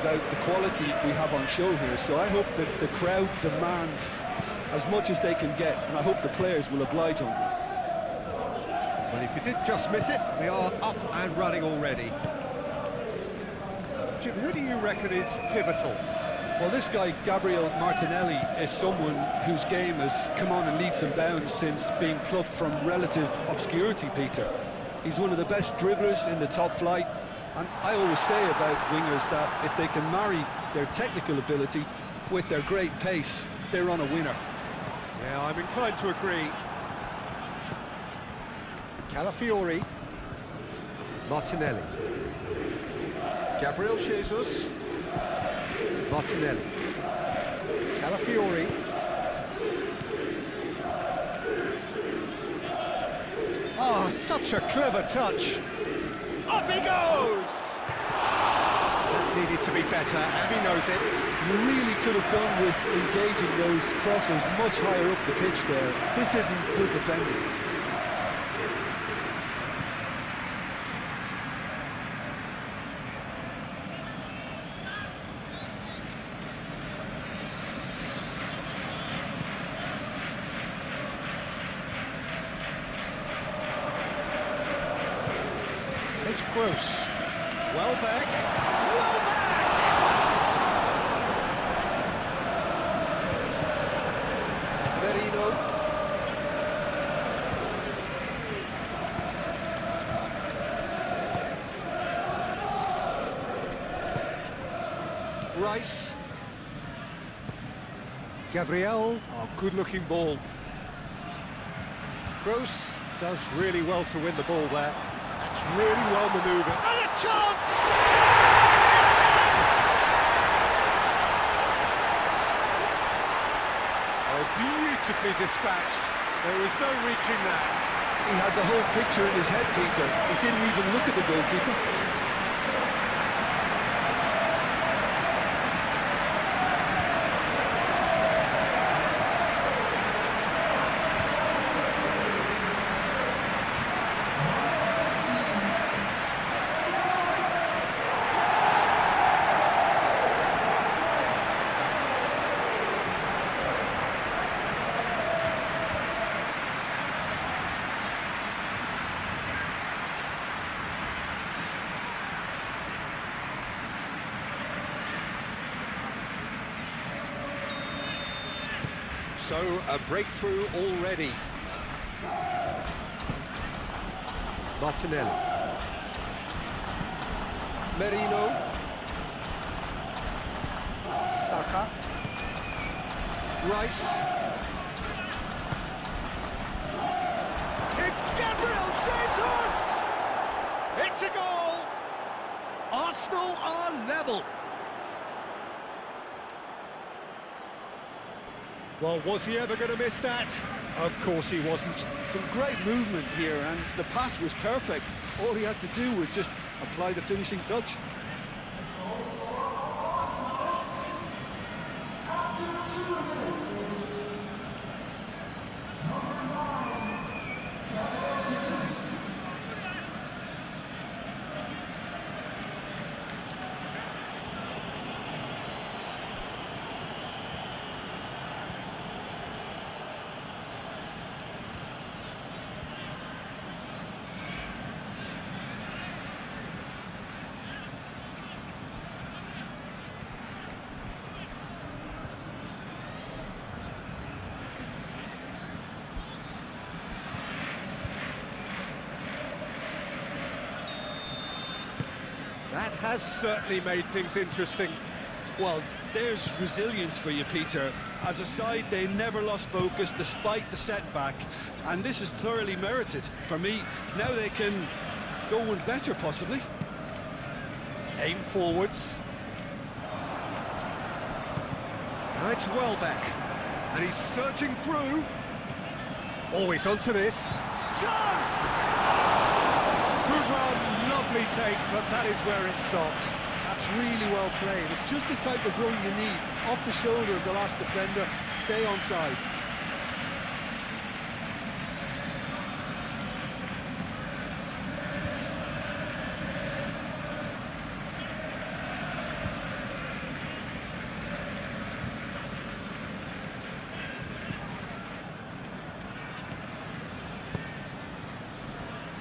about the quality we have on show here, so I hope that the crowd demand as much as they can get, and I hope the players will oblige on that. Well, if you did just miss it, we are up and running already. Jim, who do you reckon is pivotal? Well, this guy, Gabriel Martinelli, is someone whose game has come on in leaps and bounds since being plucked from relative obscurity, Peter. He's one of the best dribblers in the top flight, and I always say about wingers that if they can marry their technical ability with their great pace, they're on a winner. Yeah, I'm inclined to agree. Calafiori. Martinelli. Gabriel Jesus. Martinelli. Calafiori. Oh, such a clever touch. Up he goes! That needed to be better, and he knows it. You really could have done with engaging those crosses much higher up the pitch there. This isn't good defending. It's Gross. Well back. Merino. Rice. Gabriel. Oh, good-looking ball. Gross does really well to win the ball there. That's really well manoeuvred. And a chance! Oh, beautifully dispatched. There was no reaching that. He had the whole picture in his head, Peter. He didn't even look at the goalkeeper. So, a breakthrough already. Martinelli. Merino. Saka. Rice. It's Gabriel Jesus! It's a goal! Arsenal are level. Well, was he ever going to miss that? Of course he wasn't. Some great movement here, and the pass was perfect. All he had to do was just apply the finishing touch. That has certainly made things interesting. Well, there's resilience for you, Peter. As a side, they never lost focus despite the setback, and this is thoroughly merited. For me, now they can go one better, possibly. Aim forwards. Now it's Welbeck, and he's surging through. Always onto this. Chance! Good run, lovely take, but that is where it stopped. That's really well played. It's just the type of run you need. Off the shoulder of the last defender, stay onside.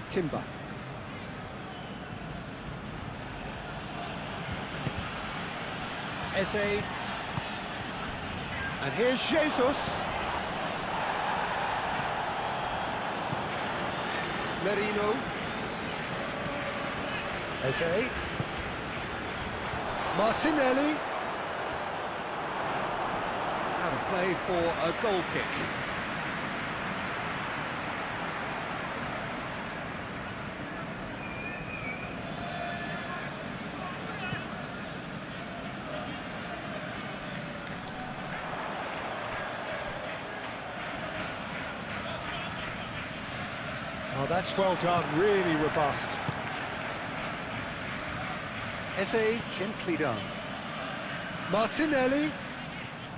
Timber. Eze. And here's Jesus. Merino. Eze. Martinelli. Out of play for a goal kick. Oh, that's well done, really robust. Eze, gently done. Martinelli.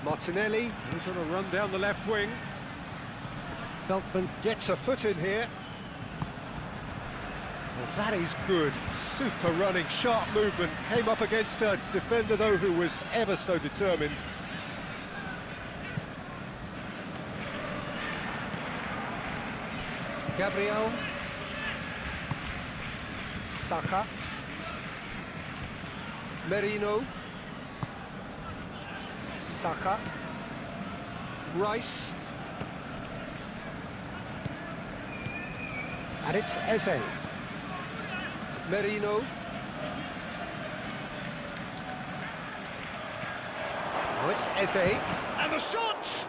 Martinelli, who's on a run down the left wing. Beltman gets a foot in here. Well, that is good. Super running, sharp movement. Came up against a defender, though, who was ever so determined. Gabriel. Saka. Merino. Saka. Rice. And it's Eze. Merino. Now it's Eze. And the shot!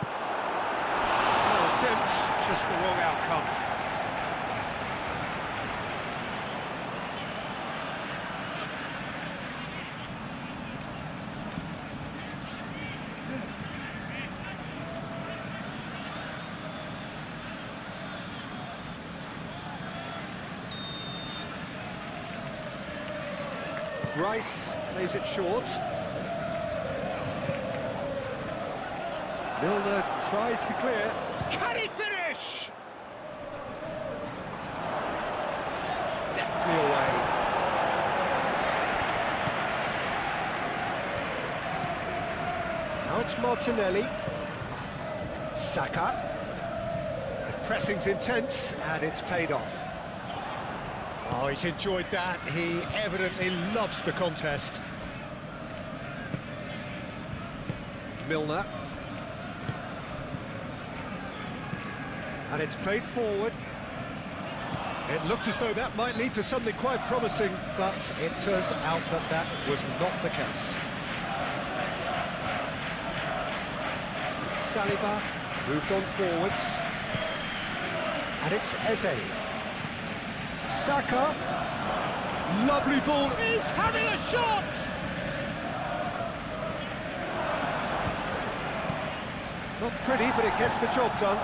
No attempt, just the wrong outcome. Rice plays it short. Milner tries to clear. Can he finish? Deftly away. Now it's Martinelli. Saka. The pressing's intense and it's paid off. Oh, he's enjoyed that. He evidently loves the contest. Milner. And it's played forward. It looked as though that might lead to something quite promising, but it turned out that that was not the case. Saliba moved on forwards. And it's Eze. Saka, lovely ball, he's having a shot! Not pretty, but it gets the job done.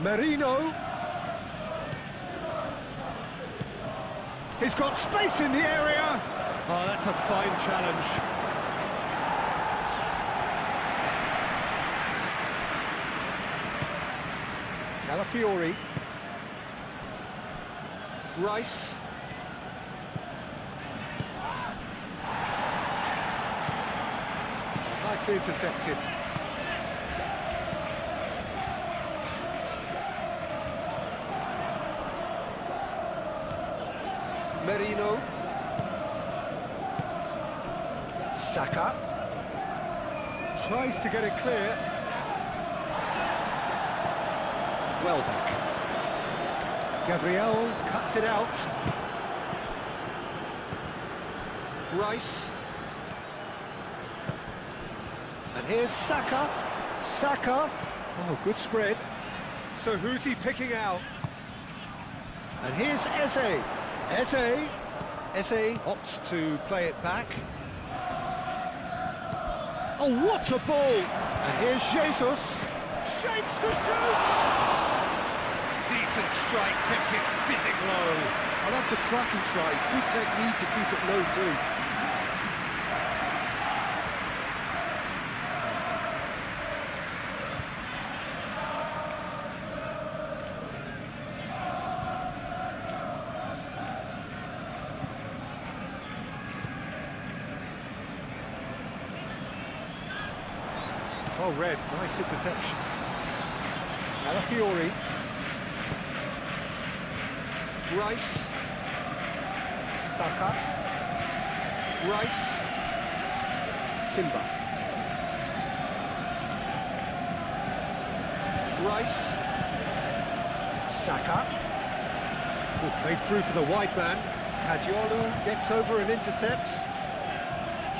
Merino. He's got space in the area. Oh, that's a fine challenge. Calafiori. Rice. Nicely intercepted. Merino. Saka. Tries to get it clear. Welbeck. Gabriel cuts it out. Rice. And here's Saka. Saka. Oh, good spread. So who's he picking out? And here's Eze. Eze opts to play it back. Oh, what a ball! And here's Jesus. Shapes to shoot! Decent strike, kept it fizzing low. Oh, that's a cracking try. Good technique to keep it low too. Oh, red, nice interception. Calafiori. Rice. Saka. Rice. Timber. Rice. Saka. Good play through for the wide man. Kadiolu gets over and intercepts.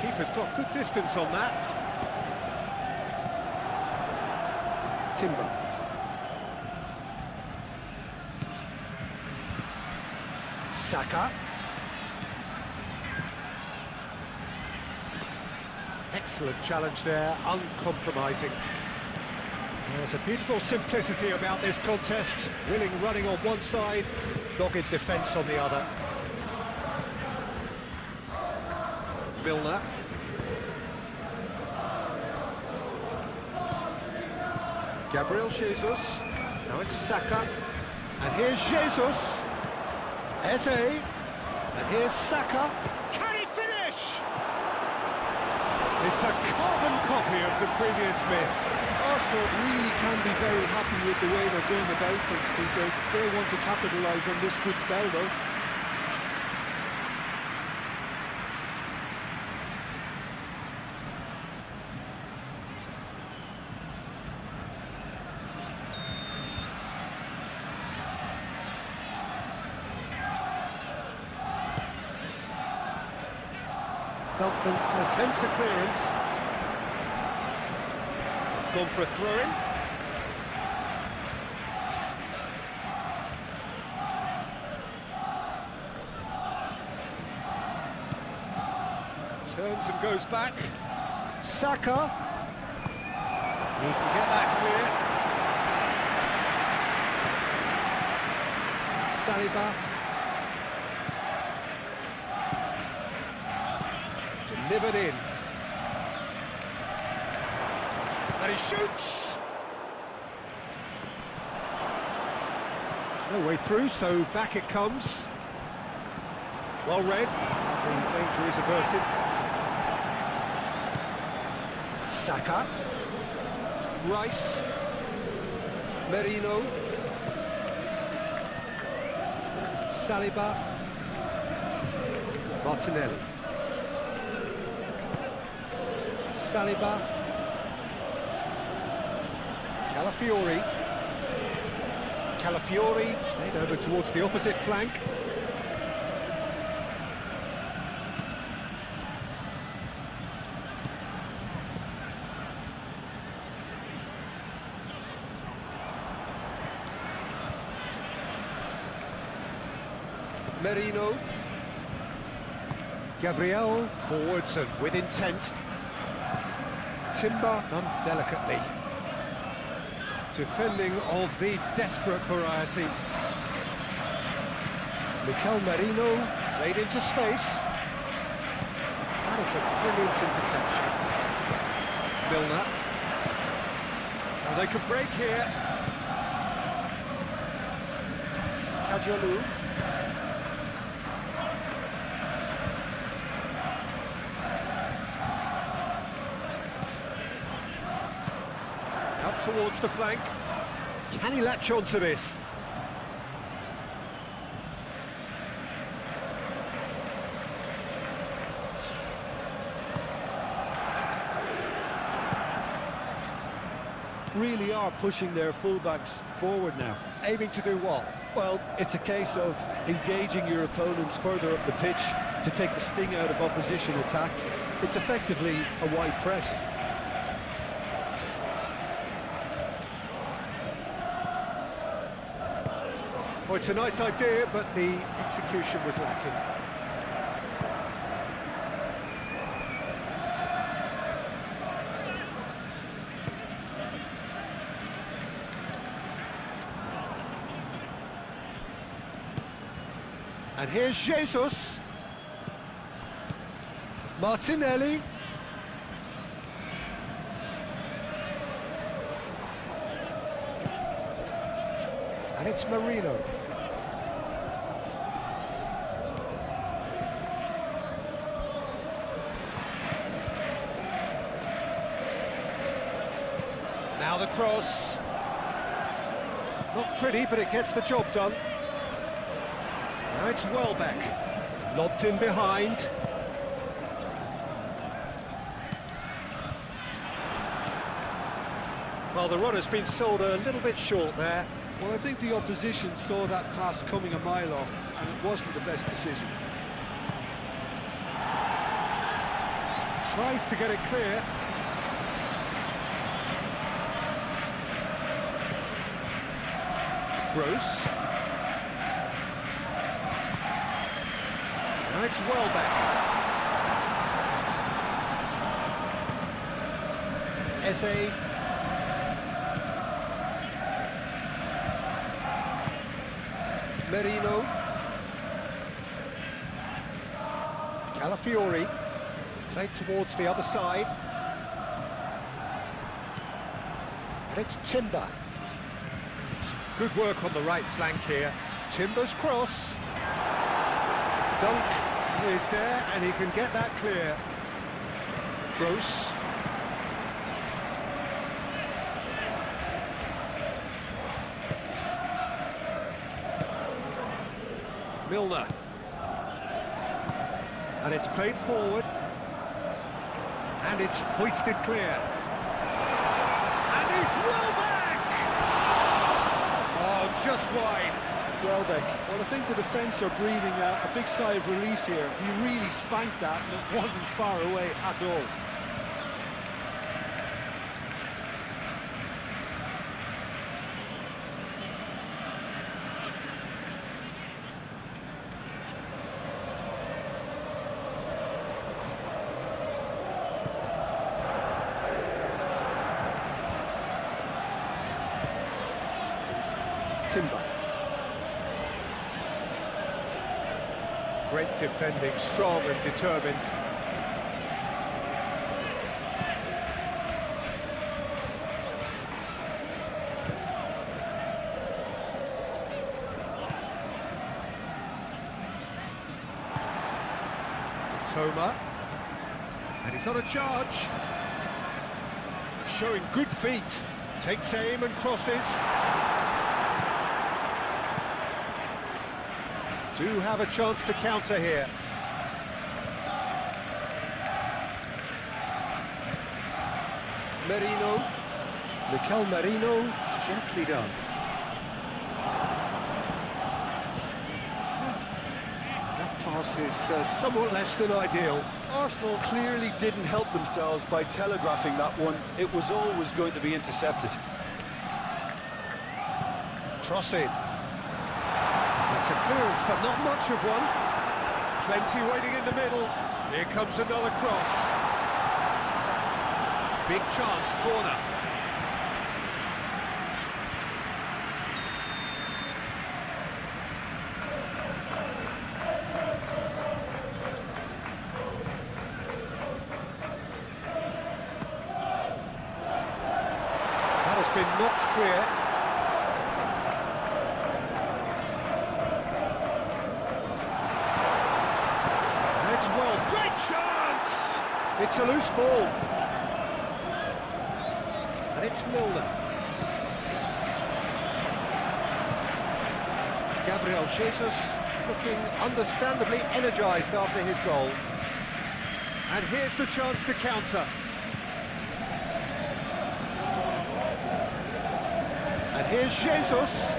Keeper's got good distance on that. Timber. Saka. Excellent challenge there, uncompromising. There's a beautiful simplicity about this contest. Willing running on one side, dogged defence on the other. Milner. Gabriel Jesus. Now it's Saka. And here's Jesus. Eze. And here's Saka. Can he finish? It's a carbon copy of the previous miss. Arsenal really can be very happy with the way they're going about things, Peter. They want to capitalise on this good spell, though. Beltman attempts a clearance. It's gone for a throw-in. Turns and goes back. Saka. He can get that clear. Saliba. Delivered in. And he shoots! No way through, so back it comes. Well read. The danger is averted. Saka. Rice. Merino. Saliba. Martinelli. Saliba. Calafiori. Calafiori made over towards the opposite flank. Merino. Gabriel forwards and with intent. Timber done delicately. Defending of the desperate variety. Mikel Merino laid into space. That is a brilliant interception. Milner. Now they could break here. Kadiolu. Up towards the flank. Can he latch on to this? Really are pushing their fullbacks forward now. Aiming to do what? Well, it's a case of engaging your opponents further up the pitch to take the sting out of opposition attacks. It's effectively a wide press. Well, it's a nice idea, but the execution was lacking. And here's Jesus. Martinelli. And it's Merino. Now the cross. Not pretty, but it gets the job done. Now it's Welbeck. Lobbed in behind. Well, the run has been sold a little bit short there. Well, I think the opposition saw that pass coming a mile off, and it wasn't the best decision. Tries to get it clear. Gross. Now it's Welbeck. Eze. Merino. Calafiori. Played towards the other side. And it's Timber. Good work on the right flank here. Timber's cross. Dunk is there, and he can get that clear. Gross. Milner. And it's played forward. And it's hoisted clear. And he's Welbeck! Oh, just wide. Welbeck, well, I think the defence are breathing a big sigh of relief here. He really spanked that, and it wasn't far away at all. Timber. Great defending, strong and determined. Toma. And he's on a charge. Showing good feet. Takes aim and crosses. Do have a chance to counter here. Merino. Mikel Merino, gently done. That pass is somewhat less than ideal. Arsenal clearly didn't help themselves by telegraphing that one. It was always going to be intercepted. Cross in. It's a clearance, but not much of one. Plenty waiting in the middle. Here comes another cross. Big chance, corner. That has been knocked clear. Well, great chance! It's a loose ball. And it's Milner. Gabriel Jesus looking understandably energised after his goal. And here's the chance to counter. And here's Jesus.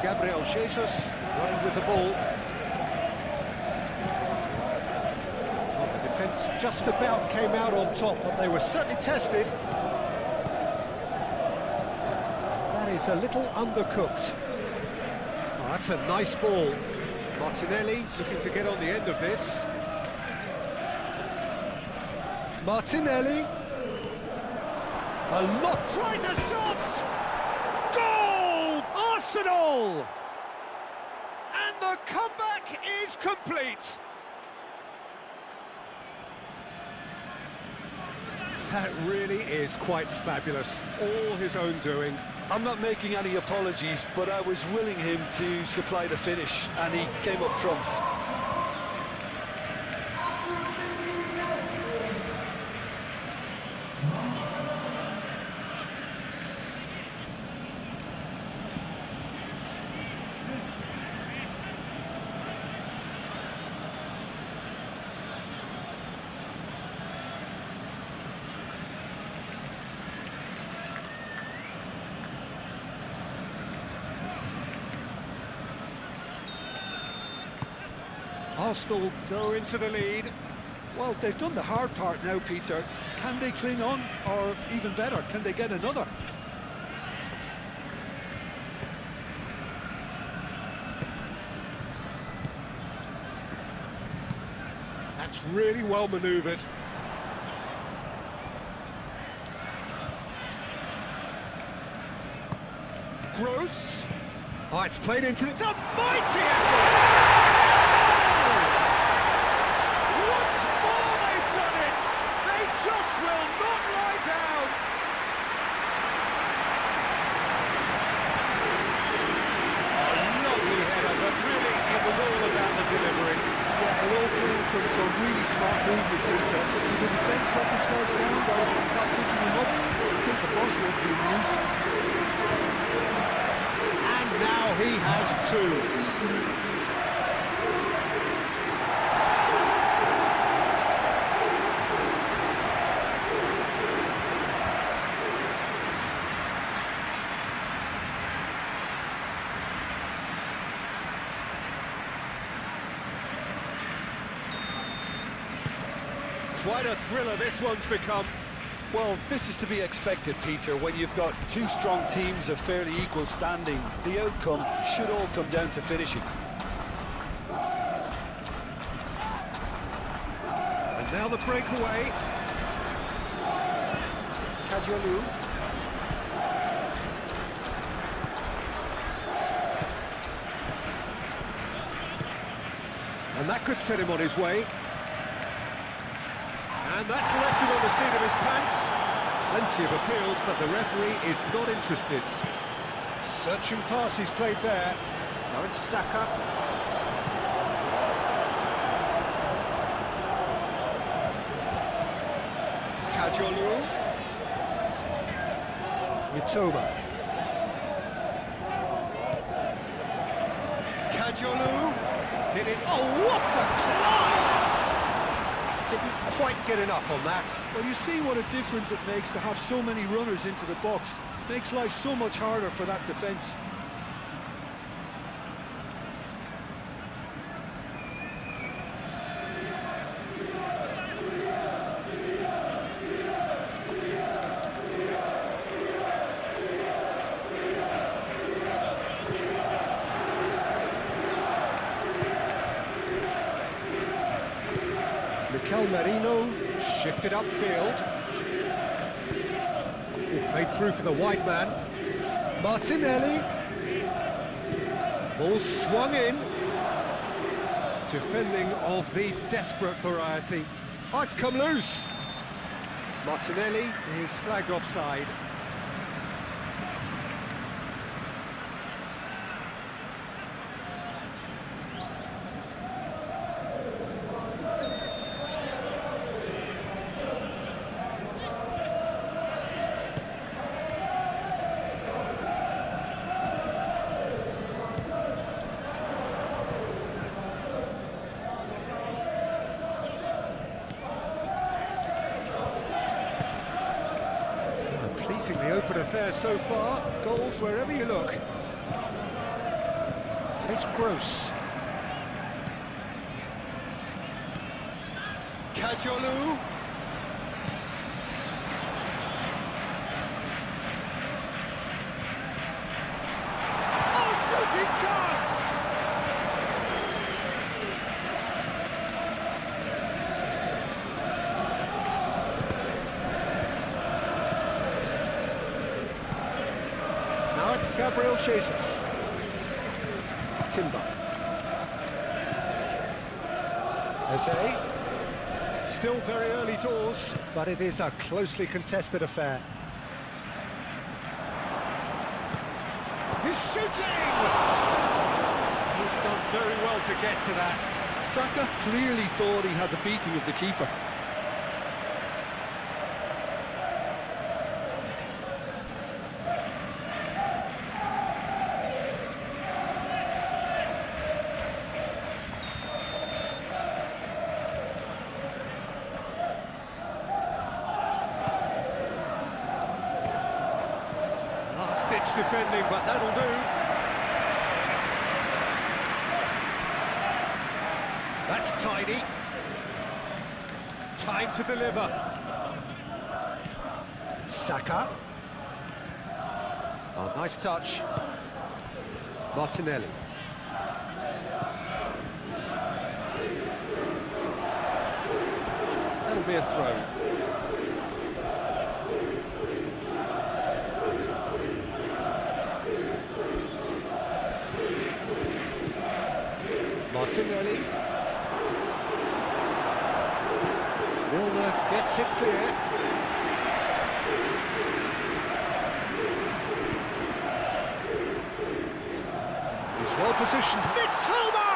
Gabriel Jesus running with the ball. Just about came out on top, but they were certainly tested. That is a little undercooked. Oh, that's a nice ball. Martinelli looking to get on the end of this. Martinelli. A lot. Tries a shot! Goal! Arsenal! And the comeback is complete. That really is quite fabulous, all his own doing. I'm not making any apologies, but I was willing him to supply the finish, and he came up trumps. Arsenal go into the lead. Well, they've done the hard part now, Peter. Can they cling on, or even better, can they get another? That's really well manoeuvred. Gross. Oh, it's played into the... It's a mighty effort! Oh! Once more they've done it! They just will not lie down! A lovely header, but really it was all about the delivery. Yeah, it all came from some really smart movement, Peter. The defence let themselves down by not picking them up. I think the boss would be used. And now he has two. Quite a thriller this one's become. Well, this is to be expected, Peter. When you've got two strong teams of fairly equal standing, the outcome should all come down to finishing. And now the breakaway. Kajolu. And that could set him on his way. And that's left him on the seat of his pants. Plenty of appeals, but the referee is not interested. Searching pass he's played there. Now it's Saka. Kajolu. Mitoma. Kajolu. Hit it. Oh, what a climb! Didn't quite get enough on that. Well, you see what a difference it makes to have so many runners into the box. Makes life so much harder for that defence. Mikel Merino shifted upfield. Played through for the wide man. Martinelli. Ball swung in. Defending of the desperate variety. Oh, it's come loose. Martinelli is flagged offside. Pleasingly open affair so far. Goals wherever you look. And it's Gross. Kajolu. Oh, shooting chance! Now it's Gabriel Jesus. Timber. Eze. Still very early doors, but it is a closely contested affair. He's shooting! He's done very well to get to that. Saka clearly thought he had the beating of the keeper. Last-ditch defending, but that'll do. That's tidy. Time to deliver. Saka. Oh, nice touch. Martinelli. That'll be a throw. Martinelli. Milner gets it clear. He's well positioned. Mitoma!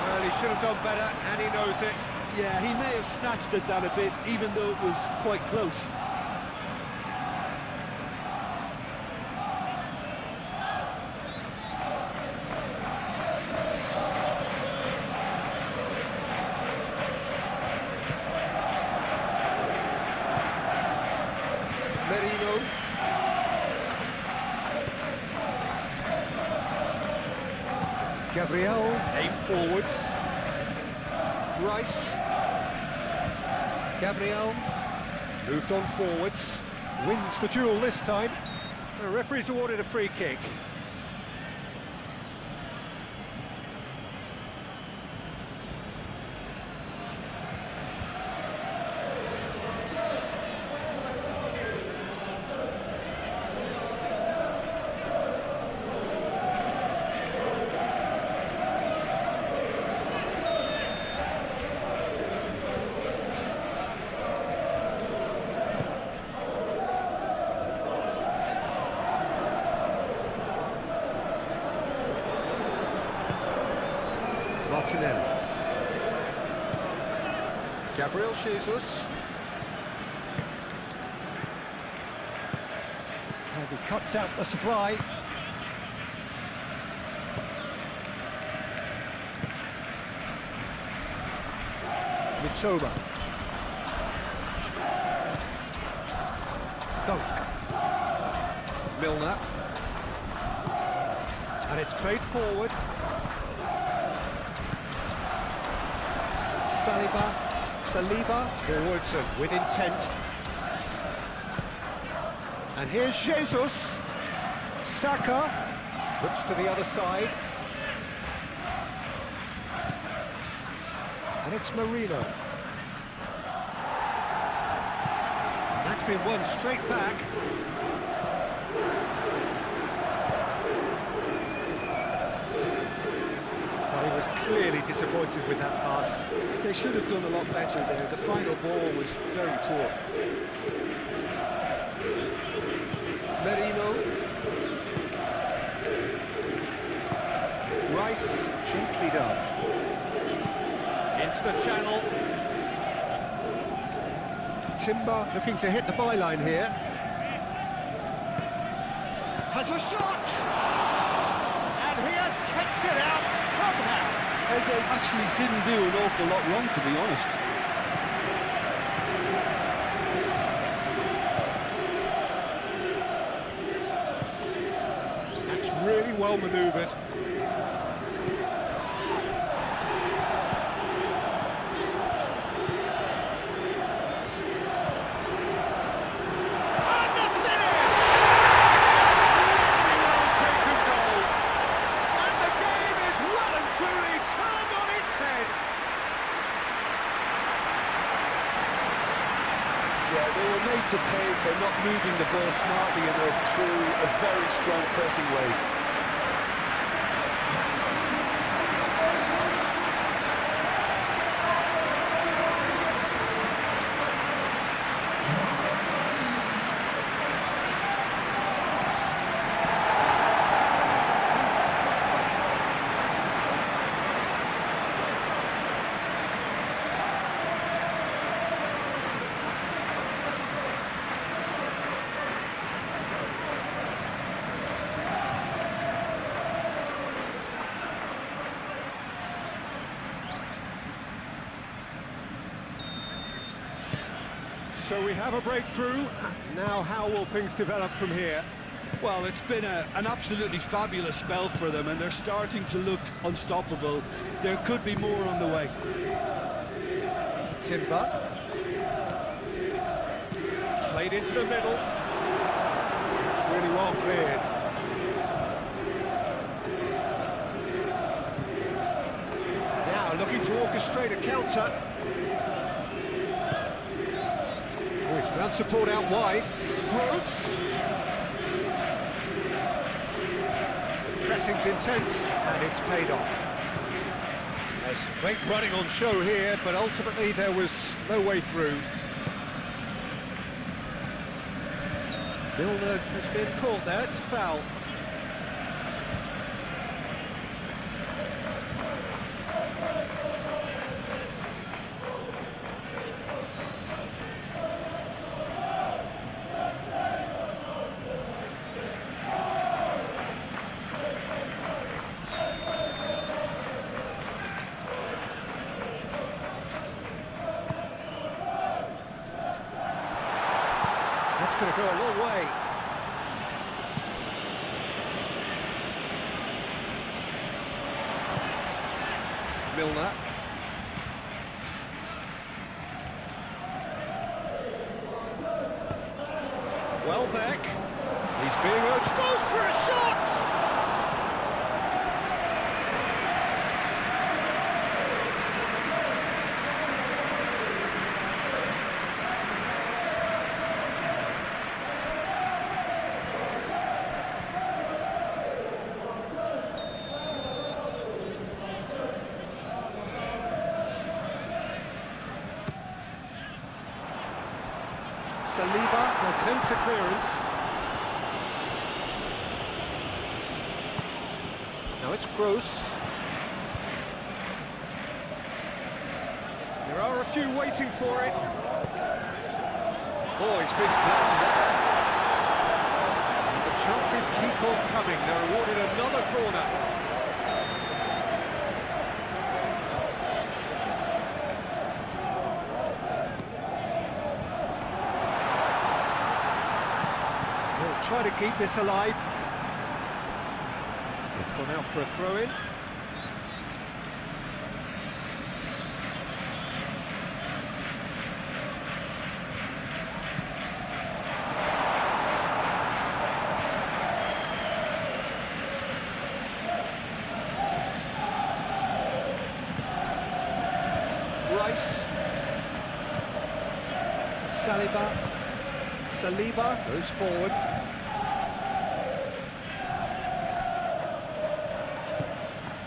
Well, he should have done better, and he knows it. Yeah, he may have snatched at that a bit, even though it was quite close. Merino. Gabriel, aim forwards. Rice. Gabriel, moved on forwards. Wins the duel this time. The referee's awarded a free kick. Martinelli. Gabriel Jesus. And he cuts out the supply. Mitoma. Dunk. Milner. And it's played forward. Saliba forwards and with intent. And here's Jesus. Saka looks to the other side. And it's Merino. And that's been won straight back. Well, he was clearly disappointed with that pass. They should have done a lot better there. The final ball was very poor. Merino. Rice, gently done. Into the channel. Timber looking to hit the byline here. Has a shot! And he has kept it out somehow. Eze actually didn't do an awful lot wrong, to be honest. That's really well manoeuvred. Yeah, they were made to pay for not moving the ball smartly enough through a very strong pressing wave. So we have a breakthrough. Now how will things develop from here? Well, it's been an absolutely fabulous spell for them, and they're starting to look unstoppable. There could be more on the way. Timber. Played into the middle. It's really well cleared. Now looking to orchestrate a counter. Oh, he's found support out wide. Gross. Pressing's intense, and it's paid off. There's great running on show here, but ultimately there was no way through. Milner has been caught there, it's a foul. That's going to go a long way. Milner. Welbeck. He's being urged. Goes for a shot! Saliba attempts a clearance. Now it's Gross. There are a few waiting for it. Oh, he's been flattened there. The chances keep on coming. They're awarded another corner. Try to keep this alive. It's gone out for a throw-in. Rice. Saliba goes forward.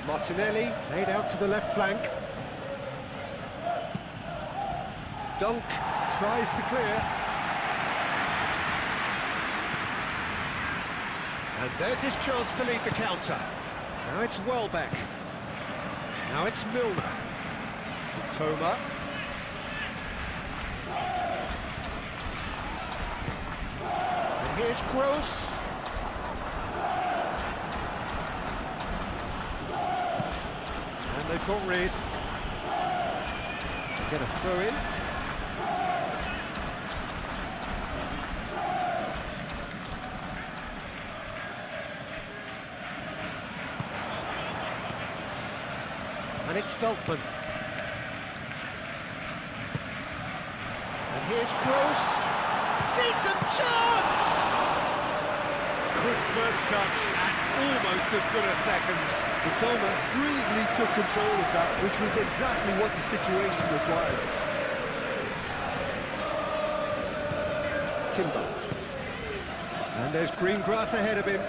Martinelli laid out to the left flank. Dunk tries to clear. And there's his chance to lead the counter. Now it's Welbeck. Now it's Milner. Toma. And here's Gross. They've got rid. Get a throw in. And it's Veltman. And here's Gross. Decent chance! Good first touch and almost as good a second. Toma brilliantly took control of that, which was exactly what the situation required. Timber. And there's green grass ahead of him.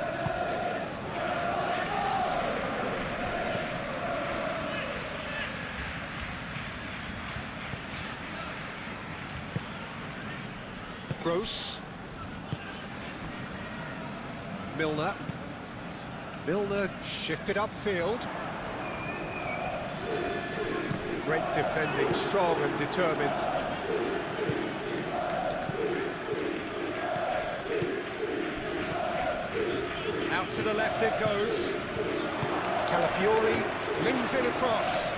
Gross. Milner. Milner shifted upfield. Great defending, strong and determined. Out to the left it goes. Calafiori flings it across.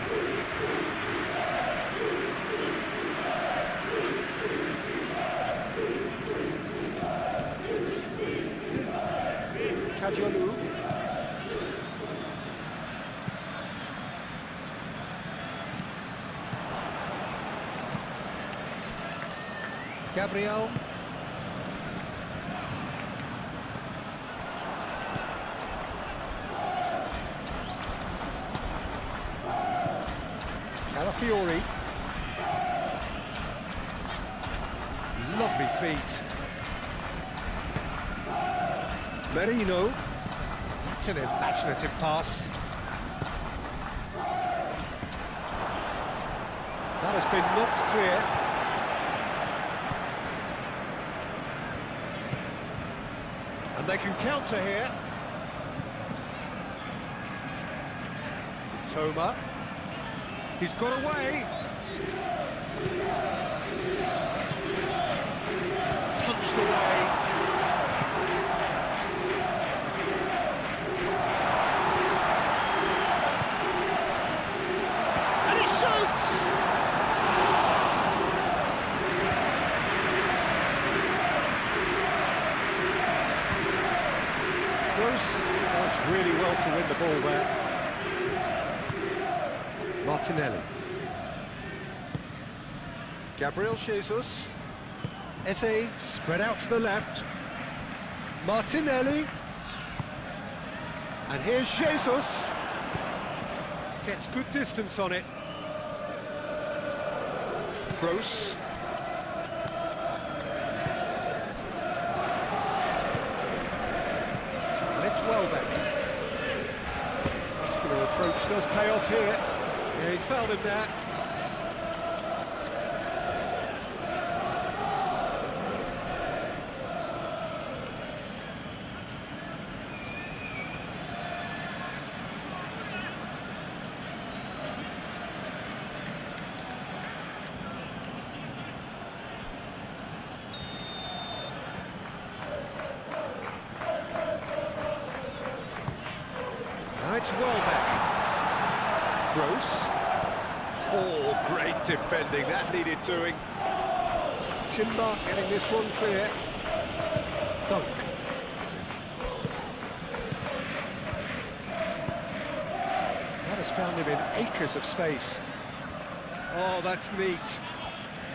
Gabriel. Calafiori. Lovely feet. Merino. It's an imaginative pass. That has been knocked clear. And they can counter here. Toma. He's got away. Punched away. And he shoots! Gross does really well to win the ball there. Martinelli. Gabriel Jesus. Eze spread out to the left. Martinelli. And here's Jesus. Gets good distance on it. Gross. And it's Welbeck. Muscular approach does pay off here. Yeah, he's fouled him there. Now it's Welbeck. Gross. Oh, great defending, that needed doing. Timber getting this one clear. Dunk. That has found him in acres of space. Oh, that's neat.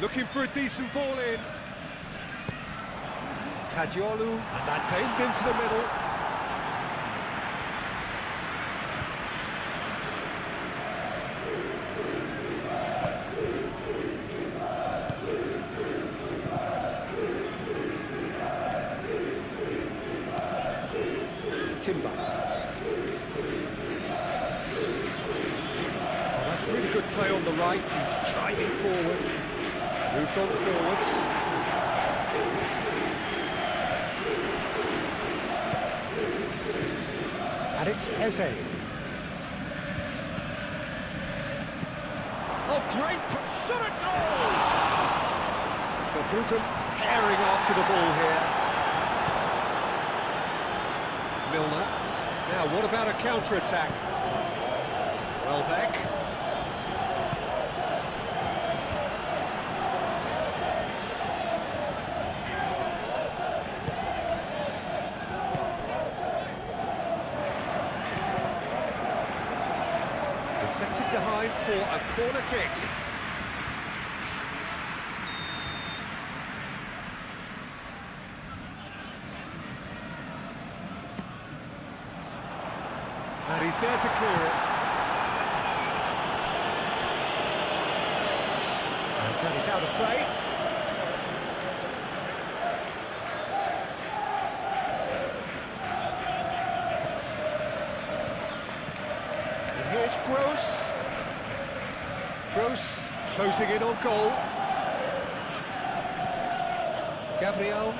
Looking for a decent ball in. Kajiolu, and that's aimed into the middle. Timber. Oh, that's really good play on the right. He's driving forward. Moved on forwards. And it's Eze. Oh, great shot at goal! Verbruggen herring after the ball here. Milner. Now, what about a counter-attack? Welbeck. Deflected behind for a corner kick. And he's there to clear it. And that is out of play. And here's Gross. Gross closing in on goal. Gabriel.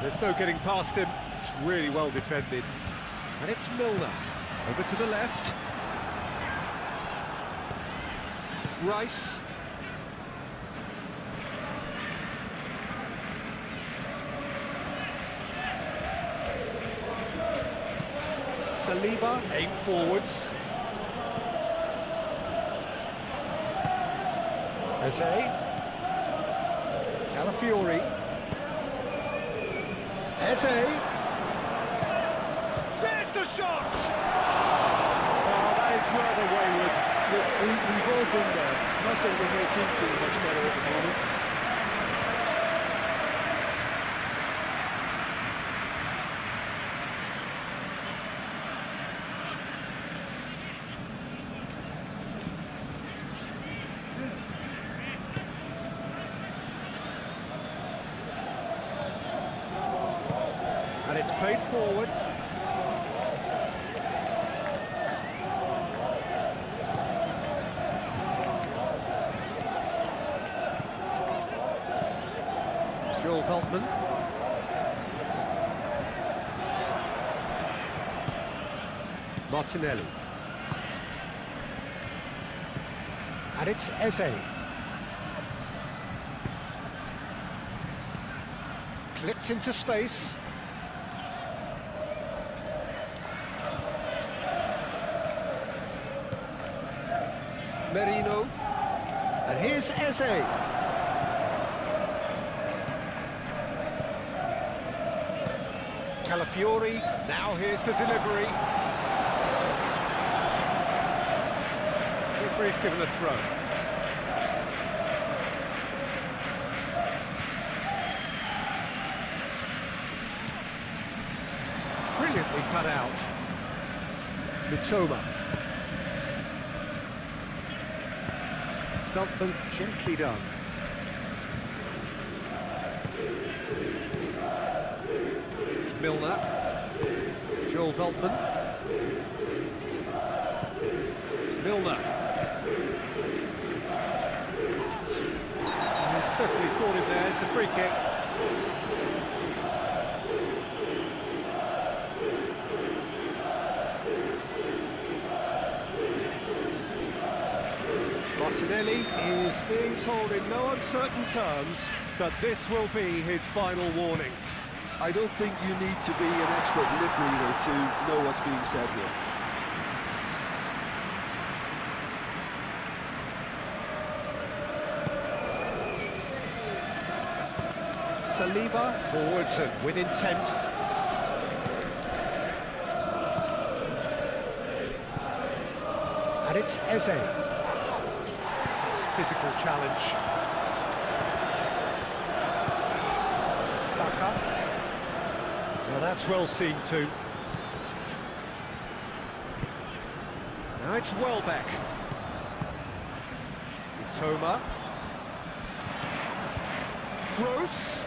There's no getting past him. It's really well defended. And it's Milner. Over to the left. Rice. Saliba, aim forwards. Eze. Calafiori. Eze. There's the shot! Oh, that is rather wayward. Look, we've all been there. Not that it will make him feel much better at the moment. And it's played forward. Joel Veltman. Martinelli. And it's Eze. Clipped into space. Merino. And here's Eze. Calafiori, now here's the delivery. Referee's given a throw. Brilliantly cut out. Mitoma. Veltman gently done. Milner. Joel Veltman. Milner. And he's certainly caught him there. It's a free kick. Martinelli is being told in no uncertain terms that this will be his final warning. I don't think you need to be an expert lip reader to know what's being said here. Saliba forwards and with intent. And it's Eze. Physical challenge. Saka. Well, that's well seen too. Now it's Welbeck. Mitoma. Gross.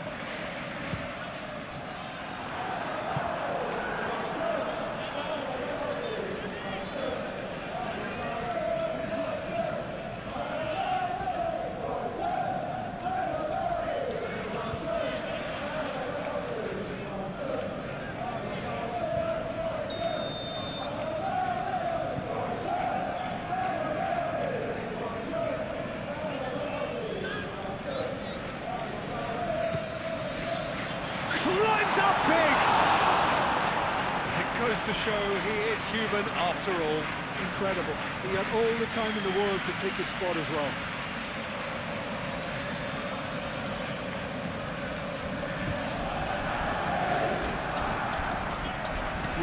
Climbs up big! It goes to show he is human after all. Incredible. He had all the time in the world to take his spot as well.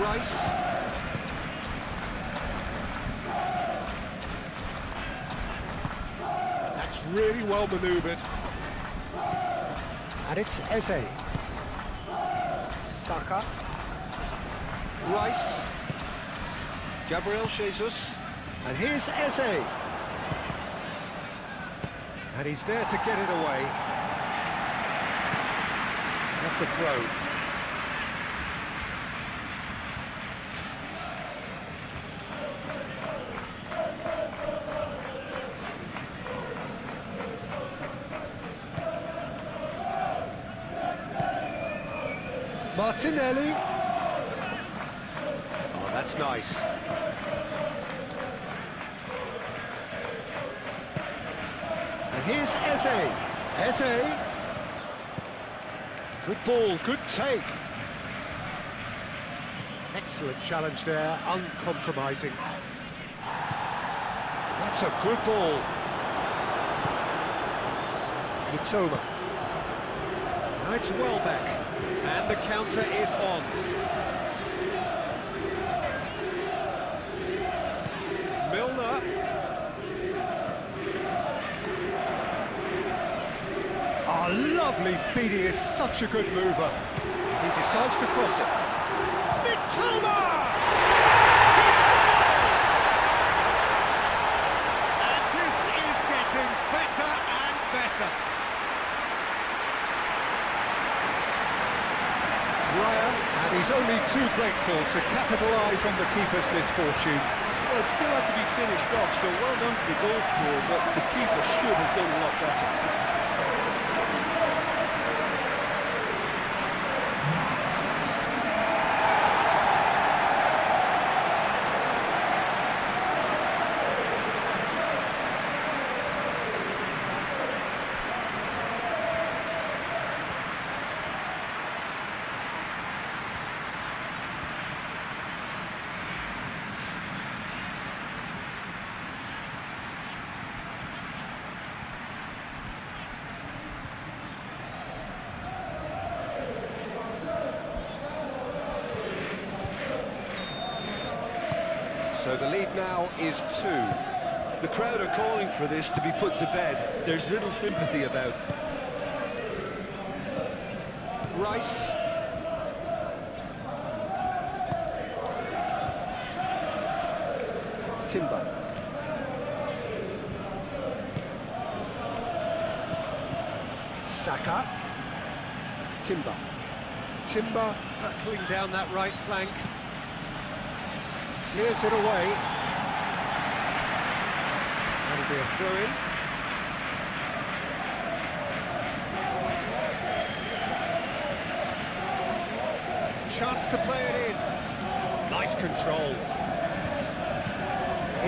Rice. That's really well manoeuvred. And it's Eze. Saka. Rice. Gabriel Jesus. And here's Eze. And he's there to get it away. That's a throw. Martinelli. Oh, that's nice. And here's Eze. Eze. Good ball, good take. Excellent challenge there, uncompromising. That's a good ball. Mitoma. Now it's Welbeck. And the counter is on. Milner. Lovely feed, he is such a good mover. He decides to cross it. Mitoma! He scores! And this is getting better and better. Ryan, and he's only too grateful to capitalise on the keeper's misfortune. Well, it still had to be finished off, so well done for the goal scorer, but the keeper should have done a lot better. So the lead now is 2. The crowd are calling for this to be put to bed. There's little sympathy about. Rice. Timber. Saka. Timber. Timber hurtling down that right flank. Clears it away. That'll be a throw-in. Chance to play it in. Nice control.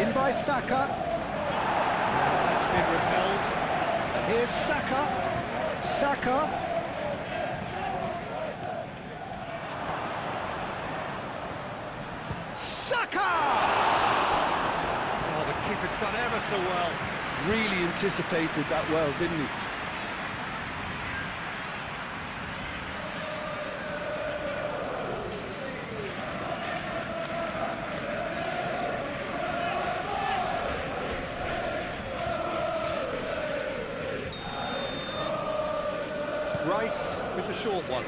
In by Saka. That's been repelled. And here's Saka. Saka. Saka! Oh, the keeper's done ever so well. Really anticipated that well, didn't he? Rice with the short one.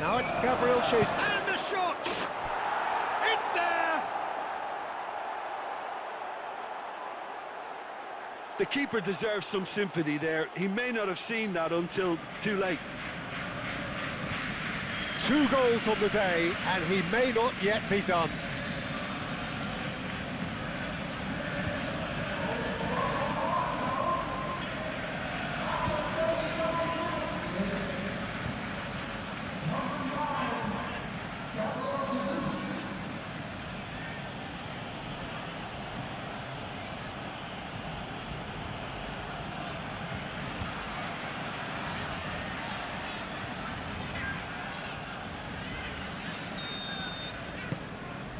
Now it's Gabriel Jesus. And the shot! It's there! The keeper deserves some sympathy there. He may not have seen that until too late. 2 goals on the day, and he may not yet be done.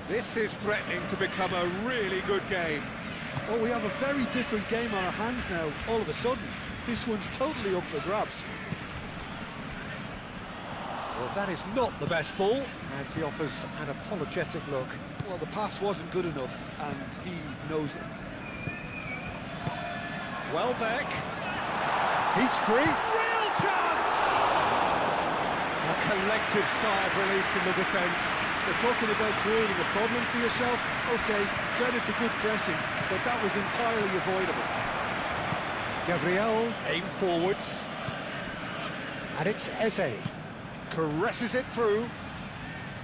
This is threatening to become a really good game. Oh, we have a very different game on our hands now, all of a sudden. This one's totally up for grabs. Well, that is not the best ball, and he offers an apologetic look. Well, the pass wasn't good enough, and he knows it. Welbeck. He's free. Real chance! A collective sigh of relief from the defence. They're talking about creating a problem for yourself. OK, credit to good pressing, but that was entirely avoidable. Gabriel aimed forwards. And it's Eze. Caresses it through.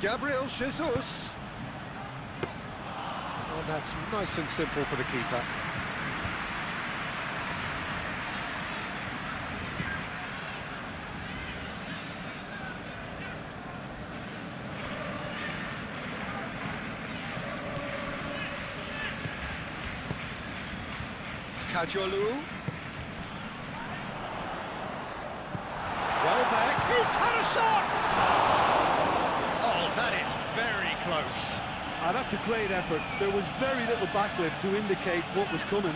Gabriel Jesus. And that's nice and simple for the keeper. Kajolu. Welbeck, he's had a shot! Oh, that is very close. That's a great effort. There was very little backlift to indicate what was coming.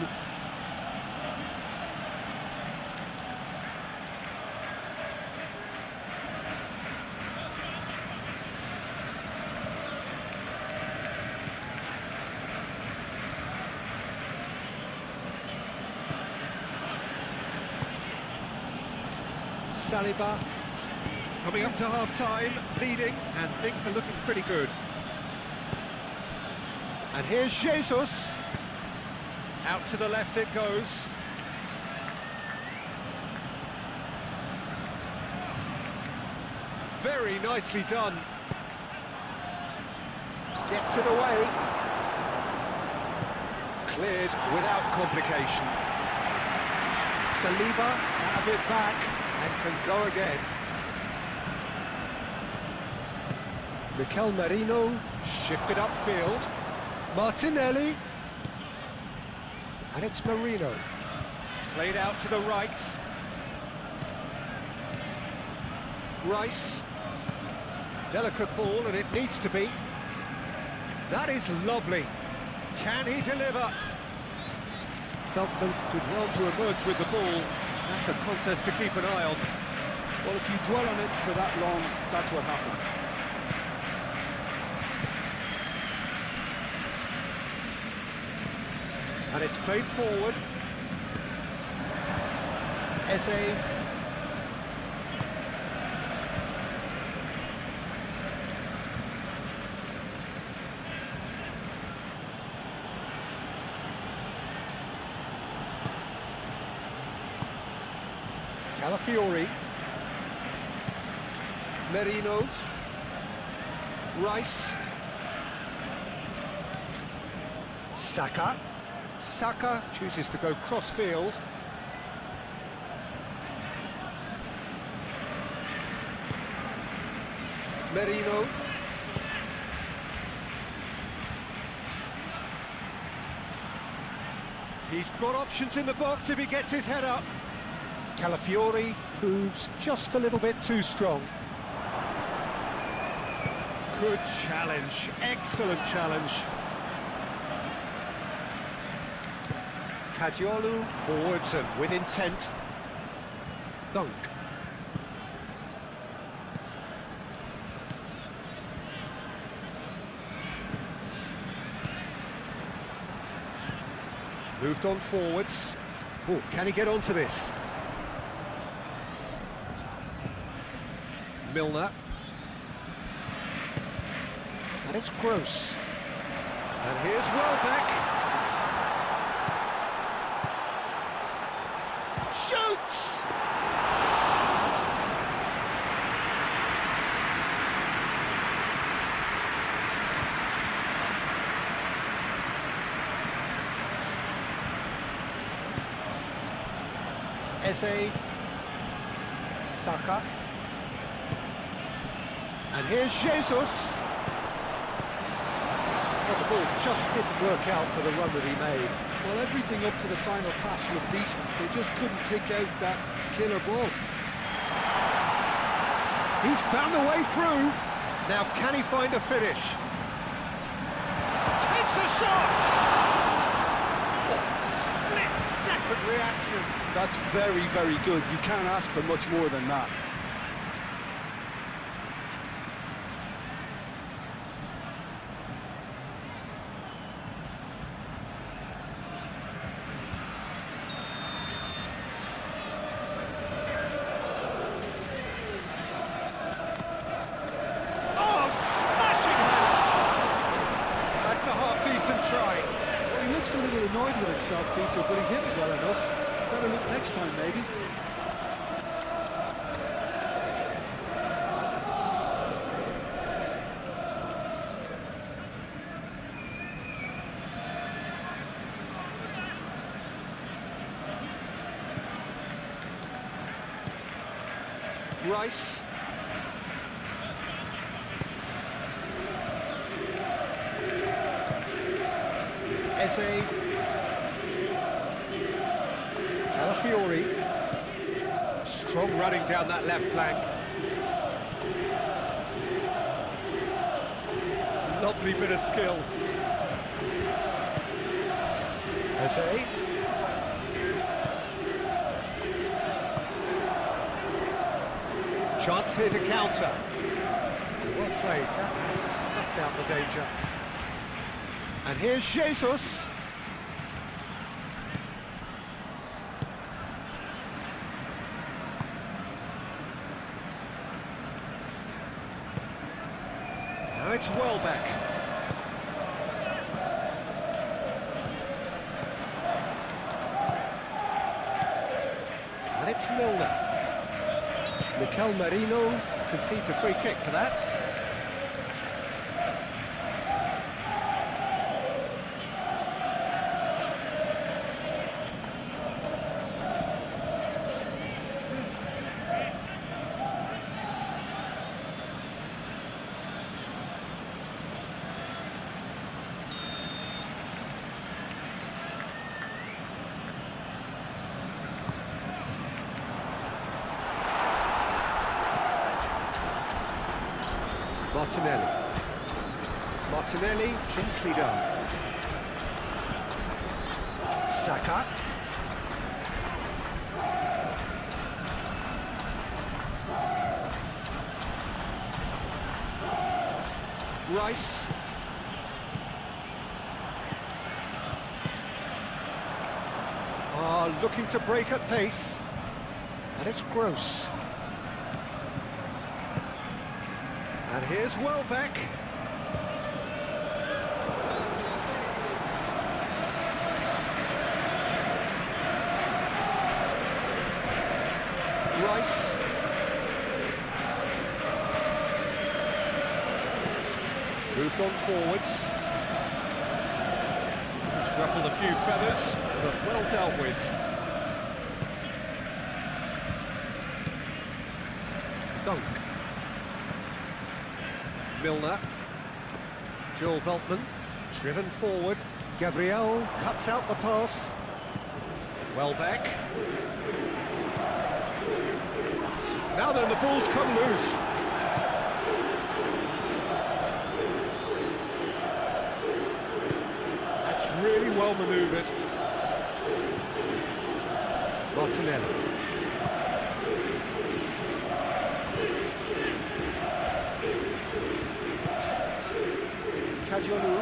Saliba. Coming up to half-time, leading, and things are looking pretty good. And here's Jesus. Out to the left it goes. Very nicely done. Gets it away. Cleared without complication. Saliba have it back and can go again. Mikel Merino shifted upfield. Martinelli. And it's Merino. Played out to the right. Rice. Delicate ball, and it needs to be. That is lovely. Can he deliver? Feldman did well to emerge with the ball. That's a contest to keep an eye on. Well, if you dwell on it for that long, that's what happens. And it's played forward. Eze. Calafiori. Merino. Rice. Saka. Saka chooses to go cross-field. Merino. He's got options in the box if he gets his head up. Calafiori proves just a little bit too strong. Good challenge, excellent challenge. Kajiolu forwards and with intent. Dunk. Moved on forwards. Oh, can he get onto this? Milner. And it's Gross. And here's Welbeck. Shoots! Eze. Saka. And here's Jesus. Well, the ball just didn't work out for the run that he made. Well, everything up to the final pass looked decent. They just couldn't take out that killer ball. He's found a way through. Now, can he find a finish? Takes a shot! Split-second reaction. That's very, very good. You can't ask for much more than that. A little annoyed with himself, Peter, but he hit it well enough. Better look next time, maybe. Rice. Eze. Calafiori. Strong running down that left flank. Lovely bit of skill. Eze. Chance here to counter. Well played. That has snuffed out the danger. And here's Jesus. Now it's Welbeck. And it's Milner. Mikel Merino concedes a free kick for that. Martinelli, gently done. Saka. Rice. Looking to break at pace. And it's Gross. And here's Welbeck. Rice. Moved on forwards. He's ruffled a few feathers, but well dealt with. Dunk. Milner. Joel Veltman. Driven forward. Gabriel cuts out the pass. Welbeck. Now then, the ball's come loose. That's really well manoeuvred. Martinelli. Kajolu.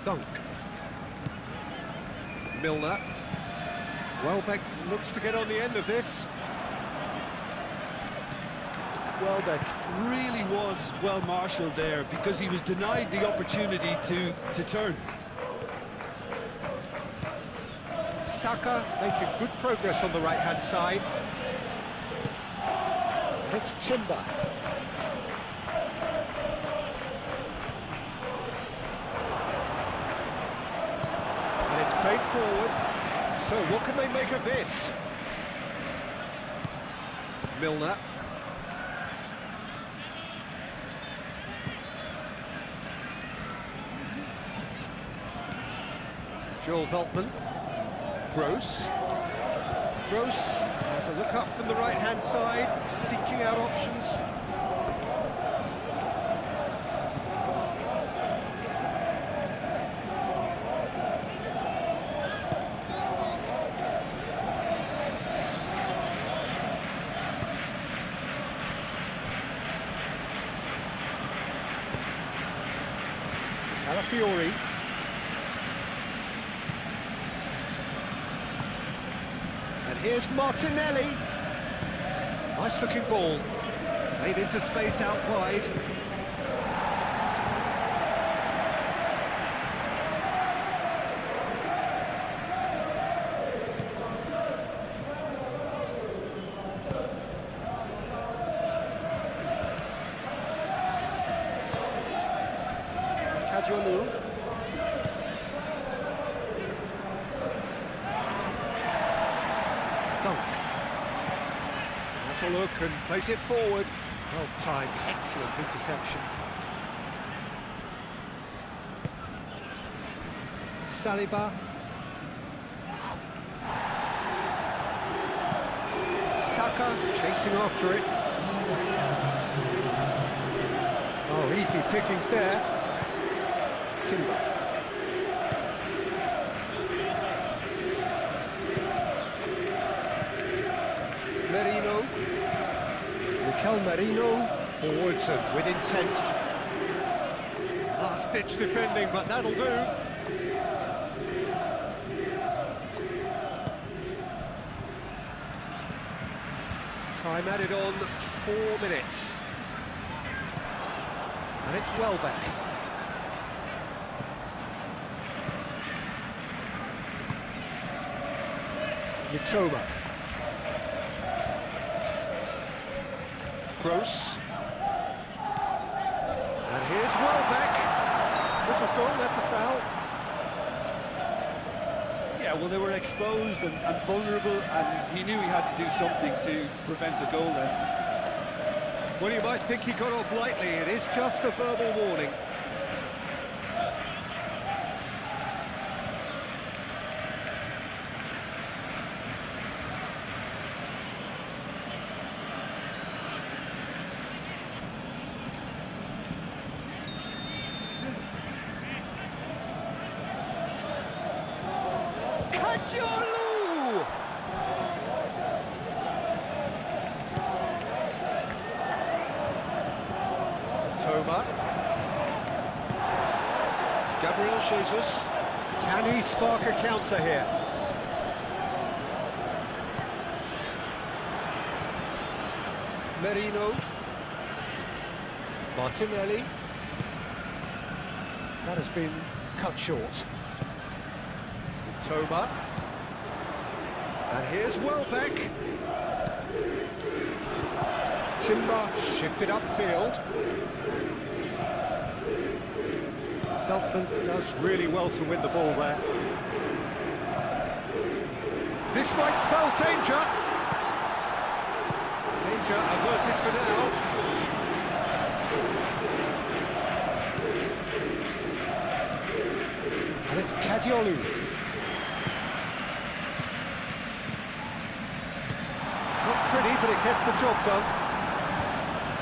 Dunk. Milner. Welbeck looks to get on the end of this. Welbeck really was well marshalled there because he was denied the opportunity to turn. Saka making good progress on the right-hand side. It's Timber. And it's played forward. So what can they make of this? Milner. Joel Veltman. Gross. Gross has a look up from the right-hand side, seeking out options. Alafiori. And here's Martinelli. Nice looking ball. Played into space out wide. Kajolu. Dunk. That's a look and place it forward. Well timed, excellent interception. Saliba. Saka chasing after it. Oh, easy pickings there. Timber. Merino. Mikel Merino. Forwards and with intent. Last-ditch defending, but that'll do. Time added on 4 minutes. And it's Welbeck. Mitoma. Gross. And here's Welbeck. This is gone, that's a foul. Yeah, well, they were exposed and vulnerable, and he knew he had to do something to prevent a goal then. Well, you might think he got off lightly. It is just a verbal warning. Kajolu! Toma. Gabriel Jesus. Can he spark a counter here? Merino. Martinelli. That has been cut short. Toma. And here's Welbeck. Timber shifted upfield. Beltman does really well to win the ball there. This might spell danger. Danger averted for now. And it's Kadiolu. Not pretty, but it gets the job done.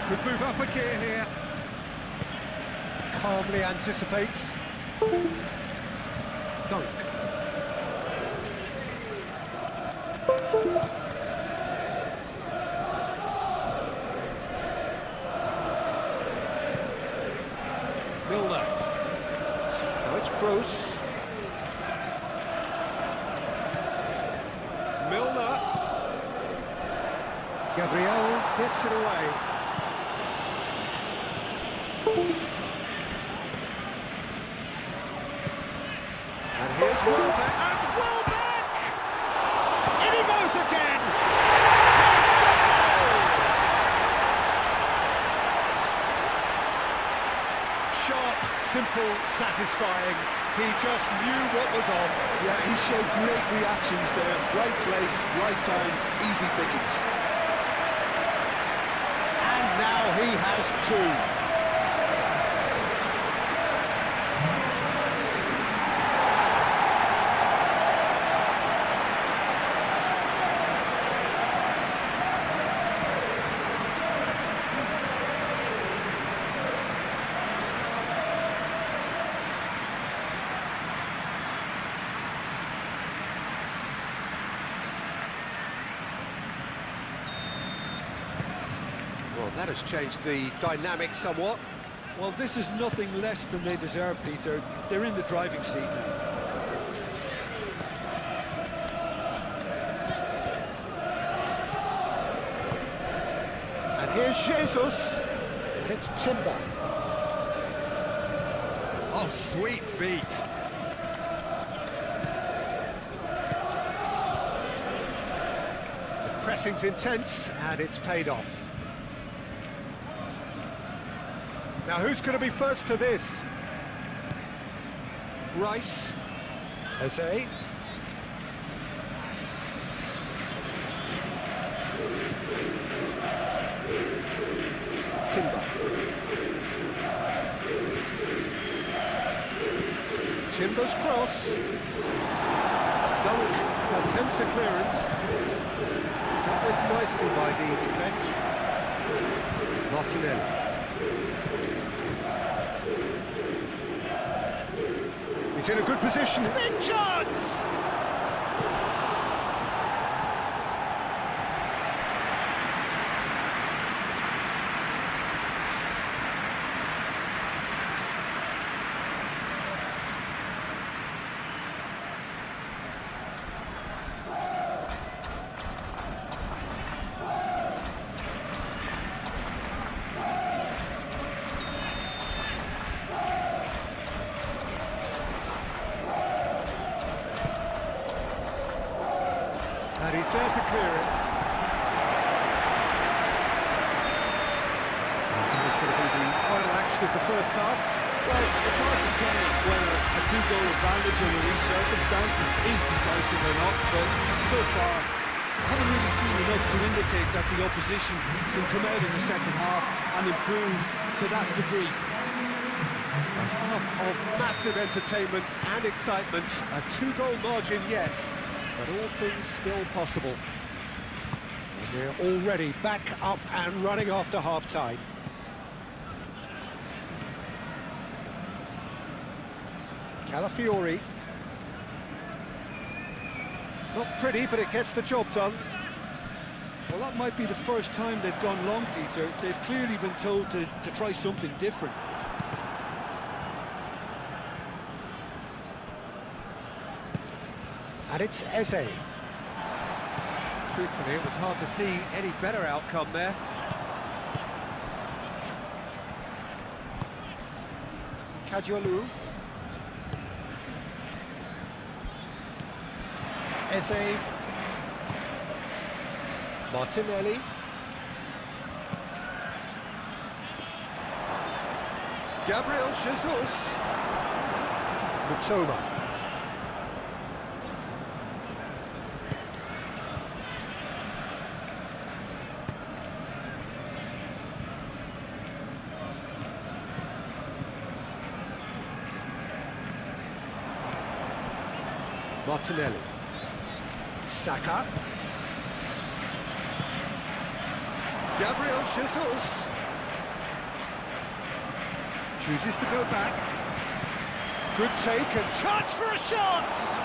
Could move up a gear here. Calmly anticipates. Dunk. Milner. Now it's Gross. Milner. Gabriel gets it away. And here's Welbeck. And Welbeck! In he goes again! Sharp, simple, satisfying. He just knew what was on. Yeah, he showed great reactions there. Right place, right time, easy pickings. And now he has two. Well, that has changed the dynamic somewhat. Well, this is nothing less than they deserve, Peter. They're in the driving seat now. And here's Jesus. And it's Timber. Oh, sweet feet. The pressing's intense, and it's paid off. Now, who's going to be first to this? Rice. Jose. Timber. Timber's cross. Dunk attempts a clearance. Dealt with nicely by the defence. Martinelli. He's in a good position. Big chance! clear it. That is going to be the final action of the first half. Well, it's hard to say whether a two-goal advantage under these circumstances is decisive or not, but so far I haven't really seen enough to indicate that the opposition can come out in the second half and improve to that degree. A half of massive entertainment and excitement. A two-goal margin, yes, but all things still possible. And we're already back up and running after half-time. Calafiori. Not pretty, but it gets the job done. Well, that might be the first time they've gone long, Peter. They've clearly been told to try something different. And it's Eze. Truthfully, it was hard to see any better outcome there. Kajolu. Eze. Martinelli. Gabriel Jesus. Mitoma. Martinelli. Saka. Gabriel Jesus. Chooses to go back. Good take and chance for a shot!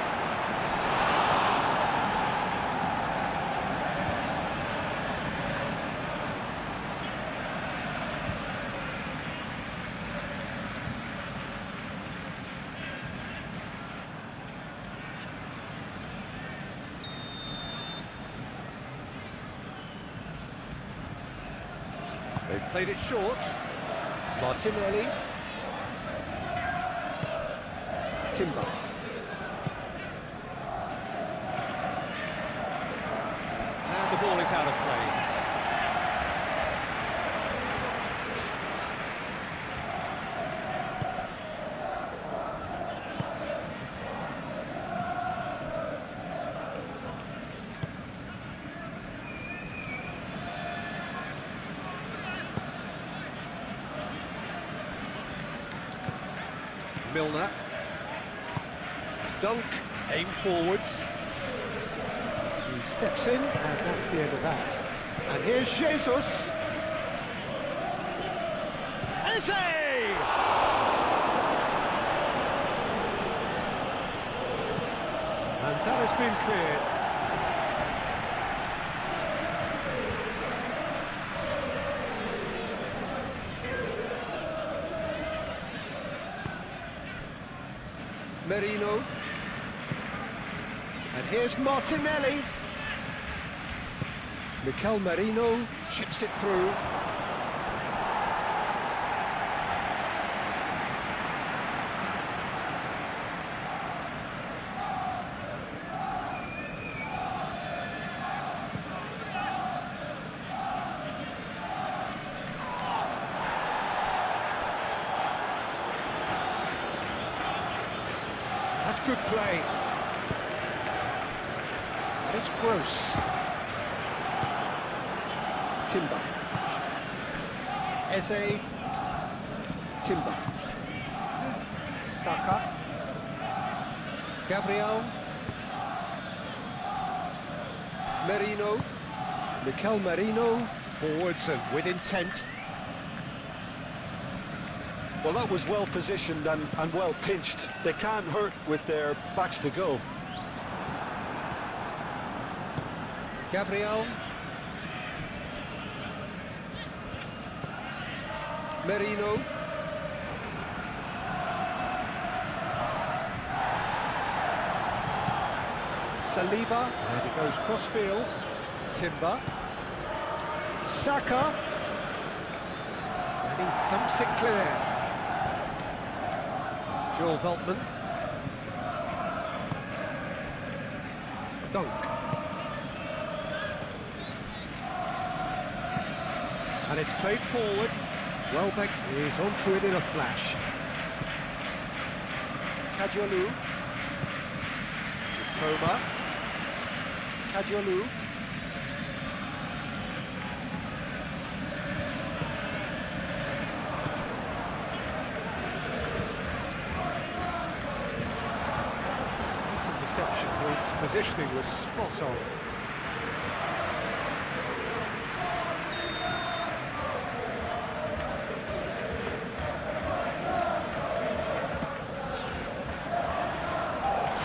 They've played it short. Martinelli. Timber. And the ball is out of play. Milner. Dunk, aim forwards. He steps in, and that's the end of that. And here's Jesus. Eze! And that has been cleared. Merino. And here's Martinelli. Mikel Merino chips it through. That's good play. And it's Gross. Timber. Eze. Timber. Saka. Gabriel. Merino. Mikel Merino. Forwards and with intent. Well, that was well positioned and well pinched. They can't hurt with their backs to goal. Gabriel. Merino. Saliba. And he goes cross-field. Timber. Saka. And he thumps it clear. Joel Veltman. Dunk. And it's played forward. Welbeck is onto it in a flash. Kadiolu. Toma. Kadiolu. This interception, his positioning was spot on.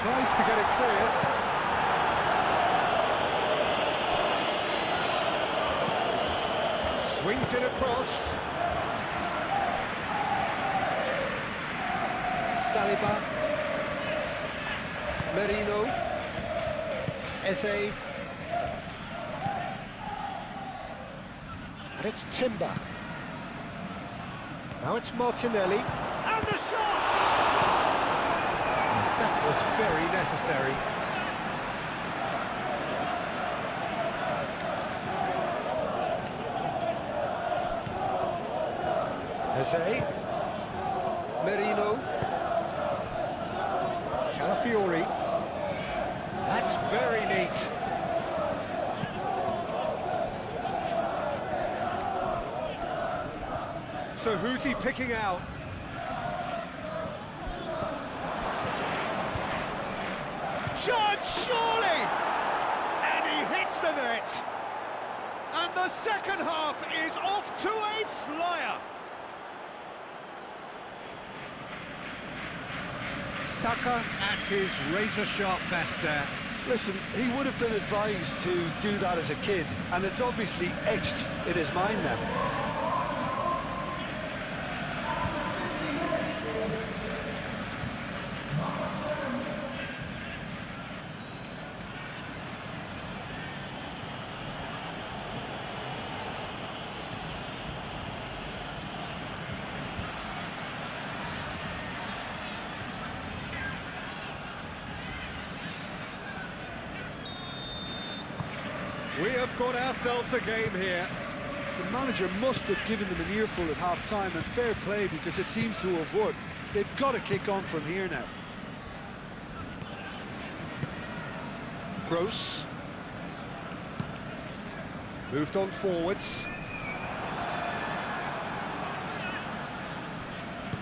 Tries to get it clear. Swings it across. Saliba. Merino. Eze. And it's Timber. Now it's Martinelli. And the shot! That was very necessary. Eze, Merino, Calafiori. That's very neat. So who's he picking out? Shot, surely! And he hits the net! And the second half is off to a flyer! Saka at his razor-sharp best there. Listen, he would have been advised to do that as a kid, and it's obviously etched in his mind now. We have got ourselves a game here. The manager must have given them an earful at half-time, and fair play, because it seems to have worked. They've got to kick on from here now. Gross. Moved on forwards.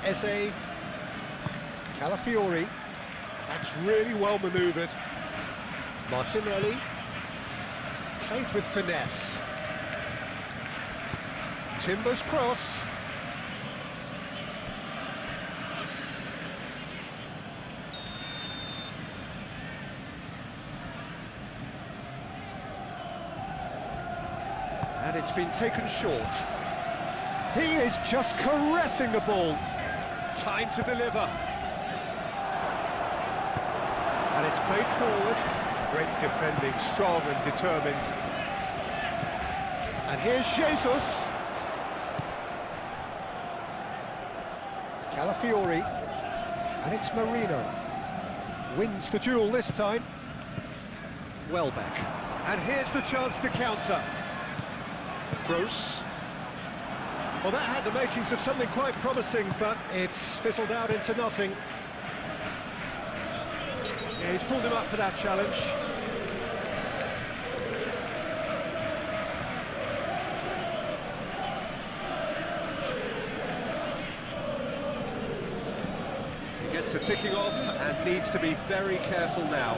Eze. Calafiori. That's really well manoeuvred. Martinelli. Played with finesse. Timber's cross. And it's been taken short. He is just caressing the ball. Time to deliver. And it's played forward. Great defending, strong and determined. And here's Jesus. Calafiori. And it's Merino. Wins the duel this time. Welbeck. And here's the chance to counter. Gross. Well, that had the makings of something quite promising, but it's fizzled out into nothing. Yeah, he's pulled him up for that challenge. He gets a ticking off and needs to be very careful now.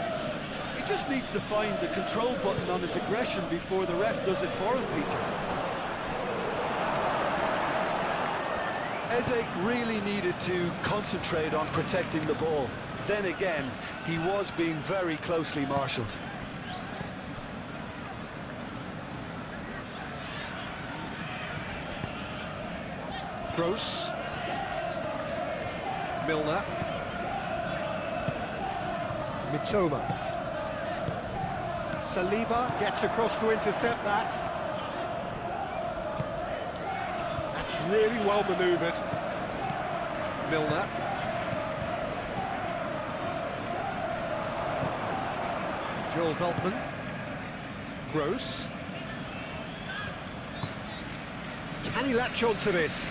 He just needs to find the control button on his aggression before the ref does it for him, Peter. Eze really needed to concentrate on protecting the ball. Then again, he was being very closely marshalled. Gross. Milner. Mitoma. Saliba gets across to intercept that. That's really well manoeuvred. Milner. Joel Veltman. Gross. Can he latch on to this?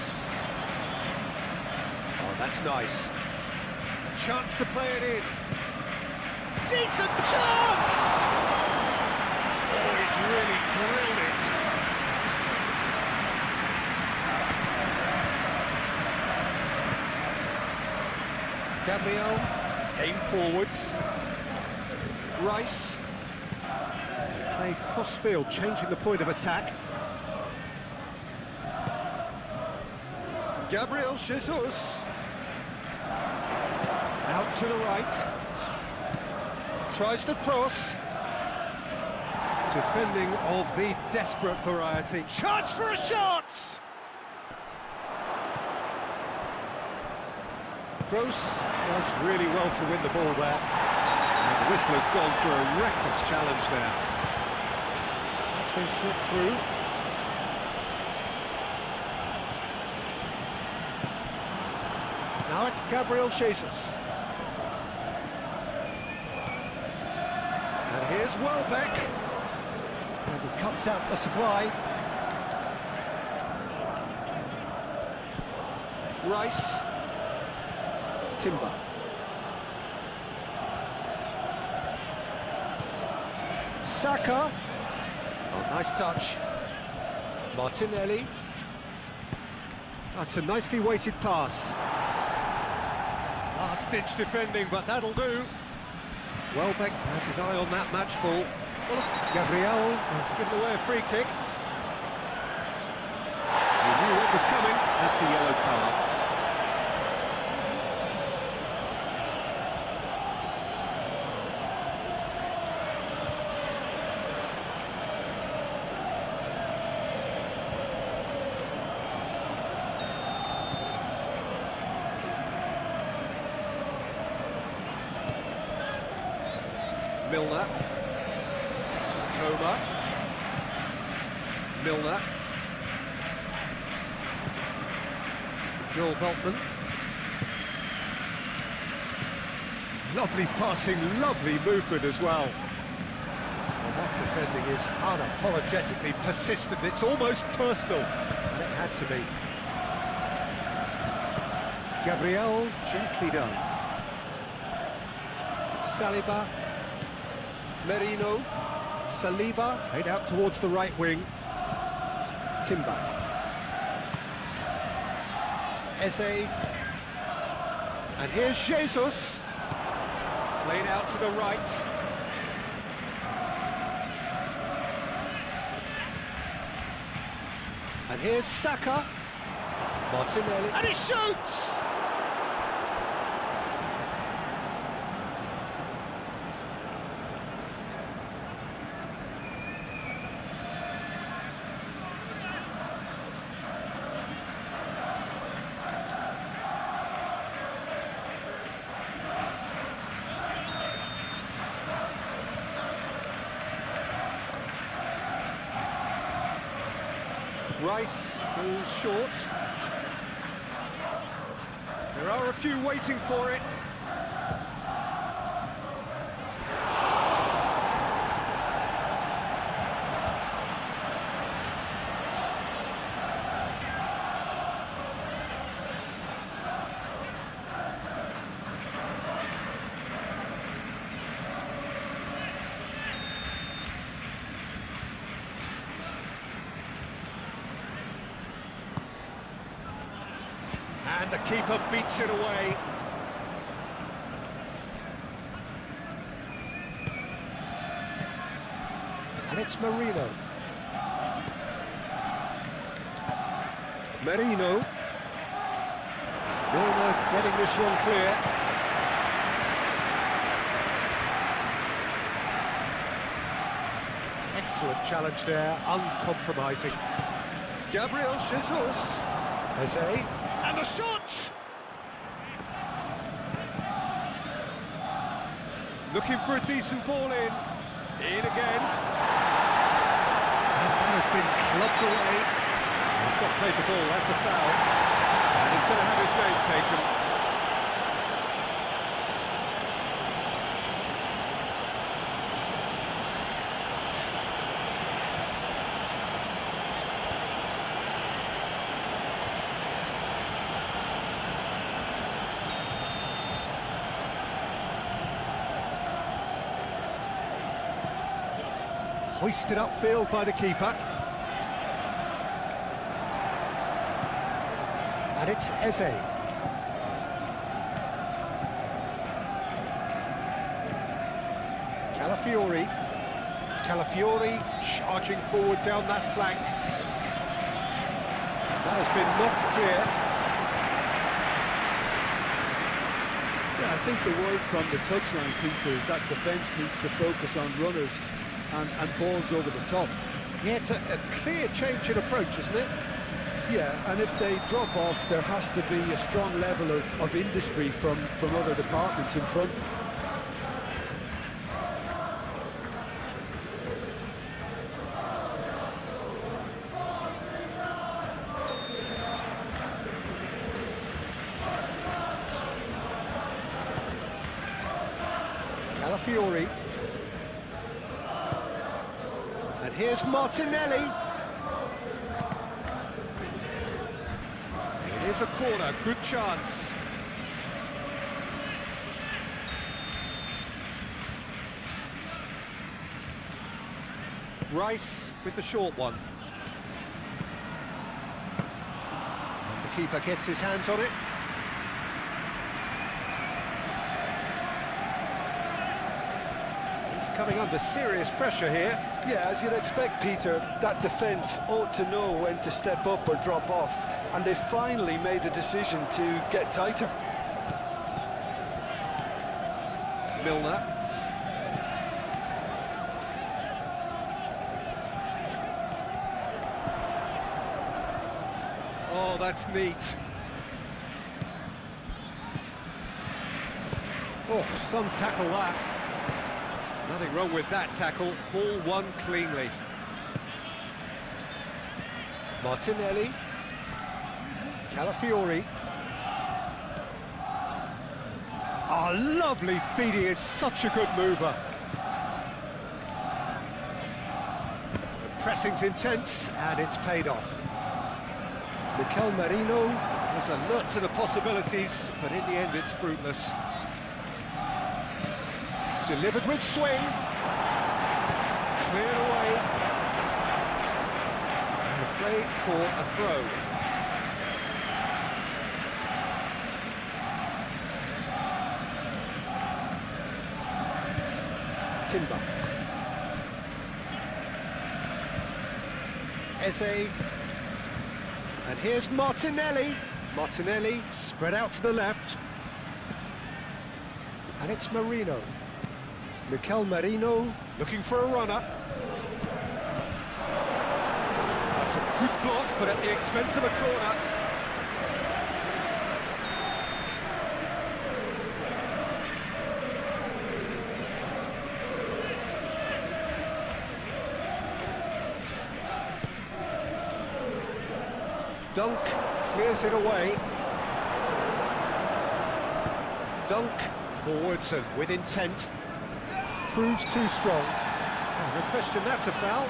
Oh, that's nice. A chance to play it in. Decent chance! Oh, he's really drilled it. Gabriel, aim forwards. Rice. Play cross-field, changing the point of attack. Gabriel Jesus. Out to the right. Tries to cross. Defending of the desperate variety. Chance for a shot! Gross does really well to win the ball there. And the whistler's gone for a reckless challenge there. That's been slipped through. Now it's Gabriel Jesus. And here's Welbeck. And he cuts out the supply. Rice. Timber. Saka. Oh, nice touch. Martinelli. That's a nicely weighted pass. Last-ditch defending, but that'll do. Welbeck has his eye on that match ball. Well, Gabriel has given away a free kick. He knew what was coming. That's a yellow card. Milner. Toma. Milner. Joel Veltman. Lovely passing, lovely movement as well. And that defending is unapologetically persistent. It's almost personal, and it had to be. Gabriel, gently done. Saliba. Merino, Saliba, played out towards the right wing. Timber. Eze. And here's Jesus. Played out to the right. And here's Saka. Martinelli. And he shoots! Rice goes short. There are a few waiting for it. And the keeper beats it away. And it's Merino. Merino. Milner getting this one clear. Excellent challenge there, uncompromising. Gabriel Jesus. Eze. And the shot! Looking for a decent ball in. In again. And that has been clubbed away. He's not played the ball, that's a foul. And he's going to have his name taken. Hoisted upfield by the keeper. And it's Eze. Calafiori charging forward down that flank. That has been knocked clear. Yeah, I think the word from the touchline, Peter, is that defence needs to focus on runners and balls over the top. Yeah, it's a clear change in approach, isn't it? Yeah, and if they drop off, there has to be a strong level of industry from other departments in front. Calafiori. And here's Martinelli. It is a corner, good chance. Rice with the short one. And the keeper gets his hands on it. Coming under serious pressure here. Yeah, as you'd expect, Peter, that defence ought to know when to step up or drop off, and they finally made a decision to get tighter. Milner. Oh, that's neat. Oh, some tackle that. Nothing wrong with that tackle, ball won cleanly. Martinelli. Calafiori. Oh, lovely feed, he is such a good mover. The pressing's intense, and it's paid off. Mikel Merino is alert to the possibilities, but in the end it's fruitless. Delivered with swing. Cleared away. And a play for a throw. Timber. Eze. And here's Martinelli. Martinelli spread out to the left. And it's Merino. Mikel Merino looking for a runner. That's a good block, but at the expense of a corner. Dunk clears it away. Dunk forwards and with intent. Proves too strong. Oh, no question, that's a foul.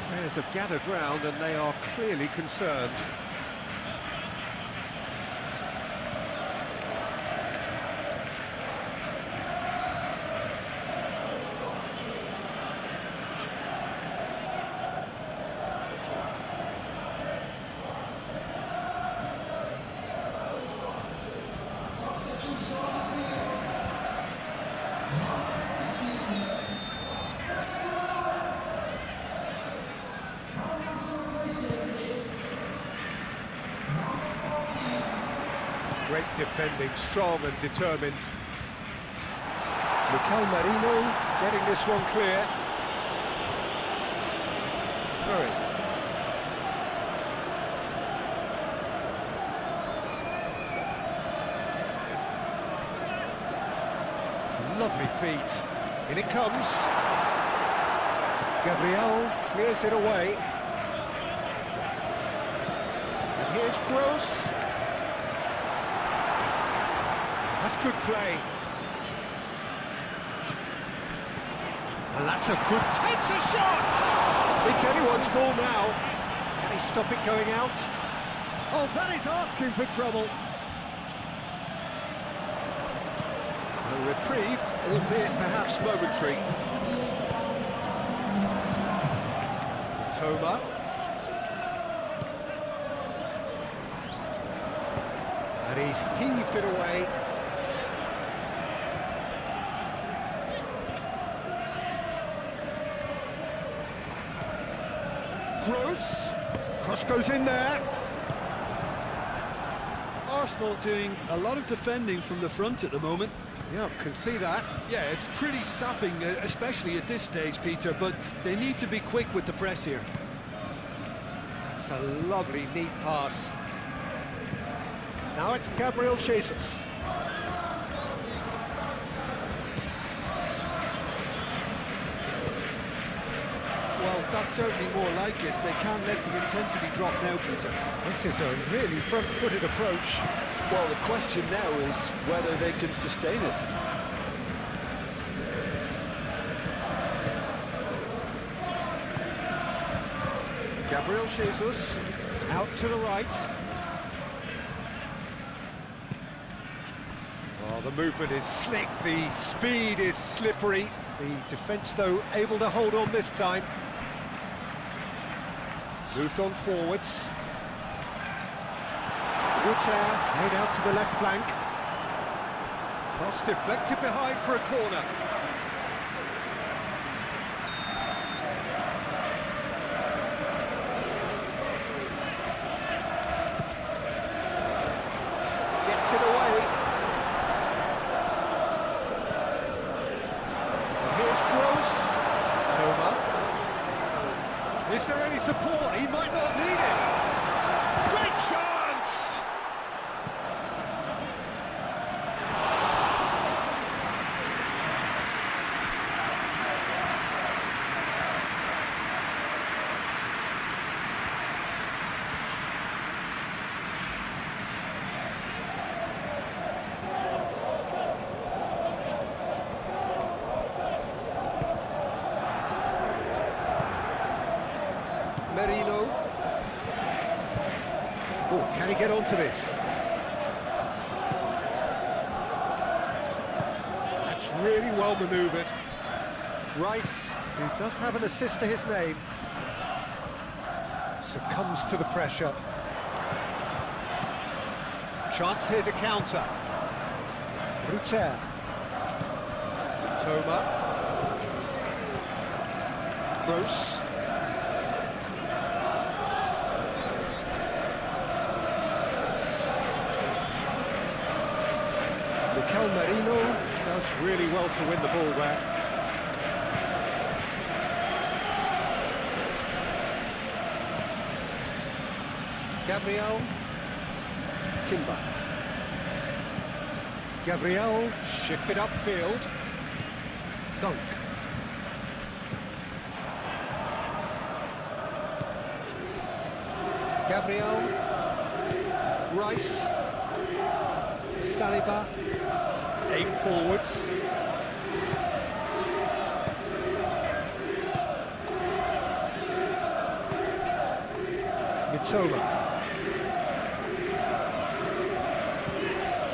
Players have gathered round and they are clearly concerned. Great defending, strong and determined. Mikel Merino getting this one clear. Throw it. Lovely feet. In it comes. Gabriel clears it away. And here's Gross. That's good play. And that's a good... Takes a shot! It's anyone's ball now. Can he stop it going out? Oh, that is asking for trouble. No reprieve, albeit perhaps momentary. Toma. And he's heaved it away. Gross. Cross goes in there. Arsenal doing a lot of defending from the front at the moment. Yeah, can see that. Yeah, it's pretty sapping, especially at this stage, Peter, but they need to be quick with the press here. That's a lovely, neat pass. Now it's Gabriel Jesus. Well, that's certainly more like it. They can't let the intensity drop now, Peter. This is a really front-footed approach. Well, the question now is whether they can sustain it. Gabriel Jesus, out to the right. Well, the movement is slick, the speed is slippery. The defence, though, able to hold on this time. Moved on forwards. Rutter made out to the left flank. Cross deflected behind for a corner. Gets it away. Here's Gross. Toma. Is there any support? He might not need it. Great chance! Merino. Oh, can he get onto this? That's really well manoeuvred. Rice, who does have an assist to his name, succumbs to the pressure. Chance here to counter. Rutter. Toma. Gross. Marino does really well to win the ball there. Gabriel. Timber. Gabriel shifted upfield. Dunk. Gabriel. Rice. Saliba. Aim forwards. Mitoma.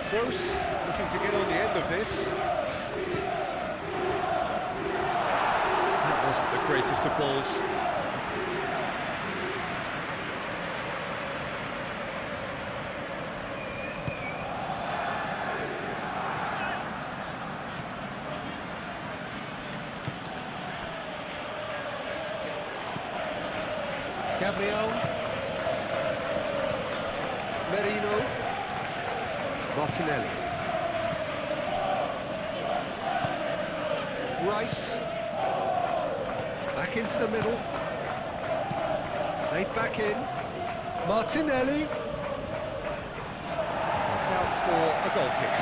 Gross looking to get on the end of this. That wasn't the greatest of balls. Gabriel. Merino. Martinelli. Rice. Back into the middle. Laid back in. Martinelli. It's out for a goal kick.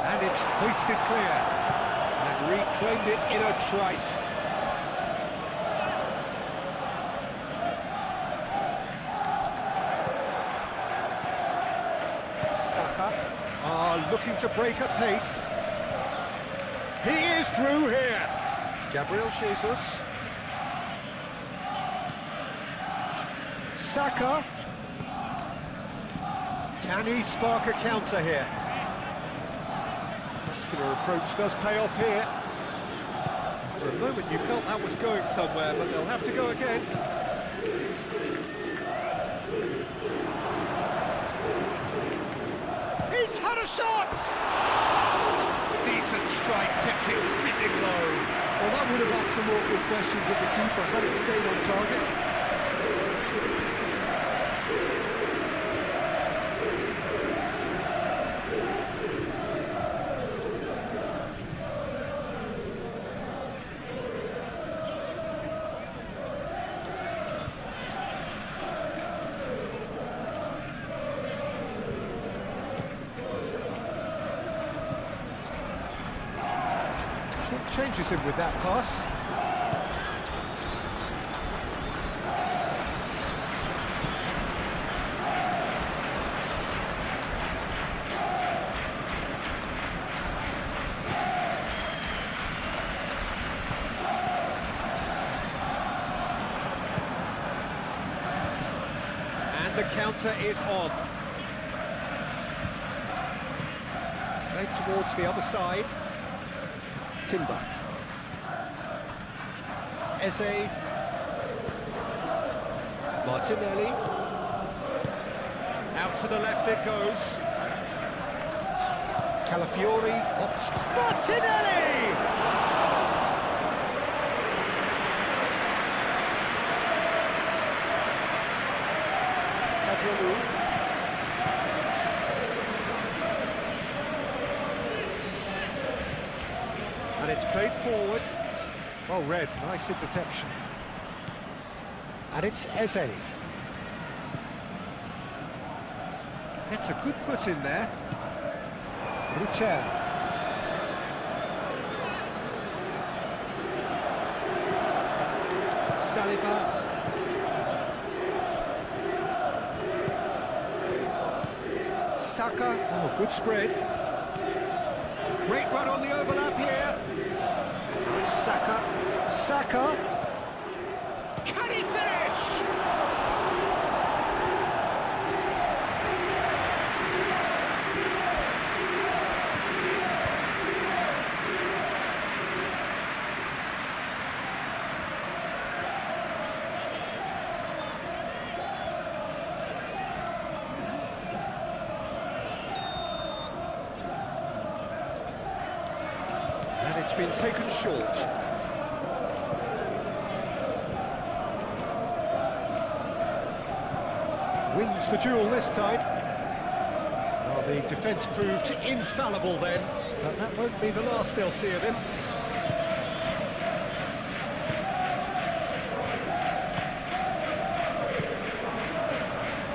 And it's hoisted clear and reclaimed it in a trice. Looking to break at pace. He is through here. Gabriel Jesus. Saka. Can he spark a counter here? Muscular approach does pay off here. For a moment you felt that was going somewhere, but they'll have to go again. He's had a shot! Decent strike, kept it fizzing low. Well, that would have asked some awkward questions of the keeper had it stayed on target. Changes him with that pass. And the counter is on. Played towards the other side. Timber. Eze. Martinelli. Out to the left it goes. Calafiori. Martinelli! Kajalu. And it's played forward. Well read, nice interception. And it's Eze. Gets a good foot in there. Ruter. Saliba. Saka. Oh, good spread. Great run on the overlap here. Saka. Saka. Can he finish? And it's been taken short. Wins the duel this time. Well, the defence proved infallible then, but that won't be the last they'll see of him.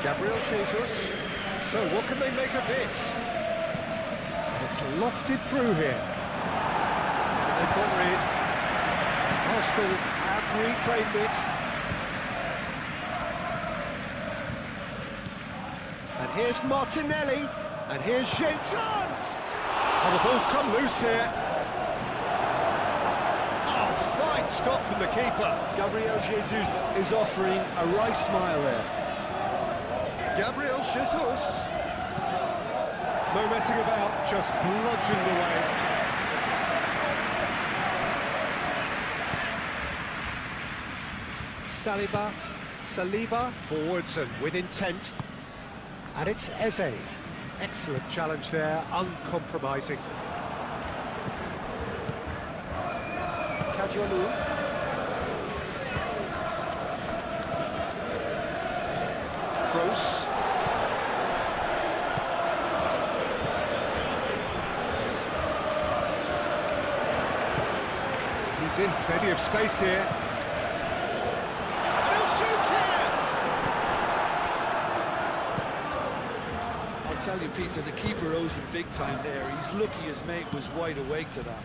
Gabriel Jesus. So what can they make of this? And it's lofted through here. And they've got rid. Arsenal have reclaimed it. And here's Martinelli, and here's chance! Oh, the ball's come loose here. Oh, fine stop from the keeper. Gabriel Jesus is offering a right smile there. Gabriel Jesus. No messing about, just bludgeoned away. Saliba, forwards and with intent. And it's Eze. Excellent challenge there, uncompromising. Kajalu. Gross. He's in, plenty of space here. And he'll shoot here! I'll tell you, Peter, the keeper owes him big time there. He's lucky his mate was wide awake to that.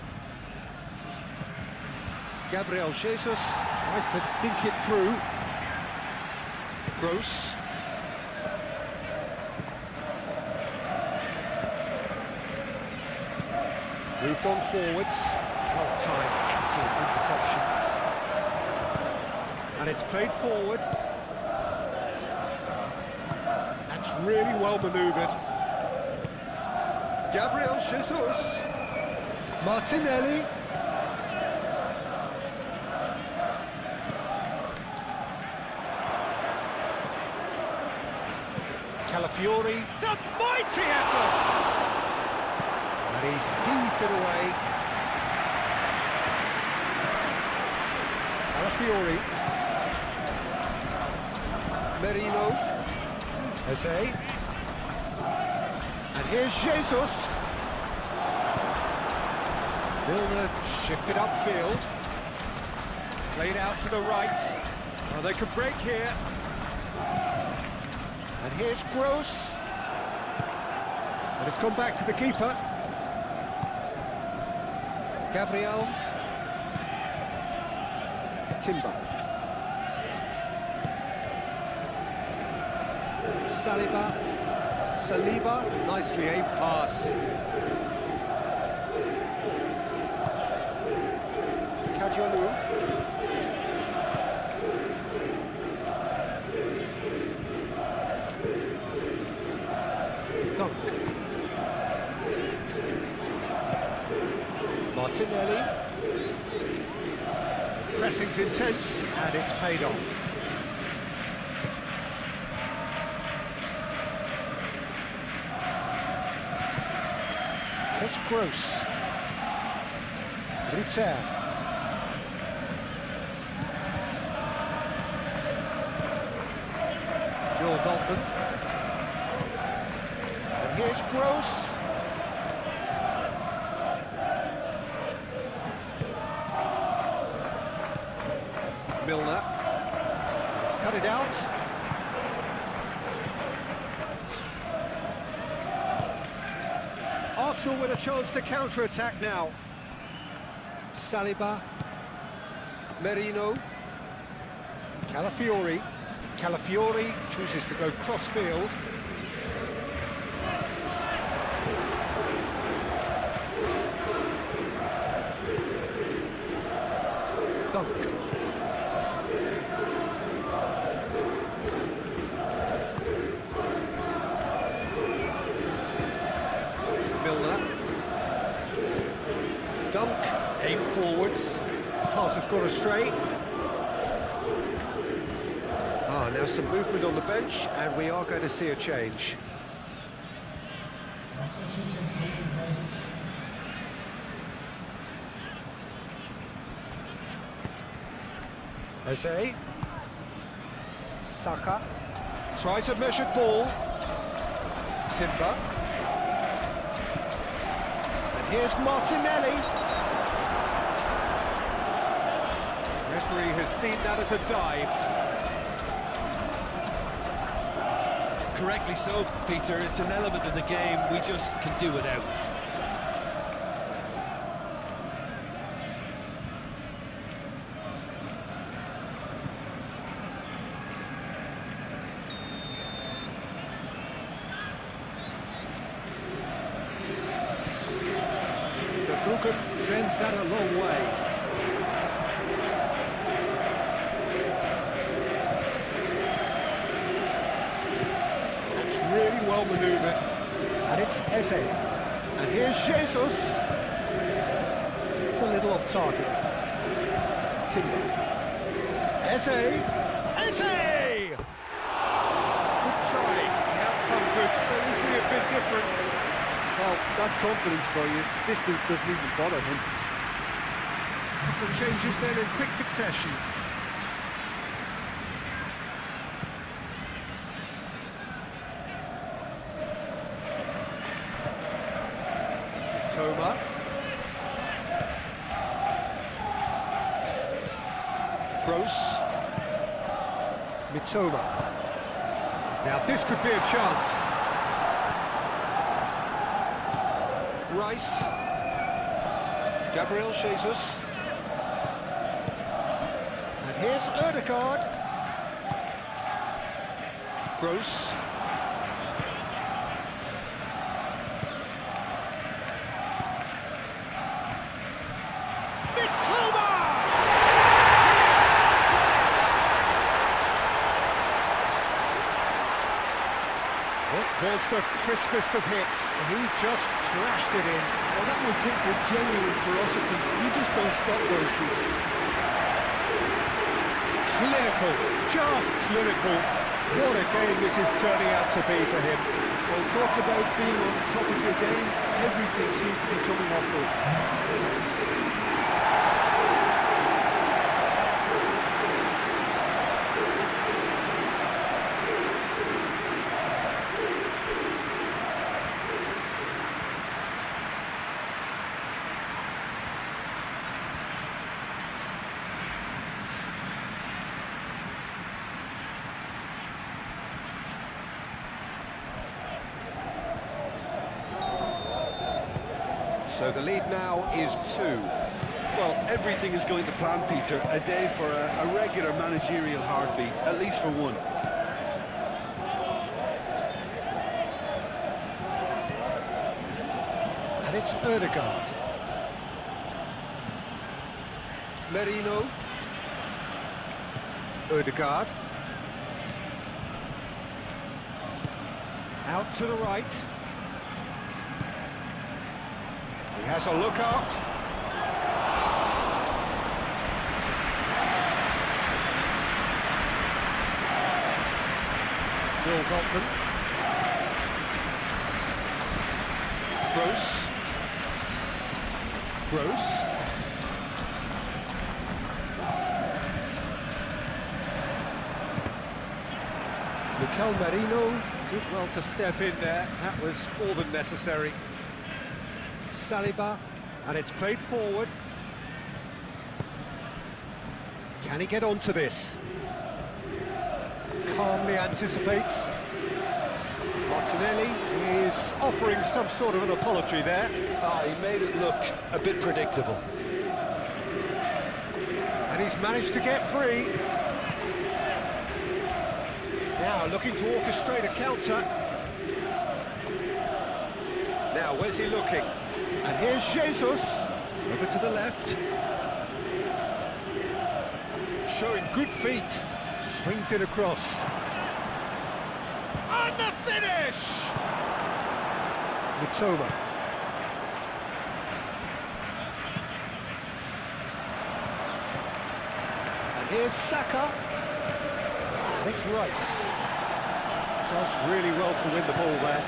Gabriel Jesus tries to dink it through. Gross. Moved on forwards. Oh, time, excellent interception. And it's played forward. That's really well manoeuvred. Gabriel Jesus. Martinelli. Calafiori. It's a mighty effort! And he's heaved it away. Calafiori. Merino. Jose. And here's Jesus. Milner shifted upfield. Played out to the right. Well, they could break here. And here's Gross. And it's gone back to the keeper. Gabriel. Timber. Saliba. Nicely aimed pass. Kajolu. Martinelli. Pressing's intense, and it's paid off. It's Gross. Ruter. Joel Veltman. And here's Gross. Milner. To cut it out. Arsenal with a chance to counter-attack now. Saliba. Merino. Calafiori. Calafiori chooses to go cross-field. Dunk. Milner. Dunk. Aim forwards. Pass has gone astray. Now some movement on the bench, and we are going to see a change. Jose. Saka. Tries a measured ball. Timber. And here's Martinelli. Referee has seen that as a dive. Correctly so, Peter. It's an element of the game we just can do without. The Bruggen sends that a long way. Really well manoeuvred, and it's Eze. And here's Jesus. It's a little off target. Timber. Eze. Good try. The outcome could so easily have been different. Well, that's confidence for you. Distance doesn't even bother him. Couple of changes then in quick succession. Toma. Gross. Mitoma. Now this could be a chance. Rice. Gabriel Jesus. And here's Ødegaard. Gross. just the crispest of hits. He just trashed it in. Well, that was hit with genuine ferocity. You just don't stop those, Peter. Clinical, just clinical. What a game this is turning out to be for him. Well, talk about being on top of your game. Everything seems to be coming off for him. So the lead now is 2. Well, everything is going to plan, Peter. A day for a regular managerial heartbeat, at least for one. And it's Ødegaard. Merino. Ødegaard. Out to the right. He has a look out. Will Veltman. Gross. Gross. Mikel Merino did well to step in there. That was more than necessary. Saliba, and it's played forward. Can he get onto this? Calmly anticipates. Martinelli is offering some sort of an apology there. He made it look a bit predictable. And he's managed to get free. Now looking to orchestrate a counter. Now, where's he looking? And here's Jesus, over to the left. Showing good feet. Swings it across. And the finish! Mitoma. And here's Saka. And it's Rice. Does really well to win the ball there.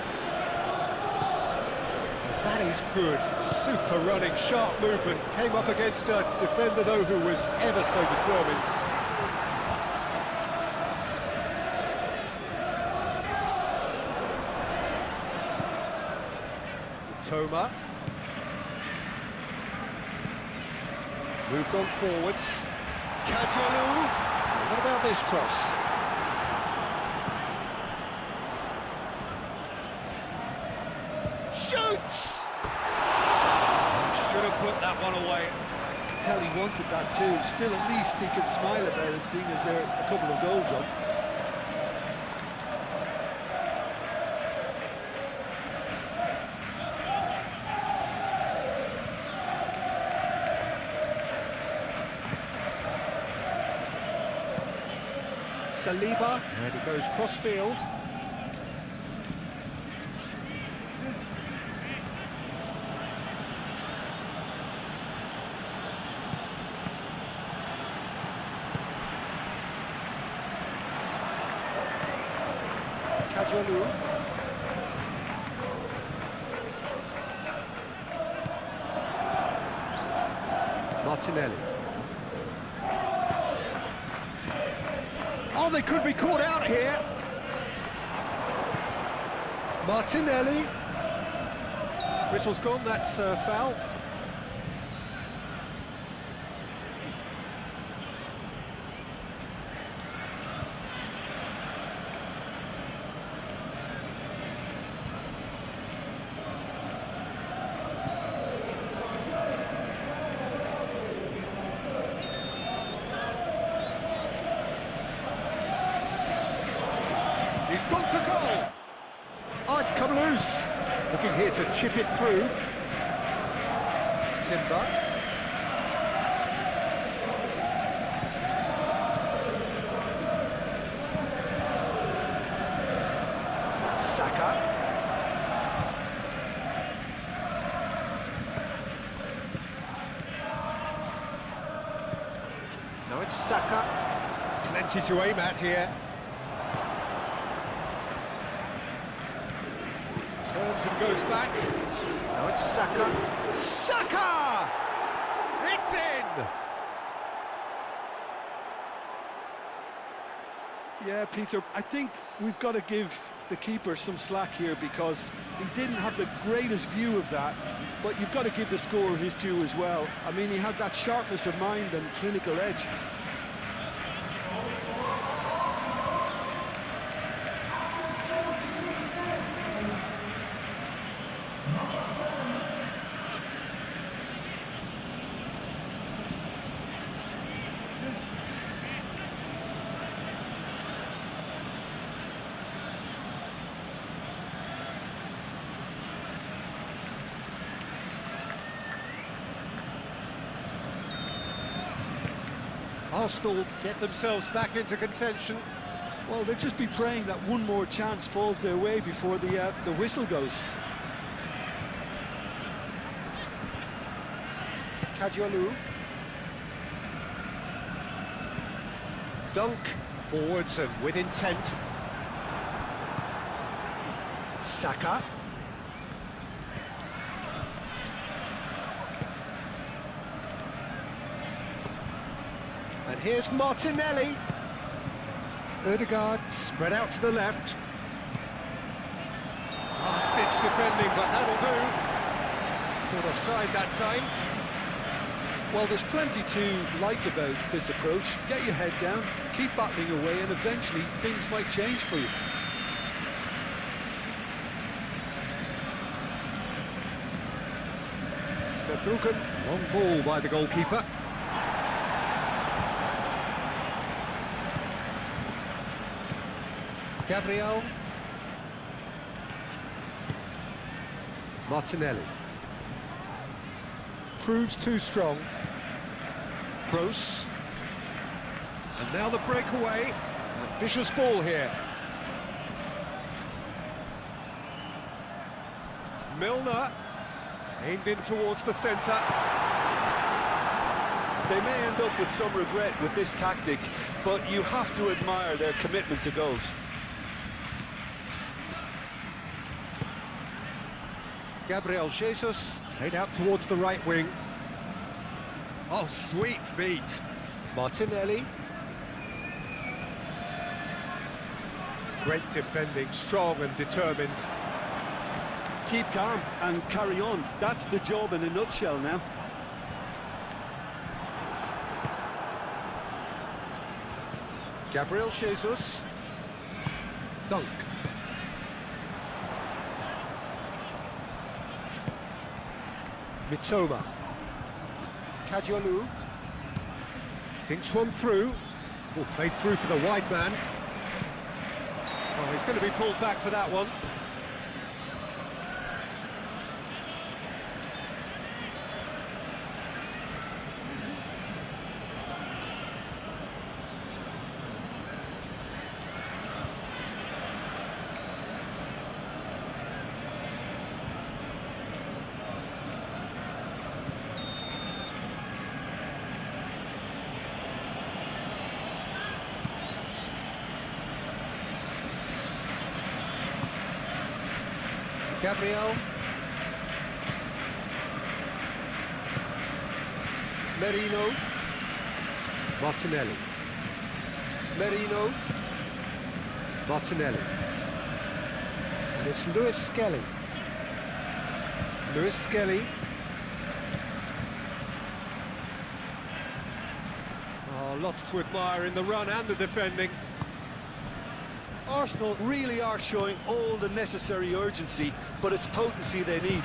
That is good. Super running, sharp movement. Came up against a defender, though, who was ever so determined. Toma. Moved on forwards. Kajalu. What about this cross? Shoots! Should have put that one away. I can tell he wanted that too. Still, at least he can smile about it, seeing as there are a couple of goals up. Saliba, and he goes cross-field. Kajalu. Martinelli. Oh, they could be caught out here. Martinelli. Whistle's gone, that's foul. He's gone for goal. Oh, it's come loose. Looking here to chip it through. Timber. Saka. it's Saka. Plenty to aim at here. Turns and goes back. Now it's Saka. Saka! It's in! Yeah, Peter, I think we've got to give the keeper some slack here because he didn't have the greatest view of that, but you've got to give the scorer his due as well. I mean, he had that sharpness of mind and clinical edge. Arsenal get themselves back into contention. Well, they'll just be praying that one more chance falls their way before the whistle goes. Kadiolu. Dunk. Forwards and with intent. Saka. And here's Martinelli. Ødegaard spread out to the left. Last-ditch defending, but that'll do. Caught offside that time. Well, there's plenty to like about this approach. Get your head down, keep battling away, and eventually things might change for you. Verbruggen, long ball by the goalkeeper. Gabriel. Martinelli. Proves too strong. Gross. And now the breakaway. Ambitious ball here. Milner. Aimed in towards the centre. They may end up with some regret with this tactic, but you have to admire their commitment to goals. Gabriel Jesus, played out towards the right wing. Oh, sweet feet. Martinelli. Great defending, strong and determined. Keep calm and carry on. That's the job in a nutshell now. Gabriel Jesus. Dunk. Mitoma. Kadiolu. Dinks one through. Oh, played through for the wide man. Oh, he's going to be pulled back for that one. Gabriel. Merino. Martinelli. Merino. Martinelli. And it's Lewis Skelly. Lewis Skelly. Oh, lots to admire in the run and the defending. Arsenal really are showing all the necessary urgency, but it's potency they need.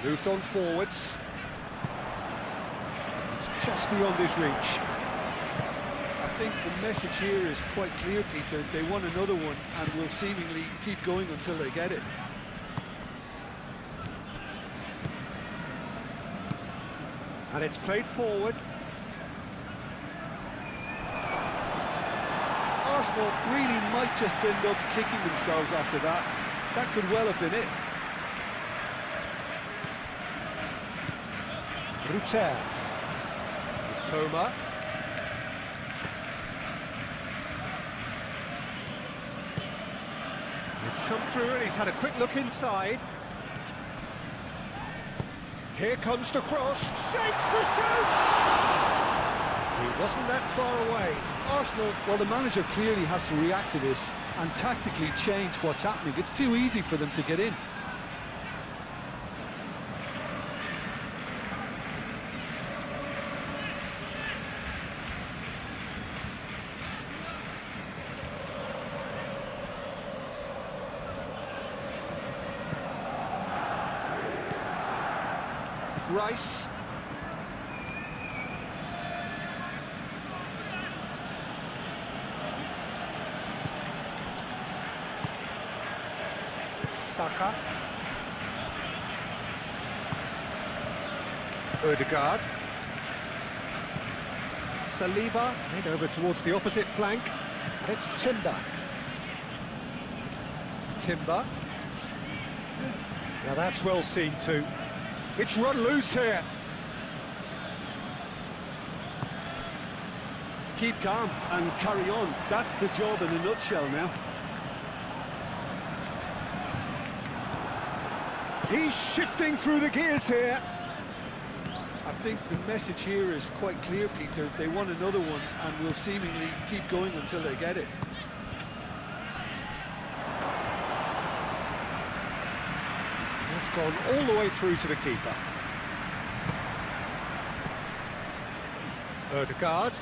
Moved on forwards. It's just beyond his reach. I think the message here is quite clear, Peter. They want another one and will seemingly keep going until they get it. And it's played forward. Arsenal really might just end up kicking themselves after that. That could well have been it. Ruter. Toma. It's come through and he's had a quick look inside. Here comes the cross, shapes to shoot! He wasn't that far away. Arsenal, well, the manager clearly has to react to this and tactically change what's happening. It's too easy for them to get in. Rice. Saka. Odegaard. Saliba. Head over towards the opposite flank. And it's Timber. Timber. Now that's well seen too. It's run loose here. Keep calm and carry on. That's the job in a nutshell now. He's shifting through the gears here. I think the message here is quite clear, Peter. They want another one and will seemingly keep going until they get it. It's gone all the way through to the keeper. Odegaard.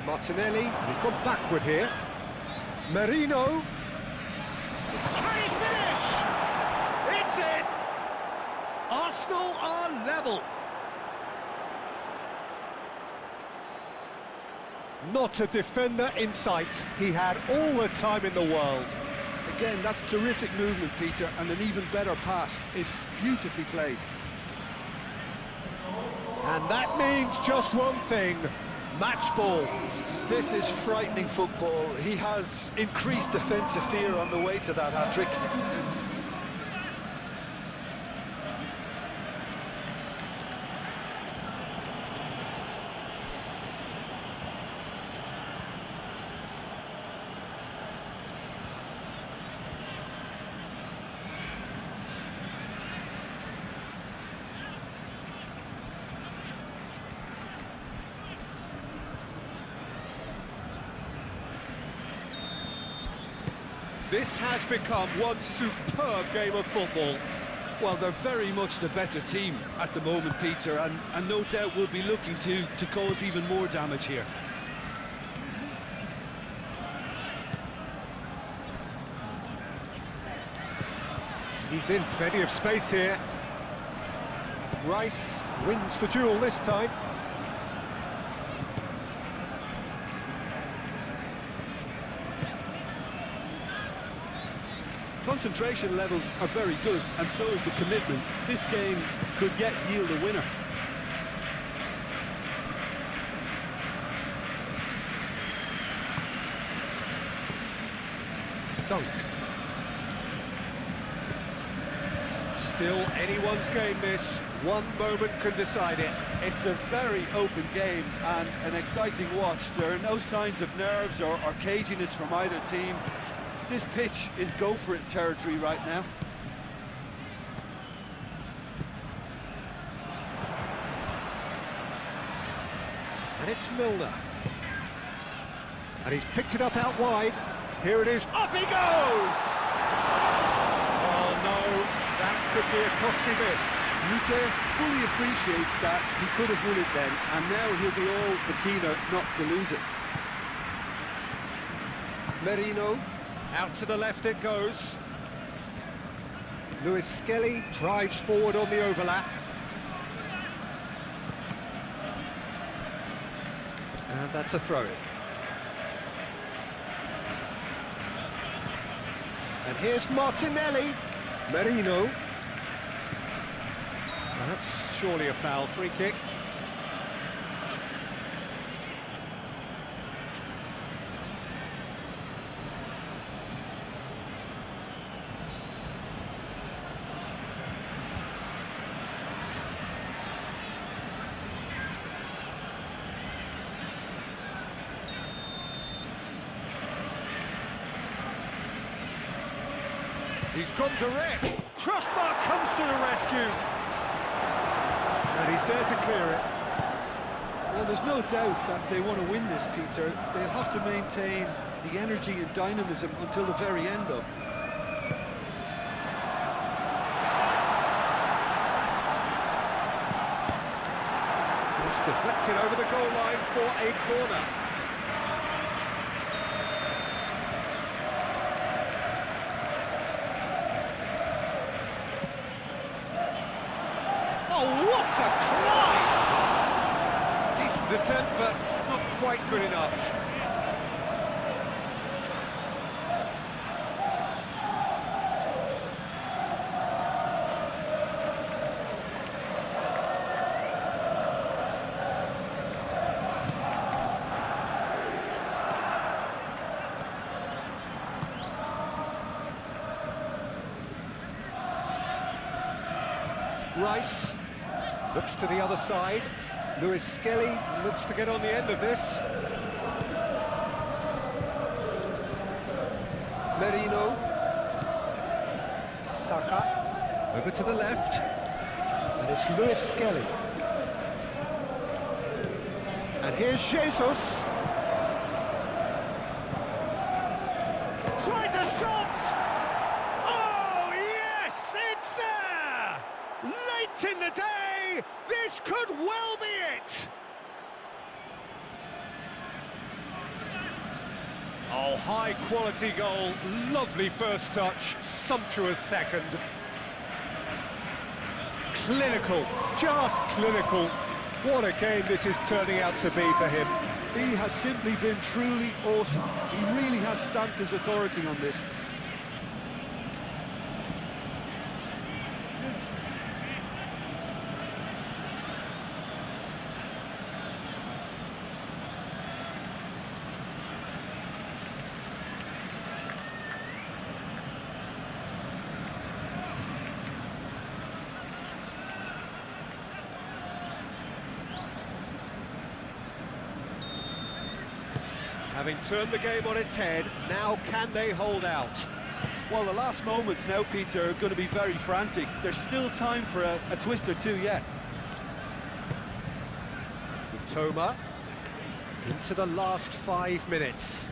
Martinelli, he's gone backward here. Merino. Can he finish? It's in! Arsenal are level. Not a defender in sight. He had all the time in the world. Again, that's terrific movement, Peter, and an even better pass. It's beautifully played. And that means just one thing. Match ball. This is frightening football. He has increased defensive fear on the way to that hat-trick. This has become one superb game of football. Well, they're very much the better team at the moment, Peter, and no doubt will be looking to cause even more damage here. He's in plenty of space here. Rice wins the duel this time. Concentration levels are very good, and so is the commitment. This game could yet yield a winner. Dunk. Still anyone's game this. One moment can decide it. It's a very open game and an exciting watch. There are no signs of nerves or caginess from either team. This pitch is go-for-it territory right now. And it's Milner. And he's picked it up out wide. Here it is. Up he goes! Oh no, that could be a costly miss. Ruter fully appreciates that he could have won it then, and now he'll be all the keener not to lose it. Merino. Out to the left it goes. Lewis Skelly drives forward on the overlap. And that's a throw-in. And here's Martinelli. Merino. That's surely a foul, free kick. He's gone direct. Crossbar comes to the rescue. And he's there to clear it. Well, there's no doubt that they want to win this, Peter. They'll have to maintain the energy and dynamism until the very end, though. It's deflected over the goal line for a corner. Oh, what a climb! Decent attempt, but not quite good enough. Rice looks to the other side. Lewis Skelly looks to get on the end of this. Merino. Saka. Over to the left. And it's Lewis Skelly. And here's Jesus. Tries a shot! Oh, yes, it's there! Late in the day, this could well be it! Oh, high-quality goal, lovely first touch, sumptuous second. Clinical, just clinical. What a game this is turning out to be for him. He has simply been truly awesome. He really has stamped his authority on this. Having turned the game on its head, now can they hold out? Well, the last moments now, Peter, are going to be very frantic. There's still time for a twist or two yet. Toma into the last 5 minutes.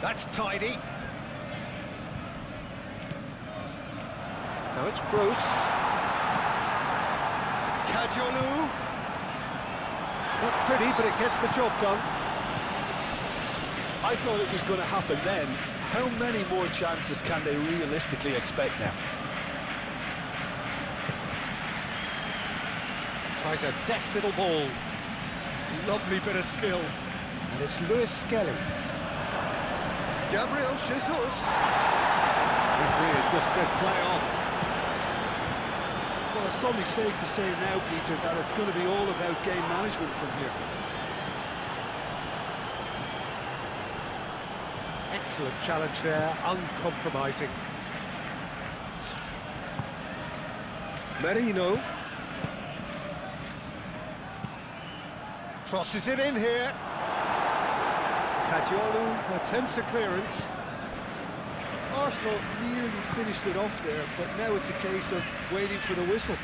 That's tidy. Now it's Gross. Kajolu. Not pretty, but it gets the job done. I thought it was going to happen then. How many more chances can they realistically expect now? Tries a deft little ball. Lovely bit of skill. And it's Lewis Skelly. Gabriel Jesus. Referee has just said play on. Well, it's probably safe to say now, Peter, that it's going to be all about game management from here. Excellent challenge there, uncompromising. Merino. Crosses it in here. Kajolu attempts a clearance. Arsenal nearly finished it off there, but now it's a case of waiting for the whistle.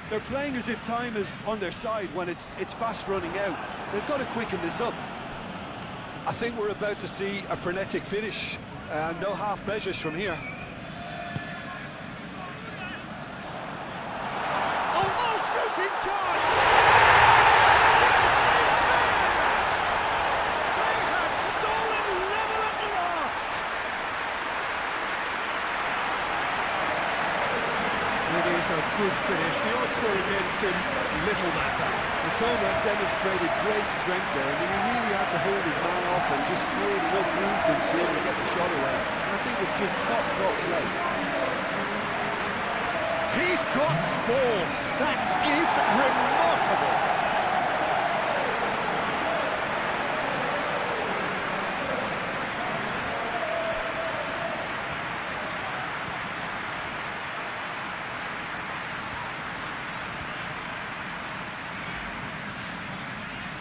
They're playing as if time is on their side when it's fast running out. They've got to quicken this up. I think we're about to see a frenetic finish, and no half measures from here. Oh, shooting chance! Yes, it's there! They have stolen level at the last! It is a good finish. The odds were against him. Little matter. Toma demonstrated great strength there. I mean, he really had to hold his man off and just create enough room for him to be able to get the shot away. And I think it's just top play. He's got 4. That is remarkable.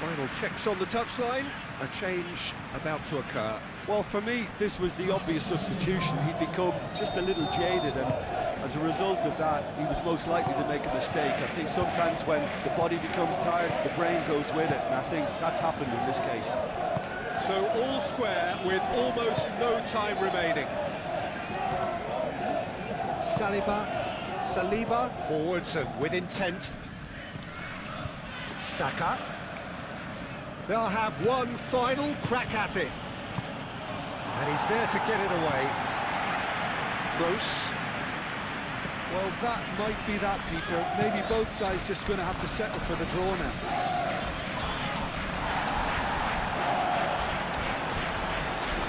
Final checks on the touchline. A change about to occur. Well, for me, this was the obvious substitution. He'd become just a little jaded, and as a result of that, he was most likely to make a mistake. I think sometimes when the body becomes tired, the brain goes with it, and I think that's happened in this case. So all square with almost no time remaining. Saliba forwards and with intent. Saka. They'll have one final crack at it. And he's there to get it away. Gross. Well, that might be that, Peter. Maybe both sides just going to have to settle for the draw now.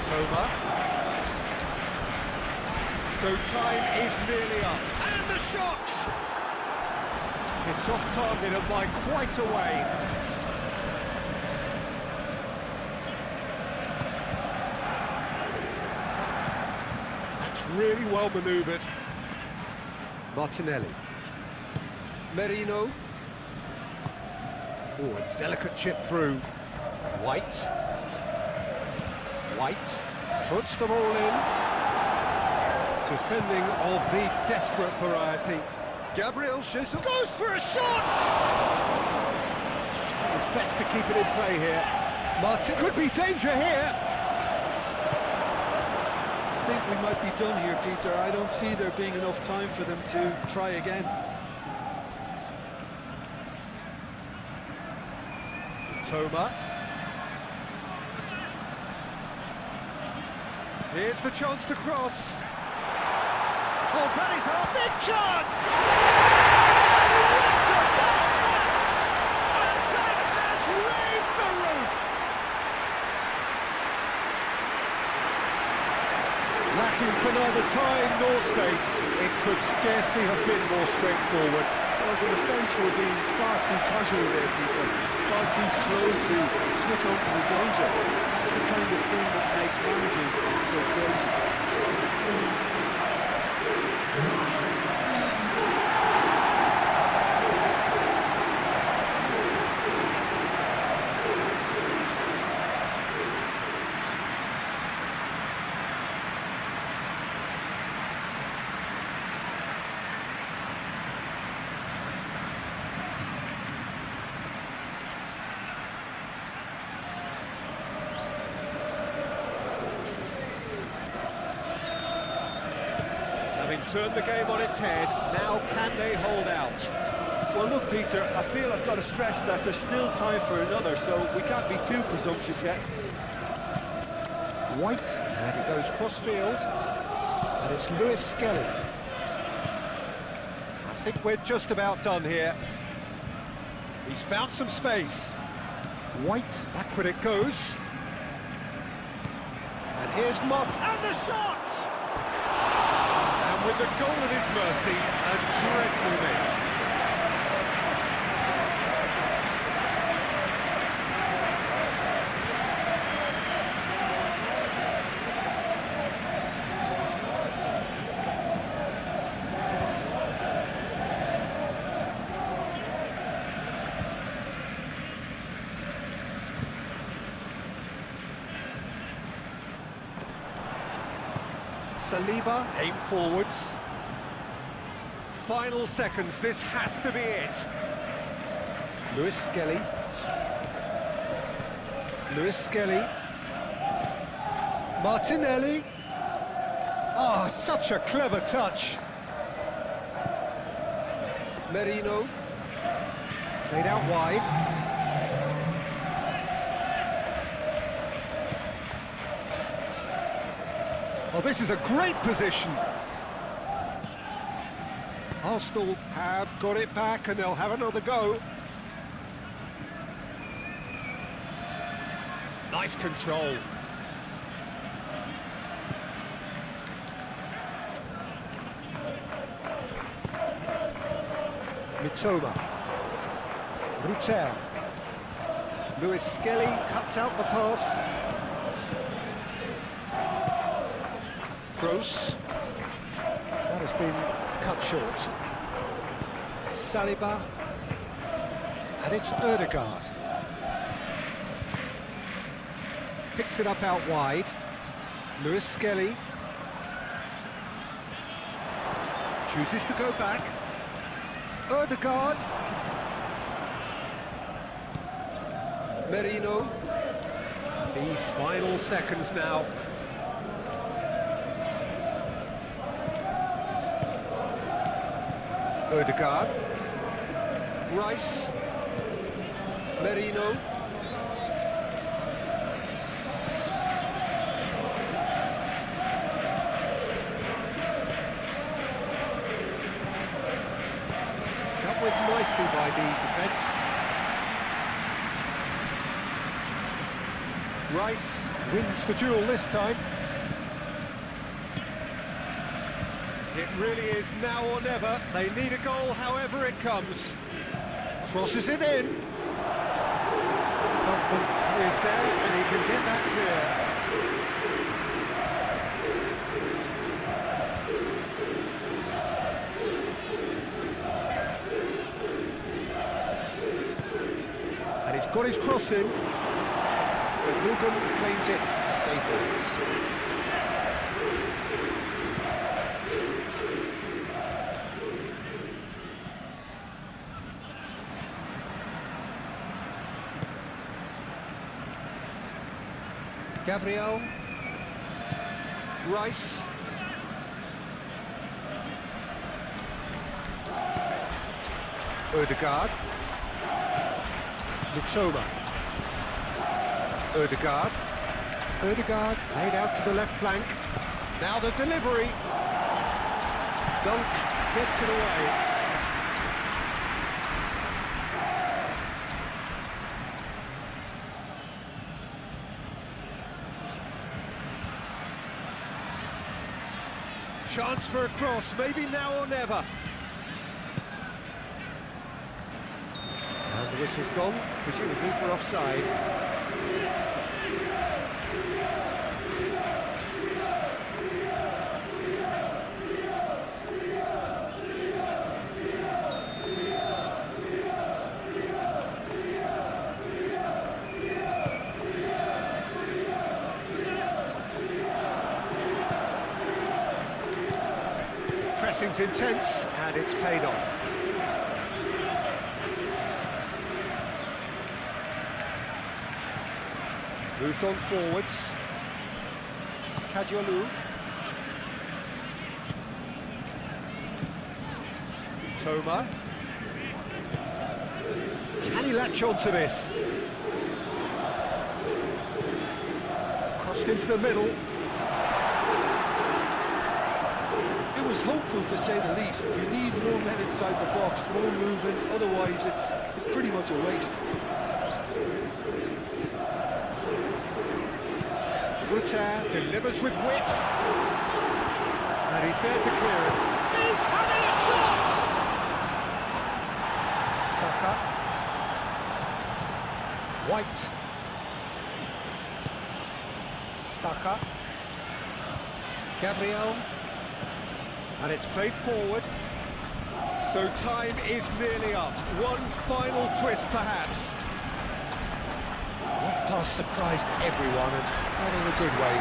Toma. So time is nearly up. And the shot! It's off target and by quite a way. That's really well manoeuvred. Martinelli. Merino. Oh, a delicate chip through. White. Puts them all in. Defending of the desperate variety. Gabriel Jesus goes for a shot! It's best to keep it in play here. Martin could be danger here. I think we might be done here, Peter. I don't see there being enough time for them to try again. Toma. Here's the chance to cross. Oh, that is our big chance! What about that? And that has raised the roof! Lacking for neither time nor space, it could scarcely have been more straightforward. Well, the defence were being far too casual there, Peter. Far too slow to switch on to the danger. It's the kind of thing that makes managers go crazy. Having turned the game on its head, now can they hold out? Well, look, Peter, I feel I've got to stress that there's still time for another, so we can't be too presumptuous yet. White, and he goes cross-field, and it's Lewis Skelly. I think we're just about done here. He's found some space. White, backward it goes. And here's Mott, and the shot! And with the goal at his mercy, a dreadful miss. Saliba, aim forwards. Final seconds, this has to be it. Lewis Skelly. Lewis Skelly. Martinelli. Ah, such a clever touch. Merino. Played out wide. Oh, this is a great position. Arsenal have got it back and they'll have another go. Nice control. Mitoma. Ruter. Lewis Skelly cuts out the pass. Gross. That has been cut short. Saliba. And it's Ødegaard. picks it up out wide. Lewis Skelly chooses to go back. Ødegaard. Merino. The final seconds now. Ødegaard. Rice. Merino. Dealt with nicely by the defence. Rice wins the duel this time. It really is now or never. They need a goal however it comes. Crosses it in. Bumpman is there and he can get that clear. And he's got his cross in. But Ruben claims it safely. Gabriel, Rice, Ødegaard, Mitoma, Ødegaard, Ødegaard laid out to the left flank. Now the delivery. Dunk gets it away. Chance for a cross, maybe now or never. And the whistle's gone, presumably for offside. Pressing's intense, and it's paid off. Moved on forwards. Kajolu. Toma. Can he latch on to this? Crossed into the middle. It was hopeful, to say the least. You need more men inside the box, more movement, otherwise it's pretty much a waste. Rutter delivers with wit. And he's there to clear it. He's having a shot! Saka. White. Saka. Gabriel. And it's played forward. So time is nearly up. One final twist, perhaps. That toss surprised everyone, and not in a good way.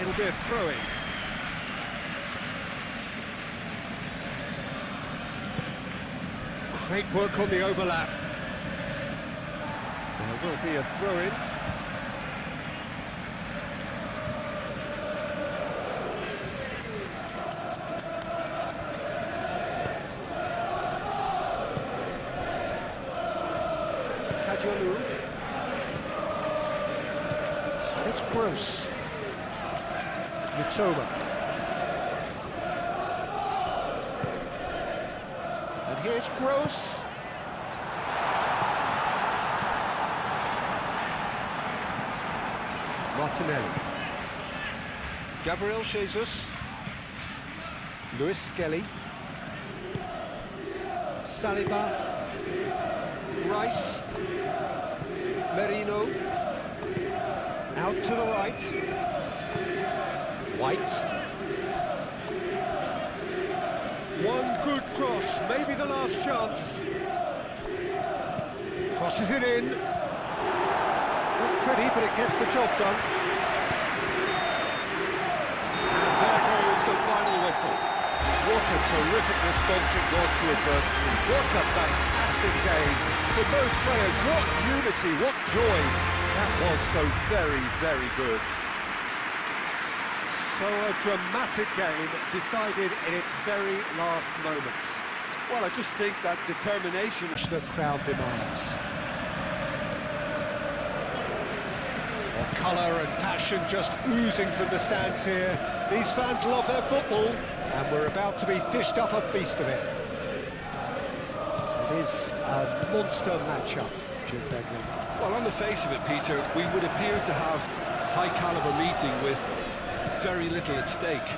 It'll be a throw-in. Great work on the overlap. There will be a throw-in. Kajolu. And it's Gross. Mitoma. And here's Gross. Martinelli. Gabriel Jesus. Lewis Skelly. Saliba. Rice. Merino. Out to the right. White. cross, maybe the last chance. Crosses it in. Not pretty, but it gets the job done. And there goes the final whistle. What a terrific response it was to adversity. What a fantastic game. For both players, what unity, what joy. That was so very, very good. So a dramatic game decided in its very last moments. Well, I just think that determination The crowd demands. Colour and passion just oozing from the stands here. These fans love their football, and we're about to be dished up a feast of it. It is a monster matchup, Jim Begley. Well, on the face of it, Peter, we would appear to have high-caliber meeting with very little at stake.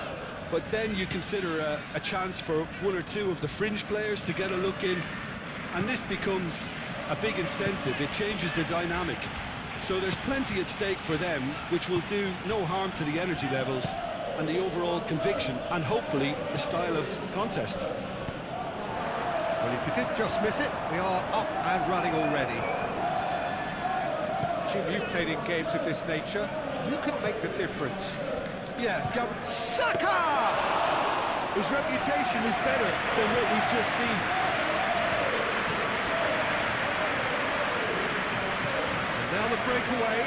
But then you consider a chance for one or two of the fringe players to get a look in, and this becomes a big incentive. It changes the dynamic. So there's plenty at stake for them, which will do no harm to the energy levels and the overall conviction, and hopefully the style of contest. Well, if you did just miss it, we are up and running already. Jim, you've played in games of this nature. Who can make the difference? Yeah, Saka! his reputation is better than what we've just seen. And now the breakaway.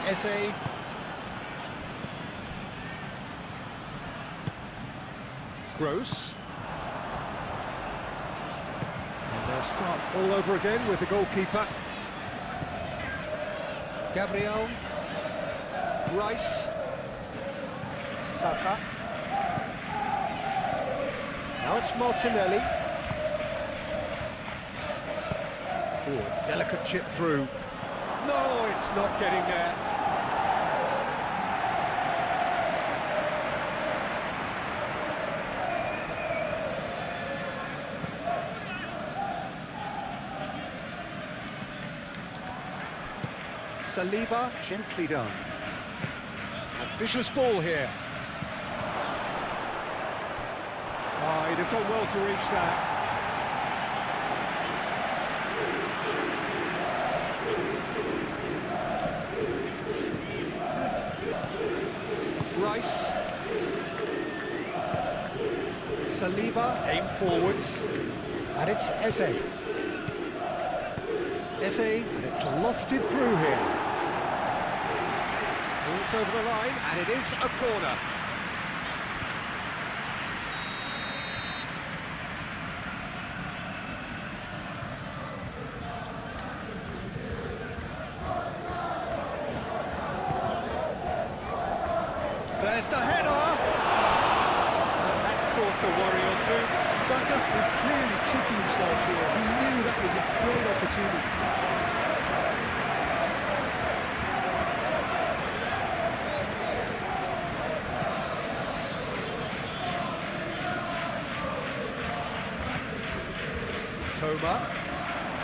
Eze. Gross. And they'll start all over again with the goalkeeper. Gabriel. Rice. Saka. Now it's Martinelli. Oh, delicate chip through. No, it's not getting there. Saliba, gently done. Ambitious ball here. Oh, he'd have done well to reach that. Rice. Saliba, aim forwards. And it's Eze. Eze, and it's lofted through here. Ball's over the line, and it is a corner. There's the header! And that's caused a worry or two. Saka is clearly kicking himself here. He knew that was a great opportunity. Toma,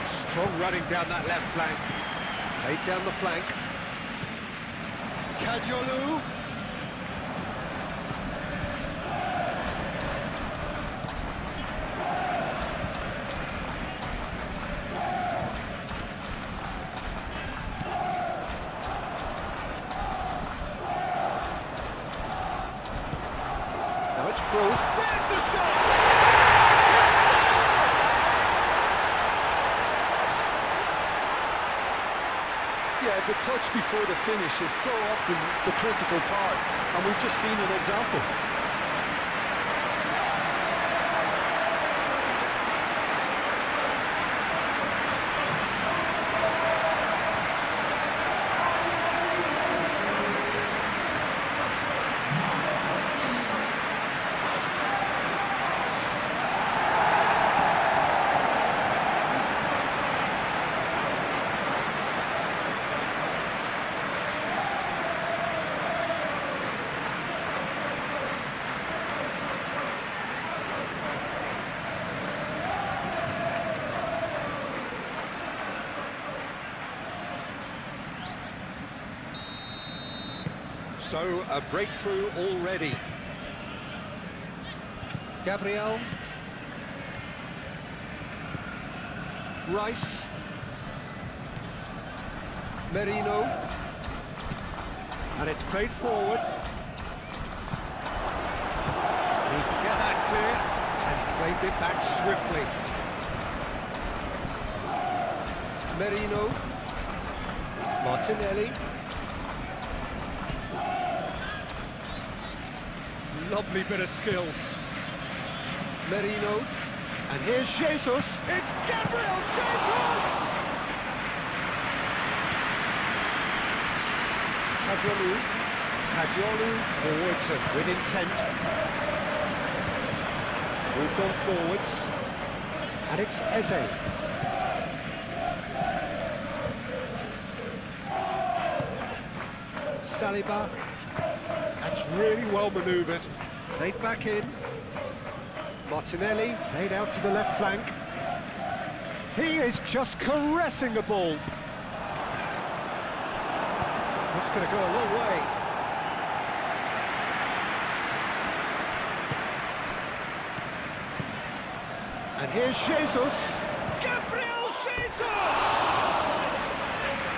strong running down that left flank. Played down the flank. Kajolu. Now it's Bruce. There's the shot! Yeah, the touch before the finish is so often the critical part, and we've just seen an example. So, a breakthrough already. Gabriel. Rice. Merino. And it's played forward. He can get that clear and played it back swiftly. Merino. Martinelli. Lovely bit of skill. Merino. And here's Jesus. It's Gabriel Jesus! Cadiolu forwards and with intent. Moved on forwards. And it's Eze. Saliba. That's really well manoeuvred. Laid back in. Martinelli laid out to the left flank. He is just caressing the ball. That's going to go a long way. And here's Jesus. Gabriel Jesus!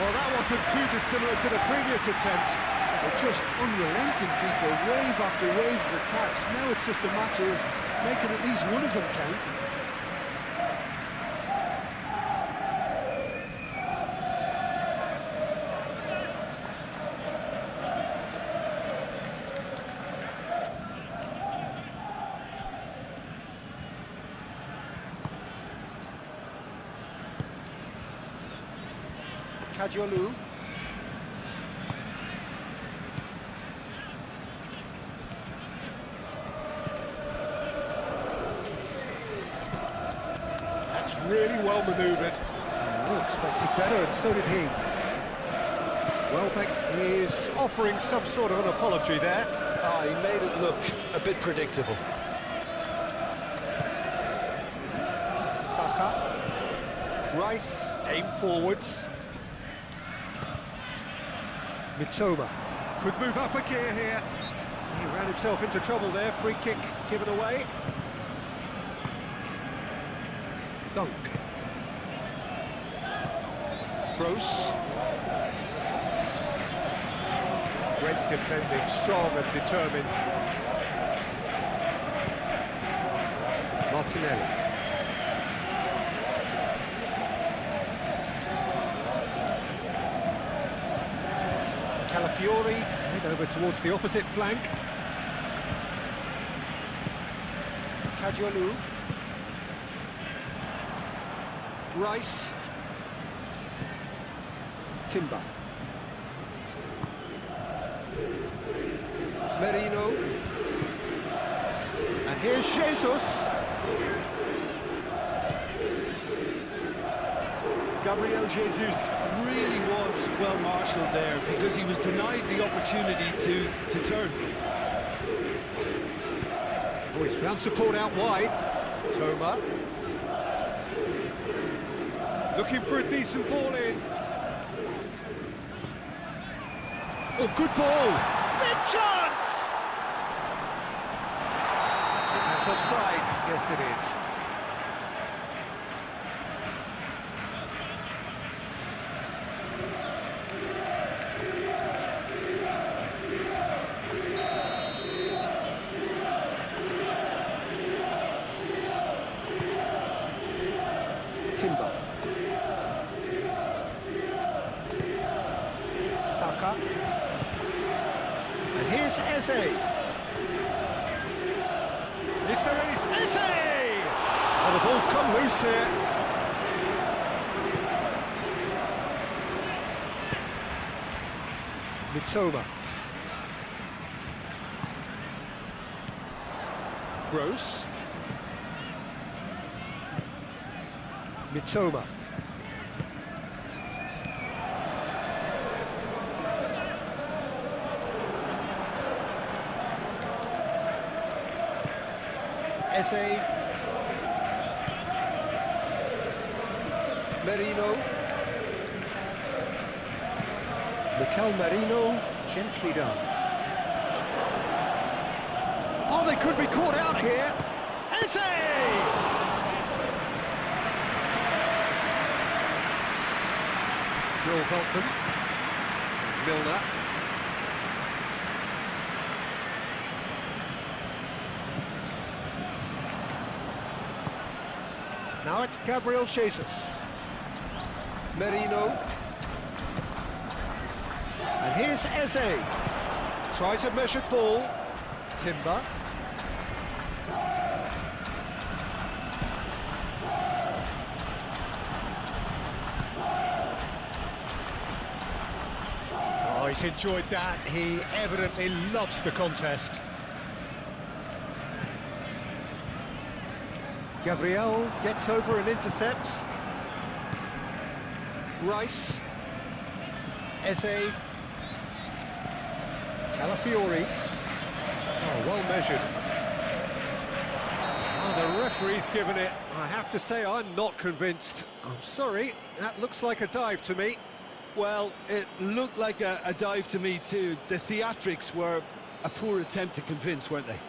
Well, that wasn't too dissimilar to the previous attempt. They're just unrelenting, Peter, wave after wave of attacks. Now it's just a matter of making at least one of them count. Cadiolu. That's really well manoeuvred. Oh, expected better, and so did he. Welbeck is offering some sort of an apology there. He made it look a bit predictable. Saka. Rice, aim forwards. Mitoma could move up a gear here. He ran himself into trouble there. Free kick given away. Dunk. Gross. Great defending, strong and determined. Martinelli. Calafiori, head over towards the opposite flank. Cadiolu. Rice. Timber. Merino. And here's Jesus. Gabriel Jesus really was well marshalled there because he was denied the opportunity to turn. Oh, he's found support out wide. Toma. Looking for a decent ball in. Oh, good ball. Big chance! That's offside. Yes, it is. Timber. Saka. And here's Eze. Is there any... Eze! Oh, the ball's come loose here. Mitoma. Gross. Mitoma. Eze. Merino. Mikel Merino, gently done. Oh, they could be caught out here. Drill Veltman. Milner. Now it's Gabriel Jesus. Merino. And here's Eze. Tries a measured ball. Timber. Oh, he's enjoyed that. He evidently loves the contest. Gabriel gets over and intercepts. Rice. Eze. Calafiori. Oh, well measured. Oh, the referee's given it. I have to say, I'm not convinced. I'm sorry, that looks like a dive to me. Well, it looked like a dive to me too. The theatrics were a poor attempt to convince, weren't they?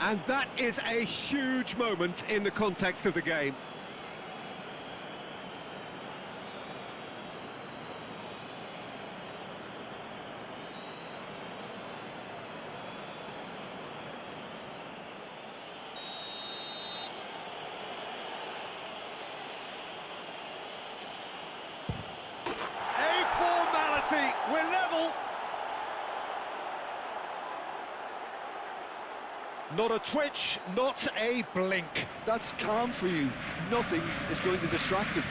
And that is a huge moment in the context of the game. We're level. Not a twitch, not a blink. That's calm for you. Nothing is going to distract him.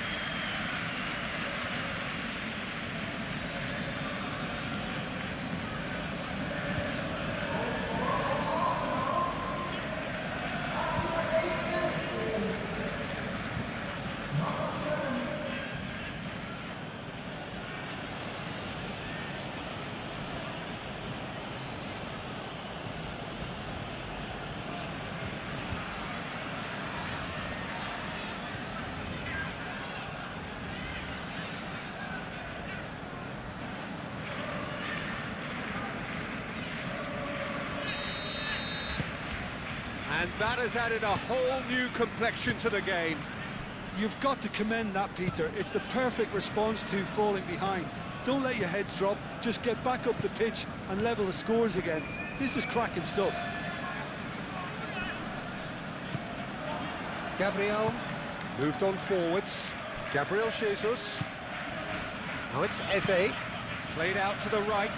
And that has added a whole new complexion to the game. You've got to commend that, Peter. It's the perfect response to falling behind. Don't let your heads drop, just get back up the pitch and level the scores again. This is cracking stuff. Gabriel moved on forwards. Gabriel Jesus. Now it's Eze. Played out to the right.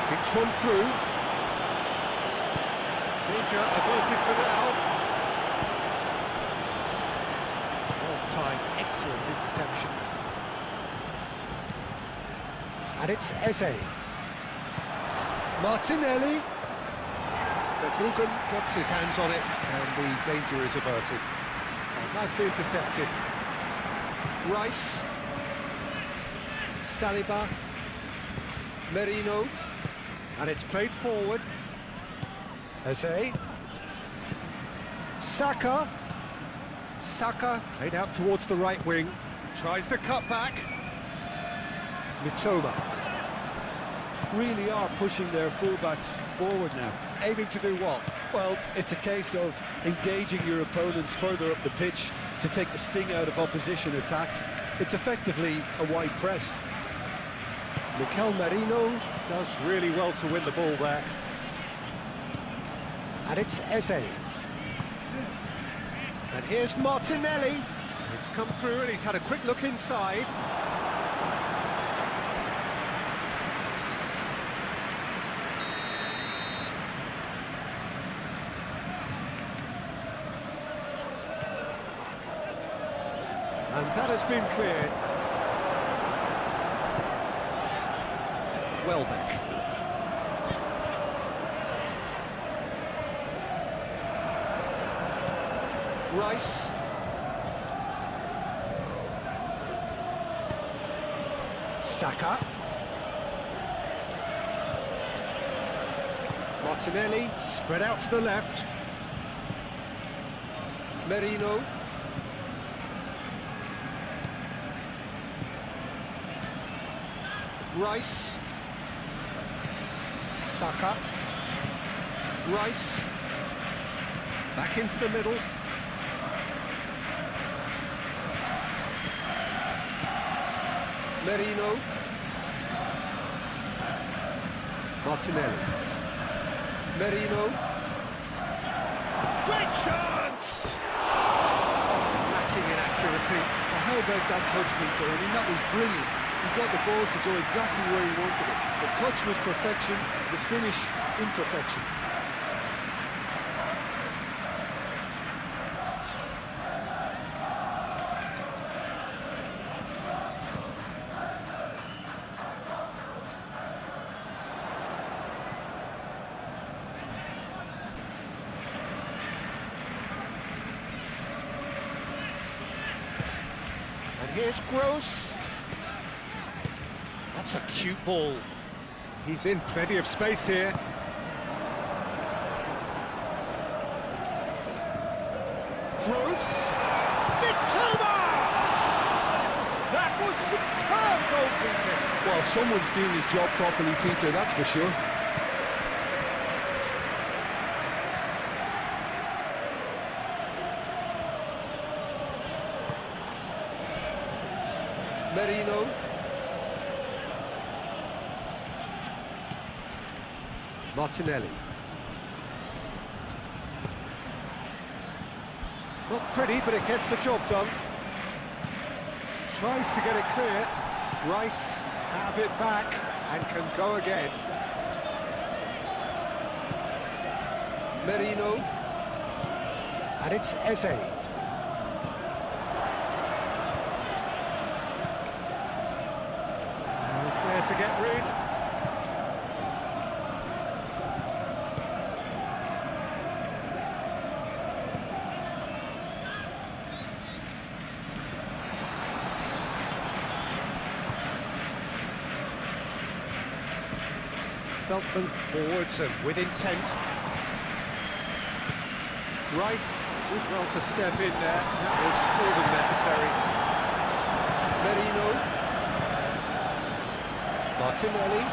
Gets one through. Danger averted for now. Well timed, excellent interception. And it's Eze. Martinelli. Verbruggen gets his hands on it, and the danger is averted. Oh, nicely intercepted. Rice. Saliba. Merino. And it's played forward. Eze. Saka. Saka played out towards the right wing. Tries the cut back. Mitoma. Really are pushing their fullbacks forward now. Aiming to do what? Well, it's a case of engaging your opponents further up the pitch to take the sting out of opposition attacks. It's effectively a wide press. Mikel Merino does really well to win the ball there. And it's Eze. And here's Martinelli. It's come through and he's had a quick look inside. And that has been cleared. Welbeck. Rice. Saka. Martinelli, spread out to the left. Merino. Rice. Saka. Rice. Back into the middle. Merino. Martinelli. Merino. Great chance! Lacking in accuracy. Well, how about that touch, Peter? I mean, that was brilliant. He got the ball to go exactly where he wanted it. The touch was perfection, the finish imperfection. And here's Gross. That's a cute ball. He's in plenty of space here. Gross. Mitoma! That was superb goalkeeping. Well, someone's doing his job properly, Peter, that's for sure. Merino. Martinelli. Not pretty, but it gets the job done. Tries to get it clear. Rice have it back and can go again. Merino. And it's Eze. He's there to get rid. Beltman forwards and with intent. Rice did well to step in there. That was more than necessary. Merino. Martinelli.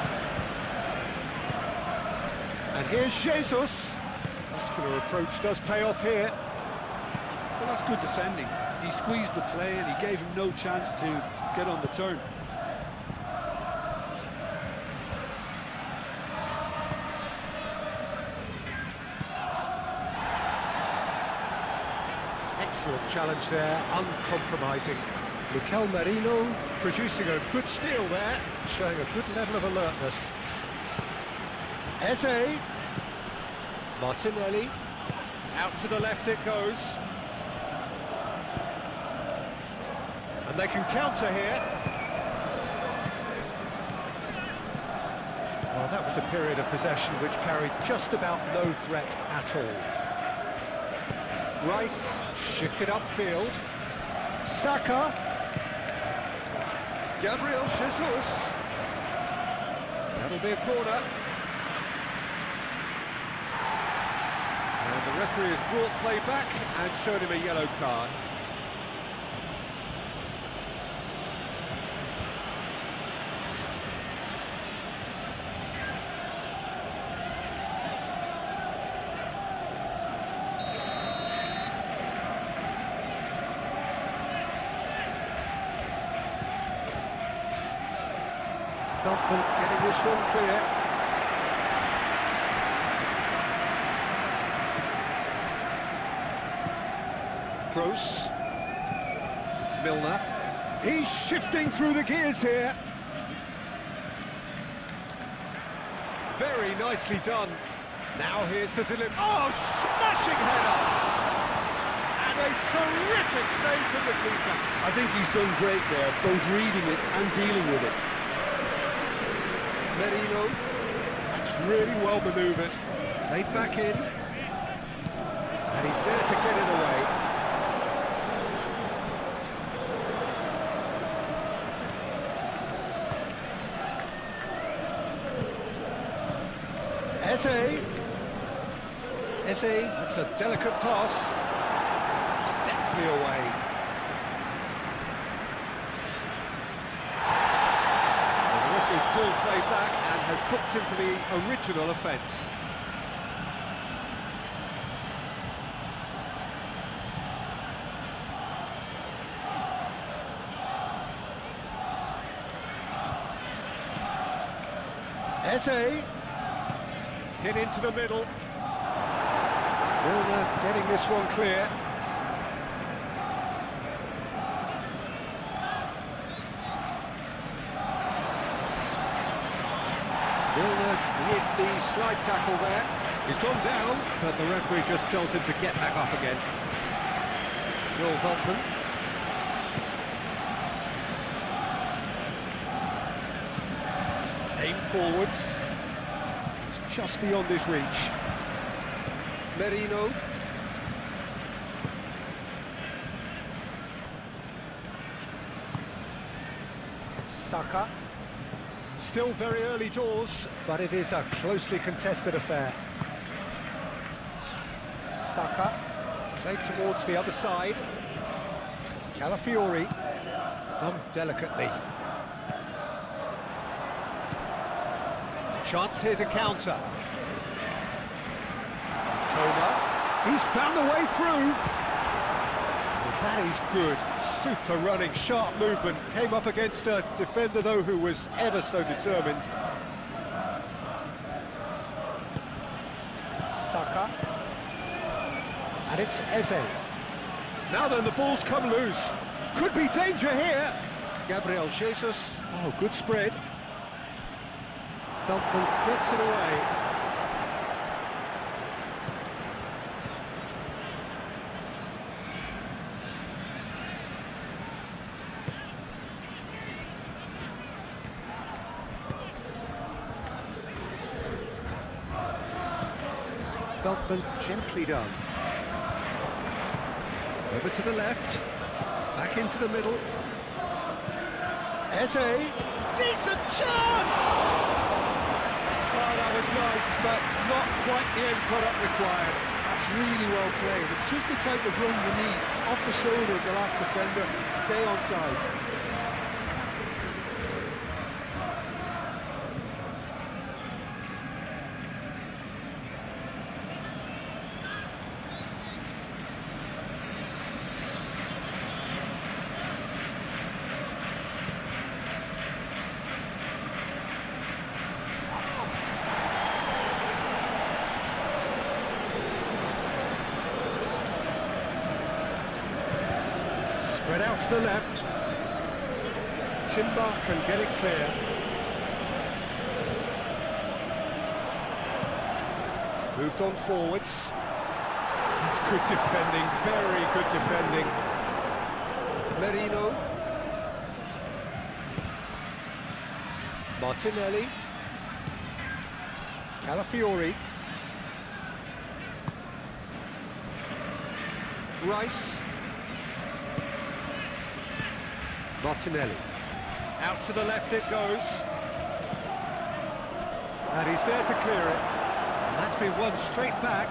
And here's Jesus. Muscular approach does pay off here. Well, that's good defending. He squeezed the play and he gave him no chance to get on the turn. Excellent challenge there, uncompromising. Mikel Merino producing a good steal there, showing a good level of alertness. Eze. Martinelli. Out to the left it goes. And they can counter here. Well, that was a period of possession which carried just about no threat at all. Rice shifted upfield. Saka. Gabriel Jesus. That'll be a corner. And the referee has brought play back and shown him a yellow card. Beltman getting this one clear. Gross. Milner. He's shifting through the gears here. Very nicely done. Now here's the delivery. Oh, smashing header! And a terrific save from the keeper. I think he's done great there, both reading it and dealing with it. Merino, that's really well manoeuvred, played back in, and he's there to get it away. Eze, that's a delicate pass, deftly away. He's pulled play back and has booked him for the original offence. Eze. Hit into the middle. Milner getting this one clear. Milner with the slide tackle there. He's gone down, but the referee just tells him to get back up again. Joel Veltman. Aim forwards. It's just beyond his reach. Merino. Saka. Still very early doors, but it is a closely contested affair. Saka. Played towards the other side. Calafiori. Done delicately. Chance here to counter. Toma. He's found the way through. Well, that is good. Super running, sharp movement. Came up against a defender, though, who was ever so determined. Saka. And it's Eze. Now then, the ball's come loose. Could be danger here. Gabriel Jesus. Oh, good spread. Veltman gets it away. Veltman gently done. Over to the left. Back into the middle. Eze. Decent chance! Oh, that was nice, but not quite the end product required. That's really well played. It's just the type of run you need. Off the shoulder of the last defender, stay onside. Spread out to the left. Timber can get it clear. Moved on forwards. That's good defending, very good defending. Merino. Martinelli. Calafiori. Rice. Martinelli. Out to the left it goes. And he's there to clear it. And that's been won straight back.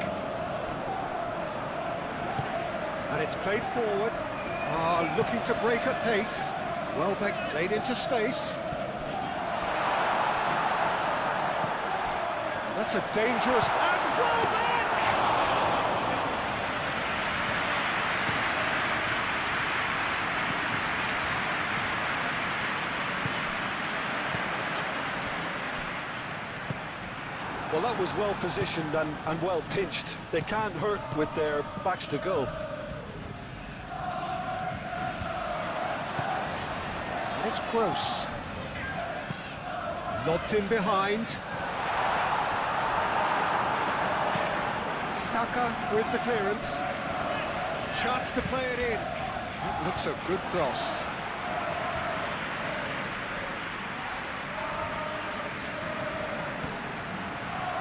And it's played forward. Looking to break at pace. Welbeck played into space. That's a dangerous... And Welbeck! Well, that was well positioned and well pinched. They can't hurt with their backs to goal. It's Gross. Lobbed in behind. Saka with the clearance. Chance to play it in. That looks a good cross.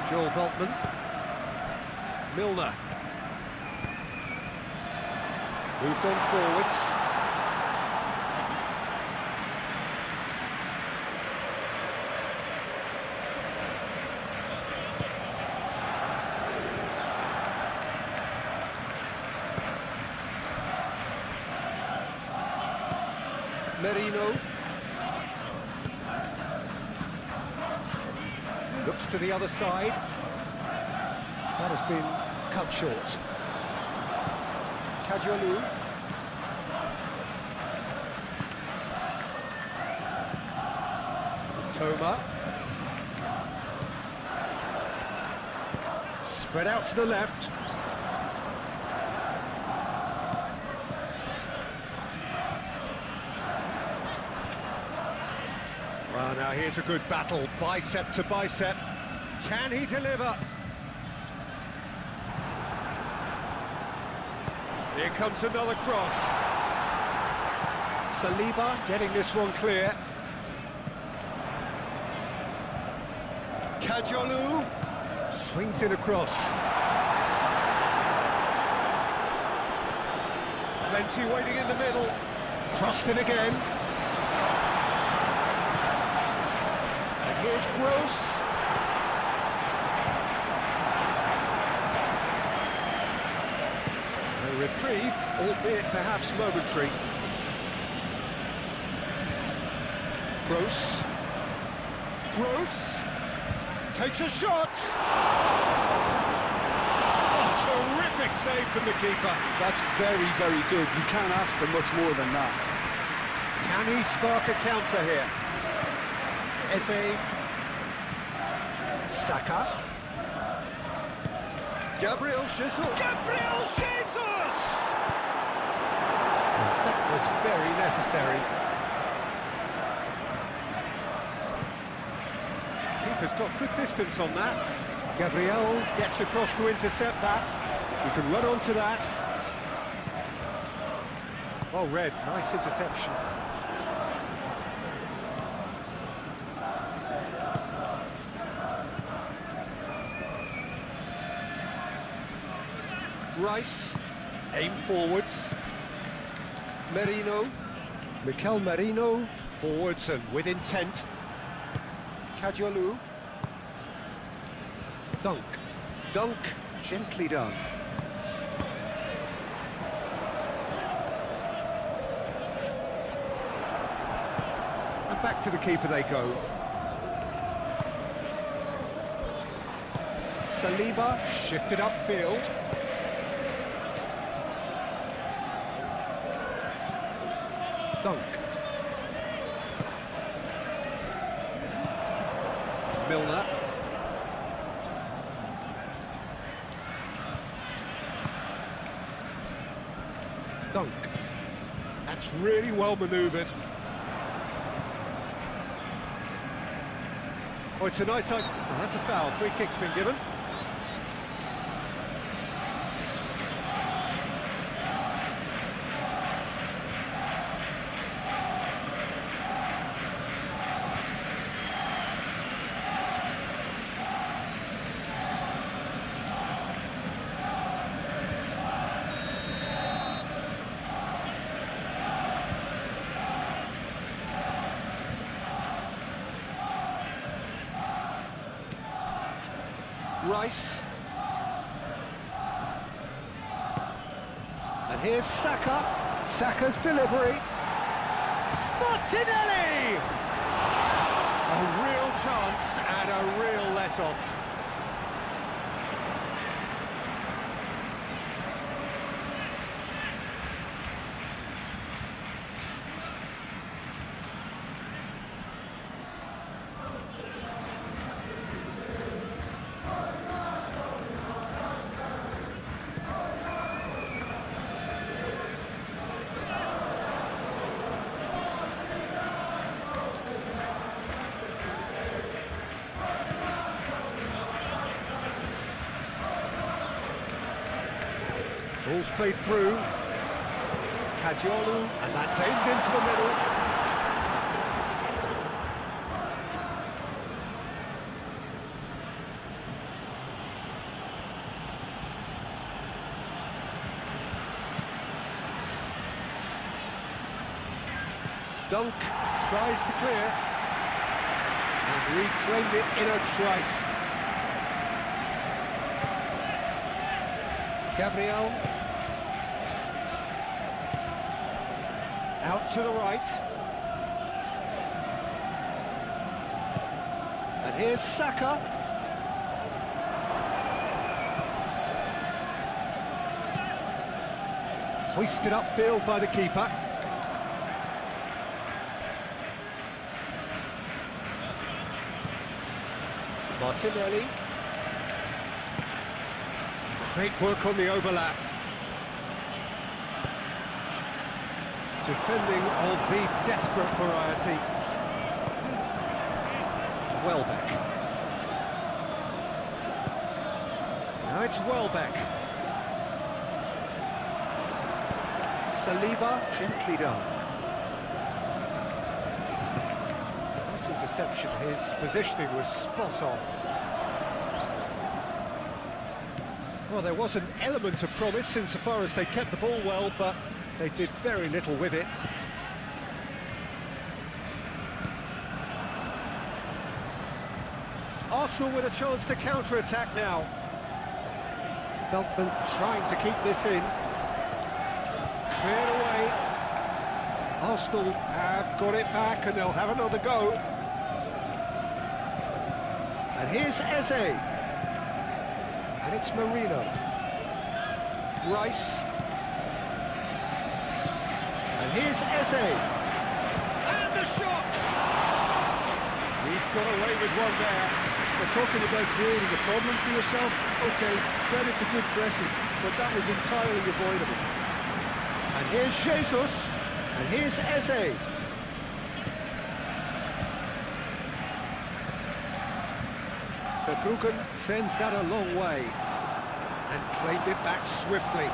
Joel Veltman. Milner. Moved on forwards. Merino. Looks to the other side. That has been cut short. Kajolu. Toma. Spread out to the left. Well, now here's a good battle, bicep to bicep. Can he deliver? Here comes another cross. Saliba getting this one clear. Kajolu swings it across. Plenty waiting in the middle. Crossed in again. And here's Gross. A reprieve, albeit perhaps momentary. Gross. Gross takes a shot. Oh, terrific save from the keeper. That's very, very good. You can't ask for much more than that. Can he spark a counter here? Eze. Saka. Gabriel Jesus. Gabriel Jesus! That was very necessary. Keeper's got good distance on that. Gabriel gets across to intercept that. He can run onto that. Oh, Red, nice interception. Rice, aim forwards. Merino, Mikel Merino, forwards and with intent. Kajolu. Dunk. Dunk, gently done. And back to the keeper they go. Saliba, shifted upfield. Dunk. Milner. Dunk. That's really well manoeuvred. Oh, it's a nice side. Oh, that's a foul. Free kick's been given. Rice. And here's Saka. Saka's delivery. Martinelli! A real chance and a real let-off. Ball's played through. Kajolu, and that's aimed into the middle. Dunk tries to clear and reclaimed it in a trice. Gabriel. Out to the right. And here's Saka. Hoisted upfield by the keeper. Martinelli. Great work on the overlap. Defending of the desperate variety. Welbeck. Now it's Welbeck. Saliba, gently done. Nice interception. His positioning was spot on. Well, there was an element of promise insofar as they kept the ball well, but they did very little with it. Arsenal with a chance to counter-attack now. Beltman trying to keep this in. Cleared away. Arsenal have got it back and they'll have another go. And here's Eze. And it's Marino. Rice. And here's Eze. And the shot! We've got away with one there. We're talking about creating a problem for yourself. OK, credit the good pressing, but that was entirely avoidable. And here's Jesus. And here's Eze. Verbruggen sends that a long way and claimed it back swiftly.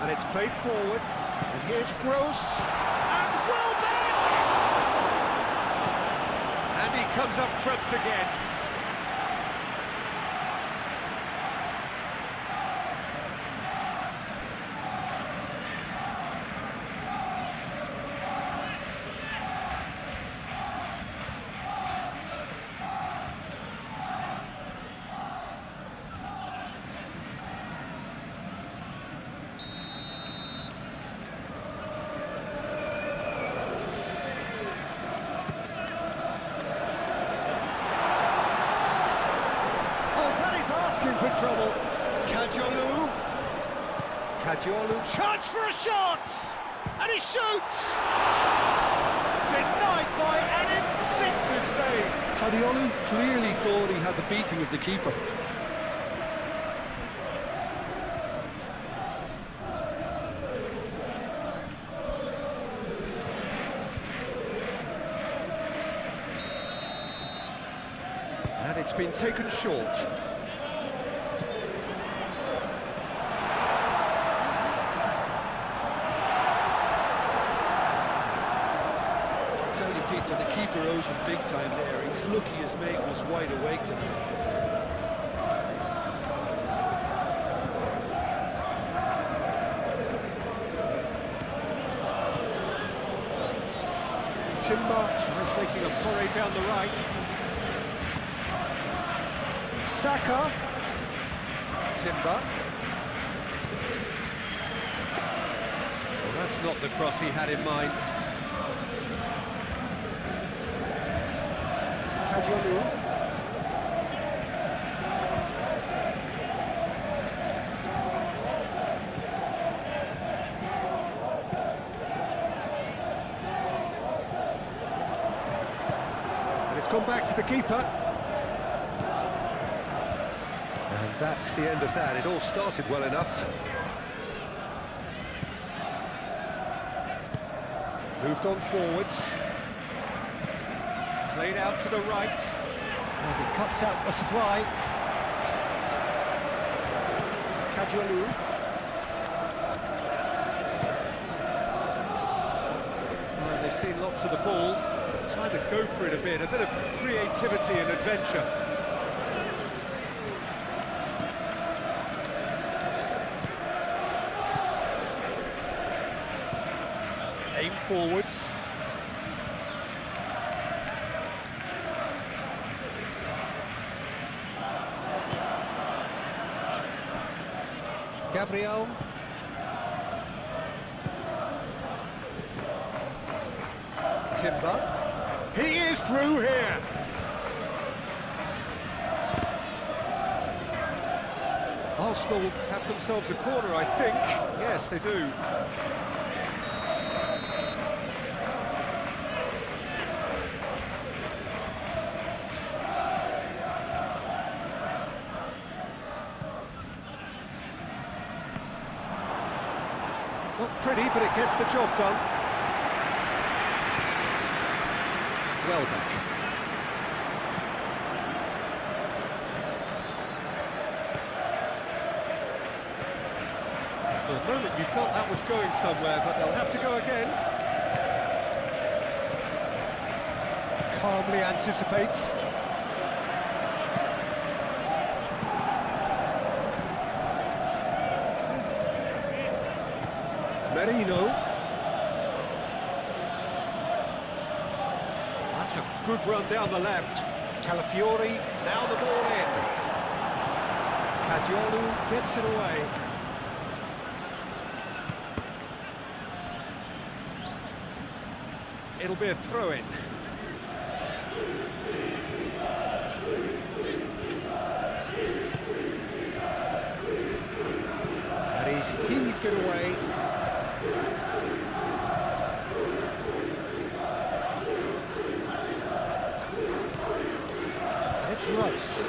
And it's played forward. And here's Gross. And Welbeck! And he comes up trumps again. For trouble. Kadiolu, chance for a shot! And he shoots! Denied by an instinctive save. Kadiolu clearly thought he had the beating of the keeper. And it's been taken short. Peter, the keeper owes him big time there. He's lucky his mate was wide awake to him. Timber tries making a foray down the right. Saka. Timber. Well, that's not the cross he had in mind. Kadiolu. And it's gone back to the keeper. And that's the end of that. It all started well enough. Moved on forwards. Played out to the right, and he cuts out the supply. Kadiolu. Well, they've seen lots of the ball. Time to go for it a bit of creativity and adventure. Aim forwards. Gabriel. Timber. He is through here. Arsenal have themselves a corner, I think. Yes, they do. Not pretty, but it gets the job done. Welbeck. For a moment you felt that was going somewhere, but they'll have to go again. Calmly anticipates. Merino. That's a good run down the left. Calafiori, now the ball in. Caggiolu gets it away. It'll be a throw-in. And he's heaved it away. And it's Rice.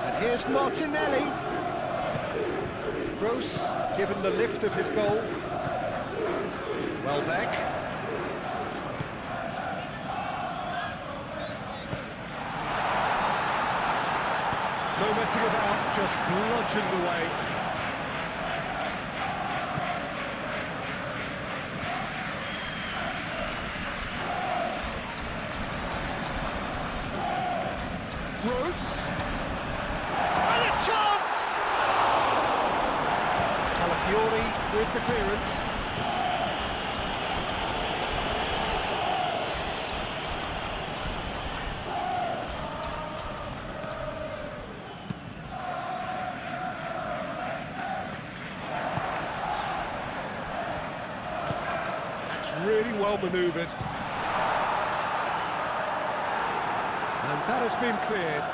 And here's Martinelli. Gross, given the lift of his goal. Welbeck. No messing about, just bludgeoned away. Gross. And a chance! Calafiori with the clearance. Really well manoeuvred. And that has been cleared.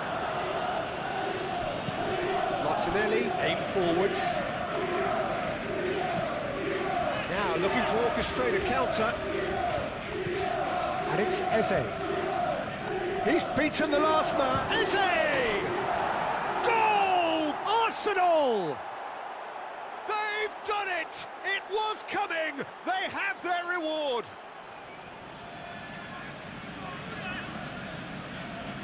Martinelli, aim forwards. Now looking to orchestrate a counter. And it's Eze. He's beaten the last man. Eze! Goal! Arsenal! They've done it! It was coming! They have their reward!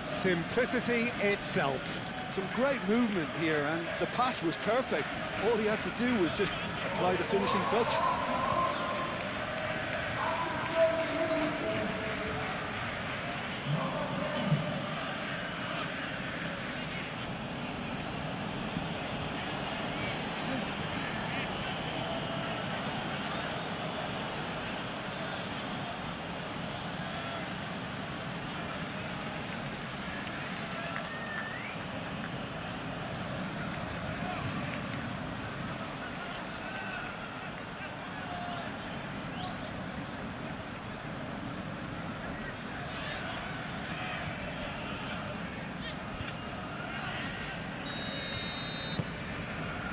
Simplicity itself. Some great movement here, and the pass was perfect. All he had to do was just apply the finishing touch.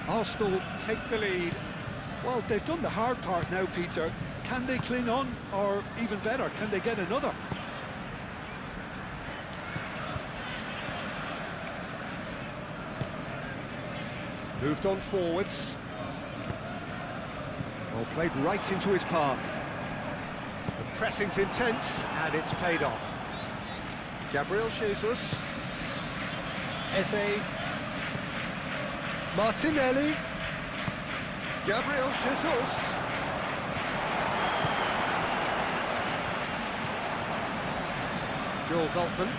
Arsenal take the lead. Well, they've done the hard part now, Peter. Can they cling on, or even better, can they get another? Moved on forwards. Well, played right into his path. The pressing's intense, and it's paid off. Gabriel Jesus. Eze. Martinelli. Gabriel Jesus. Joel Veltman.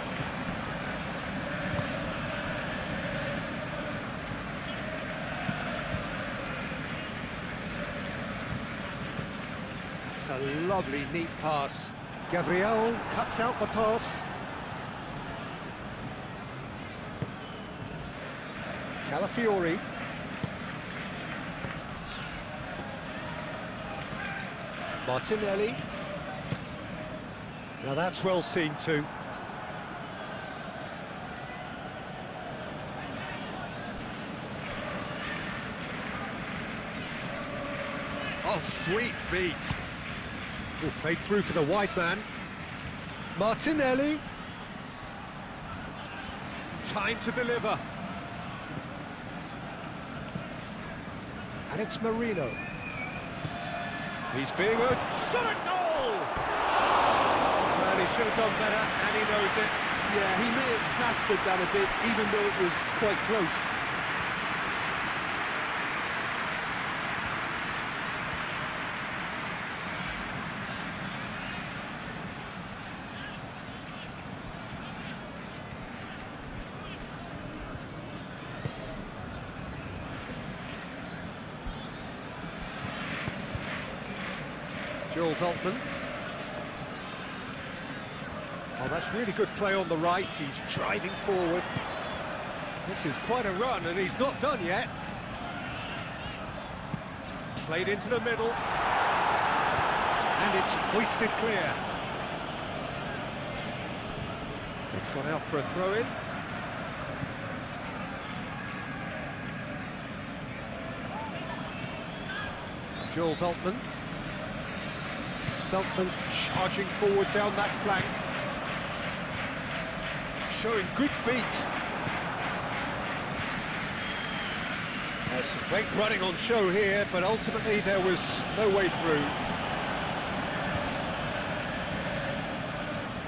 That's a lovely, neat pass. Gabriel cuts out the pass. Calafiori. Martinelli. Now that's well seen too. Oh, sweet feet. Oh, played through for the wide man. Martinelli. Time to deliver. And it's Merino. He's being urged. Shot at goal! Well, he should have done better, and he knows it. Yeah, he may have snatched at that a bit, even though it was quite close. Joel Veltman. Oh, that's really good play on the right. He's driving forward. This is quite a run, and he's not done yet. Played into the middle. And it's hoisted clear. It's gone out for a throw-in. Joel Veltman. Veltman charging forward down that flank. Showing good feet. There's some great running on show here, but ultimately there was no way through.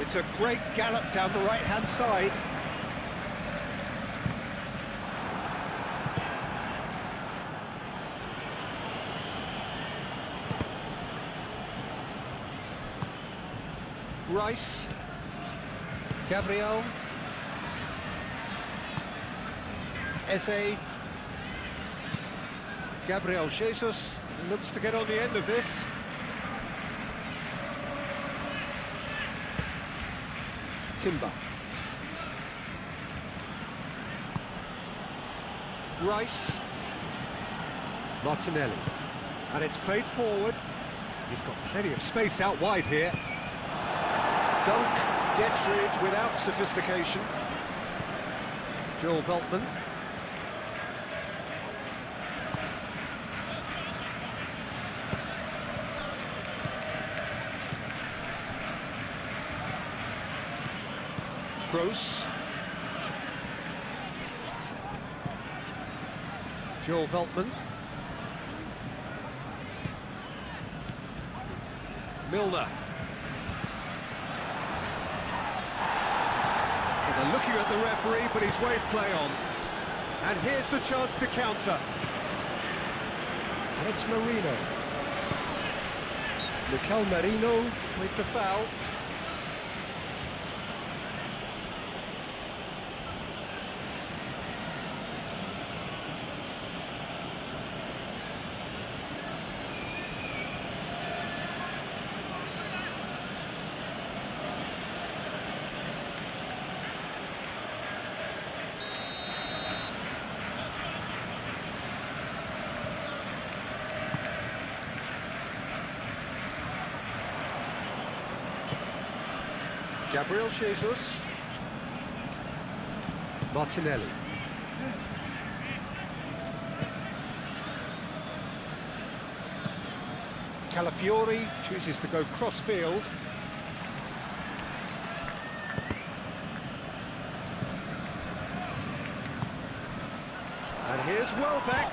It's a great gallop down the right-hand side. Rice, Gabriel, Eze, Gabriel Jesus looks to get on the end of this. Timber, Rice, Martinelli, and it's played forward. He's got plenty of space out wide here. Dunk gets rid without sophistication. Joel Veltman. Gross. Joel Veltman. Milner. They're looking at the referee, but he's waved play on. And here's the chance to counter. And it's Marino. Mikel Marino with the foul. Gabriel Jesus. Martinelli. Calafiori chooses to go cross-field. And here's Welbeck.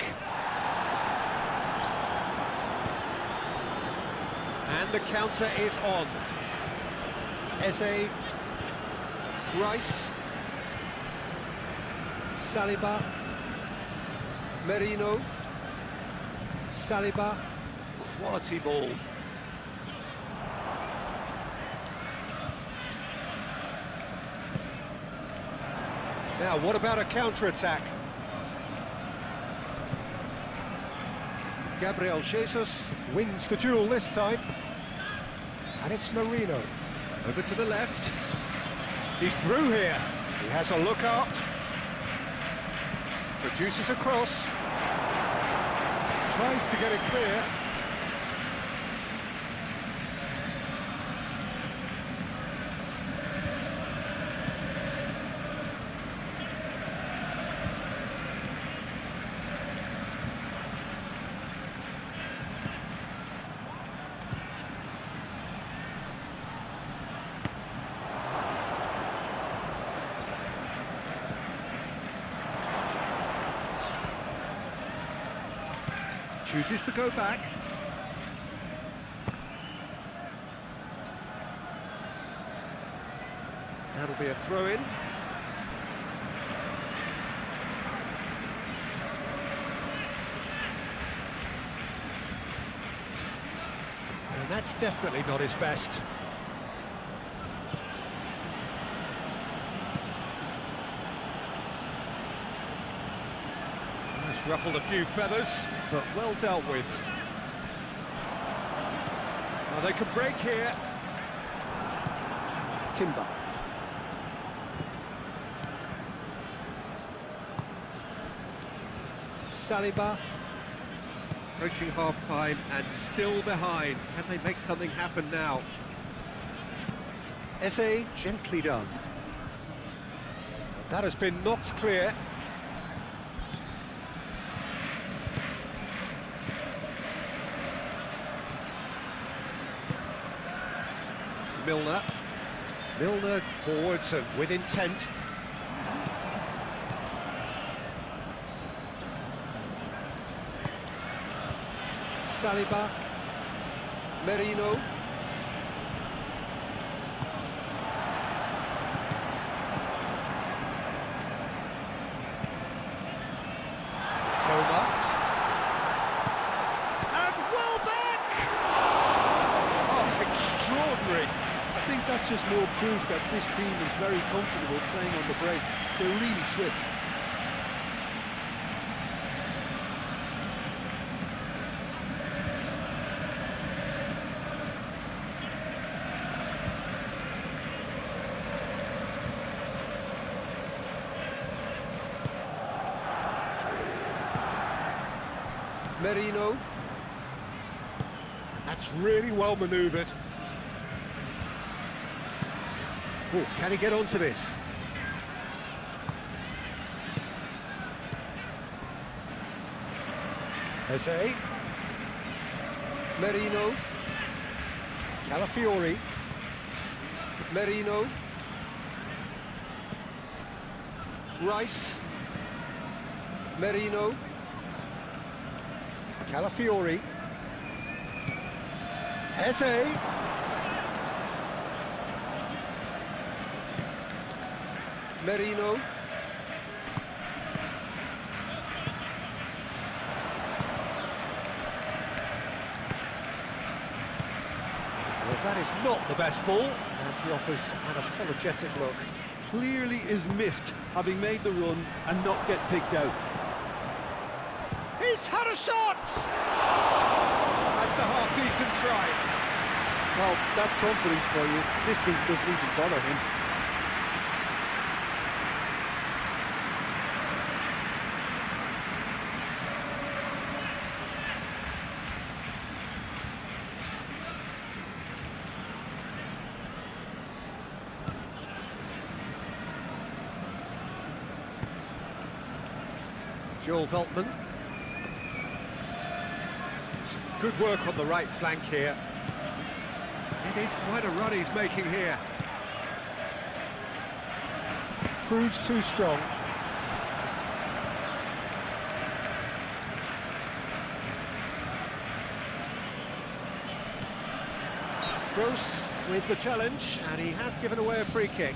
And the counter is on. Eze, Rice, Saliba, Merino, Saliba, quality ball. Now, what about a counter-attack? Gabriel Jesus wins the duel this time. And it's Merino. Over to the left. He's through here. He has a look up. Produces a cross. Tries to get it clear. Chooses to go back. be a throw-in. And that's definitely not his best. That's ruffled a few feathers, but well dealt with. Well, they could break here. Timber. Saliba. Approaching half-time and still behind. Can they make something happen now? Eze, gently done. That has been knocked clear. Milner forwards and with intent. Saliba. Merino. Toma. And Welbeck! Oh, extraordinary. I think that's just more proof that this team is very comfortable playing on the break. They're really swift. Merino. That's really well manoeuvred. Oh, can he get onto this? Eze. Merino. Calafiori. Merino. Rice. Merino. Calafiori. Eze. Merino. Well, that is not the best ball, and he offers an apologetic look. Clearly is miffed, having made the run and not get picked out. He's had a shot! That's a half-decent try. Well, that's confidence for you. Distance doesn't even bother him. Joel Veltman. Good work on the right flank here. It is quite a run he's making here. Proves too strong. Gross with the challenge, and he has given away a free kick.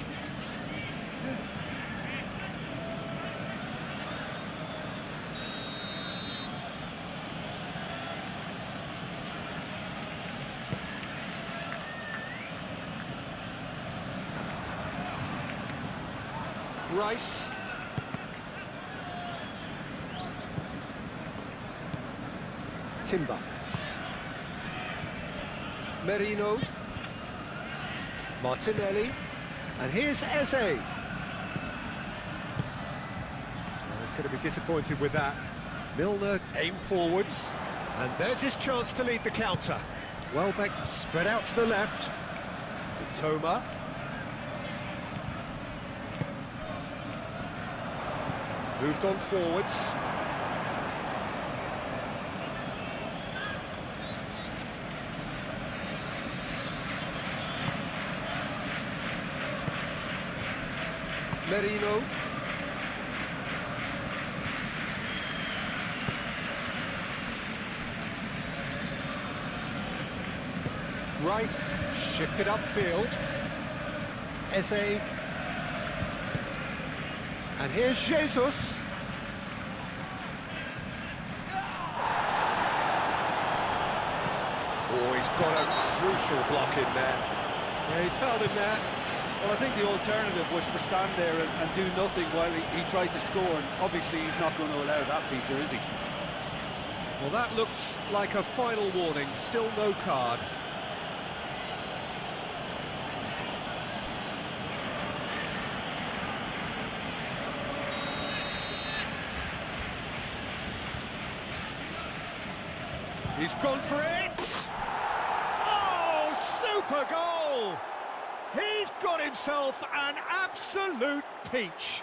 Rice. Timber. Merino. Martinelli. And here's Eze. Oh, he's going to be disappointed with that. Milner aim forwards. And there's his chance to lead the counter. Welbeck spread out to the left. Toma. Moved on forwards. Merino. Rice. Shifted upfield. Eze. And here's Jesus. Oh, he's got a crucial block in there. Yeah, he's fouled him there. Well, I think the alternative was to stand there and do nothing while he tried to score, and obviously he's not going to allow that, Peter, is he? Well, that looks like a final warning, still no card. He's gone for it! Oh, super goal! He's got himself an absolute peach.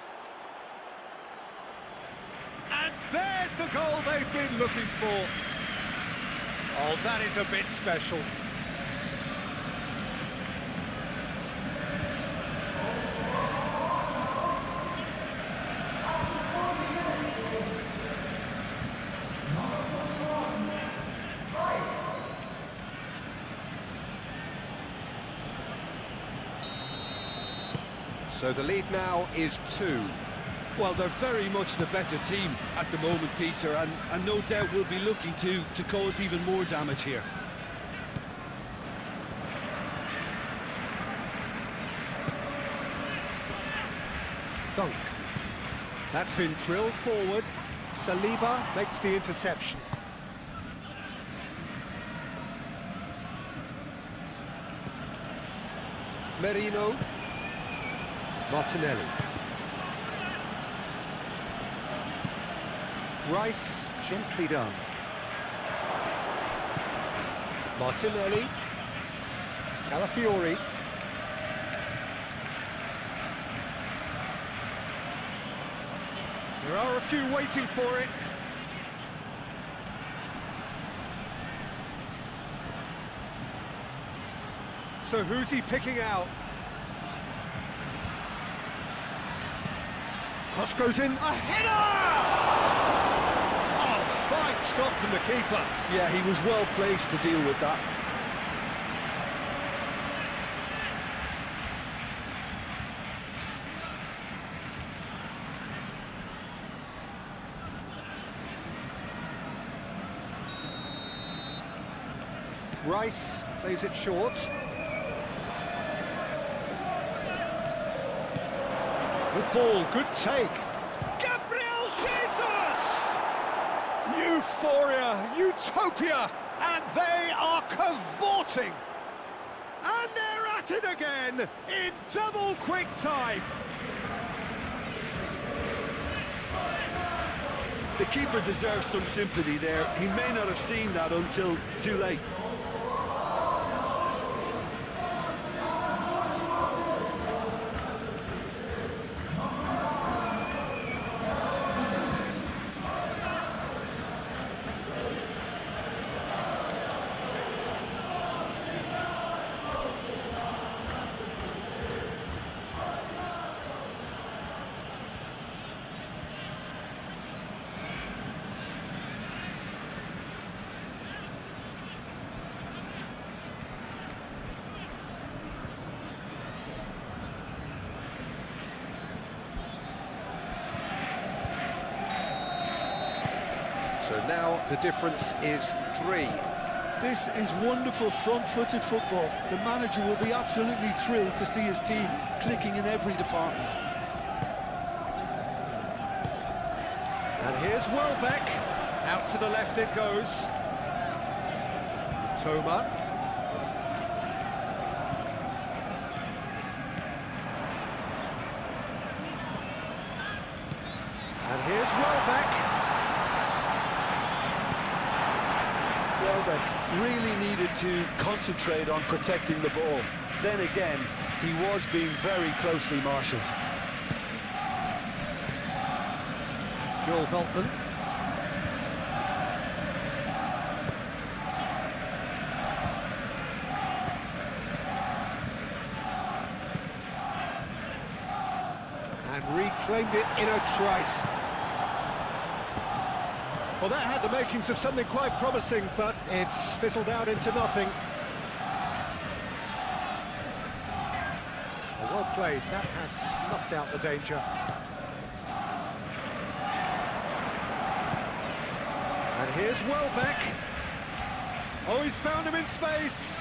And there's the goal they've been looking for. Oh, that is a bit special. So the lead now is 2. Well, they're very much the better team at the moment, Peter, and no doubt will be looking to cause even more damage here. Dunk. That's been drilled forward. Saliba makes the interception. Merino. Martinelli. Rice, gently done. Martinelli. Calafiori. There are a few waiting for it. So who's he picking out? Cross goes in, a header! Oh, fine stop from the keeper. Yeah, he was well placed to deal with that. Rice plays it short. Good ball, good take. Gabriel Jesus! Euphoria, utopia, and they are cavorting. And they're at it again in double quick time. The keeper deserves some sympathy there. He may not have seen that until too late. So now the difference is 3. This is wonderful front-footed football. The manager will be absolutely thrilled to see his team clicking in every department. And here's Welbeck. Out to the left it goes. Toma. And here's Welbeck. Welbeck really needed to concentrate on protecting the ball. Then again, he was being very closely marshalled. Joel Veltman. And reclaimed it in a trice. Well, that had the makings of something quite promising, but it's fizzled out into nothing. Well played, that has snuffed out the danger. here's Welbeck. Oh, he's found him in space.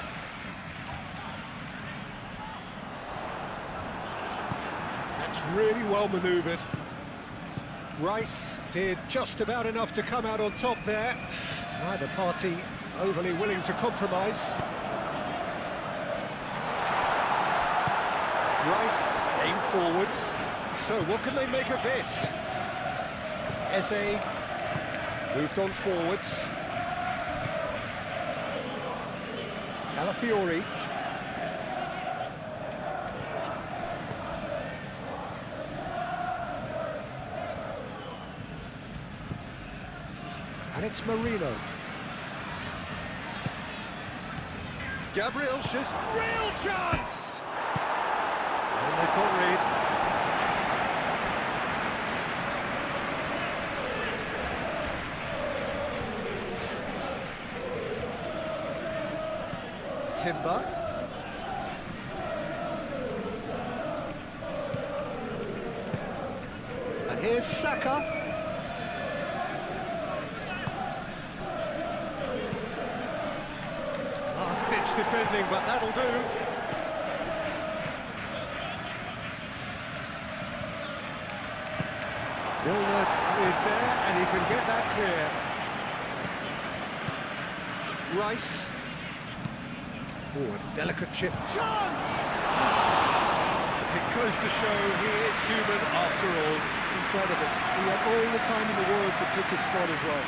That's really well manoeuvred. Rice did just about enough to come out on top there. Neither party overly willing to compromise. Rice aimed forwards. So what can they make of this? Eze moved on forwards. Calafiori. And it's Marino. Gabriel Jesus, real chance! And they've got Reed. Timber. And here's Saka. Last-ditch defending, but that'll do. Milner is there, and he can get that clear. Rice. Oh, a delicate chip. Chance! It goes to show he is human after all. Incredible. He had all the time in the world to pick his spot as well.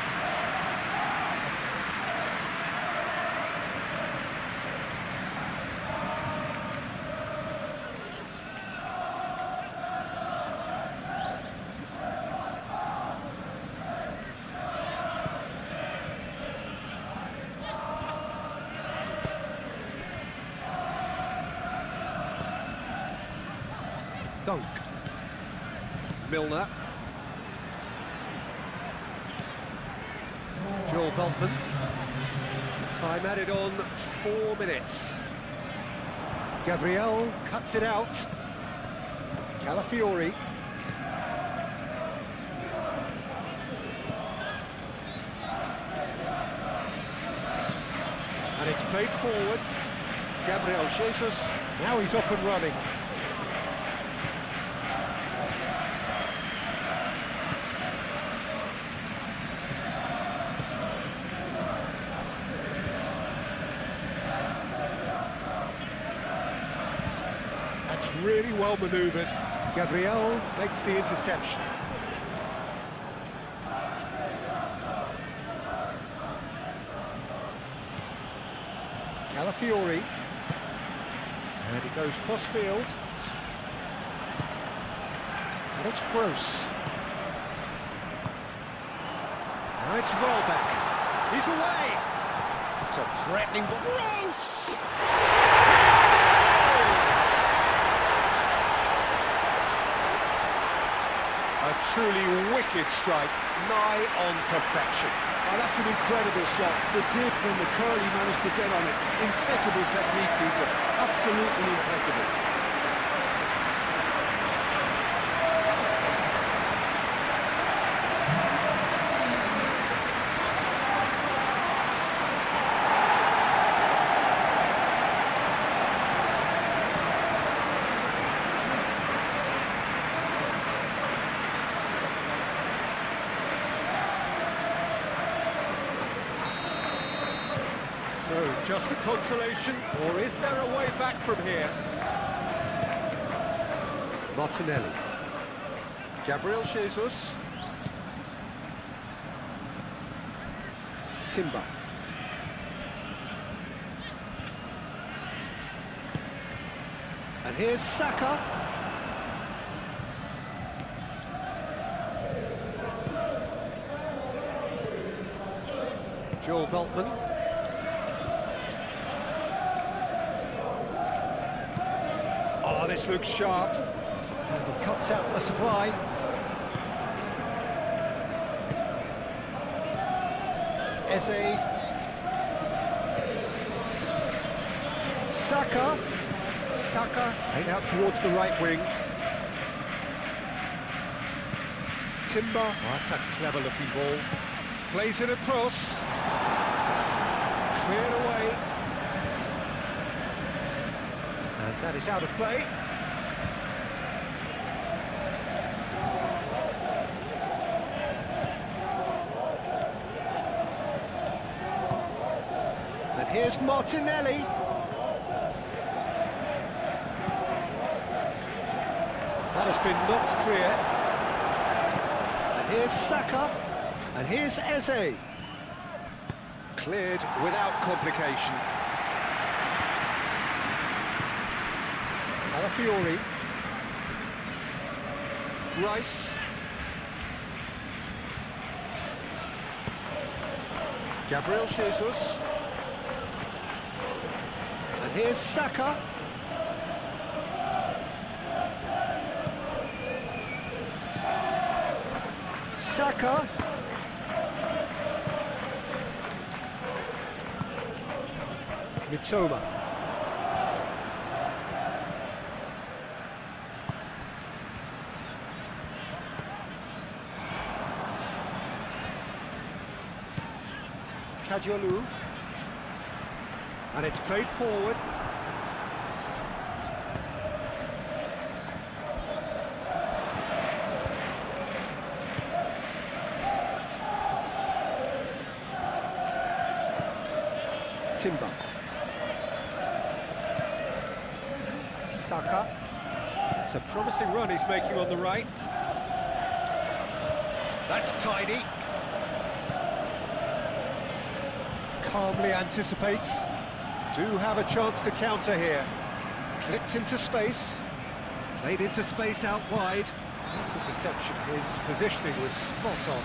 Dunk. Milner. Joel Veltman. Time added on 4 minutes. Gabriel cuts it out. Calafiori. And it's played forward. Gabriel Jesus. Now he's off and running. Really well manoeuvred. Gabriel makes the interception. Calafiori. And he goes cross-field. And it's Gross. Now it's Welbeck. He's away. It's a threatening ball. Gross! A truly wicked strike, nigh on perfection. Oh, that's an incredible shot. The dip and the curl he managed to get on it. Impeccable technique, Peter. Absolutely impeccable. So, just a consolation, or is there a way back from here? Martinelli. Gabriel Jesus. Timber. And here's Saka. Joel Veltman. Oh, this looks sharp. And he cuts out the supply. Eze. Saka. Saka out towards the right wing. Timber. Oh, that's a clever looking ball. Plays it across. Cleared away. And that is out of play. And here's Martinelli. That has been knocked clear. And here's Saka. And here's Eze. Cleared without complication. Alafiori. Rice. Gabriel Jesus. And here's Saka. Saka. Mitoma. Kajolu. And it's played forward. Timber. Saka. It's a promising run he's making on the right. That's tidy. Calmly anticipates. Do have a chance to counter here. Clipped into space. Played into space out wide. That's a deception. His positioning was spot on.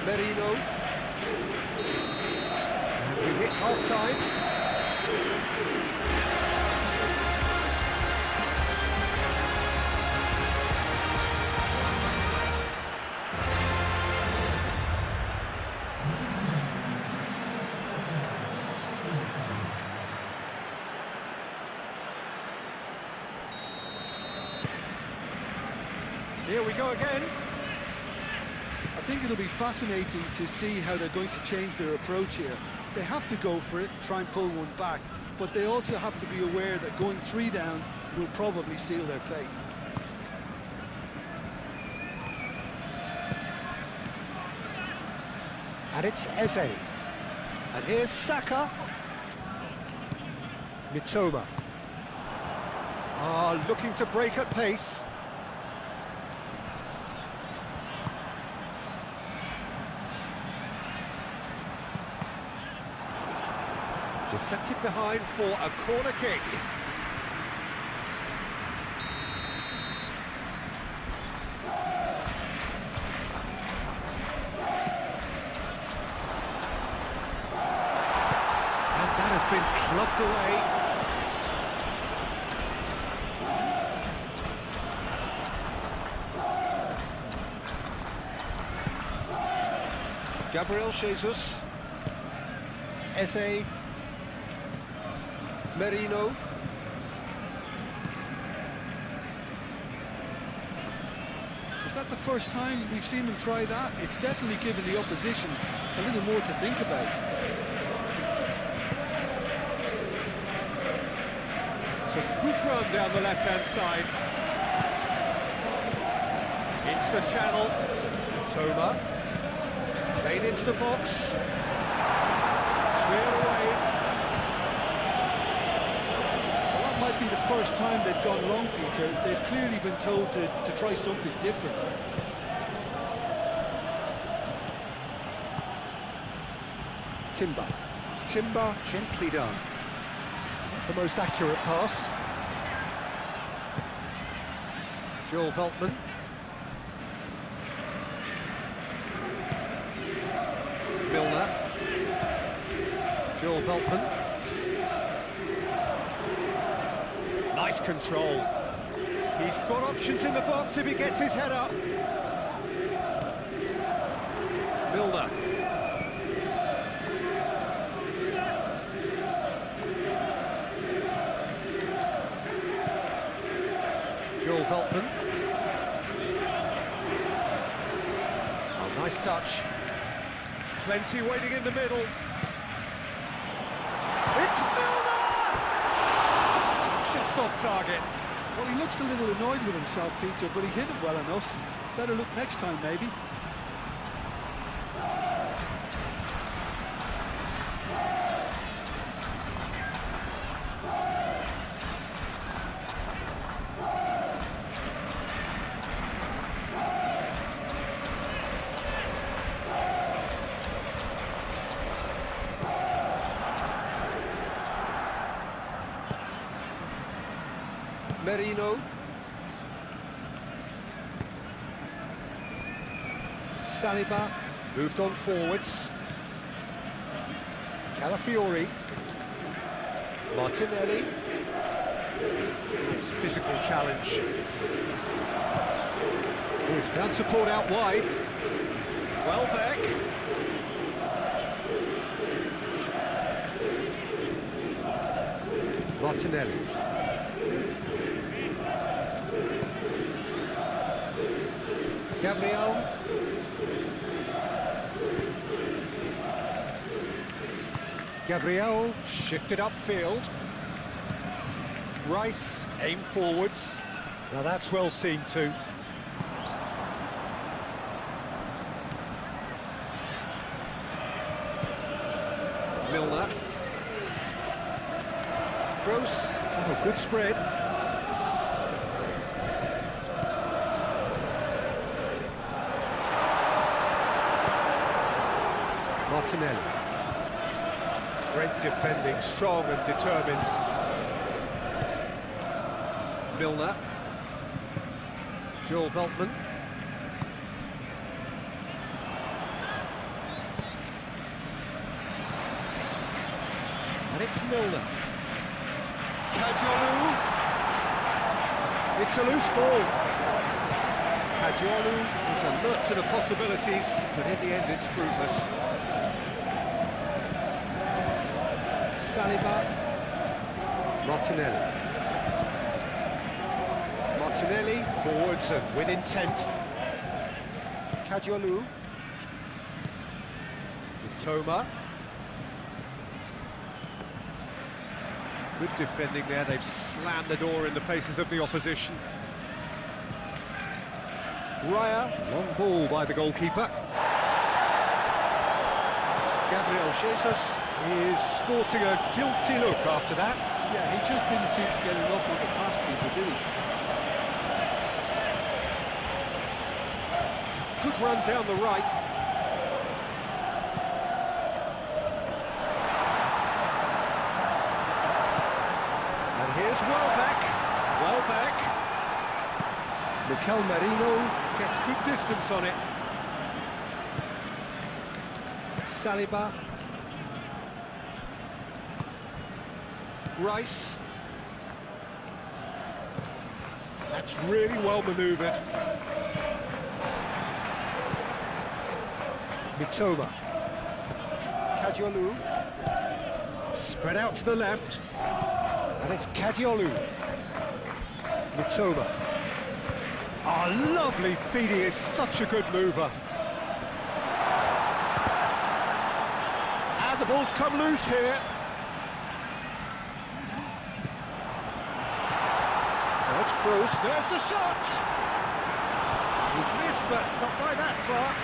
Merino. And we hit half-time. Here we go again. I think it'll be fascinating to see how they're going to change their approach here. They have to go for it, try and pull one back, but they also have to be aware that going 3 down will probably seal their fate. And it's Eze. And here's Saka. Mitoma. Looking to break at pace. Deflected behind for a corner kick. And that has been clubbed away. Gabriel Jesus. Eze. Merino. Is that the first time we've seen them try that? It's definitely given the opposition a little more to think about. It's a good run down the left-hand side. Into the channel. Toma. Played into the box. Cleared away. Might be the first time they've gone long, Peter. They've clearly been told to try something different. Timber gently done. The most accurate pass. Joel Veltman. Milner. Joel Veltman. Nice control. He's got options in the box if he gets his head up. Milner. Joel Veltman. Nice touch. Plenty waiting in the middle. It's Milner! Just off target. Well, he looks a little annoyed with himself, Peter, but he hit it well enough. Better look next time, maybe. Merino. Saliba moved on forwards. Calafiori. Martinelli. Nice physical challenge. Oh, he's found support out wide. Welbeck. Martinelli. Gabriel. Gabriel shifted upfield. Rice aimed forwards. Now that's well seen too. Milner. Gross. Oh, good spread. Martinelli. Great defending, strong and determined. Milner. Joel Veltman. And it's Milner. Kajolu. It's a loose ball. Kajolu is alert to the possibilities, but in the end it's fruitless. Saliba. Martinelli. Martinelli, forwards and with intent. Kajolu. Toma. Good defending there, they've slammed the door in the faces of the opposition. Raya, long ball by the goalkeeper. Gabriel Jesus is sporting a guilty look after that. Yeah, he just didn't seem to get enough of the task, Peter, did he? It's a good run down the right. And here's Welbeck. Welbeck. Mikel Merino gets good distance on it. Saliba. Rice. That's really well manoeuvred. Mitoma. Kajolu. Spread out to the left. And it's Kajolu. Mitoma. Oh, lovely feed, he is such a good mover. And the ball's come loose here. That's Bruce, there's the shot! He's missed, but not by that far.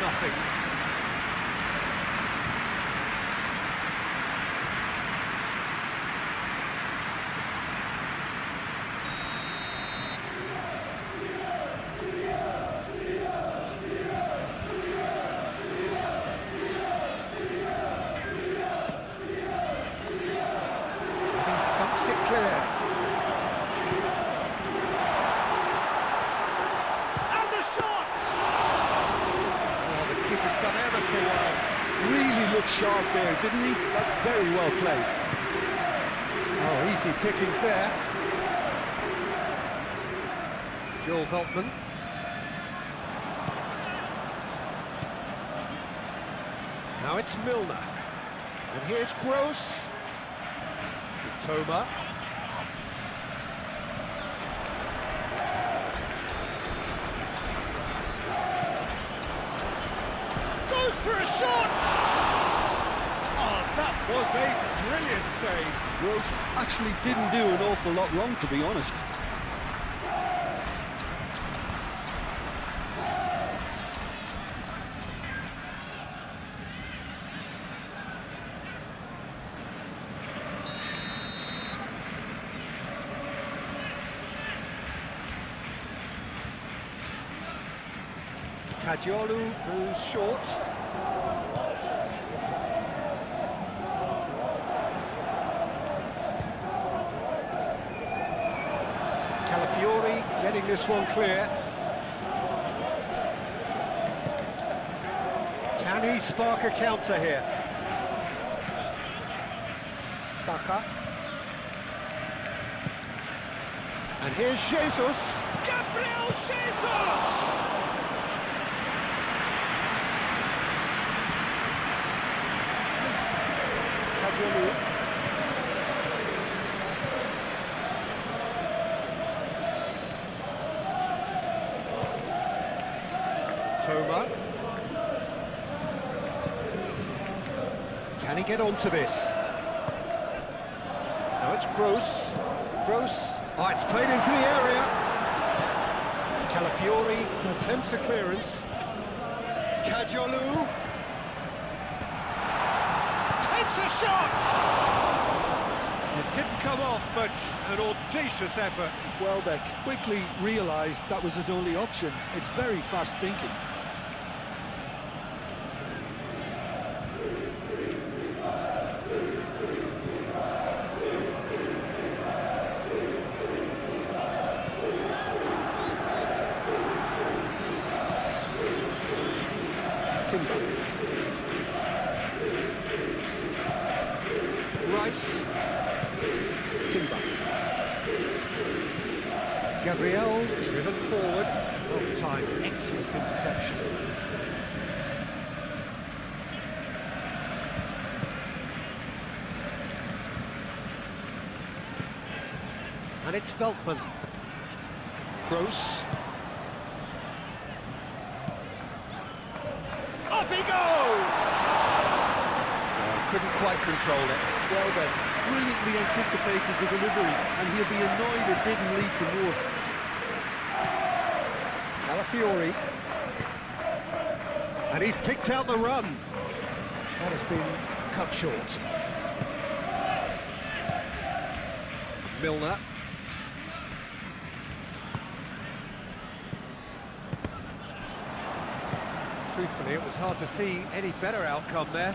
Nothing. Thumps it clear. And the looked sharp there, didn't he? That's very well played. Oh, easy pickings there. Joel Veltman. Now it's Milner. And here's Gross. Toma. Goes for a shot! Oh, that was a brilliant save. Gross actually didn't do an awful lot wrong, to be honest. Kajiolu goes short. Calafiori getting this one clear. Can he spark a counter here? Saka. And here's Jesus. Gabriel Jesus! Kajiolu. Toma. Can he get onto this? Now it's Gross. Gross. Oh, it's played into the area. Calafiori attempts a clearance. Kajiolu. Takes a shot! It didn't come off, but an audacious effort. Welbeck quickly realised that was his only option. It's very fast thinking. Timber. Rice. Timber. Gabriel driven forward. Well timed, excellent interception. And it's Veltman. Gross. Up he goes! Couldn't quite control it. Welbeck brilliantly anticipated the delivery, and he'll be annoyed it didn't lead to more. Calafiori. And he's picked out the run. That has been cut short. Milner. Truthfully, it was hard to see any better outcome there.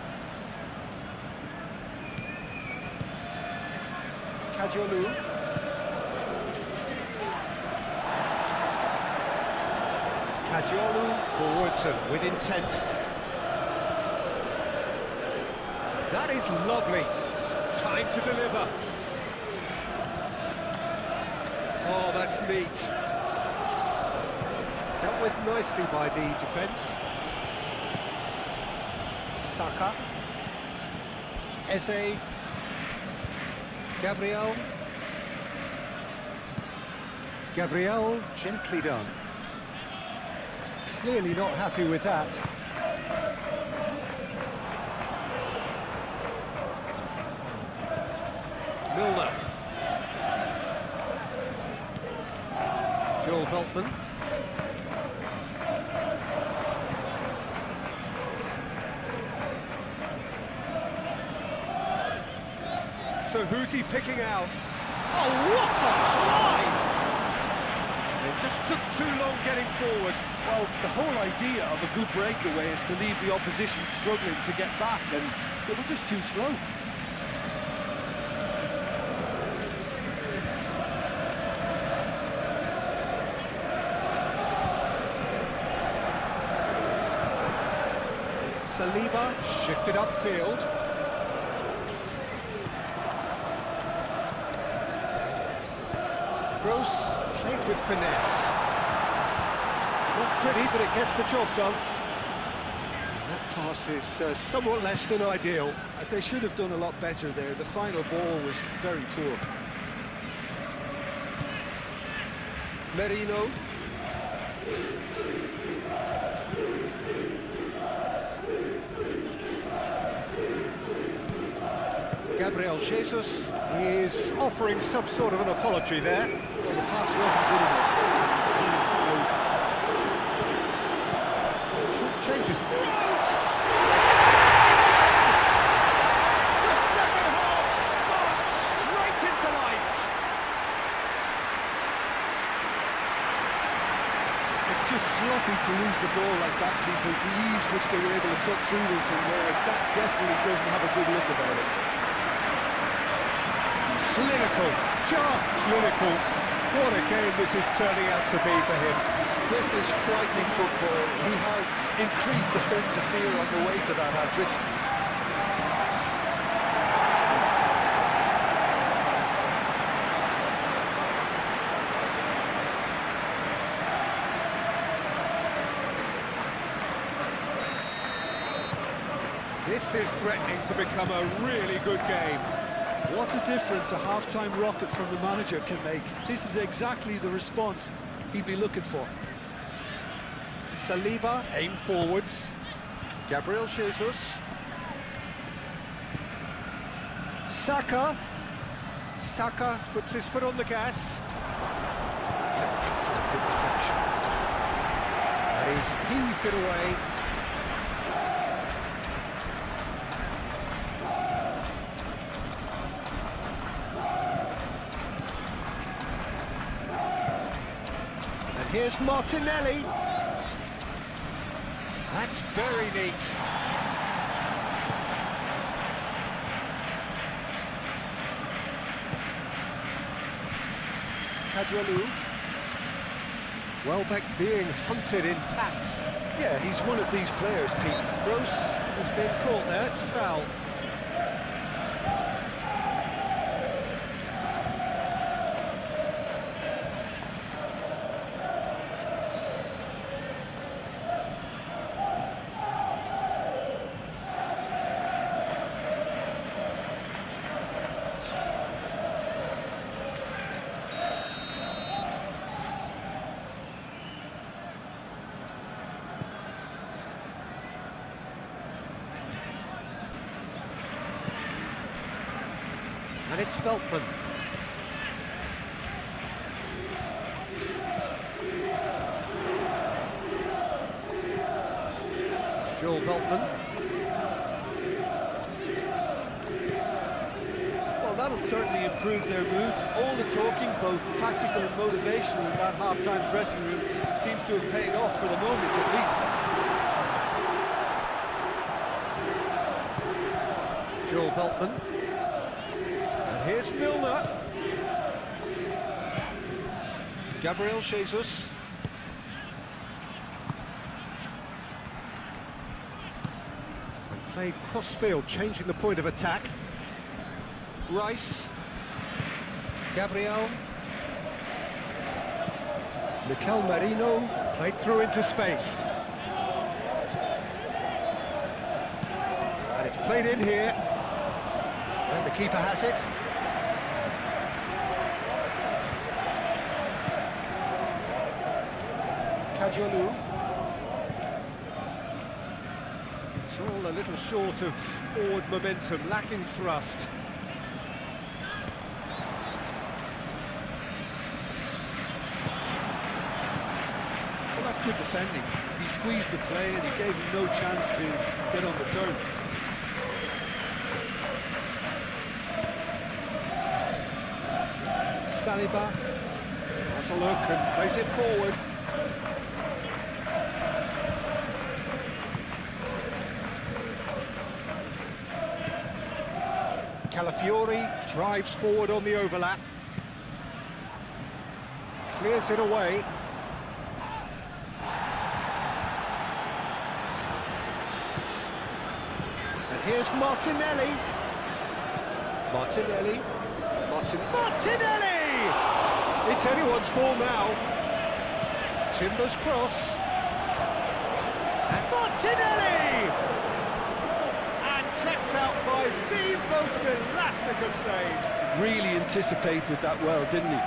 Kajiolu. Kajiolu forwards and with intent. That is lovely. Time to deliver. Oh, that's neat. Dealt with nicely by the defence. Saka. Eze. Gabriel. Gabriel, gently done. Clearly not happy with that. Milner. Joel Veltman. So who's he picking out? Oh, what a climb! It just took too long getting forward. Well, the whole idea of a good breakaway is to leave the opposition struggling to get back, and they were just too slow. Saliba shifted upfield. Gross played with finesse. Not pretty, but it gets the job done. That pass is somewhat less than ideal. They should have done a lot better there. The final ball was very poor. Merino. Gabriel Jesus is offering some sort of an apology there. Well, the pass wasn't good enough. Changes. The second half starts straight into life. It's just sloppy to lose the ball like that, Peter. The ease which they were able to cut through them from there, that definitely doesn't have a good look about it. Clinical, just clinical. What a game this is turning out to be for him. This is frightening football. He has increased defensive fear on the way to that hat-trick. This is threatening to become a really good game. What a difference a half-time rocket from the manager can make. This is exactly the response he'd be looking for. Saliba, aim forwards. Gabriel Jesus. Saka. Saka puts his foot on the gas. That's an excellent interception. And he's heaved it away. And here's Martinelli. That's very neat. Kadjalu. Welbeck being hunted in packs. Yeah, he's one of these players, Pete. Gross has been caught there, it's a foul. And it's Veltman. Joel Veltman. Well, that'll certainly improve their mood. All the talking, both tactical and motivational, in that half-time dressing room seems to have paid off for the moment, at least. Joel Veltman. Here's Milner. Gabriel Jesus. And played cross-field, changing the point of attack. Rice. Gabriel. Mikel Merino played through into space. And it's played in here. And the keeper has it. Kadjalu. It's all a little short of forward momentum, lacking thrust. Well, that's good defending. He squeezed the play and he gave him no chance to get on the turn. Saliba has a look and plays it forward. Calafiori drives forward on the overlap. Clears it away. here's Martinelli. Martinelli. Martinelli! It's anyone's ball now. Timber's cross. And Martinelli! And kept out by the most elastic of saves. Really anticipated that well, didn't he?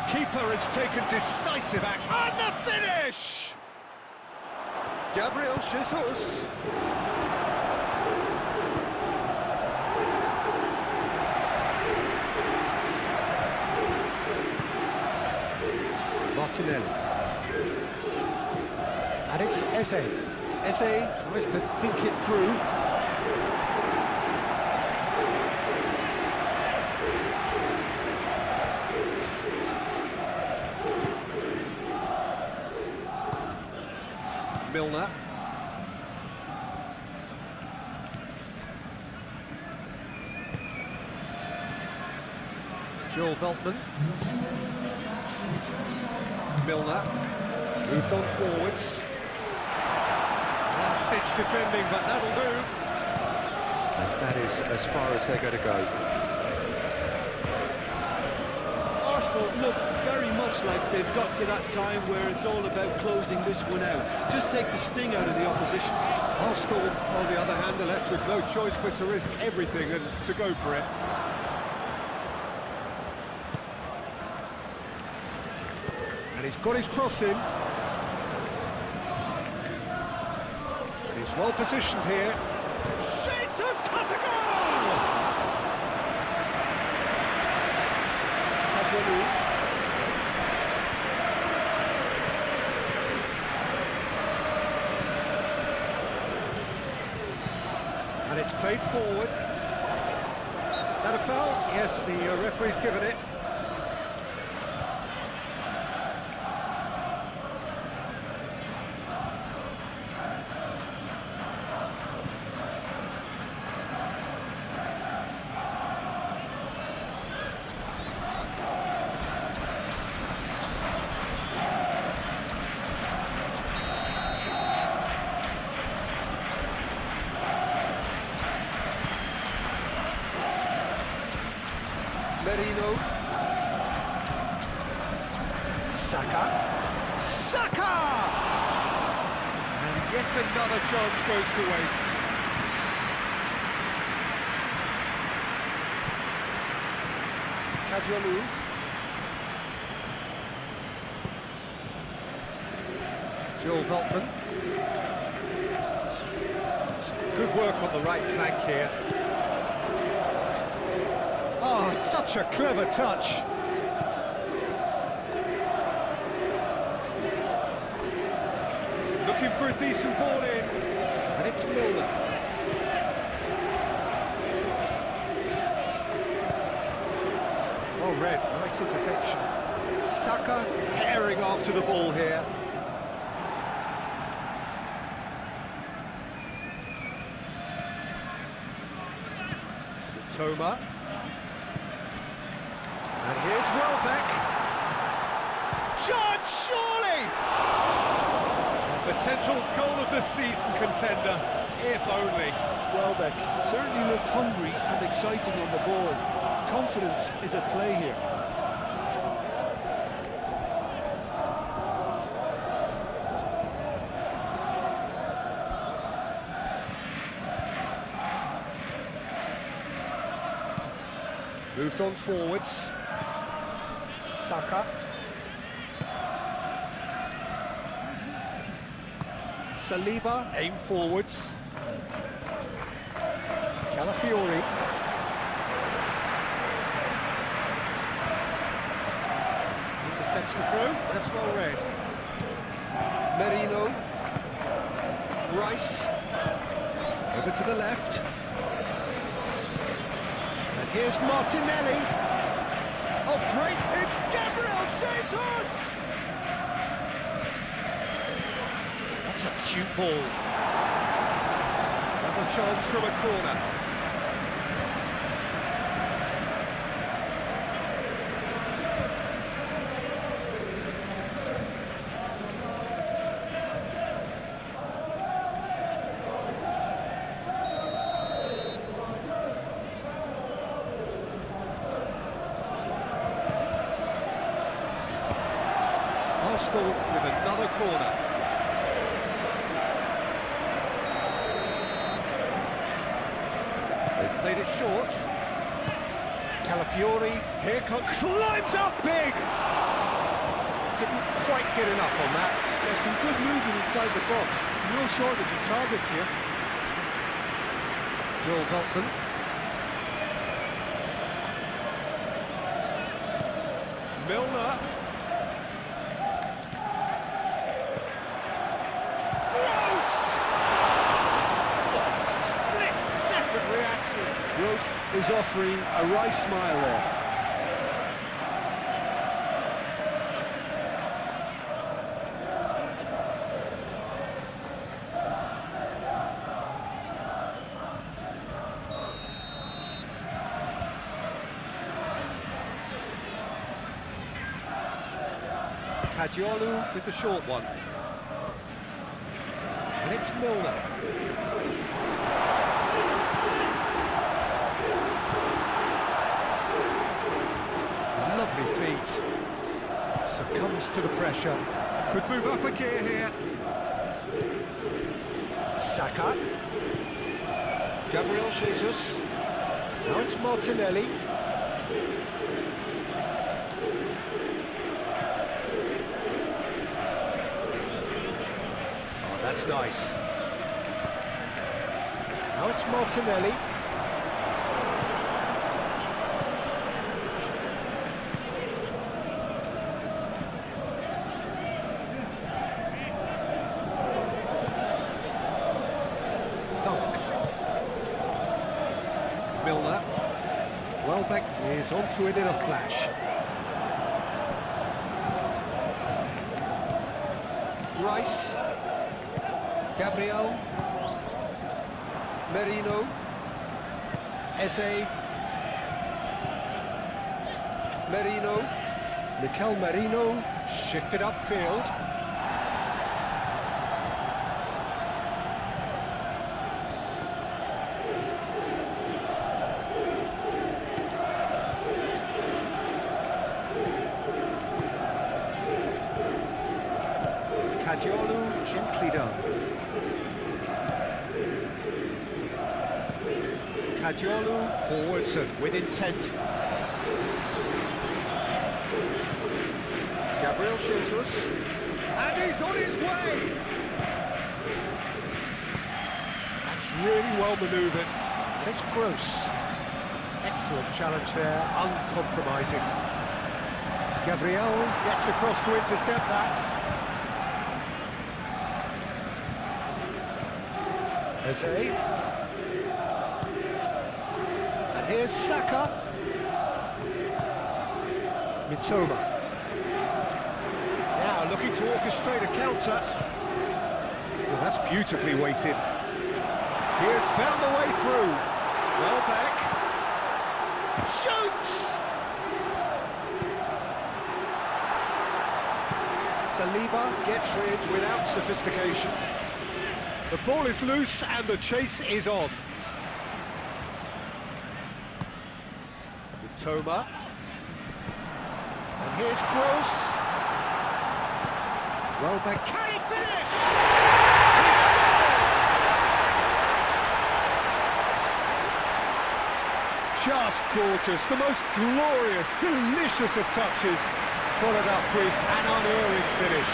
Keeper has taken decisive action. And the finish! Gabriel Jesus. Martinelli. And it's Eze. Eze tries to think it through. Milner. Joel Veltman. Milner. Moved on forwards. Last-ditch defending, but that'll do. And that is as far as they're going to go. Arsenal look very much like they've got to that time where it's all about closing this one out. Just take the sting out of the opposition. Arsenal, on the other hand, are left with no choice but to risk everything and to go for it. And he's got his cross in. And he's well positioned here. Jesus has a goal! Tajani. And it's played forward. That a foul? Yes, the referee's given it. Merino. Saka! And yet another chance goes to waste. Kajalu. Joel Veltman. Good work on the right flank here. Oh, such a clever touch. Looking for a decent ball in. And it's Milner. Oh, Red, nice interception. Saka herring after the ball here. Toma. And here's Welbeck. Chance, surely! Potential goal of the season contender, if only. Welbeck certainly looked hungry and exciting on the ball. Confidence is at play here. Moved on forwards. Saka. Saliba, aim forwards. Calafiori. Intercepts the throw, that's well read. Merino. Rice. Over to the left. And here's Martinelli. Oh, great, it's Gabriel Jesus! That's That's a cute ball. Another chance from a corner. Arsenal with another corner. They've played it short. Calafiori, here comes, climbs up big! Didn't quite get enough on that. There's some good movement inside the box. No shortage of targets here. Joel Veltman. Milner. Gross is offering a wry smile there. Kajiolu with the short one. And it's Milner. Lovely feet. Succumbs to the pressure. Could move up a gear here. Saka. Gabriel Jesus. Now it's Martinelli. Oh, that's nice. Now it's Martinelli. Milner. Welbeck is onto it in a flash. Rice. Gabriel. Merino. Eze. Merino. Mikel Merino shifted upfield. Kajiolu gently done. Kajiolu forwards and with intent. Gabriel Jesus. And he's on his way! That's really well manoeuvred. And it's Gross. Excellent challenge there, uncompromising. Gabriel gets across to intercept that. Eze. And here's Saka. Mitoma. Now looking to orchestrate a counter. Well, that's beautifully weighted. He has found the way through. Welbeck. Shoots! Saliba gets rid without sophistication. The ball is loose and the chase is on. Mitoma. And here's Gross. Welbeck. Can he finish? He scored! Just gorgeous. The most glorious, delicious of touches. Followed up with an unerring finish.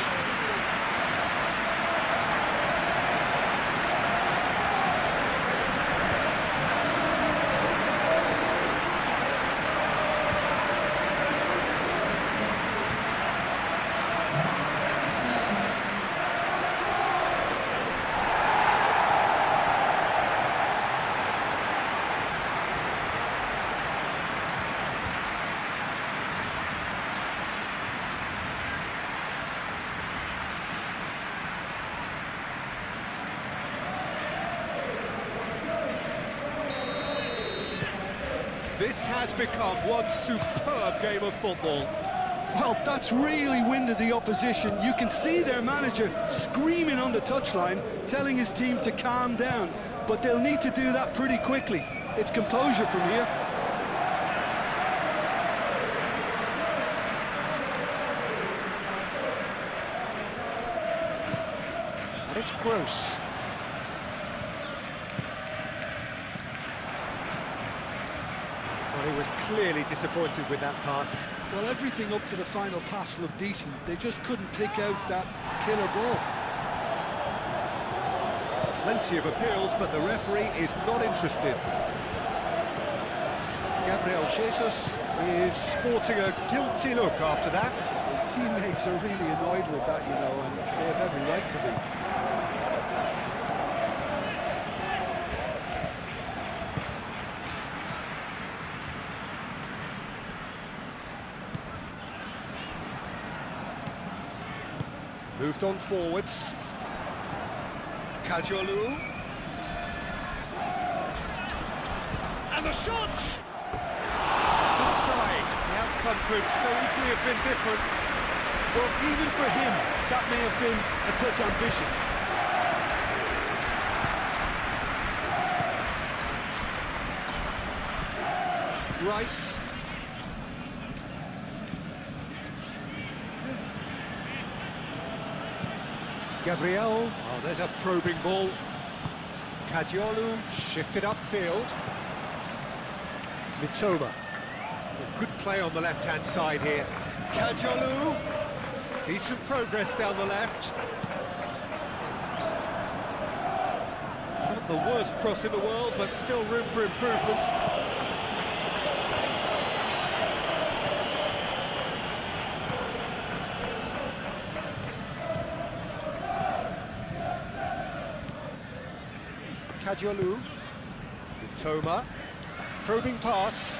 This has become one superb game of football. Well, that's really winded the opposition. You can see their manager screaming on the touchline, telling his team to calm down. But they'll need to do that pretty quickly. It's composure from here. And it's Gross. Well, he was clearly disappointed with that pass. Well, everything up to the final pass looked decent. They just couldn't pick out that killer ball. Plenty of appeals, but the referee is not interested. Gabriel Jesus is sporting a guilty look after that. His teammates are really annoyed with that, you know, and they have every right to be. Moved on forwards. Kajolu. And the shot! Good try. The outcome could so easily have been different. Well, even for him, that may have been a touch ambitious. Rice. Gabriel, oh, there's a probing ball. Kajolu shifted upfield. Mitoma, good play on the left-hand side here. Kajolu, decent progress down the left. Not the worst cross in the world, but still room for improvement. Kajolu, Mitoma, probing pass.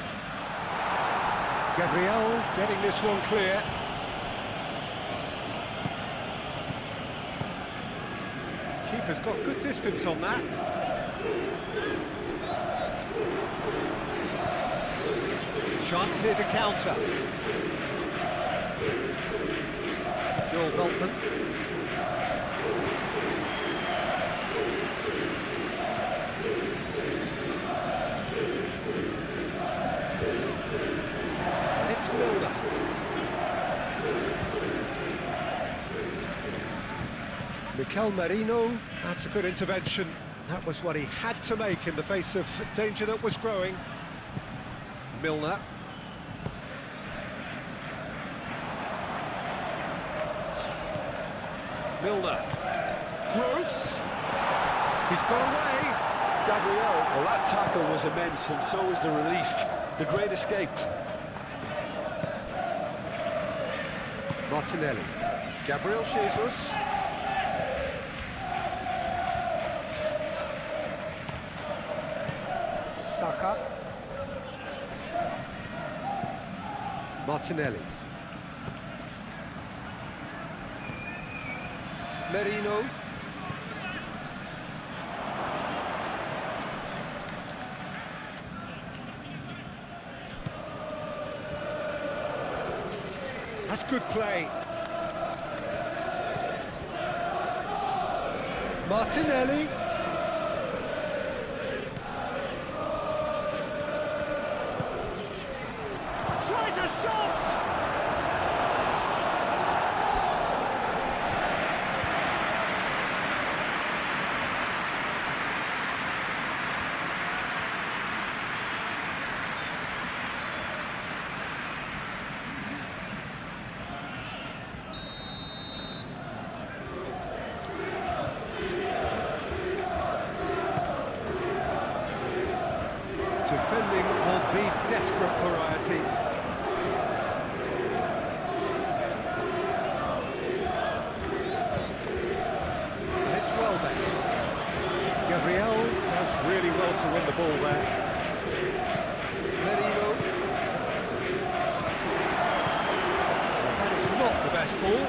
Gabriel getting this one clear. Keeper's got good distance on that. Chance here to counter. Joel Veltman. Mikel Merino, that's a good intervention. That was what he had to make in the face of danger that was growing. Milner. Milner. Gross. He's got away. Gabriel, well, that tackle was immense, and so was the relief. The great escape. Martinelli. Gabriel Jesus. Saka. Martinelli. Merino. That's good play. Martinelli. Tries a shot! Defending of the desperate variety. And it's Welbeck. Gabriel does really well to win the ball there. Merino. That is not the best ball.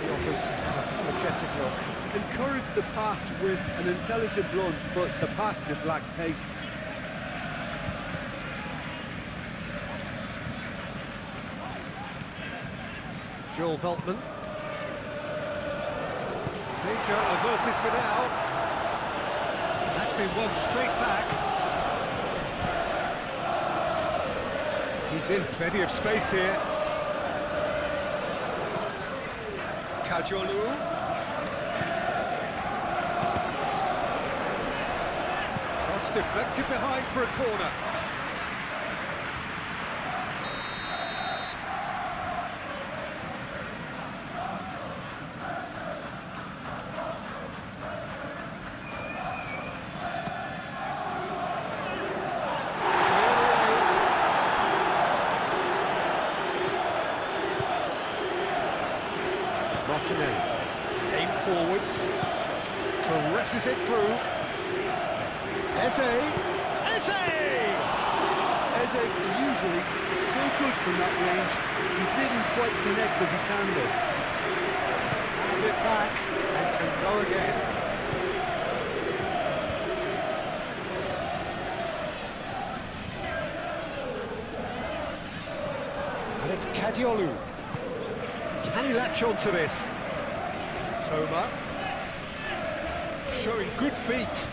He offers an apologetic look. Encouraged the pass with an intelligent run, but the pass just lacked pace. Joel Veltman. Danger averted for now. That's been won straight back. He's in plenty of space here. Kajolu. Cross deflected behind for a corner. Aim forwards, caresses it through. Eze! Eze usually is so good from that range. He didn't quite connect as he can though. Has it back and can go again. And it's Kadiolu. Can he latch onto this? Toma. Showing good feet.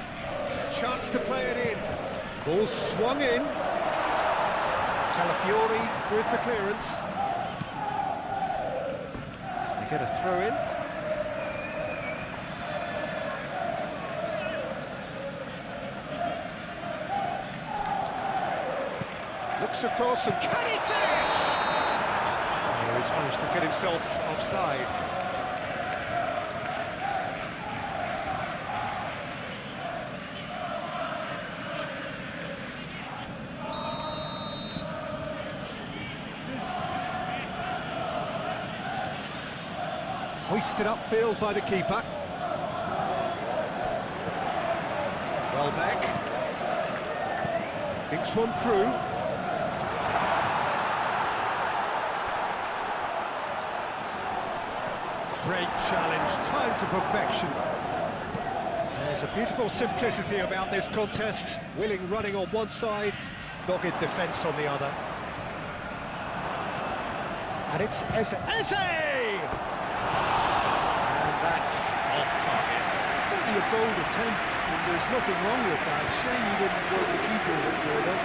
Chance to play it in. Ball swung in. Calafiori with the clearance. They get a throw in. Looks across and can he finish? Oh, he's managed to get himself offside. Hoisted upfield by the keeper. Welbeck. Thinks one through. Great challenge, time to perfection. There's a beautiful simplicity about this contest. Willing running on one side, dogged defence on the other. And it's Eze. That's off target. Certainly a bold attempt, and there's nothing wrong with that. Shame he didn't work the keeper a bit more though.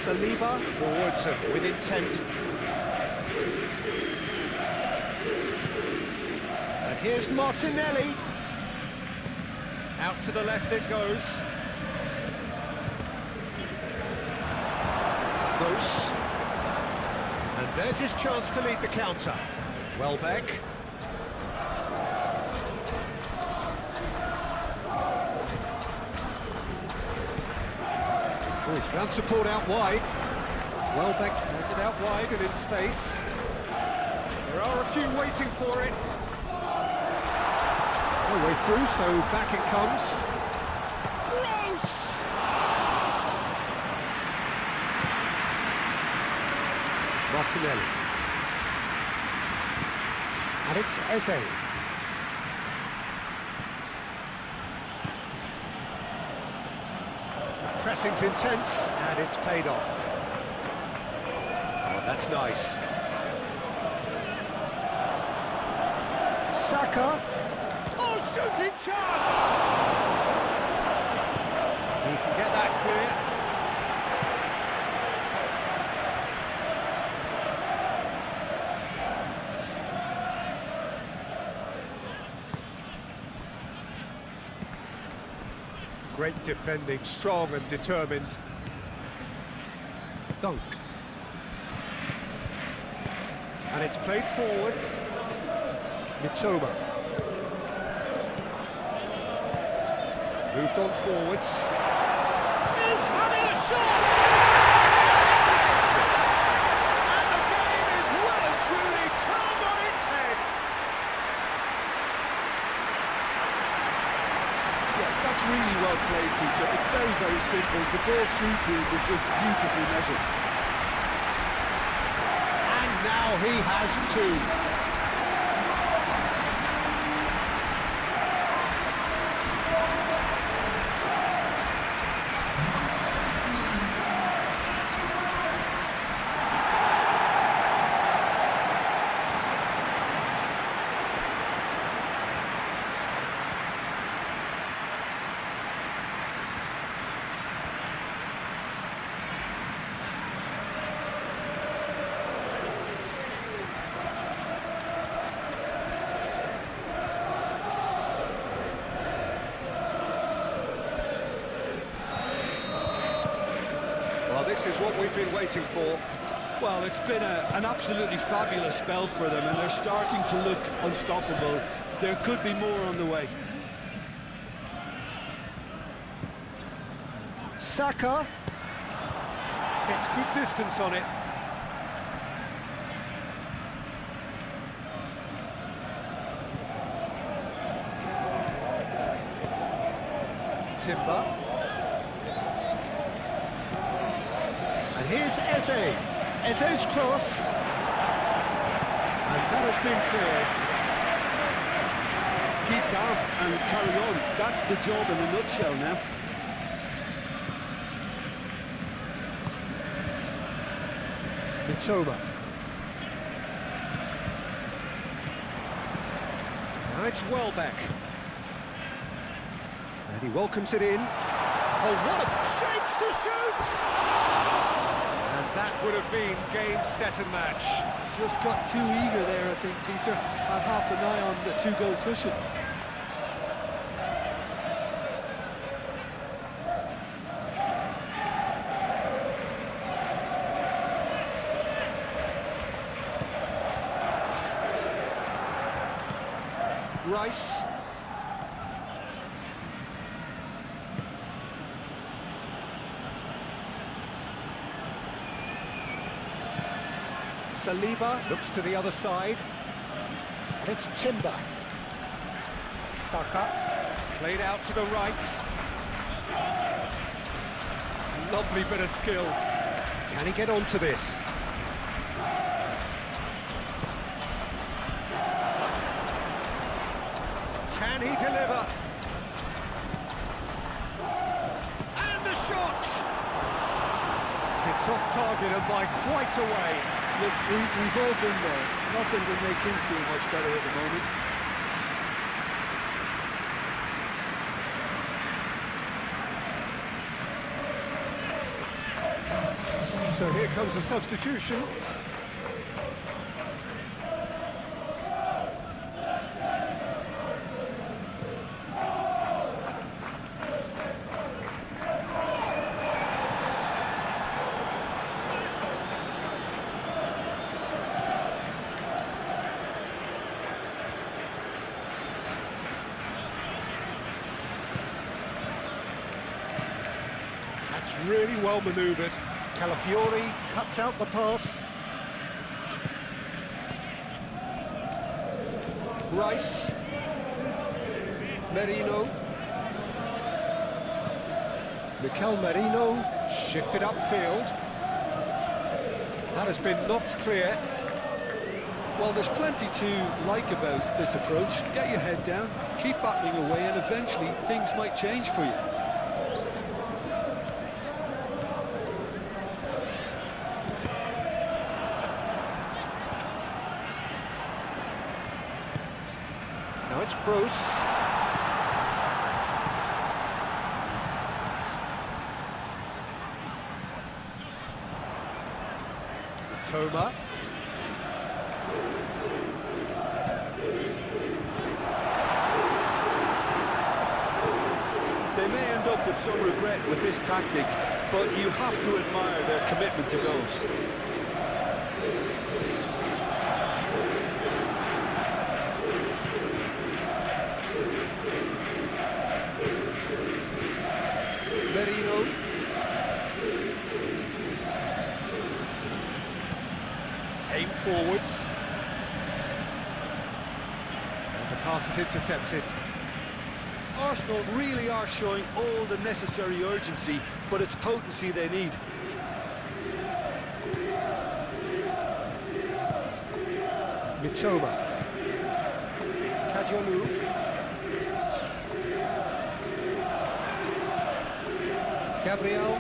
Saliba forwards and with intent. And here's Martinelli. Out to the left it goes. Gross. And there's his chance to lead the counter. Welbeck. Oh, he's found support out wide. Welbeck has it out wide and in space. There are a few waiting for it. No way through, so back it comes. Gross! Martinelli. And it's Eze. Pressing's intense, and it's paid off. Oh, that's nice. Saka. Oh, shooting chance! He can get that clear. Great defending, strong and determined. Dunk. And it's played forward. Mitoma. Moved on forwards. Is having a shot! And the game is well and truly turned on its head. That's really well played, Peter. It's very, very simple. The ball through to him was just beautifully measured. Now he has two. Well, this is what we've been waiting for. Well, it's been an absolutely fabulous spell for them, and they're starting to look unstoppable. There could be more on the way. Saka gets good distance on it. Timber. And here's Eze. Eze's cross. And that has been cleared. Keep calm and carry on. That's the job in a nutshell now. Mitoma. Now it's Welbeck. And he welcomes it in. Oh, what a shapes to shoot! And that would have been game, set and match. Just got too eager there, I think, Peter. Had half an eye on the two-goal cushion. Rice. Saliba looks to the other side. And it's Timber. Saka played out to the right. Lovely bit of skill. Can he get onto this? Can he deliver? And the shot! It's off target and by quite a way. Look, we've all been there. Nothing will make him feel much better at the moment. So here comes the substitution. That's really well manoeuvred. Calafiori cuts out the pass. Rice. Merino. Mikel Merino shifted upfield. That has been knocked clear. Well, there's plenty to like about this approach. Get your head down, keep battling away, and eventually things might change for you. Now it's Bruce. Toma. They may end up with some regret with this tactic, but you have to admire their commitment to goals. Merino. Aim forwards. And the pass is intercepted. Arsenal really are showing all the necessary urgency, but it's potency they need. Mitoma. Kadiolu. Gabriel.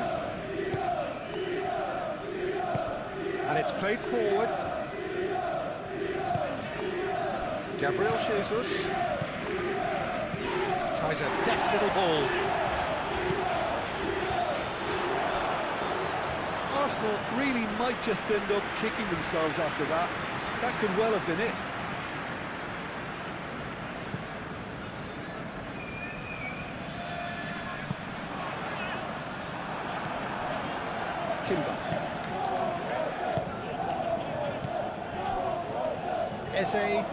And it's played forward. Gabriel Jesus. Tries a deft little ball. Arsenal really might just end up kicking themselves after that. That could well have been it. Timber. Eze.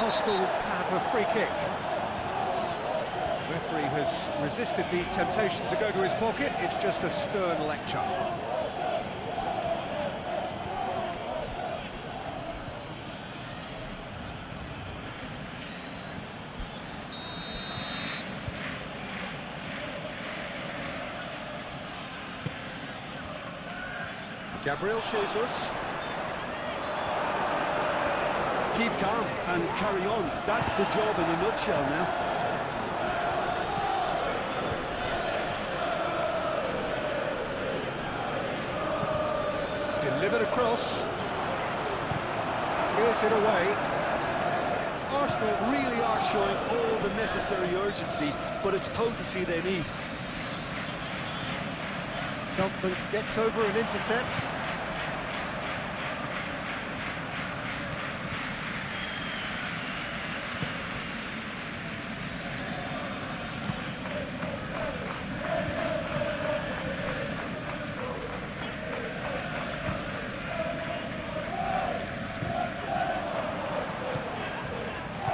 Arsenal have a free kick. Referee has resisted the temptation to go to his pocket. It's just a stern lecture. Gabriel Jesus. Keep calm and carry on. That's the job in a nutshell now. Delivered across. Clears it away. Arsenal really are showing all the necessary urgency, but it's potency they need. Feldman gets over and intercepts.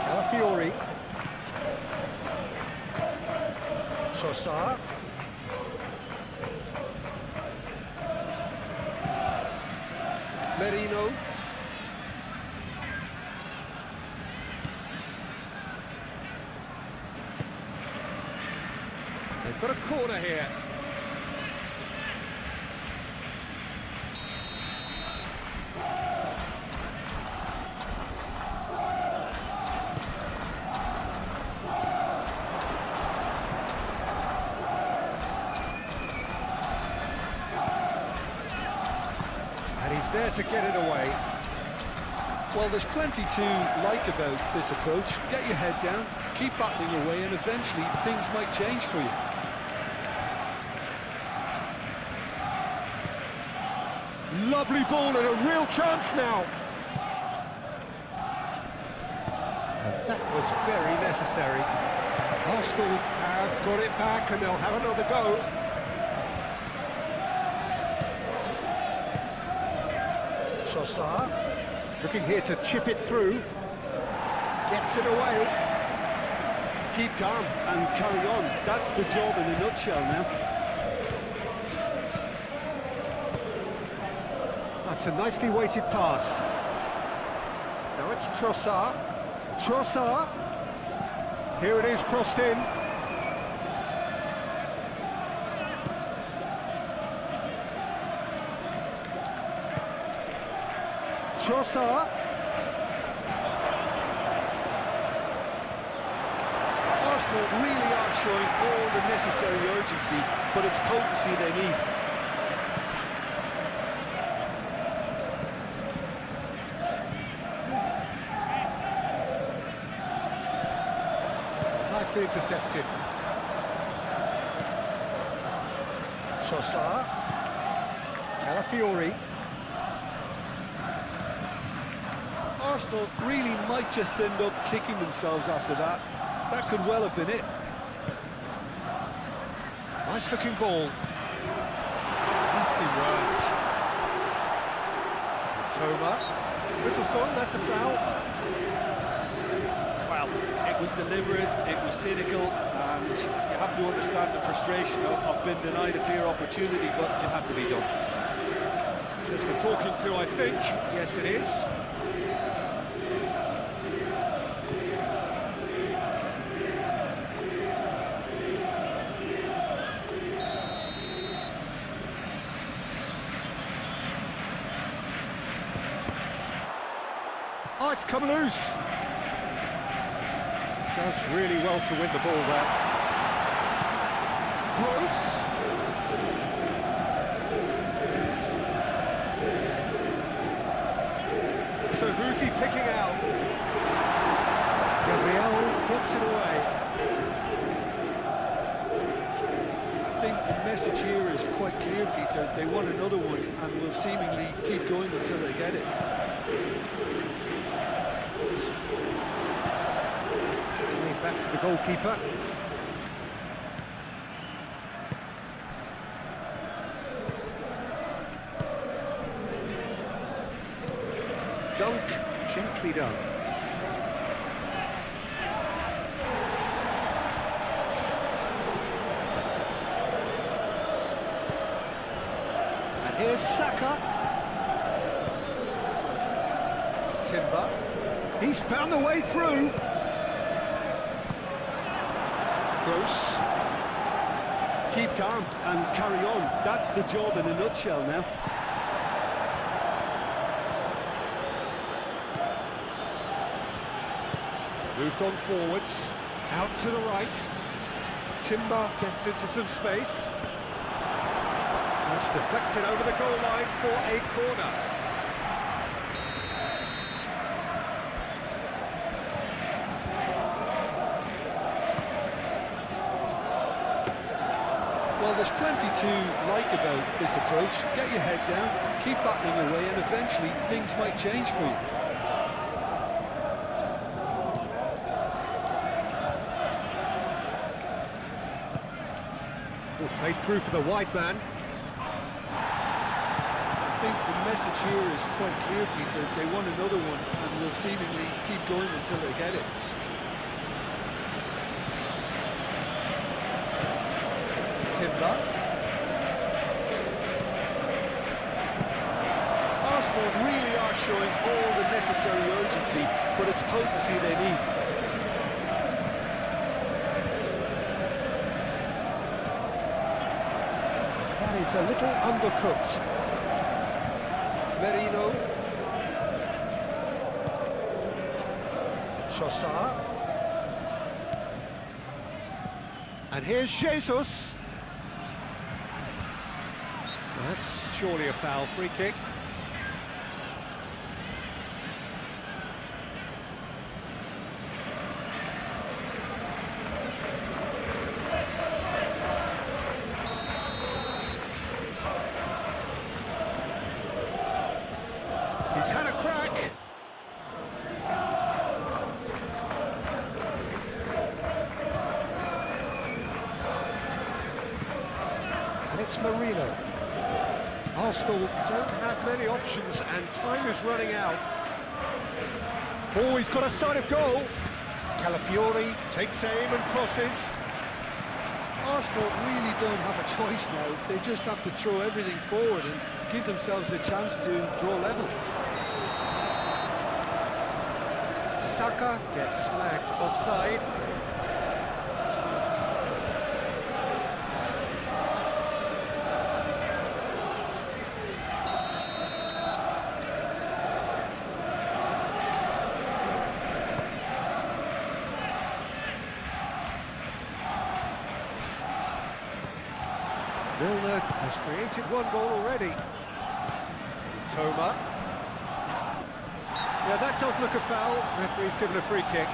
Calafiori. Trossard. Merino. They've got a corner here. And he's there to get it away. Well, there's plenty to like about this approach. Get your head down, keep battling away, and eventually things might change for you. Lovely ball and a real chance now. And that was very necessary. Arsenal have got it back and they'll have another go. Trossard, looking here to chip it through. Gets it away. Keep calm and carry on. That's the job in a nutshell now. That's a nicely weighted pass. Now it's Trossard. Trossard. Here it is, crossed in. Trossard. Arsenal really are showing all the necessary urgency, but it's potency they need. Nicely intercepted. Trossard. Calafiori. Arsenal really might just end up kicking themselves after that. That could well have been it. Nice looking ball. Nicely worked. Toma. Whistle's gone, that's a foul. Well, it was deliberate, it was cynical, and you have to understand the frustration of being denied a clear opportunity, but it had to be done. Just a talking to, I think. Yes, it is. Oh, it's come loose. Does really well to win the ball there. Gross. So who's he picking out? Gabriel gets it away. I think the message here is quite clear, Peter. They want another one and will seemingly keep going until they get it. Back to the goalkeeper. Dunk, gently done. And here's Saka. Timber. He's found the way through. Gross. Keep calm and carry on. That's the job in a nutshell now. Moved on forwards. Out to the right. Timber gets into some space. Just deflected over the goal line for a corner. Well, there's plenty to like about this approach. Get your head down, keep battling away, and eventually things might change for you. Played through for the wide man. I think the message here is quite clear, Peter. They want another one and will seemingly keep going until they get it. Timber. Arsenal really are showing all the necessary urgency, but it's potency they need. That is a little undercooked. Merino. Trossard. And here's Jesus. That's surely a foul. Free kick. He's had a crack. And it's Marino. Arsenal don't have many options and time is running out. Oh, he's got a sight of goal. Calafiori takes aim and crosses. Arsenal really don't have a choice now. They just have to throw everything forward and give themselves a chance to draw level. Saka gets flagged offside. Milner has created one goal already. Toma. Yeah, that does look a foul. Referee's given a free kick.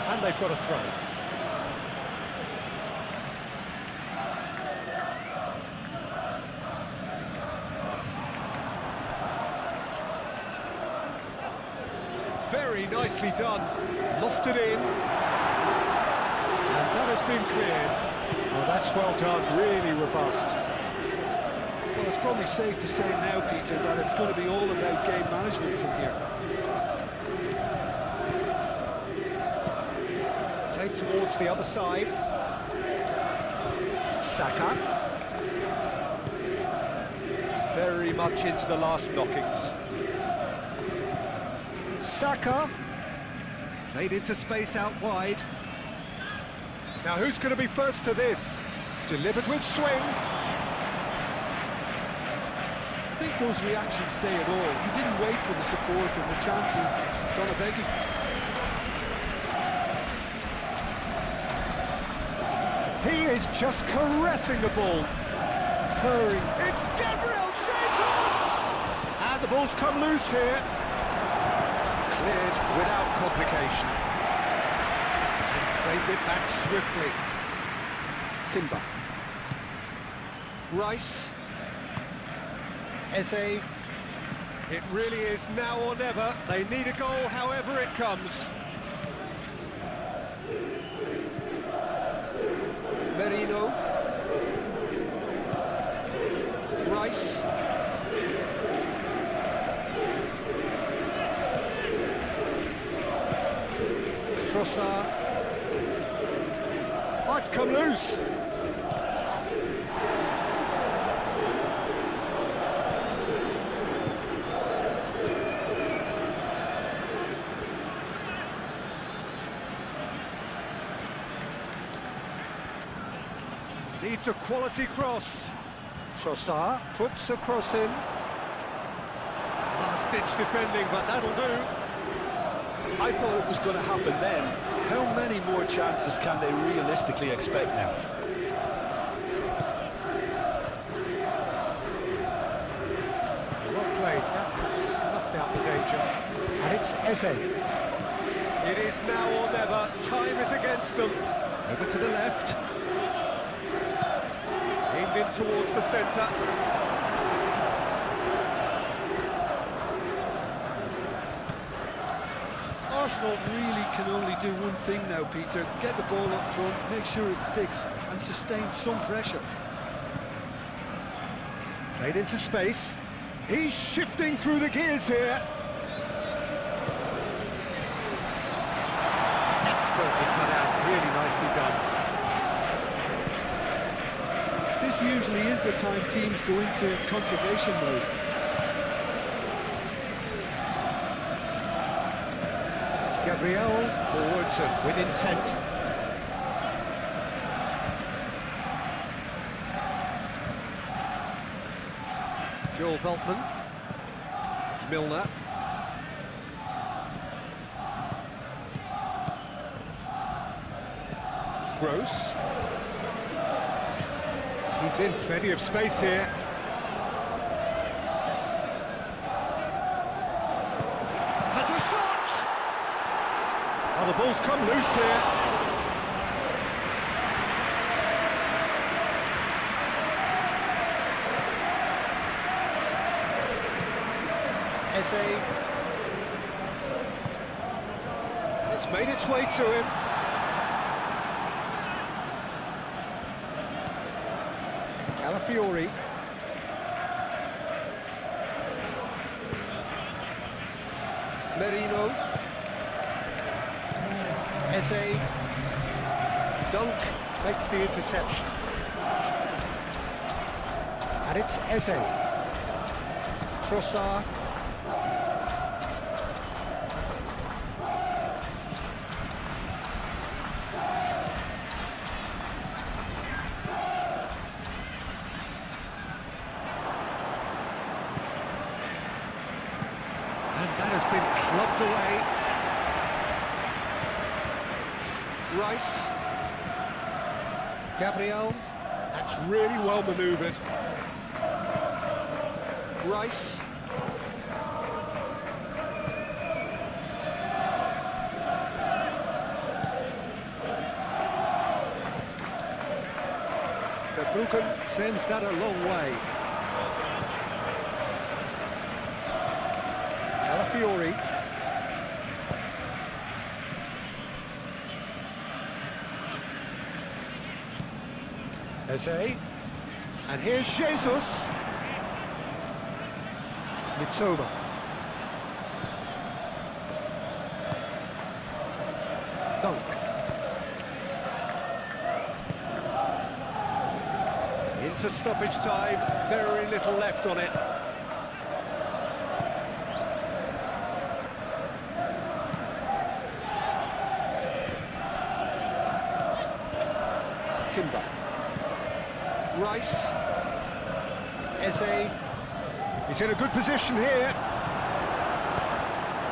And they've got a throw. Very nicely done. Lofted in. And that has been cleared. Oh, that's well done. Really robust. Well, it's probably safe to say now, Peter, that it's going to be all about game management from here. Played towards the other side. Saka. Very much into the last knockings. Saka. Played into space out wide. Now who's going to be first to this? Delivered with swing. I think those reactions say it all. He didn't wait for the support and the chances gone a begging. He is just caressing the ball. Purring. It's Gabriel Jesus! And the ball's come loose here. Cleared without complication. And claimed it back swiftly. Timber. Rice. Eze. It really is now or never. They need a goal however it comes. Merino. Rice. Trossard. Oh, it's come loose. Needs a quality cross. Trossard puts a cross in. Last-ditch defending, but that'll do. I thought it was going to happen then. How many more chances can they realistically expect now? Well played. That has snuffed out the danger. And it's Eze. It is now or never. Time is against them. Over to the left. Aimed in towards the centre. Arsenal really can only do one thing now, Peter. Get the ball up front, make sure it sticks, and sustain some pressure. Played into space. He's shifting through the gears here. Expertly cut out, really nicely done. This usually is the time teams go into conservation mode. Gabriel forwards and with intent. Joel Veltman. Milner. Gross. He's in plenty of space here. Has a shot! Oh, the ball's come loose here. Eze. And it's made its way to him. Calafiori. Merino. Eze. Dunk makes the interception. And it's Eze. Trossard. And that has been clubbed away. Rice. Gabriel. That's really well manoeuvred. Rice. Verbruggen sends that a long way. Calafiori. Eze. And here's Jesus. Mitoma. Dunk. Into stoppage time, very little left on it. Timber. Rice. Eze. He's in a good position here.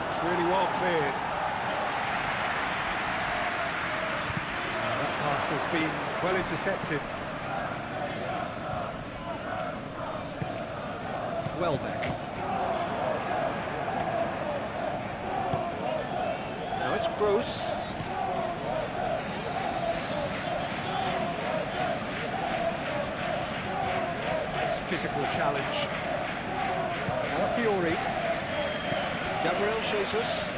It's really well cleared. That pass has been well intercepted. Welbeck. Now it's Gross. Nice physical challenge. Calafiori. Gabriel Jesus.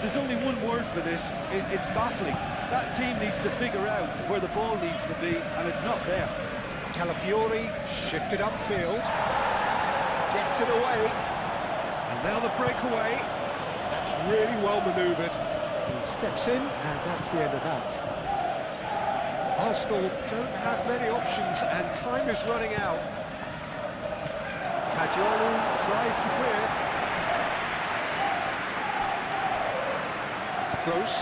There's only one word for this, it's baffling. That team needs to figure out where the ball needs to be, and it's not there. Calafiori shifted upfield, gets it away, and now the breakaway. That's really well manoeuvred. He steps in, and that's the end of that. Arsenal don't have many options, and time is running out. Kajiolu tries to clear. Gross.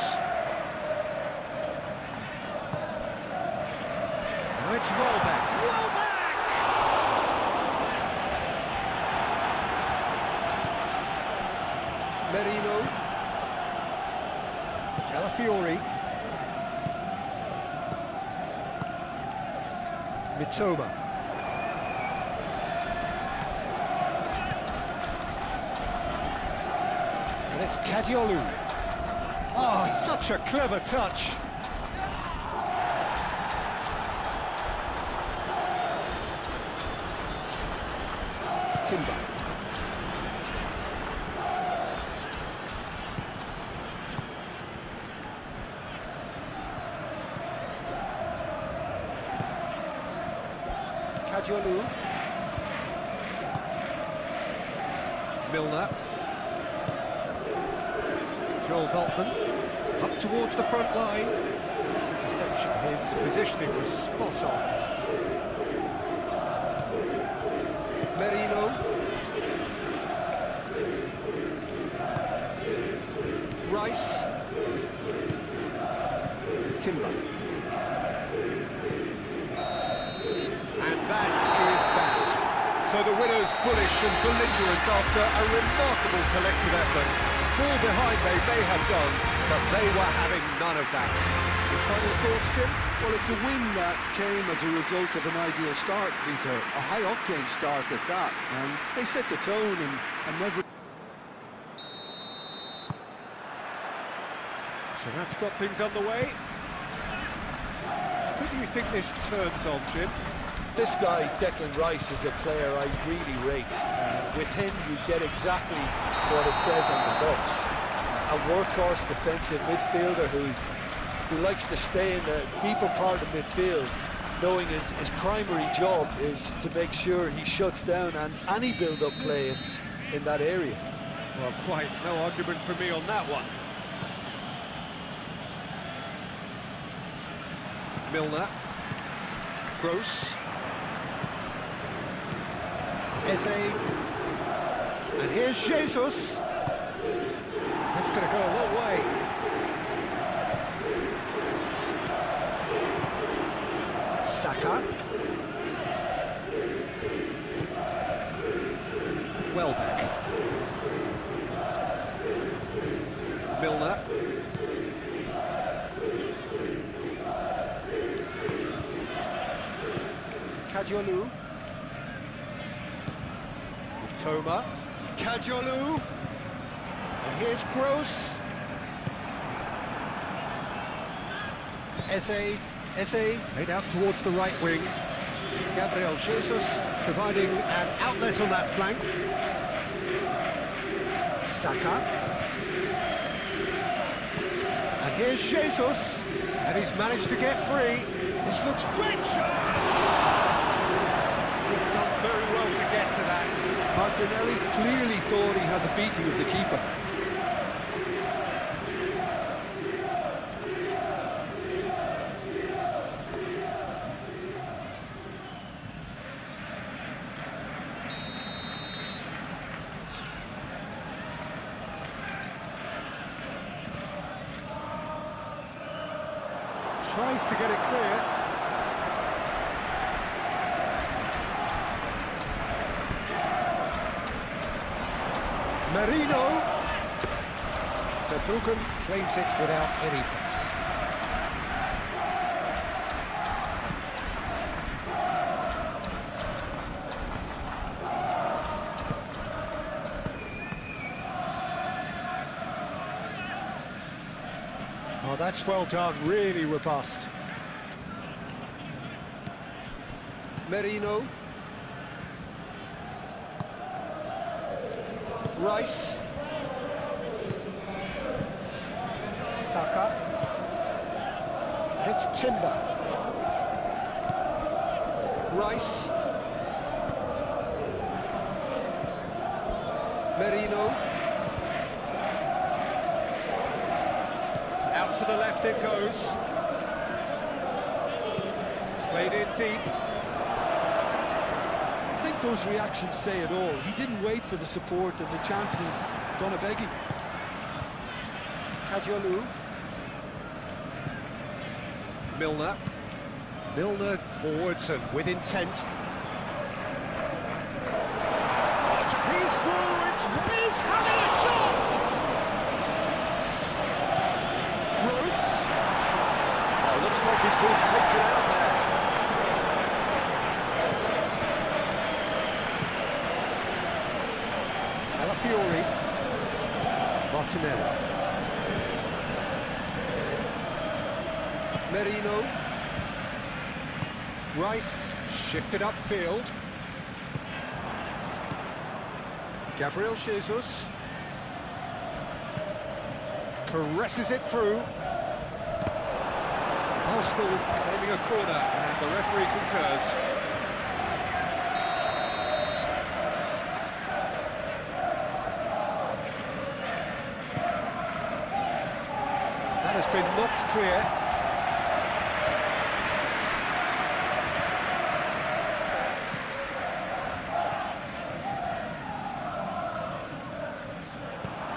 Now it's Welbeck. Merino. Calafiori. Mitoma. And it's Kadiolu. Oh, such a clever touch. Timber. Kadiolu. Milner. Joel Veltman. Up towards the front line. This interception, his positioning was spot on. Merino. Rice. Timber. And that is that. So the winners bullish and belligerent after a remarkable collective effort. Fall behind they may have done, but they were having none of that. Your final thoughts, Jim? Well, it's a win that came as a result of an ideal start, Peter. A high-octane start at that, and they set the tone and never... So that's got things underway. Who do you think this turns on, Jim? This guy, Declan Rice, is a player I really rate. With him, you get exactly what it says on the box. A workhorse defensive midfielder who likes to stay in the deeper part of midfield, knowing his primary job is to make sure he shuts down any build-up play in that area. Well, quite no argument for me on that one. Milner. Gross. Eze. And here's Jesus. That's going to go a long way. Saka. Welbeck. Milner. Kadiolu. Mitoma. Kadiolu. And here's Gross. Eze made out towards the right wing. Gabriel Jesus providing an outlet on that flank. Saka. And here's Jesus. And he's managed to get free. This looks great chance! He's done very well to get to that. Martinelli clearly thought he had the beating of the keeper. Tries to get it clear. Marino. Verbruggen claims it without any fuss. Oh, that's well done, really robust. Merino. Rice. Saka. And it's Timber. Rice. Merino. Out to the left it goes. Played in deep. I think those reactions say it all. He didn't wait for the support and the chances gonna beg him. Kajolu. Milner. Milner forwards and with intent. Oh, he's through, he's having a shot! Gross. Oh, looks like he's been taken out there. Alafiori. Martinelli. Merino. Rice shifted upfield. Gabriel Jesus caresses it through. Arsenal claiming a corner, and the referee concurs. That has been knocked clear.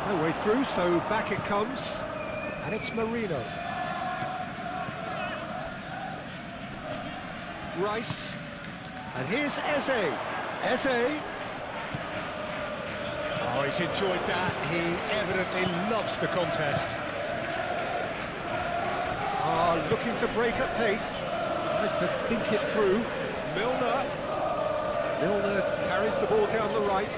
No way through, so back it comes, and it's Marino. Rice, and here's Eze. Eze. Oh, he's enjoyed that. He evidently loves the contest. Looking to break at pace. Tries to think it through. Milner. Milner carries the ball down the right.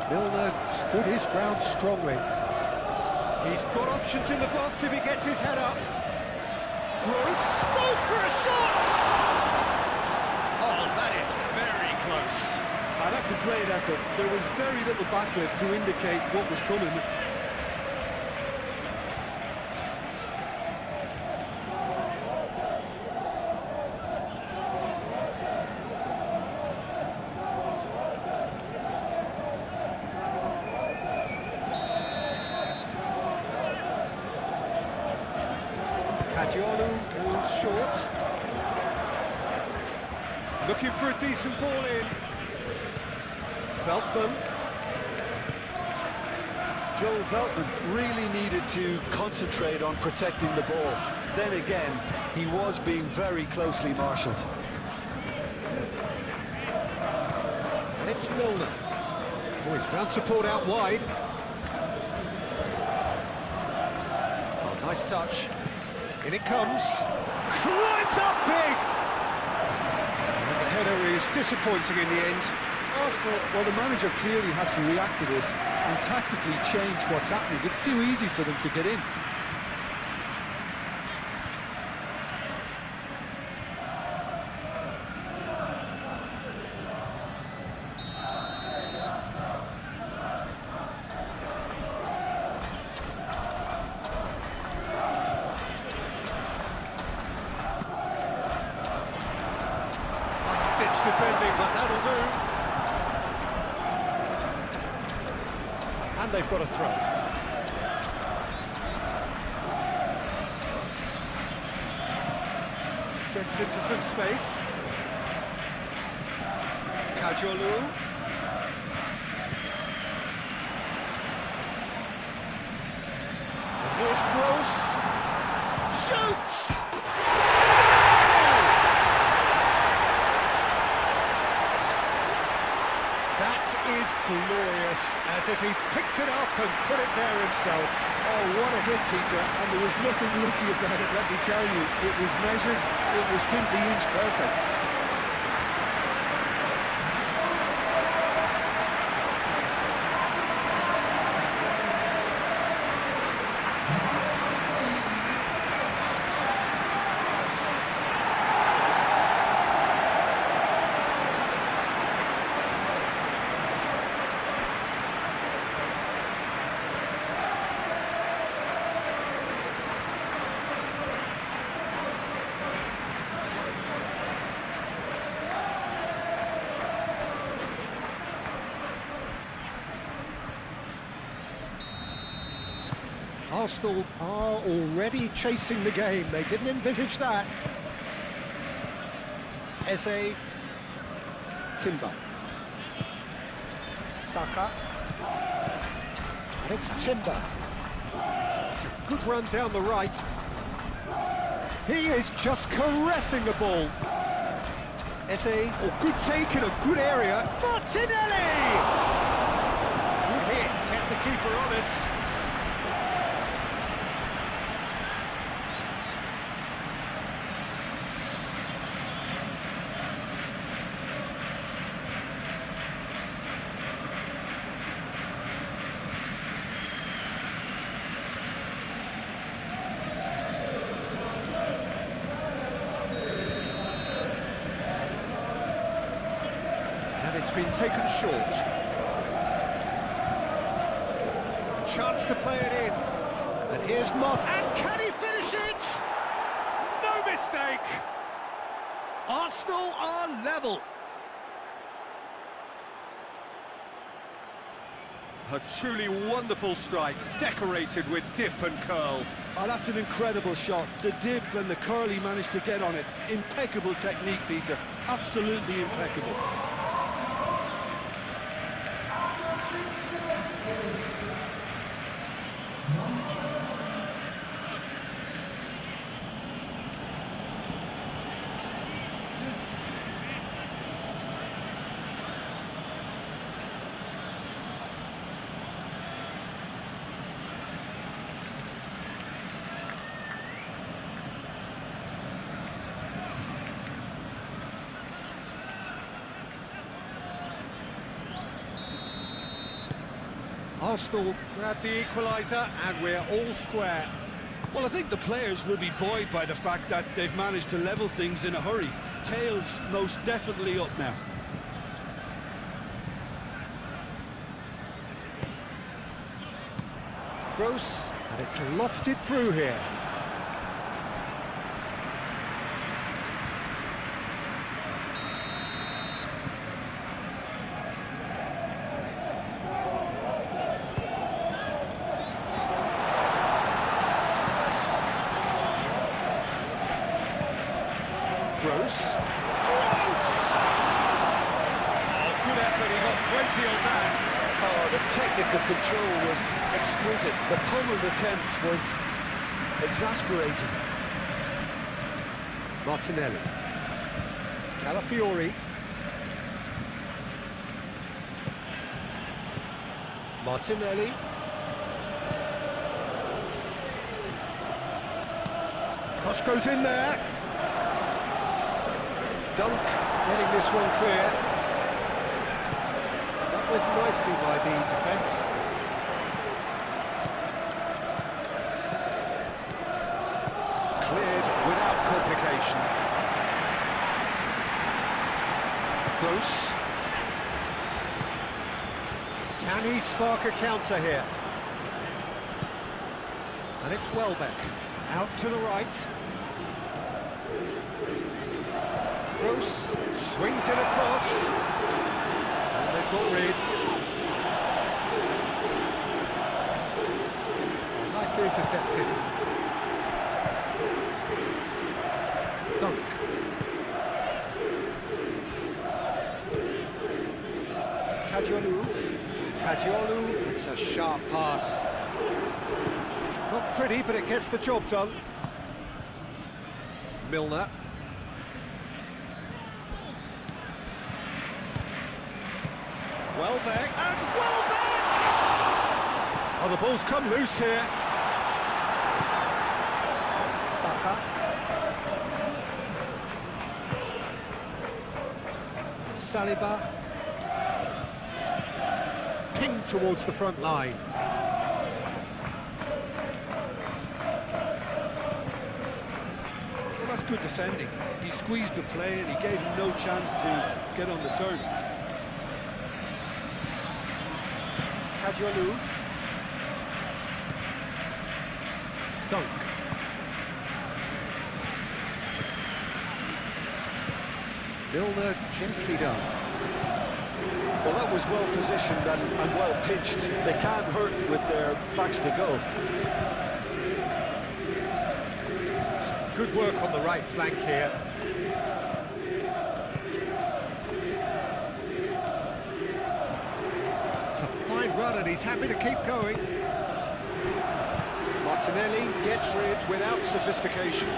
Milner stood his ground strongly. He's got options in the box if he gets his head up. Gross goes for a shot! Oh, that is very close. That's a great effort. There was very little backlift to indicate what was coming. Kajolu goes short. Looking for a decent ball in. Veltman. Joel Veltman really needed to concentrate on protecting the ball. Then again, he was being very closely marshalled. And it's Milner. Oh, he's found support out wide. Oh, nice touch. In it comes. Climbs up big! And the header is disappointing in the end. Arsenal, well, the manager clearly has to react to this and tactically change what's happening. It's too easy for them to get in. Ditch defending, but that'll do. And they've got a throw. Gets into some space. Kajolu. And here's Gross. Shoots! That is glorious, as if he picked it up and put it there himself. Oh, what a hit, Peter, and there was nothing lucky about it, let me tell you. It was measured, it was simply inch perfect. Arsenal are already chasing the game. They didn't envisage that. Eze, Timber, Saka, and it's Timber. It's a good run down the right. He is just caressing the ball. Eze, oh, good take in a good area. Martinelli! Good hit, kept the keeper honest. It's been taken short. A chance to play it in. And here's Mott. And can he finish it? No mistake! Arsenal are level. A truly wonderful strike, decorated with dip and curl. Oh, that's an incredible shot. The dip and the curl he managed to get on it. Impeccable technique, Peter. Absolutely impeccable. Arsenal grab the equaliser and we're all square. Well, I think the players will be buoyed by the fact that they've managed to level things in a hurry. Tails most definitely up now. Gross, and it's lofted through here. Gross. Oh, good effort, he got plenty on that. Oh, the technical control was exquisite. The pummeled attempt was exasperating. Martinelli. Calafiori. Martinelli. Cross goes in there. Dunk getting this one clear. Dealt with nicely by the defence. Cleared without complication. Close. Can he spark a counter here? And it's Welbeck. Out to the right. Gross swings it across. And they've got rid. Nicely intercepted. Dunk. Kajiolu. It's a sharp pass. Not pretty, but it gets the job done. Milner. Welbeck, and Welbeck! Oh, the ball's come loose here. Saka. Saliba. Pinged towards the front line. Well, that's good defending. He squeezed the play and he gave him no chance to get on the turn. Kajolu. Dunk. Milner gently done. Well, that was well positioned and well pitched. They can't hurt with their backs to go. Good work on the right flank here. It's a fine run and he's happy to keep going. Martinelli gets rid without sophistication.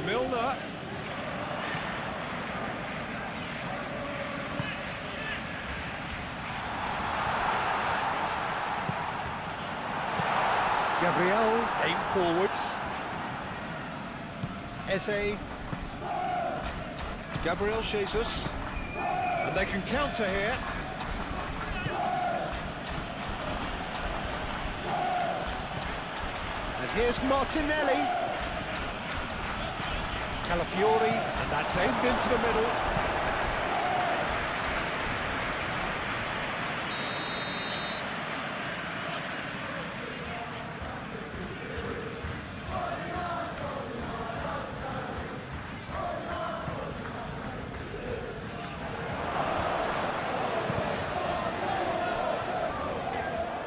Milner. Gabriel, aim forwards. Eze. Gabriel Jesus. And they can counter here. And here's Martinelli. Calafiori, and that's aimed into the middle.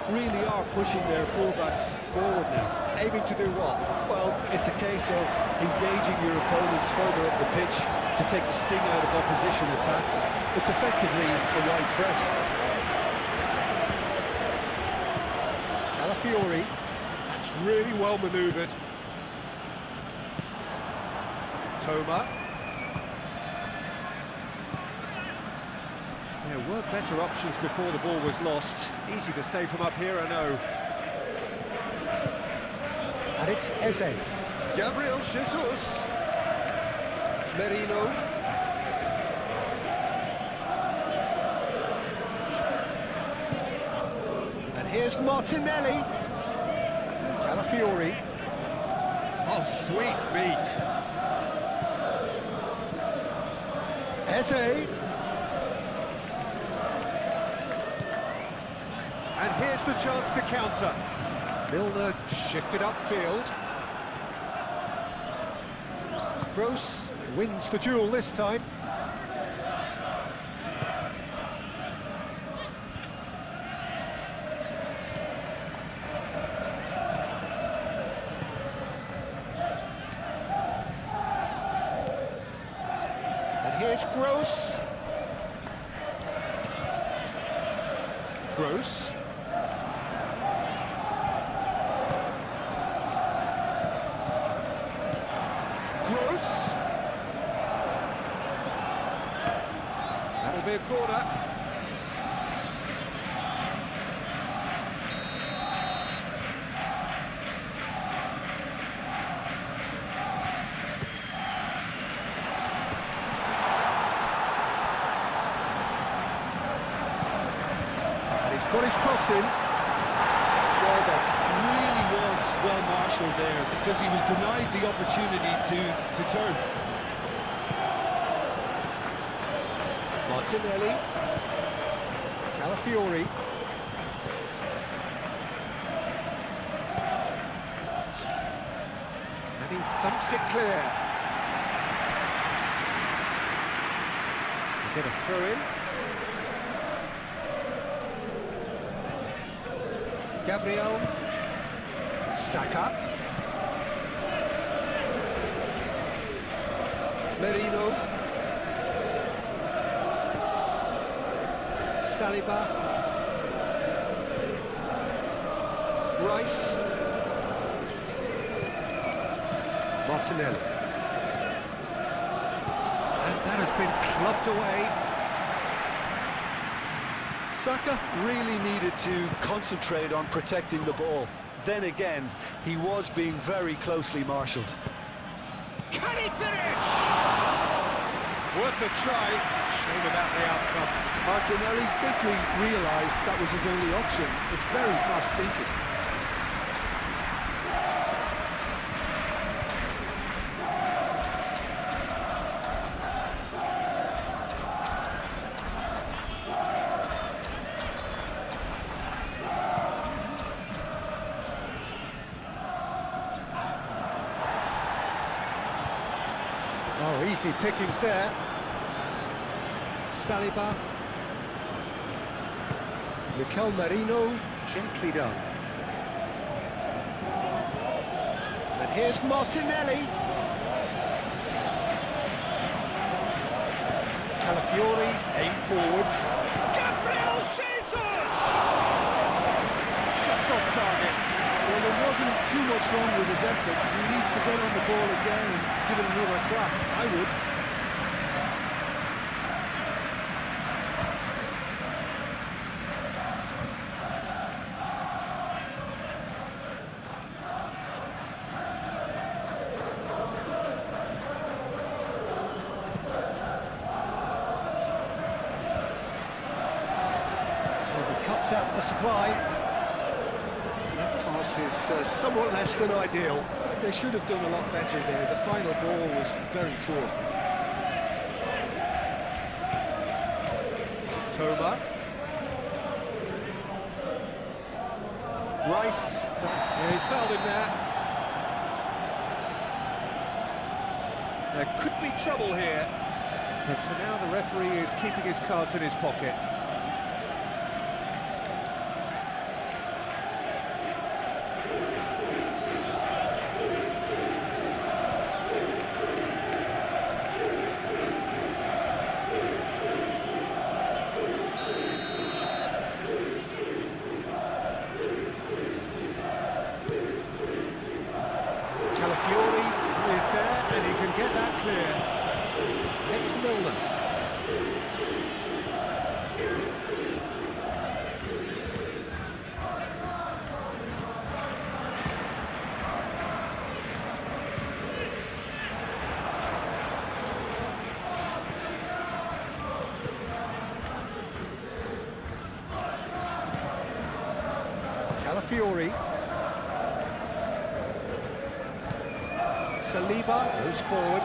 Really are pushing their fullbacks forward now. Aiming to do what? Well, it's a case of engaging your opponents further up the pitch to take the sting out of opposition attacks. It's effectively a wide press. Calafiori, that's really well manoeuvred. Toma. There were better options before the ball was lost. Easy to save from up here, I know. And it's Eze. Gabriel Jesus. Merino. And here's Martinelli. Calafiori. Oh, sweet feet. Eze. And here's the chance to counter. Milner shifted upfield. Gross wins the duel this time. And here's Gross. Gross. Gross. That'll be a corner. And he's got his cross in. Welbeck really was well marshalled there because he was denied the opportunity to turn. Martinelli. Calafiori. And he thumps it clear. They get a throw in. Gabriel. Saka. Merino. Saliba. Rice. Martinelli. And That has been clubbed away. Saka really needed to concentrate on protecting the ball. Then again, he was being very closely marshalled. Can he finish? Worth a try. Shame about the outcome. Martinelli quickly realised that was his only option. It's very fast thinking. Oh, easy pickings there. Saliba. Mikel Merino, gently done. And here's Martinelli. Calafiori, aim forwards. Gabriel Jesus! Just off target. Well, there wasn't too much wrong with his effort. He needs to get on the ball again and give it another crack. I would. Well, he cuts out the supply. That pass is somewhat less than ideal. They should have done a lot better there. The final ball was very poor. Toma. Rice. Yeah, he's fouled him there. There could be trouble here. But for now, the referee is keeping his cards in his pocket. Calafiori is there, and he can get that clear. Next Milner. Calafiori. Saliba goes forward.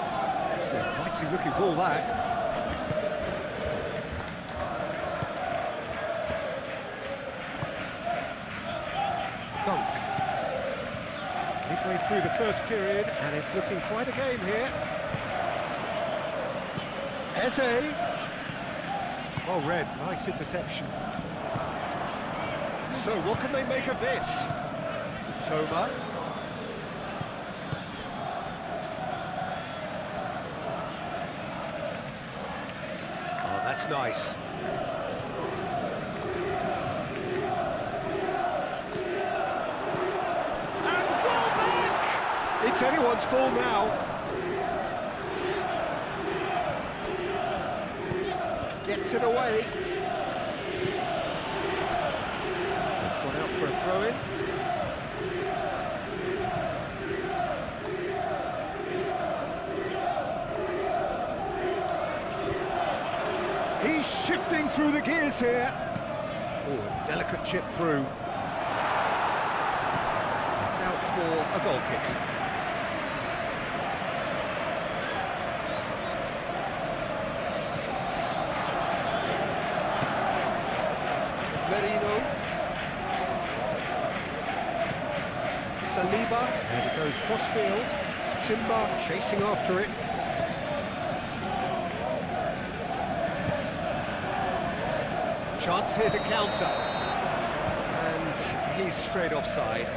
It's a mighty looking ball back. Dunk. Midway through the first period, and it's looking quite a game here. Eze. Well read, nice interception. So what can they make of this? Toma. That's nice. And Welbeck! It's anyone's ball now. Gets it away. It's gone out for a throw-in. He's shifting through the gears here. Oh, a delicate chip through. It's out for a goal kick. Merino. Saliba. And it goes cross-field. Timber chasing after it. Chance here to counter, and he's straight offside.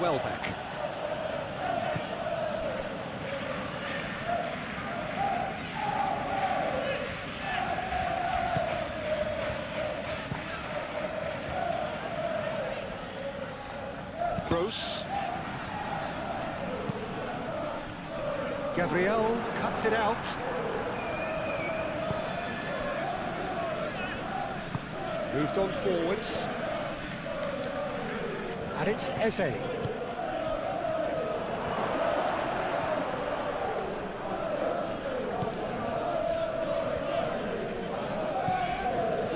Welbeck. Gross. Gabriel cuts it out. Moved on forwards. And it's Eze.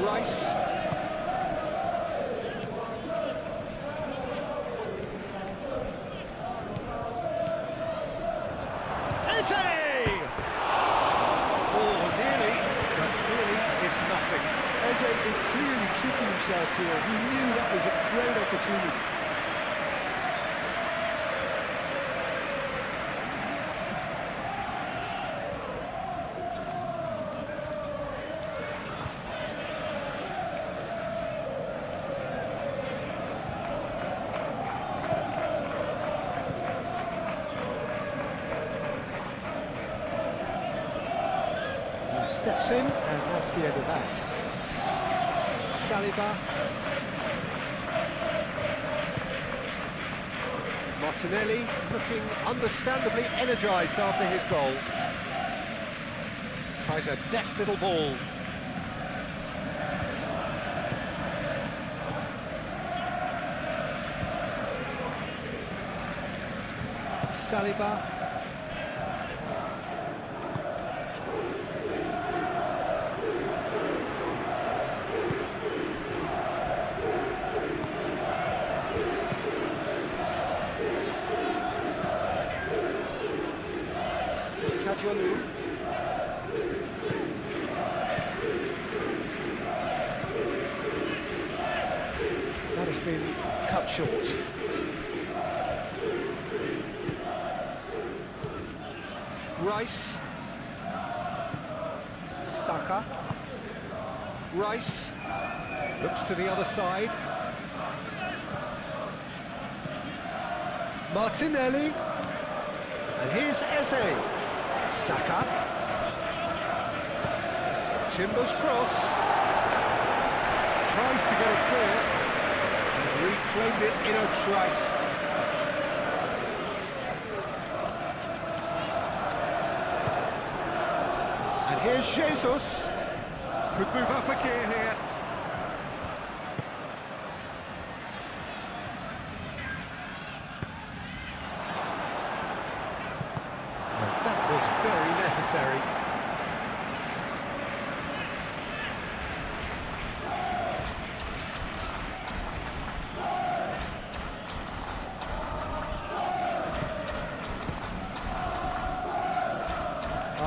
Rice. Eze is clearly kicking himself here. He knew that was a great opportunity. He steps in, and that's the end of that. Saliba. Martinelli looking understandably energised after his goal. Tries a deft little ball. Saliba. That has been cut short. Rice. Saka. Rice. Looks to the other side. Martinelli. And here's Eze. Saka. Timbers cross. Tries to get it clear. And reclaimed it in a trice. And here's Jesus. Could move up a gear here. And that was very necessary.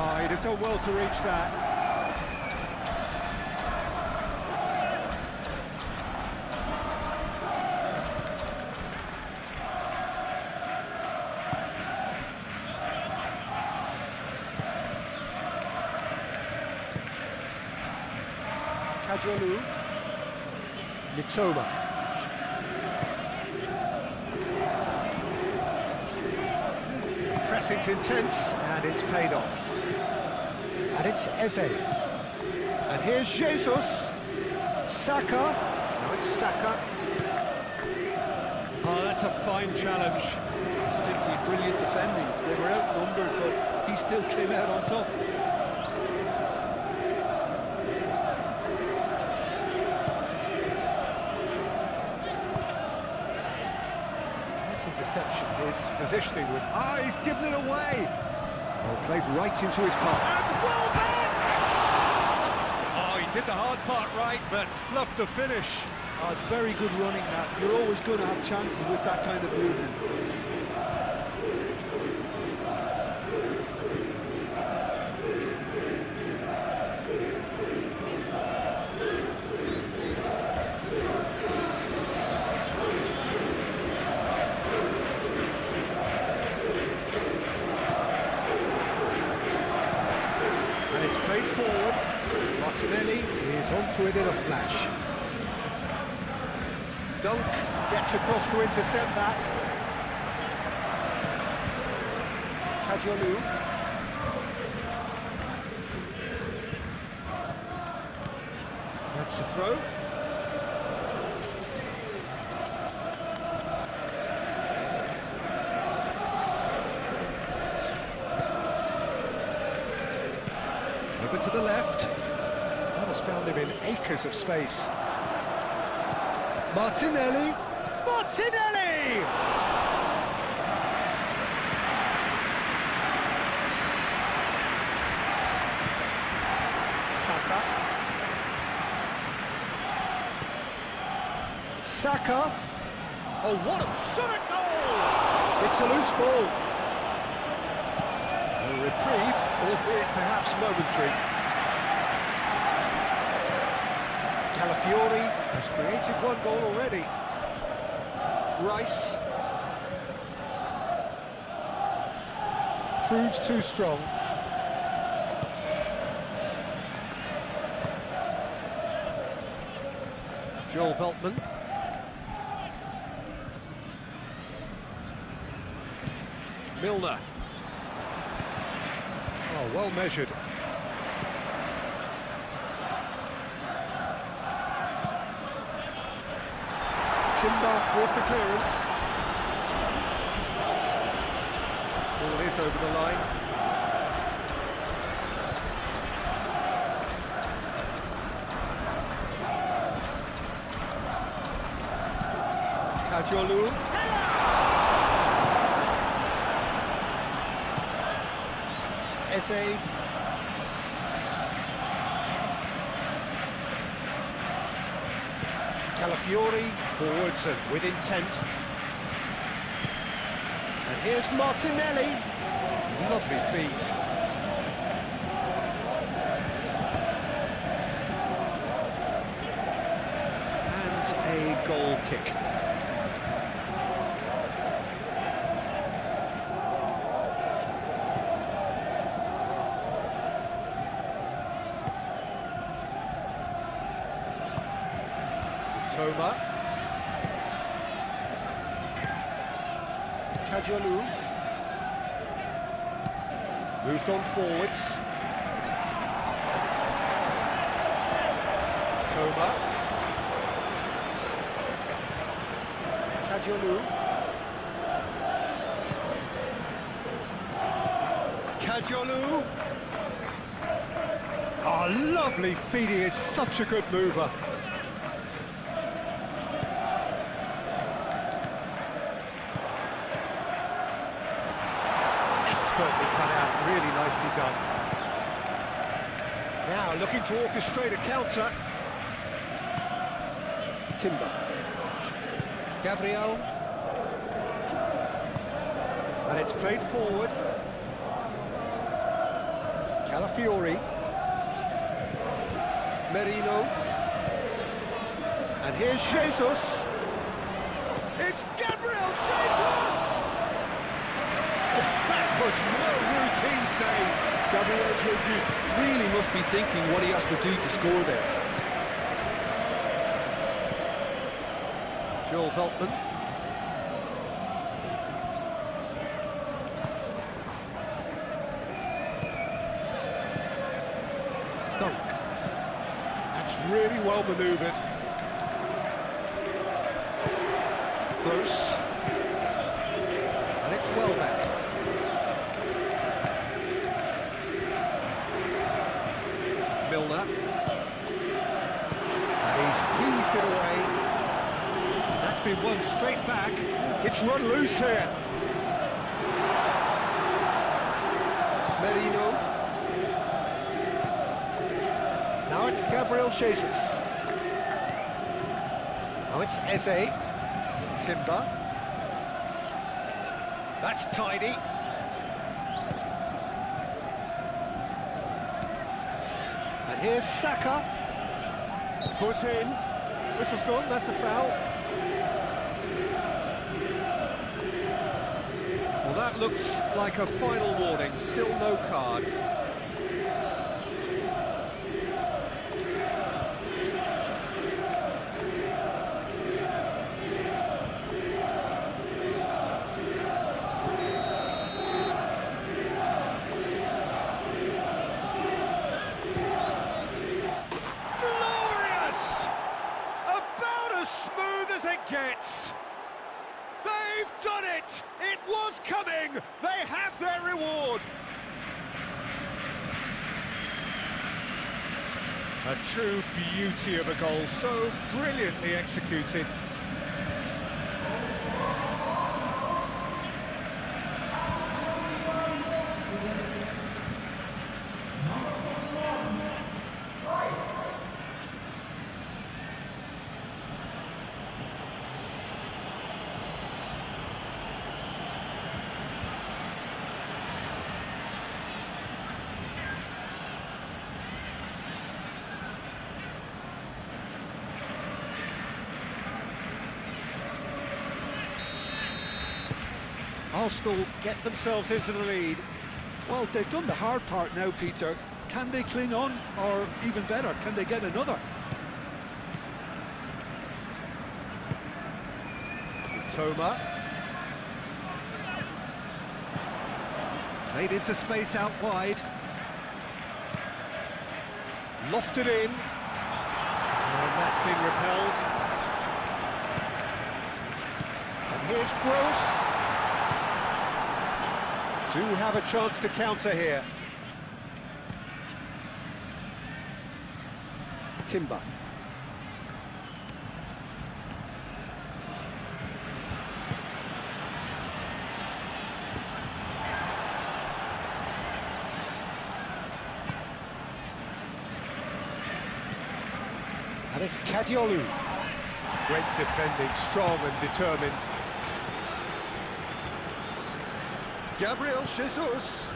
Oh, he'd have done well to reach that. Kajolu. Mitoma. Pressing's intense, and it's paid off. And it's Eze. And here's Jesus. Saka. No, it's Saka. Oh, that's a fine challenge. Simply brilliant defending. They were outnumbered, but he still came out on top. Interception, his positioning with... Ah, he's given it away! Well, played right into his path. And Welbeck! Oh, he did the hard part right, but fluffed the finish. Oh, it's very good running, that. You're always going to have chances with that kind of movement. It's played forward. Martinelli is onto it in a flash. Dunk gets across to intercept that. Kajolu. That's the throw. Over to the left. That has found him in acres of space. Martinelli. Martinelli! Saka. Saka. Oh, what a shot at goal! It's a loose ball. A reprieve, albeit perhaps momentary. Calafiori has created one goal already. Rice proves too strong. Joel Veltman. Milner. Oh, well measured. Timber with the clearance. Ball is over the line. Kajolu. Eze. Calafiori, forwards and with intent. And here's Martinelli. Lovely feet. And a goal kick. Toma. Kajolu. Moved on forwards. Toma. Kajolu. Kajolu. Oh, lovely feet. He is such a good mover. Expertly cut out, really nicely done. Now looking to orchestrate a counter. Timber. Gabriel. And it's played forward. Calafiori. Merino. And here's Jesus. It's Gabriel Jesus! That was no routine save. Gabriel Jesus really must be thinking what he has to do to score there. Joel Veltman. Dunk. That's really well manoeuvred. Close. And it's well back. Milner. And he's heaved it away. That's been won straight back. It's run loose here. Merino. Now it's Gabriel Jesus. Now it's Eze. Timber. That's tidy. And here's Saka. Foot in. Whistle's gone, that's a foul. Well, that looks like a final warning. Still no card. it! It was coming! They have their reward! A true beauty of a goal, so brilliantly executed. Arsenal get themselves into the lead. Well, they've done the hard part now, Peter. Can they cling on, or even better, can they get another? Toma. Played into space out wide. Lofted in. And that's been repelled. And here's Gross. Do have a chance to counter here. Timber. And it's Kadiolu. Great defending, strong and determined. Gabriel Jesus.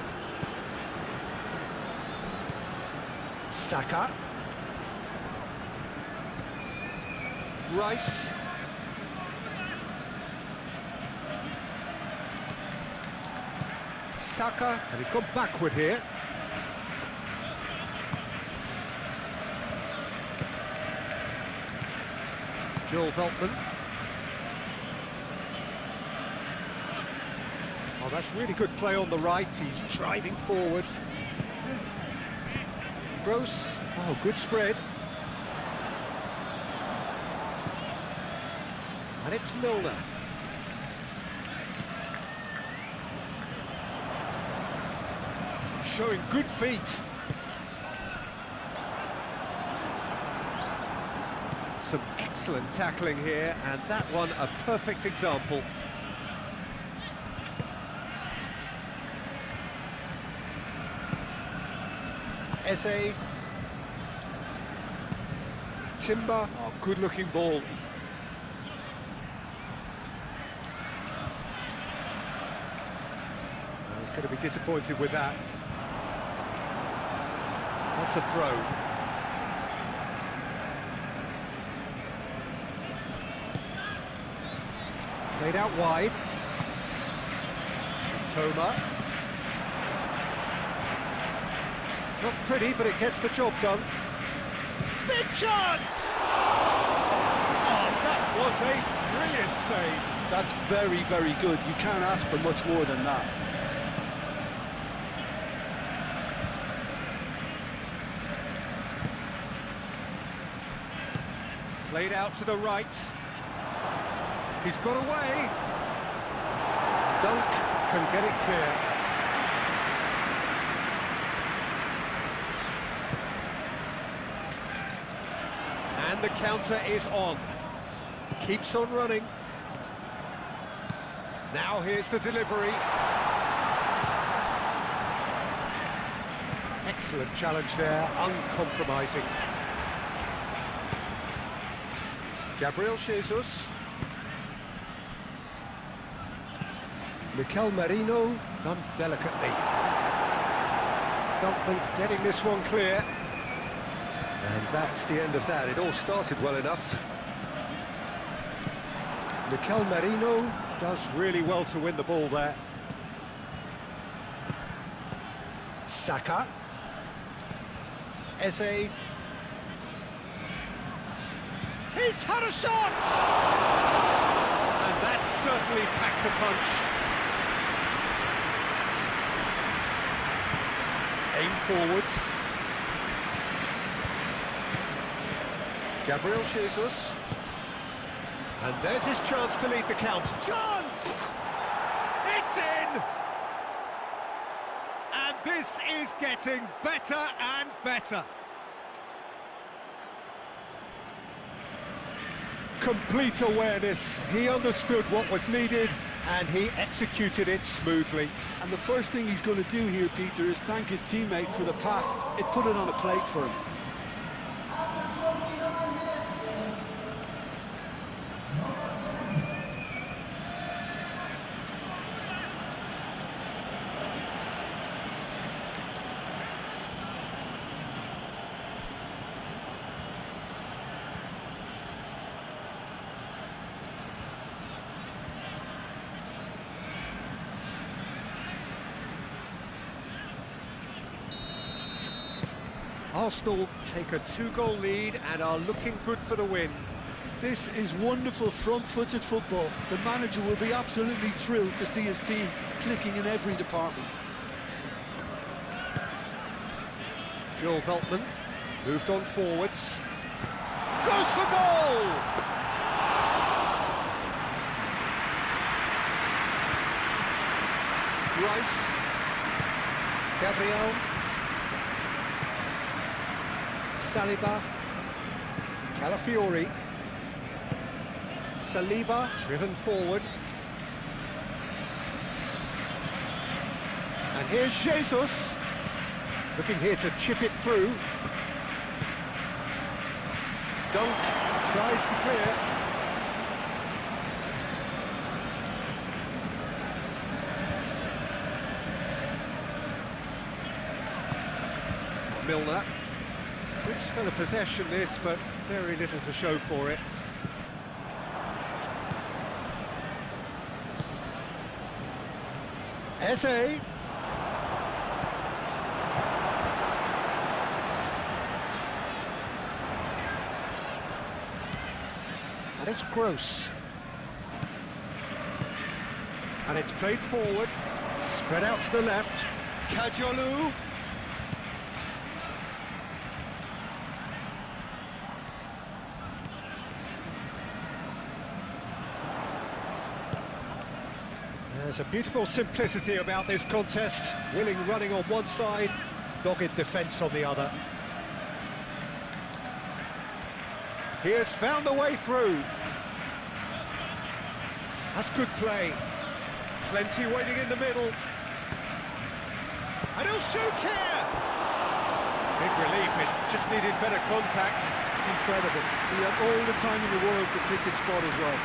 Saka. Rice. Saka, and he's gone backward here. Joel Veltman. Oh, that's really good play on the right. He's driving forward. Gross. Oh, good spread. And it's Milner. Showing good feet. Some excellent tackling here, and that one a perfect example. Eze. Timber. Oh, good-looking ball. He's going to be disappointed with that. That's a throw. Played out wide. Toma. Not pretty, but it gets the job done. Big chance! Oh, that was a brilliant save. That's very, very good. You can't ask for much more than that. Played out to the right. He's got away. Dunk can get it clear. And the counter is on. Keeps on running. Now here's the delivery. Excellent challenge there, uncompromising. Gabriel Jesus. Mikel Merino, done delicately. Veltman getting this one clear. And that's the end of that. It all started well enough. Mikel Merino does really well to win the ball there. Saka. Eze. He's had a shot! And that certainly packs a punch. Aim forwards. Gabriel Jesus. And there's his chance to lead the count. Chance! This is getting better and better. Complete awareness. He understood what was needed and he executed it smoothly. And the first thing he's going to do here, Peter, is thank his teammate for the pass. It put it on a plate for him. Arsenal take a 2-goal lead and are looking good for the win. This is wonderful front-footed football. The manager will be absolutely thrilled to see his team clicking in every department. Joel Veltman moved on forwards. Goes for goal! Rice. Gabriel. Saliba, Calafiori, Saliba driven forward, and here's Jesus, looking here to chip it through. Dunk tries to clear. Milner. Good spell of possession this, but very little to show for it. Eze. And it's Gross. And it's played forward, spread out to the left. Kajolu. There's a beautiful simplicity about this contest. Willing running on one side, dogged defence on the other. He has found a way through. That's good play. Plenty waiting in the middle. And he'll shoot here! Big relief, it just needed better contact. Incredible. He had all the time in the world to pick his spot as well.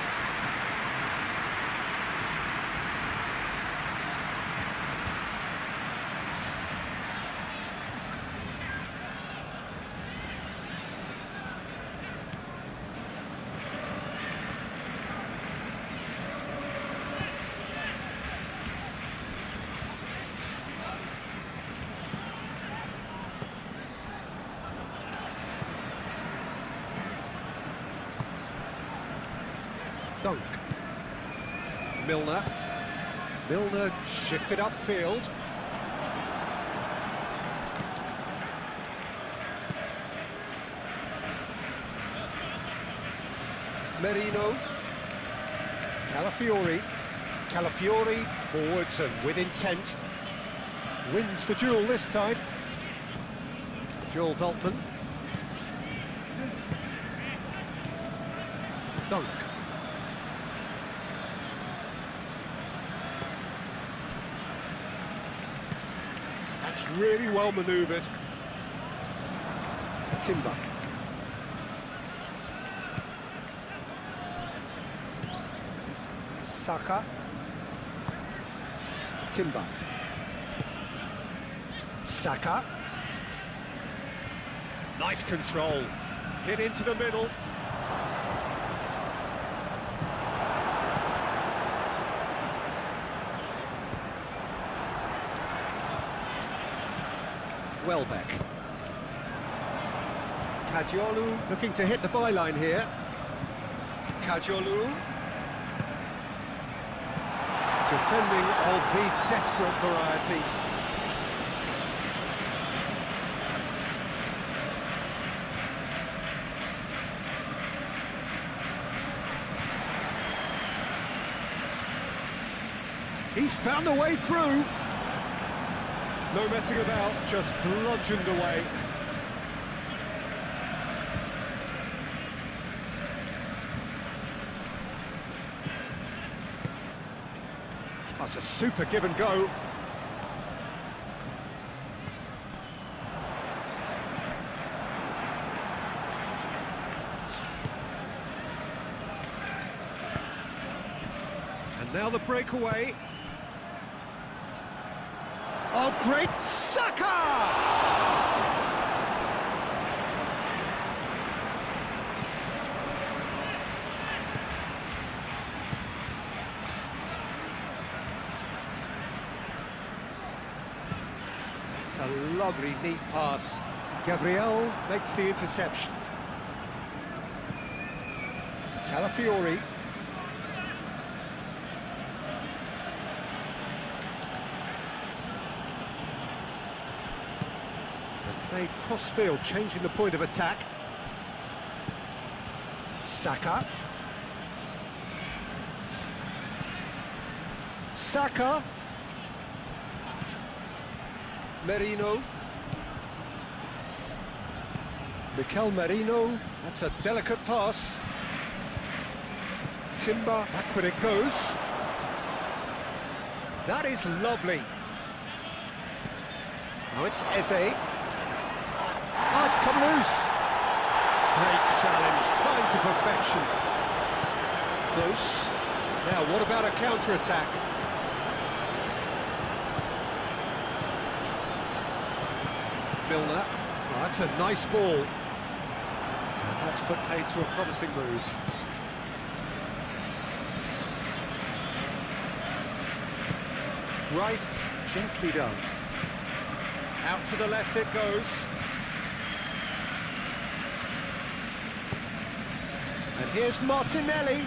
Dunk. Milner. Milner shifted upfield. Merino. Calafiori. Calafiori forwards and with intent. Wins the duel this time. Joel Veltman. Dunk. That's really well manoeuvred. Timber. Saka. Timber. Saka. Nice control. Hit into the middle. Welbeck. Kajolu looking to hit the byline here. Kajolu. Defending of the desperate variety. He's found a way through. No messing about, just bludgeoned away. That's a super give and go. And now the breakaway. Oh, great! Saka! It's a lovely, neat pass. Gabriel makes the interception. Calafiori. Played cross-field, changing the point of attack. Saka. Saka. Merino. Mikel Merino. That's a delicate pass. Timber, backward it goes. That is lovely. Now it's Eze. Oh, it's come loose. Great challenge, time to perfection. Close. Now, what about a counter-attack? Milner. Oh, that's a nice ball. And that's put paid to a promising move. Rice, gently done. Out to the left it goes. And here's Martinelli.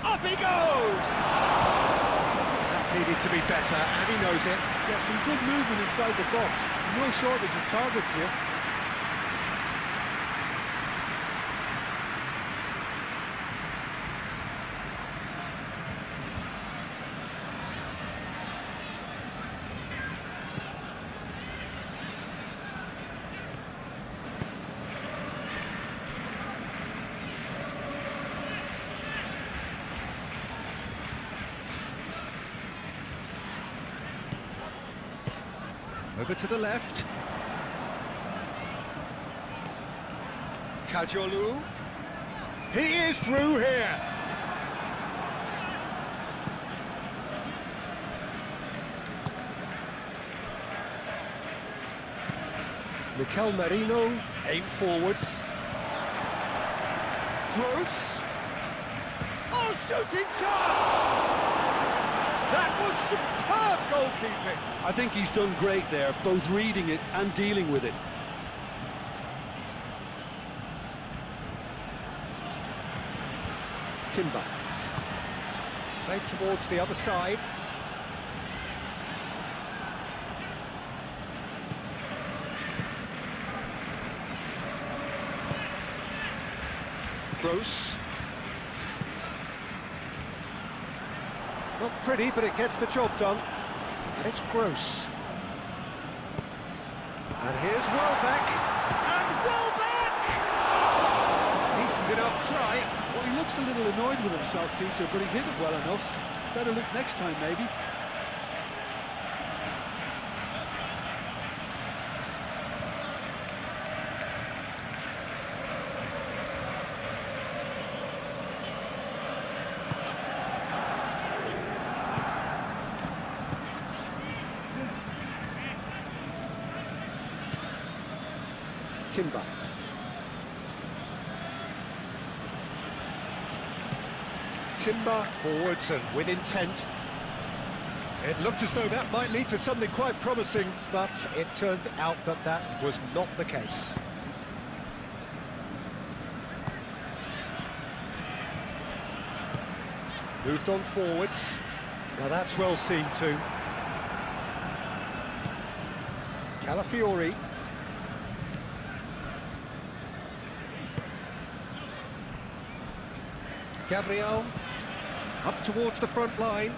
Up he goes! That needed to be better, and he knows it. Yeah, some good movement inside the box. No shortage of targets here. Over to the left. Kajolu. He is through here. Mikel Merino, aim forwards. Gross. Oh, shooting chance! That was superb goalkeeping. I think he's done great there, both reading it and dealing with it. Timber. Played towards the other side. Gross. Not pretty, but it gets the job done. And it's Gross. And here's Welbeck. And Welbeck! Decent enough try. Well, he looks a little annoyed with himself, Peter, but he hit it well enough. Better look next time, maybe. Timber. Timber forwards and with intent. It looked as though that might lead to something quite promising, but it turned out that that was not the case. Moved on forwards. Now that's well seen too. Calafiori. Gabriel, up towards the front line.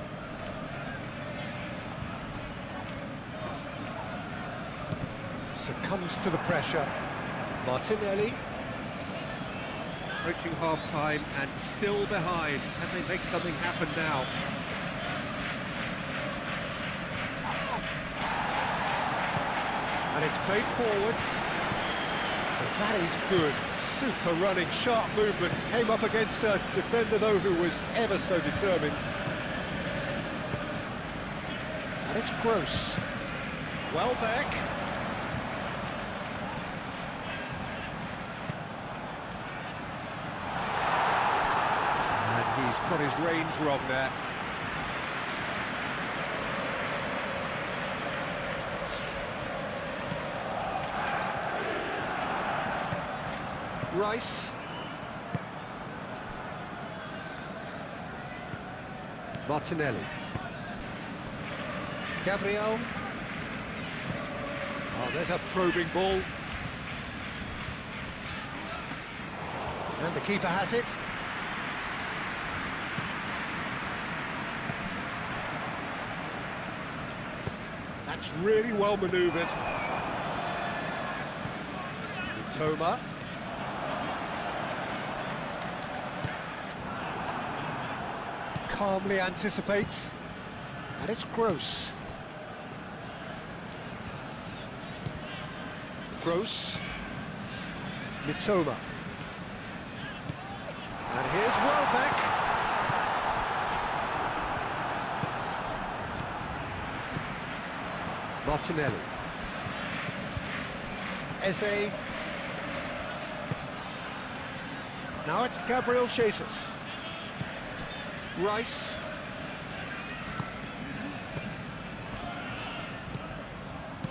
Succumbs to the pressure. Martinelli. Approaching half-time and still behind. Can they make something happen now? And it's played forward. That is good. Super running, sharp movement. Came up against a defender, though, who was ever so determined. And it's Gross. Welbeck. And he's got his reins wrong there. Rice. Martinelli. Gabriel. Oh, there's a probing ball. And the keeper has it. That's really well manoeuvred. Toma. Calmly anticipates, and it's Gross. Gross. Mitoma. And here's Welbeck. Martinelli. Eze. Now it's Gabriel Jesus. Rice.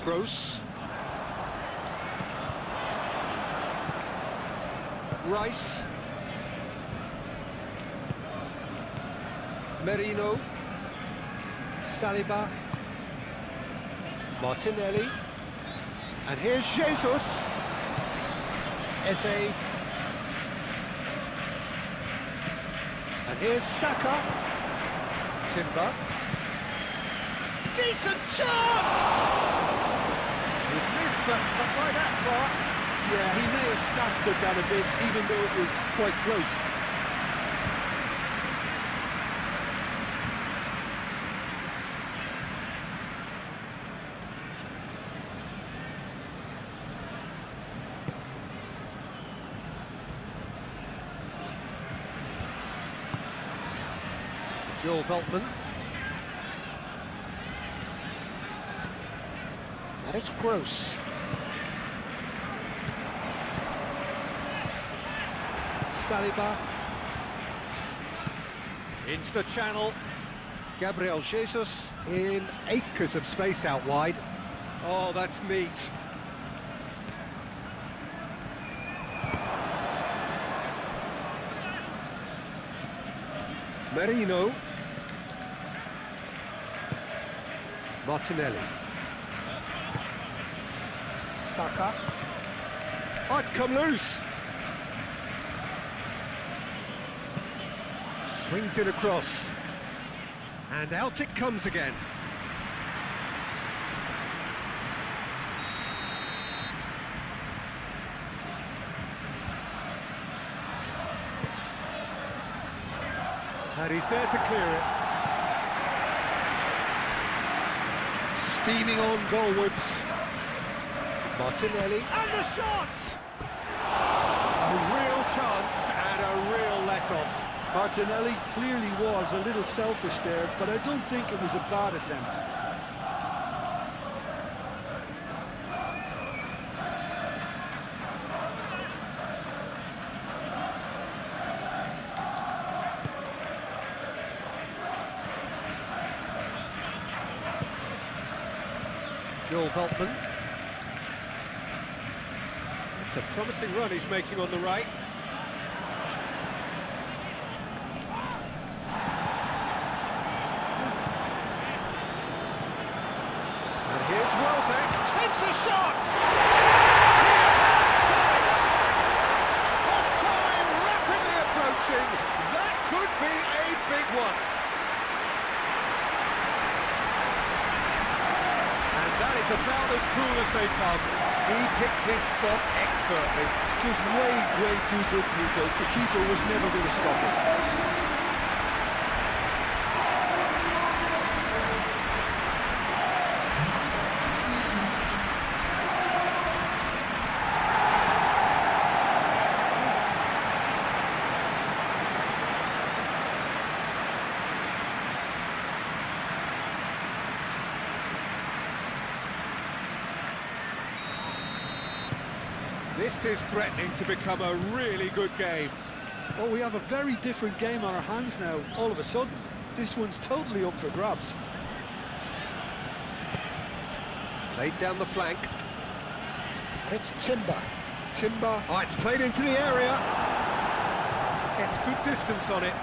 Gross. Rice. Merino. Saliba. Martinelli. And here's Jesus. Eze. And here's Saka. Timber. Decent chance! He's missed, but not by that far. Yeah, he may have snatched at that a bit, even though it was quite close. Joel Veltman. And it's Gross. Saliba. Into the channel. Gabriel Jesus in acres of space out wide. Oh, that's neat. Merino. Martinelli. Saka. Oh, it's come loose. Swings it across. And out it comes again. And he's there to clear it. Steaming on goalwards. Martinelli. And the shot! A real chance and a real let-off. Martinelli clearly was a little selfish there, but I don't think it was a bad attempt. Joel Veltman. It's a promising run he's making on the right. And here's Welbeck, takes a shot! He has got it! Half-time, rapidly approaching. That could be a big one. And that is it's about as cool as they come. He picked his spot expertly. Just way too good, Peter. The keeper was never going to stop it. This is threatening to become a really good game. Oh, we have a very different game on our hands now, all of a sudden. This one's totally up for grabs. Played down the flank. It's Timber. Oh, it's played into the area. Gets good distance on it.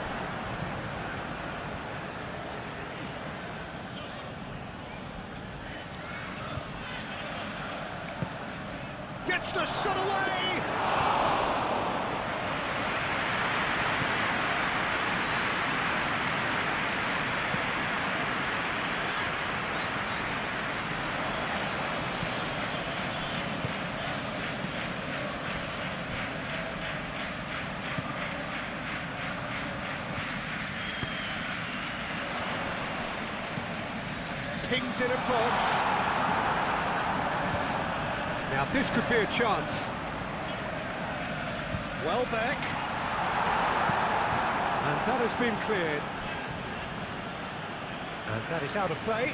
Gets the shot away! Pings it across. Now this could be a chance. Welbeck. And that has been cleared. And that is out of play.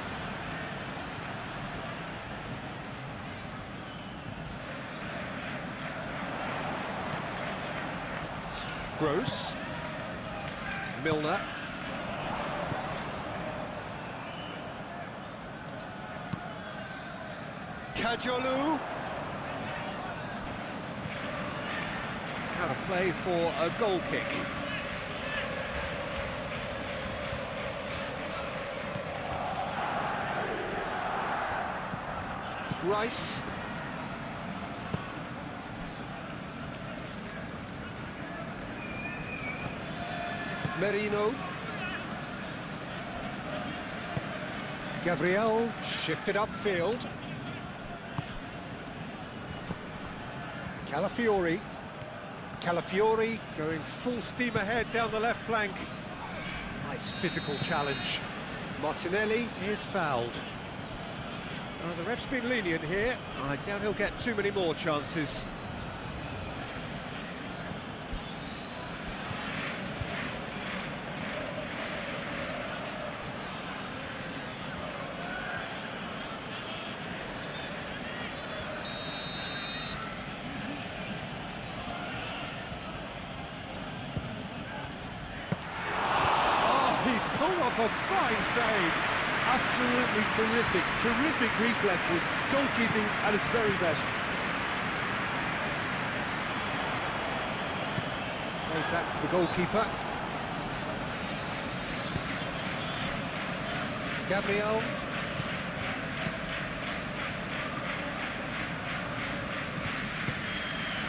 Gross. Milner. Kajolu. Out of play for a goal kick. Rice. Merino. Gabriel shifted upfield. Calafiori going full steam ahead down the left flank. Nice physical challenge. Martinelli is fouled. The ref's been lenient here. I doubt he'll get too many more chances. He's pulled off a fine save. Absolutely terrific reflexes. Goalkeeping at its very best. Played back to the goalkeeper. Gabriel.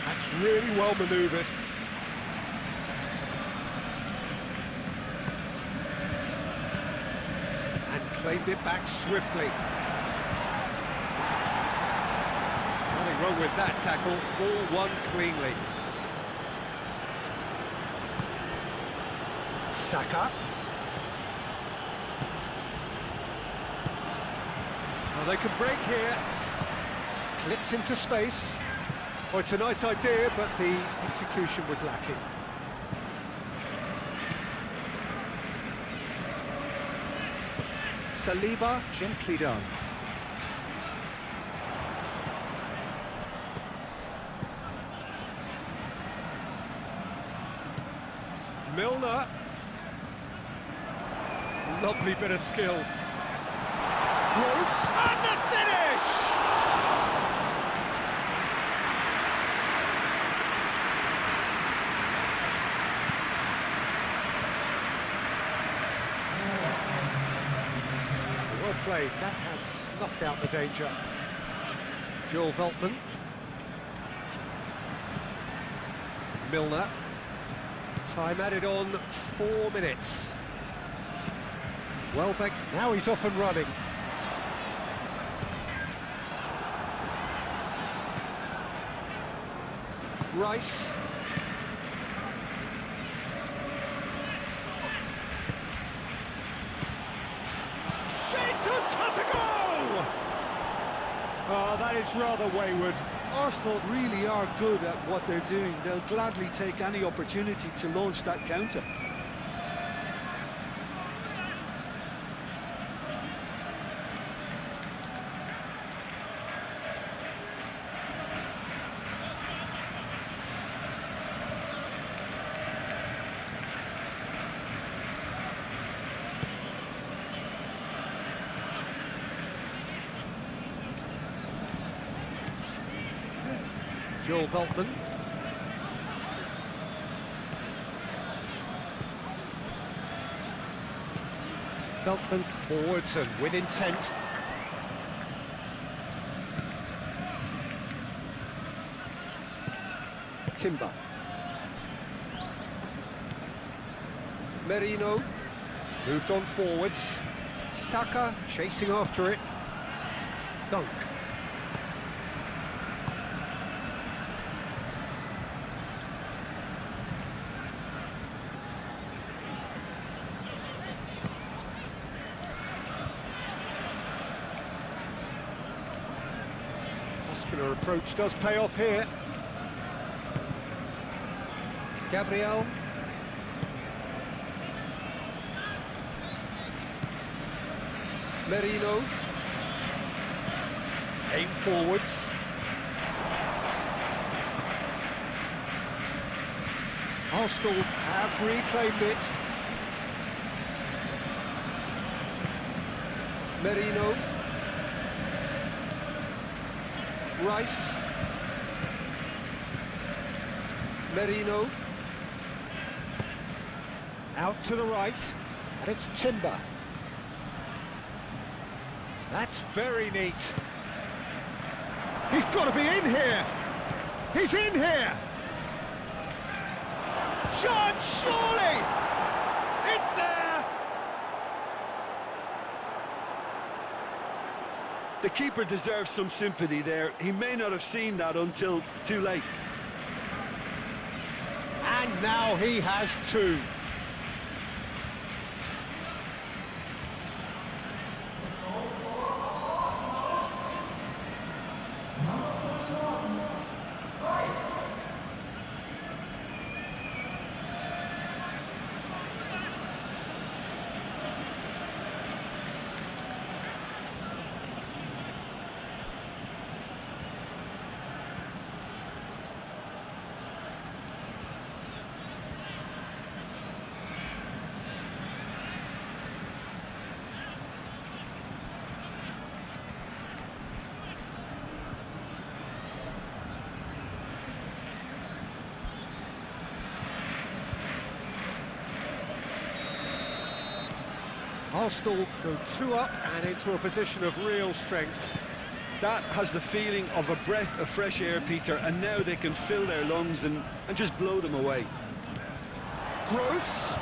That's really well manoeuvred. Claimed it back swiftly. Nothing wrong with that tackle. Ball won cleanly. Saka. Well, they can break here. Clipped into space. Oh, it's a nice idea, but the execution was lacking. Saliba, gently done. Milner. Lovely bit of skill. Gross. And the finish! Well played. That has snuffed out the danger. Joel Veltman. Milner. Time added on 4 minutes. Welbeck, now he's off and running. Rice. Jesus has a goal! Oh, that is rather wayward. Arsenal really are good at what they're doing. They'll gladly take any opportunity to launch that counter. Joel Veltman. Veltman forwards and with intent. Timber. Merino moved on forwards. Saka chasing after it. Dunk. Muscular approach does pay off here. Gabriel. Merino. Aim forwards. Arsenal have reclaimed it. Merino. Rice. Merino. Out to the right. And it's Timber. That's very neat. He's got to be in here. He's in here. Shot, surely. It's there. The keeper deserves some sympathy there. He may not have seen that until too late. And now he has two. Arsenal go 2 up and into a position of real strength. That has the feeling of a breath of fresh air, Peter, and now they can fill their lungs and just blow them away. Gross.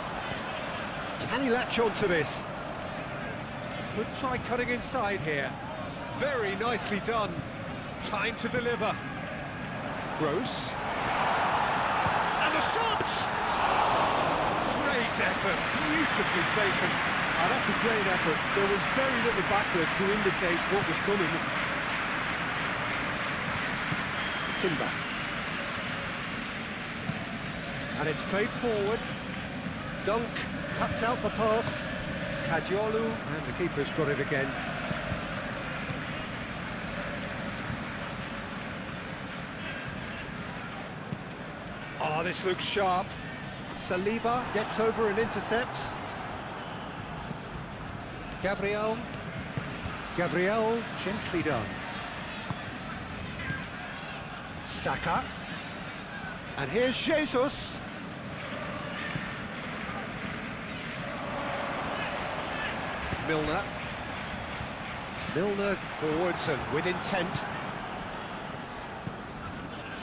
Can he latch on to this? Could try cutting inside here. Very nicely done. Time to deliver. Gross. And the shot! Great effort, beautifully taken. Oh, that's a great effort. There was very little backlift to indicate what was coming. Timber. And it's played forward. Dunk cuts out the pass. Kajiolu, and the keeper's got it again. Oh, this looks sharp. Saliba gets over and intercepts. Gabriel. Gabriel, gently done. Saka. And here's Jesus. Milner. Milner forwards and with intent.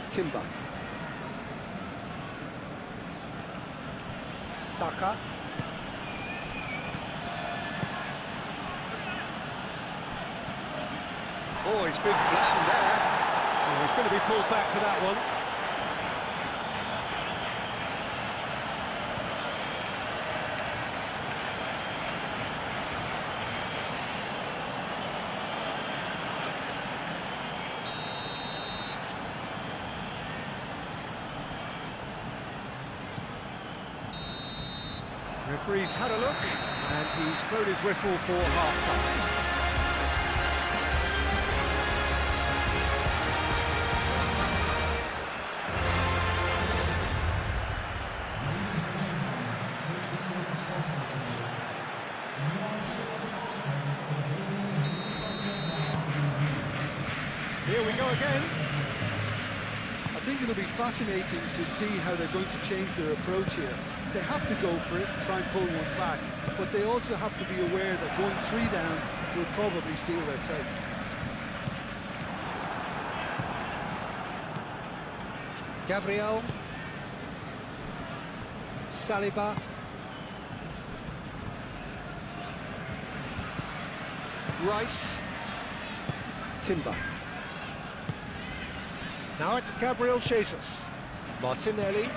Timber. Saka. Oh, he's been flattened there. Oh, he's going to be pulled back for that one. referee's had a look, and he's blown his whistle for half-time. Here we go again. I think it'll be fascinating to see how they're going to change their approach here. They have to go for it, try and pull one back, but they also have to be aware that going 3 down will probably seal their fate. Gabriel. Saliba. Rice. Timber. Now it's Gabriel Jesus. Martinelli.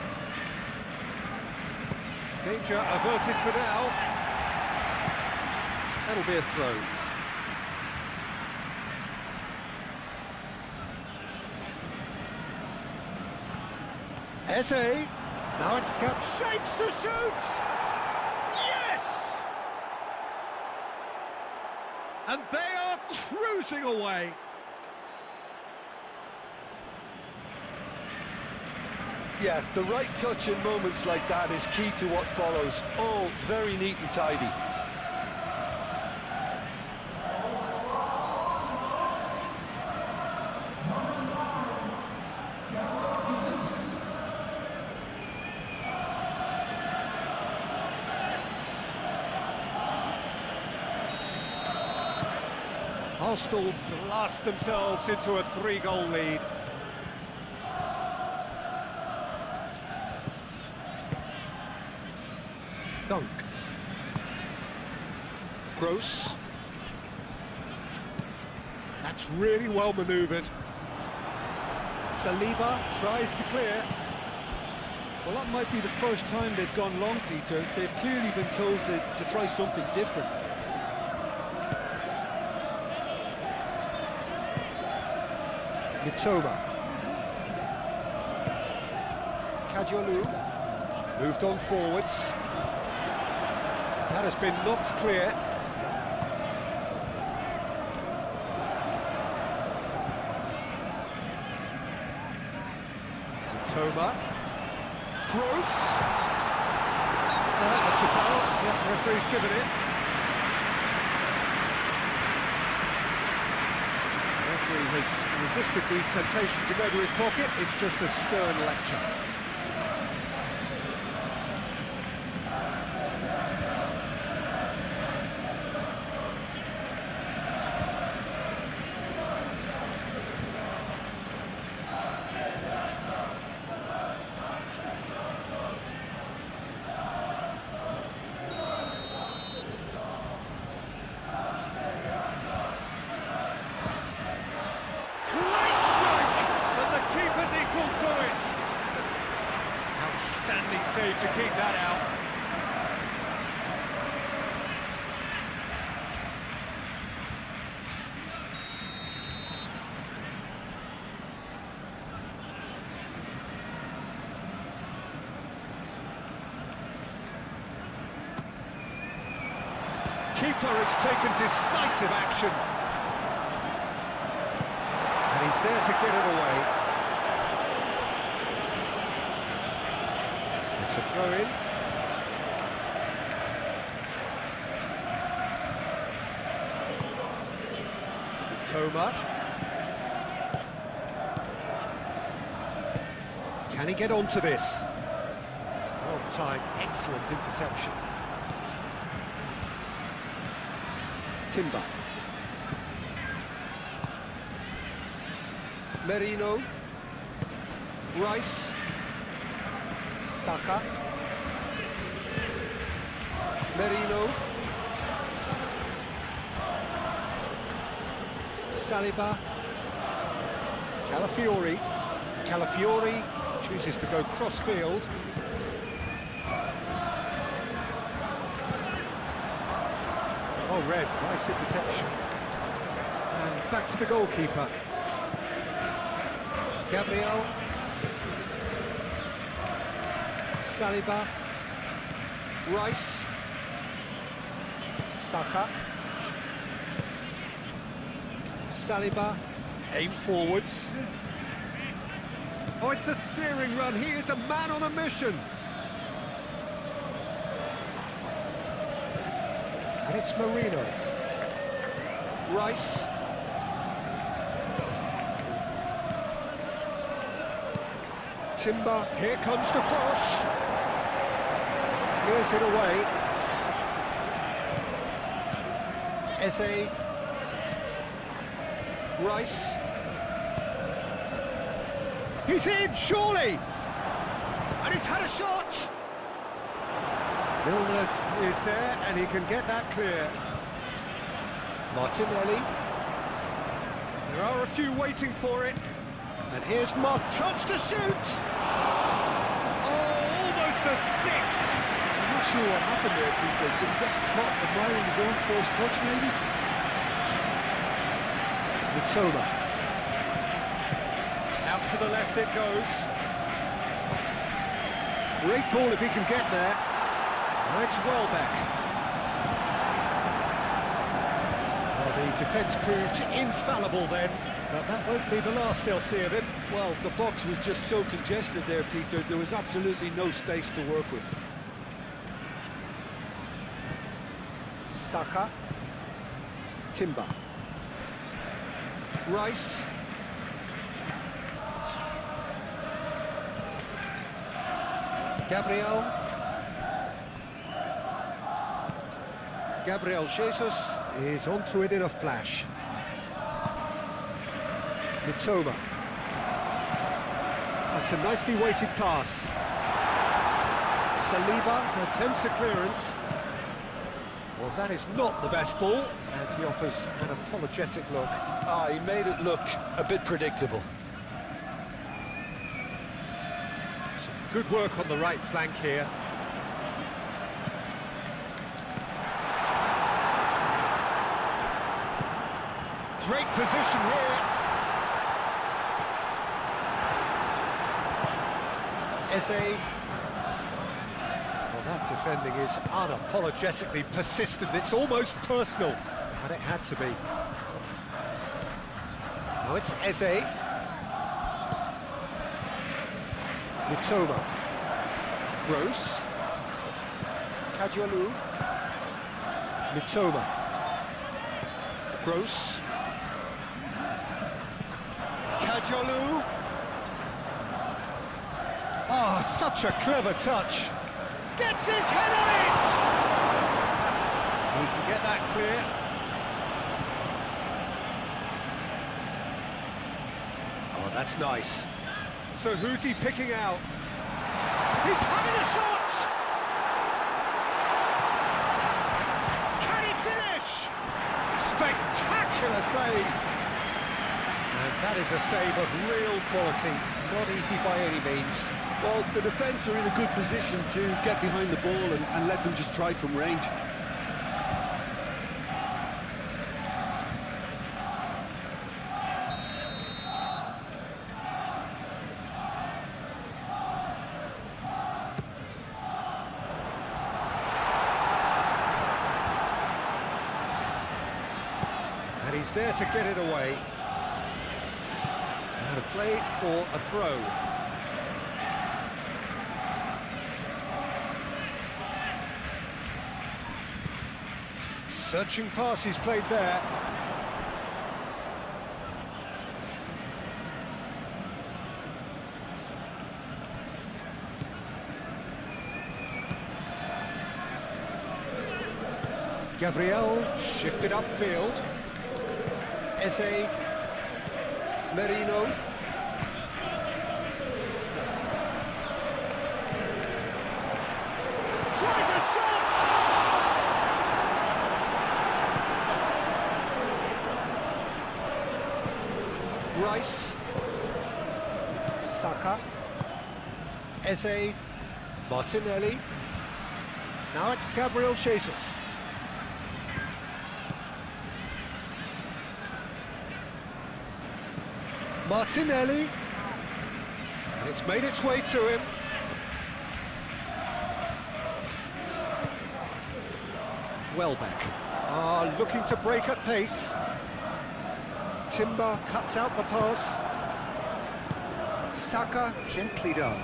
Danger averted for now. That'll be a throw. Eze. Now it's got shapes to shoot! Yes! And they are cruising away. Yeah, the right touch in moments like that is key to what follows. Oh, very neat and tidy. Arsenal blast themselves into a 3-goal lead. Dunk. Gross. That's really well manoeuvred. Saliba tries to clear. Well, that might be the first time they've gone long, Peter. They've clearly been told to try something different. Mitoma. Kajolu moved on forwards. That has been knocked clear. Mitoma. Gross. That looks a foul. Yeah, the referee's given it. The referee has resisted the temptation to go to his pocket. It's just a stern lecture. Outstanding save to keep that out. Keeper has taken decisive action. And he's there to get it away. It's a throw-in. Toma. Can he get onto this? Well timed, excellent interception. Timber. Merino. Rice. Saka. Merino. Saliba. Calafiori. Calafiori chooses to go cross-field. Oh, red, nice interception. And back to the goalkeeper. Gabriel. Saliba. Rice. Saka. Saliba, aim forwards. Oh, it's a searing run. He is a man on a mission. And it's Marino. Rice. Timber, here comes the cross. Clears it away. Eze. Rice. He's in, surely! And he's had a shot! Milner is there, and he can get that clear. Martinelli. There are a few waiting for it. And here's Mark, chance to shoot! Oh, almost a sixth! I'm not sure what happened there, Peter. Did he get caught admiring his own first touch, maybe? Mitoma. Out to the left it goes. Great ball if he can get there. And it's Welbeck. Well, the defence proved infallible then, but that won't be the last they'll see of him. Well, the box was just so congested there, Peter. There was absolutely no space to work with. Saka. Timber. Rice. Gabriel Jesus is onto it in a flash. Mitoma. That's a nicely weighted pass. Saliba attempts a clearance. Well, that is not the best ball, and he offers an apologetic look. Ah, he made it look a bit predictable. Some good work on the right flank here. Great position here. Eze. Well, that defending is unapologetically persistent. It's almost personal, and it had to be. Now it's Eze. Mitoma. Gross. Kadiolu. Mitoma. Gross. Kadiolu. Oh, such a clever touch. Gets his head on it! He can get that clear. Oh, that's nice. So who's he picking out? He's having a shot! Can he finish? Spectacular save! And that is a save of real quality, not easy by any means. Well, the defence are in a good position to get behind the ball and let them just try from range. And he's there to get it away. And a play for a throw. Searching pass he's played there. Gabriel shifted upfield. Eze. Merino. Tries a shot! Rice. Saka. Eze. Martinelli. Now it's Gabriel Jesus. Martinelli. And it's made its way to him. Welbeck. are looking to break at pace. Timber cuts out the pass. Saka gently done.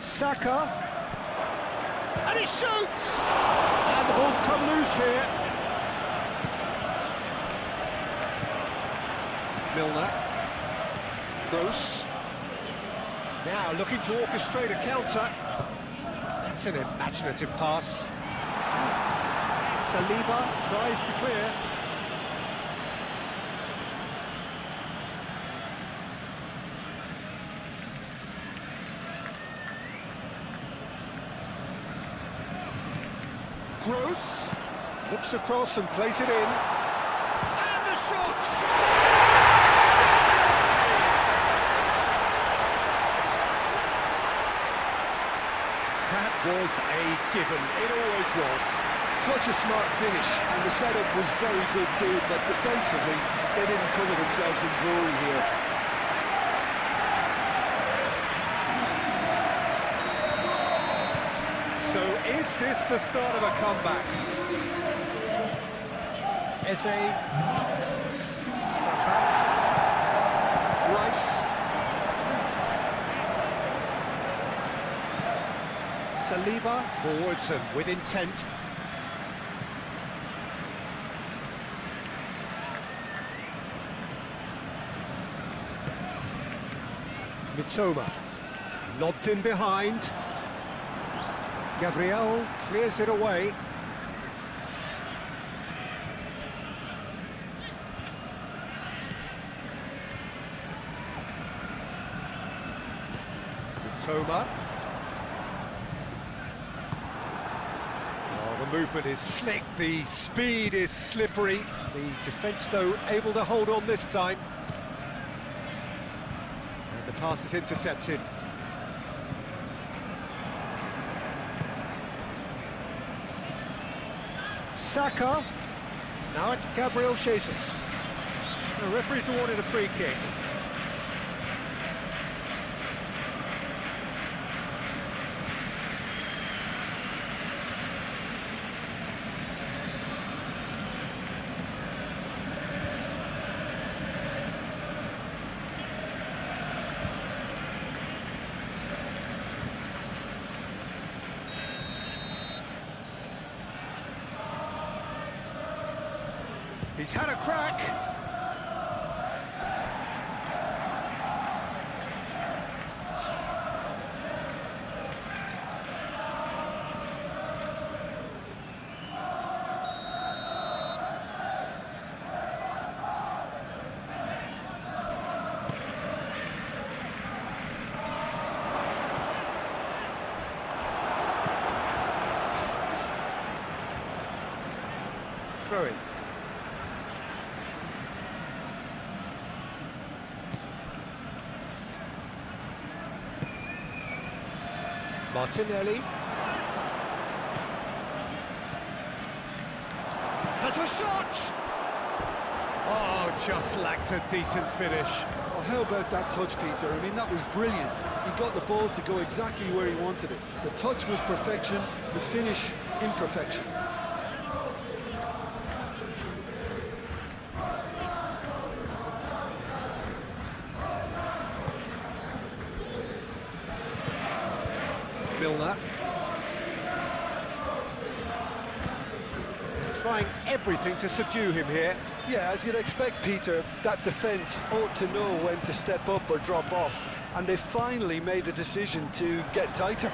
Saka, and he shoots! And the ball's come loose here. Milner. Gross. Now looking to orchestrate a counter. That's an imaginative pass. Saliba tries to clear. Gross looks across and plays it in. And the shot! That was a given, it always was. Such a smart finish, and the setup was very good too, but defensively, they didn't cover themselves in glory here. So is this the start of a comeback? Eze, Saka, Rice, Saliba forwards and with intent. Mitoma, lobbed in behind. Gabriel clears it away. Mitoma. Oh, the movement is slick, the speed is slippery. The defence, though, able to hold on this time. And the pass is intercepted. Saka, now it's Gabriel Jesus. The referee's awarded a free kick. He's had a crack. Throw it. Martinelli has a shot! Oh, just lacked a decent finish. Well, how about that touch, Peter? I mean, that was brilliant. He got the ball to go exactly where he wanted it. The touch was perfection, the finish imperfection. Milner. Trying everything to subdue him here. Yeah, as you'd expect, Peter, that defence ought to know when to step up or drop off, and they finally made a decision to get tighter.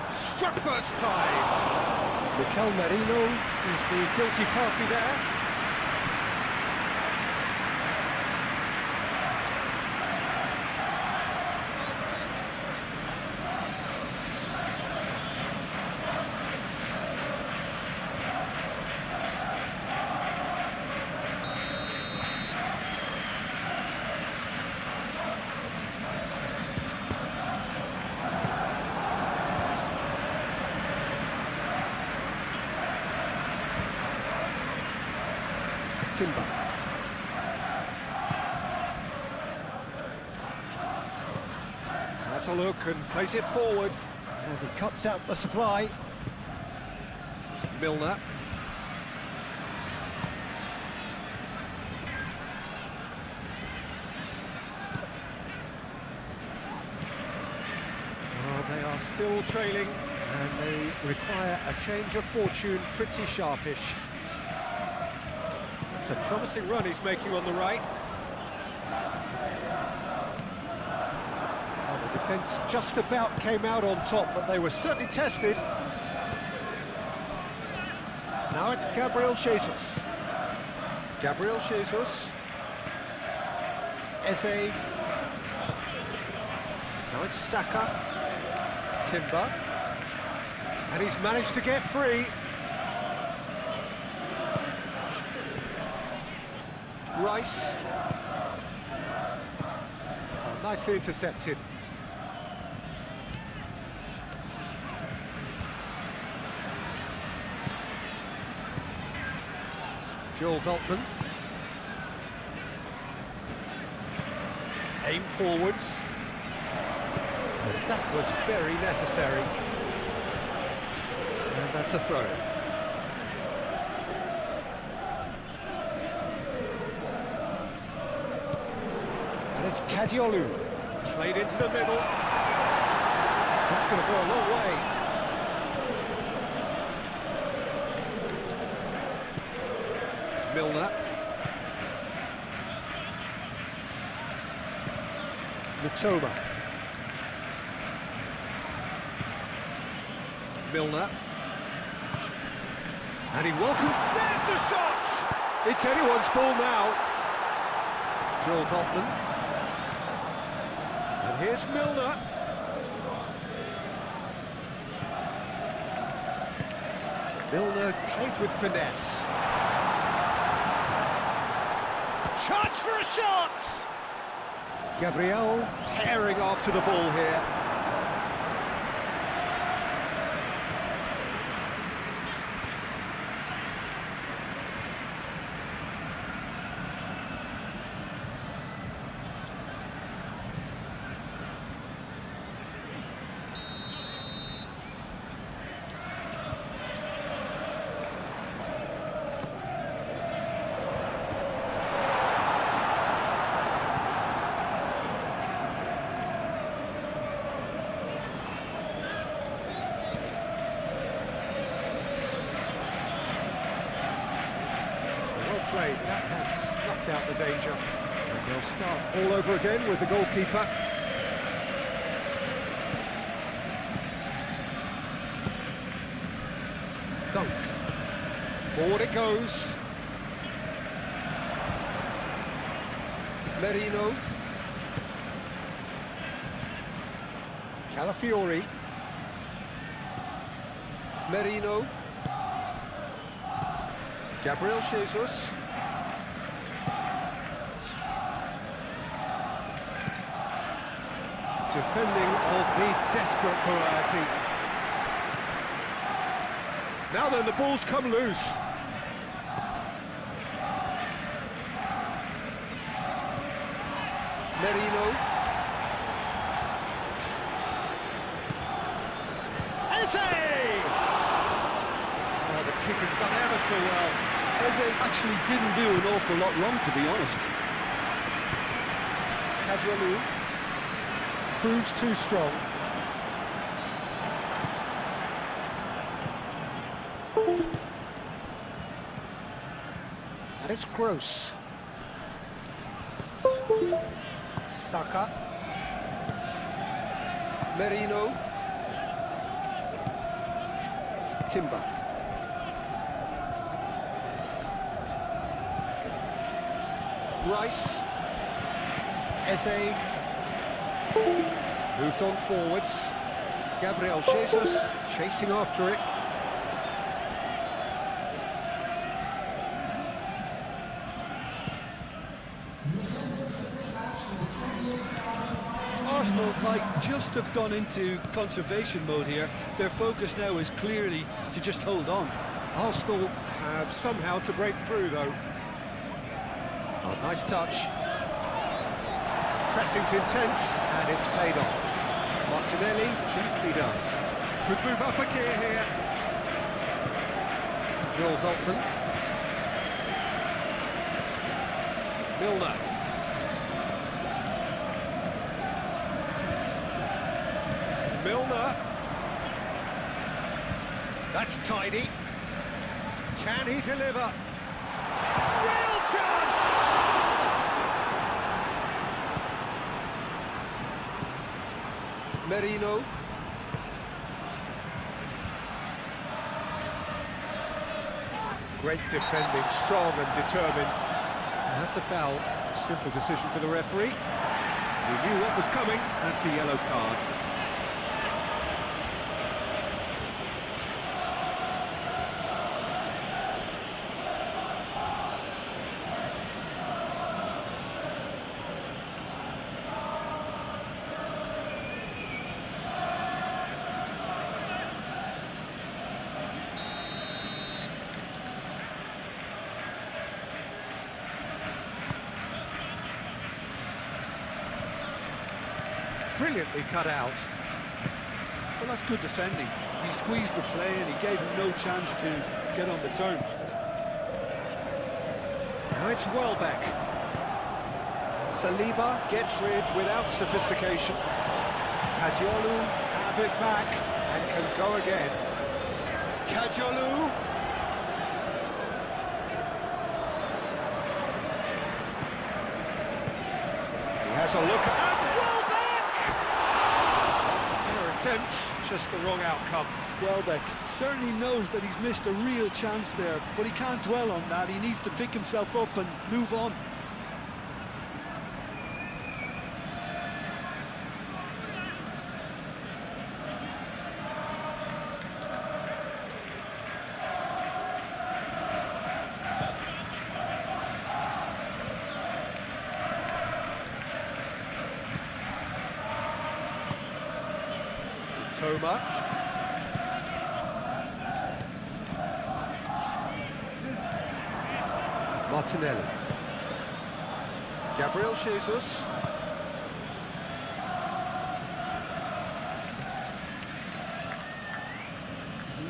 Struck first time! Mikel Merino is the guilty party there. Timber. has a look and plays it forward. And he cuts out the supply. Milner. They are still trailing, and they require a change of fortune pretty sharpish. It's a promising run he's making on the right. Well, the defence just about came out on top, but they were certainly tested. Now it's Gabriel Jesus. Gabriel Jesus. Eze. Now it's Saka. Timber. And he's managed to get free. Rice. Oh, nicely intercepted. Joel Veltman. Aim forwards. And that was very necessary. And that's a throw. And it's Kadiolu. Played into the middle. That's going to go a long way. Milner. Matoma. Milner. And he welcomes... There's the shot! It's anyone's ball now. Joel Veltman. And here's Milner. Milner played with finesse. Chance for a shot! Gabriel herring after the ball here. That has snuffed out the danger. And they'll start all over again with the goalkeeper. Dunk. Forward it goes. Merino. Calafiori. Merino. Gabriel Jesus. Defending of the desperate variety. Now then, the ball's come loose. Merino. Eze! Oh, the keeper's done ever so well. Eze actually didn't do an awful lot wrong, to be honest. Kadiolu. Proves too strong. And it's Gross. Saka. Merino. Timber. Rice. Eze. Moved on forwards. Gabriel Jesus chasing after it. Arsenal might just have gone into conservation mode here. Their focus now is clearly to just hold on. Arsenal have somehow to break through, though. Oh, nice touch. Pressing's intense, and it's paid off. Martinelli, gently done. Could move up a gear here. Joel Veltman. Milner. Milner. That's tidy. Can he deliver? Real chance! Merino. Great defending, strong and determined. And that's a foul. A simple decision for the referee. He knew what was coming. That's a yellow card. Brilliantly cut out. Well, that's good defending. He squeezed the play and he gave him no chance to get on the turn. Now it's Welbeck. Saliba gets rid without sophistication. Kadiolu have it back and can go again. Kadiolu. He has a look at Welbeck! Fair attempt, just the wrong outcome. Welbeck certainly knows that he's missed a real chance there, but he can't dwell on that. He needs to pick himself up and move on. Toma. Martinelli. Gabriel Jesus.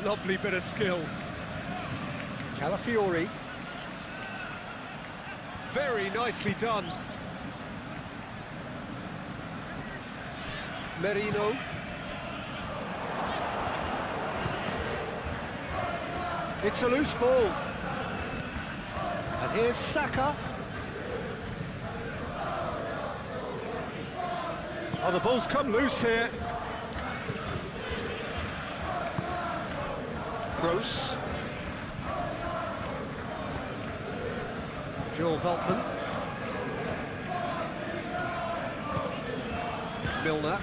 Lovely bit of skill. Calafiori. Very nicely done. Merino. It's a loose ball. And here's Saka. Oh, the ball's come loose here. Gross. Joel Veltman. Milner.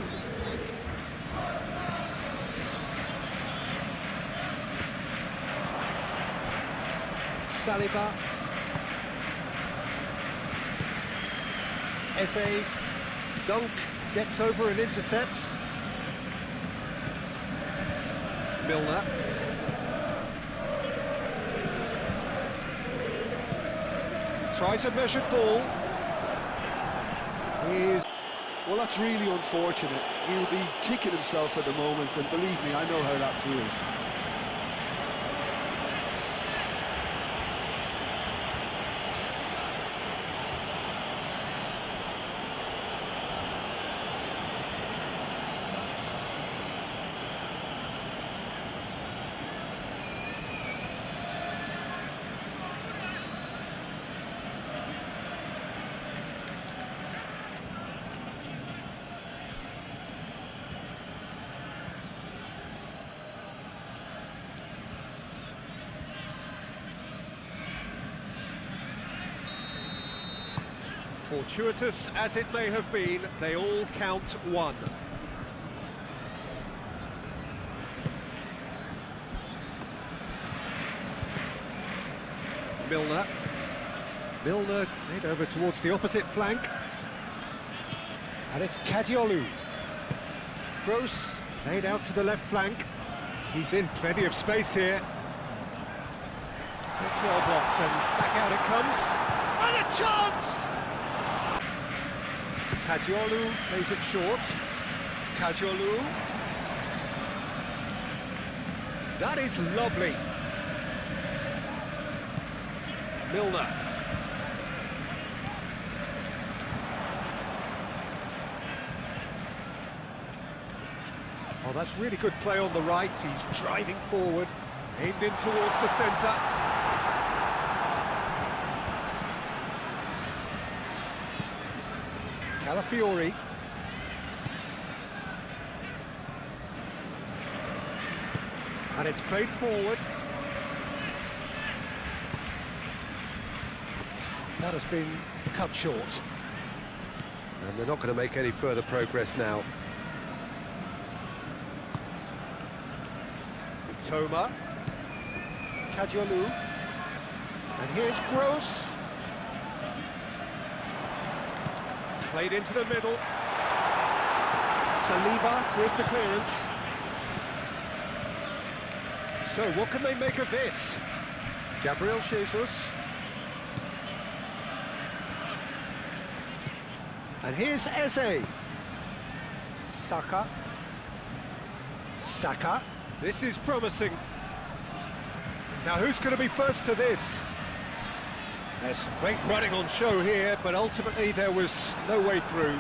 Saliba. Eze. Dunk gets over and intercepts. Milner. Tries a measured ball. Well, that's really unfortunate. He'll be kicking himself at the moment, and believe me, I know how that feels. Fortuitous as it may have been, they all count one. Milner. Milner played over towards the opposite flank. And it's Kadiolu. Gross played out to the left flank. He's in plenty of space here. It's well blocked and back out it comes. And a chance! Kadiolu plays it short. Kajolu. That is lovely. Milner. Oh, that's really good play on the right. He's driving forward, aimed in towards the centre. Calafiori. And it's played forward. That has been cut short. And they're not going to make any further progress now. Toma. Kajolu. And here's Gross. Played into the middle. Saliba with the clearance. So, what can they make of this? Gabriel Jesus. And here's Eze. Saka. This is promising. Now, who's going to be first to this? There's some great running on show here, but ultimately there was no way through.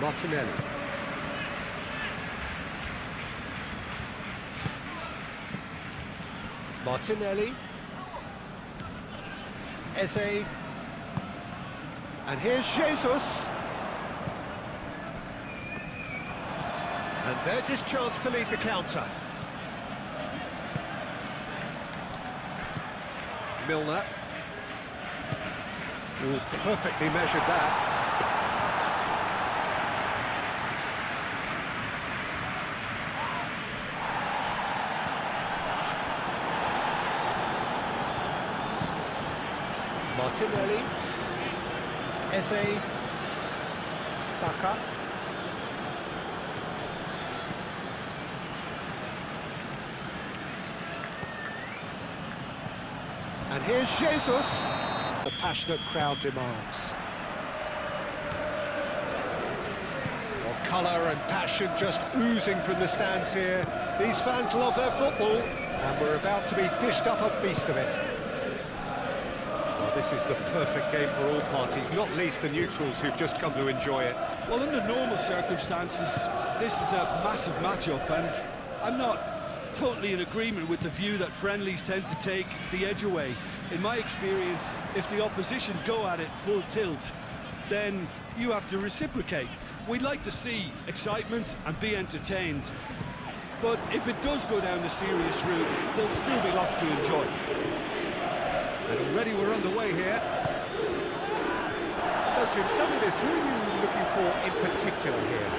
Martinelli. Martinelli. Eze. And here's Jesus. And there's his chance to lead the counter. Milner. Oh, perfectly measured that. Martinelli. Eze. Saka. And here's Jesus. The passionate crowd demands. Well, colour and passion just oozing from the stands here. These fans love their football, and we're about to be dished up a feast of it. Well, this is the perfect game for all parties, not least the neutrals who've just come to enjoy it. Well, under normal circumstances, this is a massive match-up, and I'm not totally in agreement with the view that friendlies tend to take the edge away. In my experience, if the opposition go at it full tilt, then you have to reciprocate. We'd like to see excitement and be entertained, but if it does go down the serious route, there'll still be lots to enjoy. And already we're underway here. So, Jim, tell me this, who are you looking for in particular here?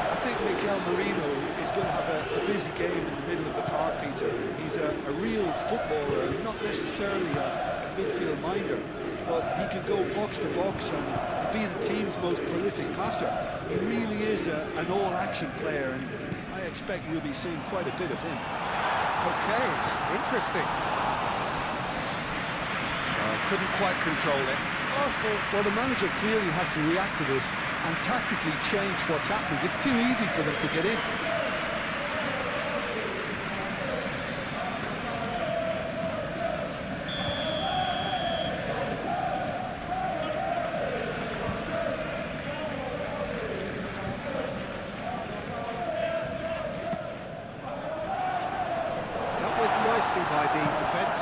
I think Mikel Merino is going to have a busy game in the middle of the park, Peter. He's a real footballer, not necessarily a midfield minder, but he can go box to box and be the team's most prolific passer. He really is an all-action player, and I expect we'll be seeing quite a bit of him. Okay, interesting. Couldn't quite control it. Arsenal, well, the manager clearly has to react to this and tactically change what's happening. It's too easy for them to get in. Dealt with nicely by the defence.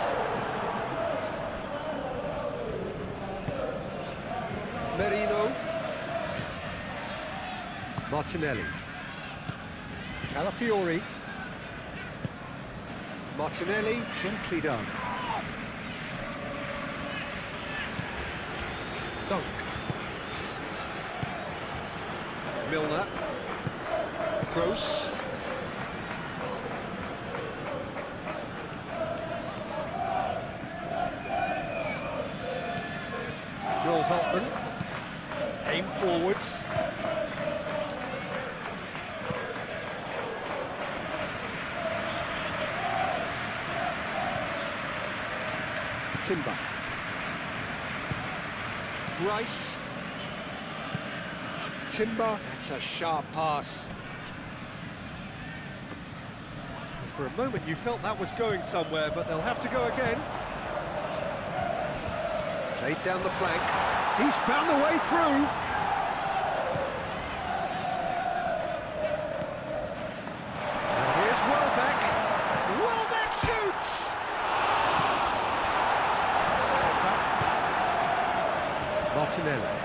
Merino. Martinelli. Calafiori. Martinelli, gently done. Dunk. Milner. Gross. Joel Veltman. Aim forwards. Timber. Rice. Timber, that's a sharp pass. For a moment you felt that was going somewhere, but they'll have to go again. Played down the flank. He's found the way through. And here's Welbeck. Welbeck shoots! Saka. Martinelli.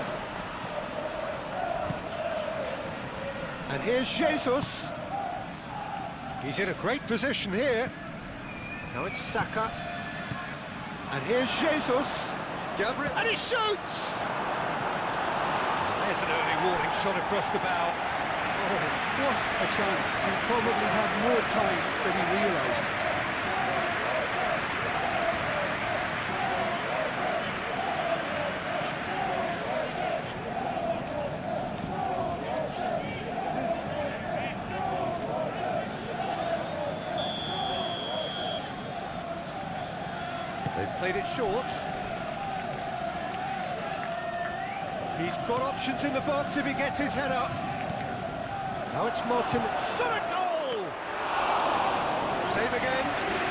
And here's Jesus. He's in a great position here. Now it's Saka. And here's Jesus. Gabriel, and he shoots! There's an early warning shot across the bow. Oh, what a chance. He probably had more time than he realised. They've played it short. He's got options in the box if he gets his head up. Now it's Martin. Shot a goal! Same again,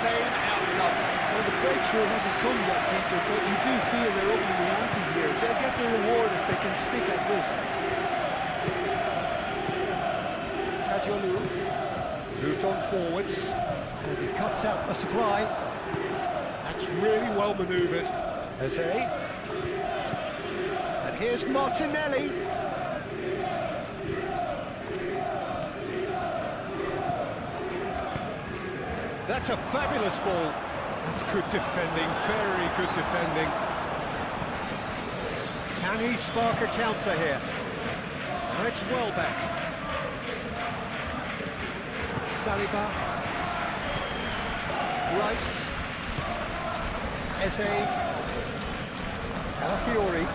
same outcome. Well, the breakthrough hasn't come yet, Peter, but you do feel they're up in the ante here. They'll get the reward if they can stick at this. Kajolu moved on forwards. And he cuts out the supply. That's really well manoeuvred. Eze. And here's Martinelli. That's a fabulous ball. That's good defending, very good defending. Can he spark a counter here? Now it's Welbeck. Saliba. Rice. Eze. Calafiori.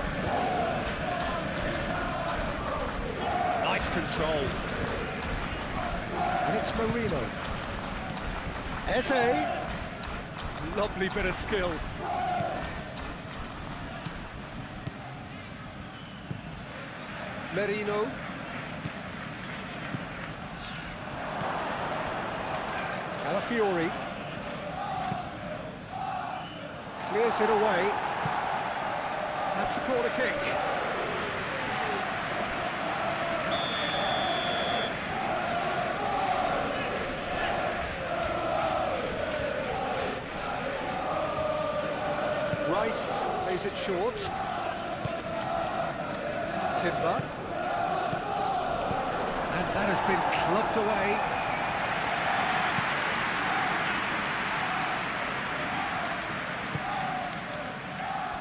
Nice control. And it's Marino. Eze. Lovely bit of skill. Merino. Calafiori. Clears it away. That's a corner kick. Rice plays it short. Timber. And that has been clubbed away.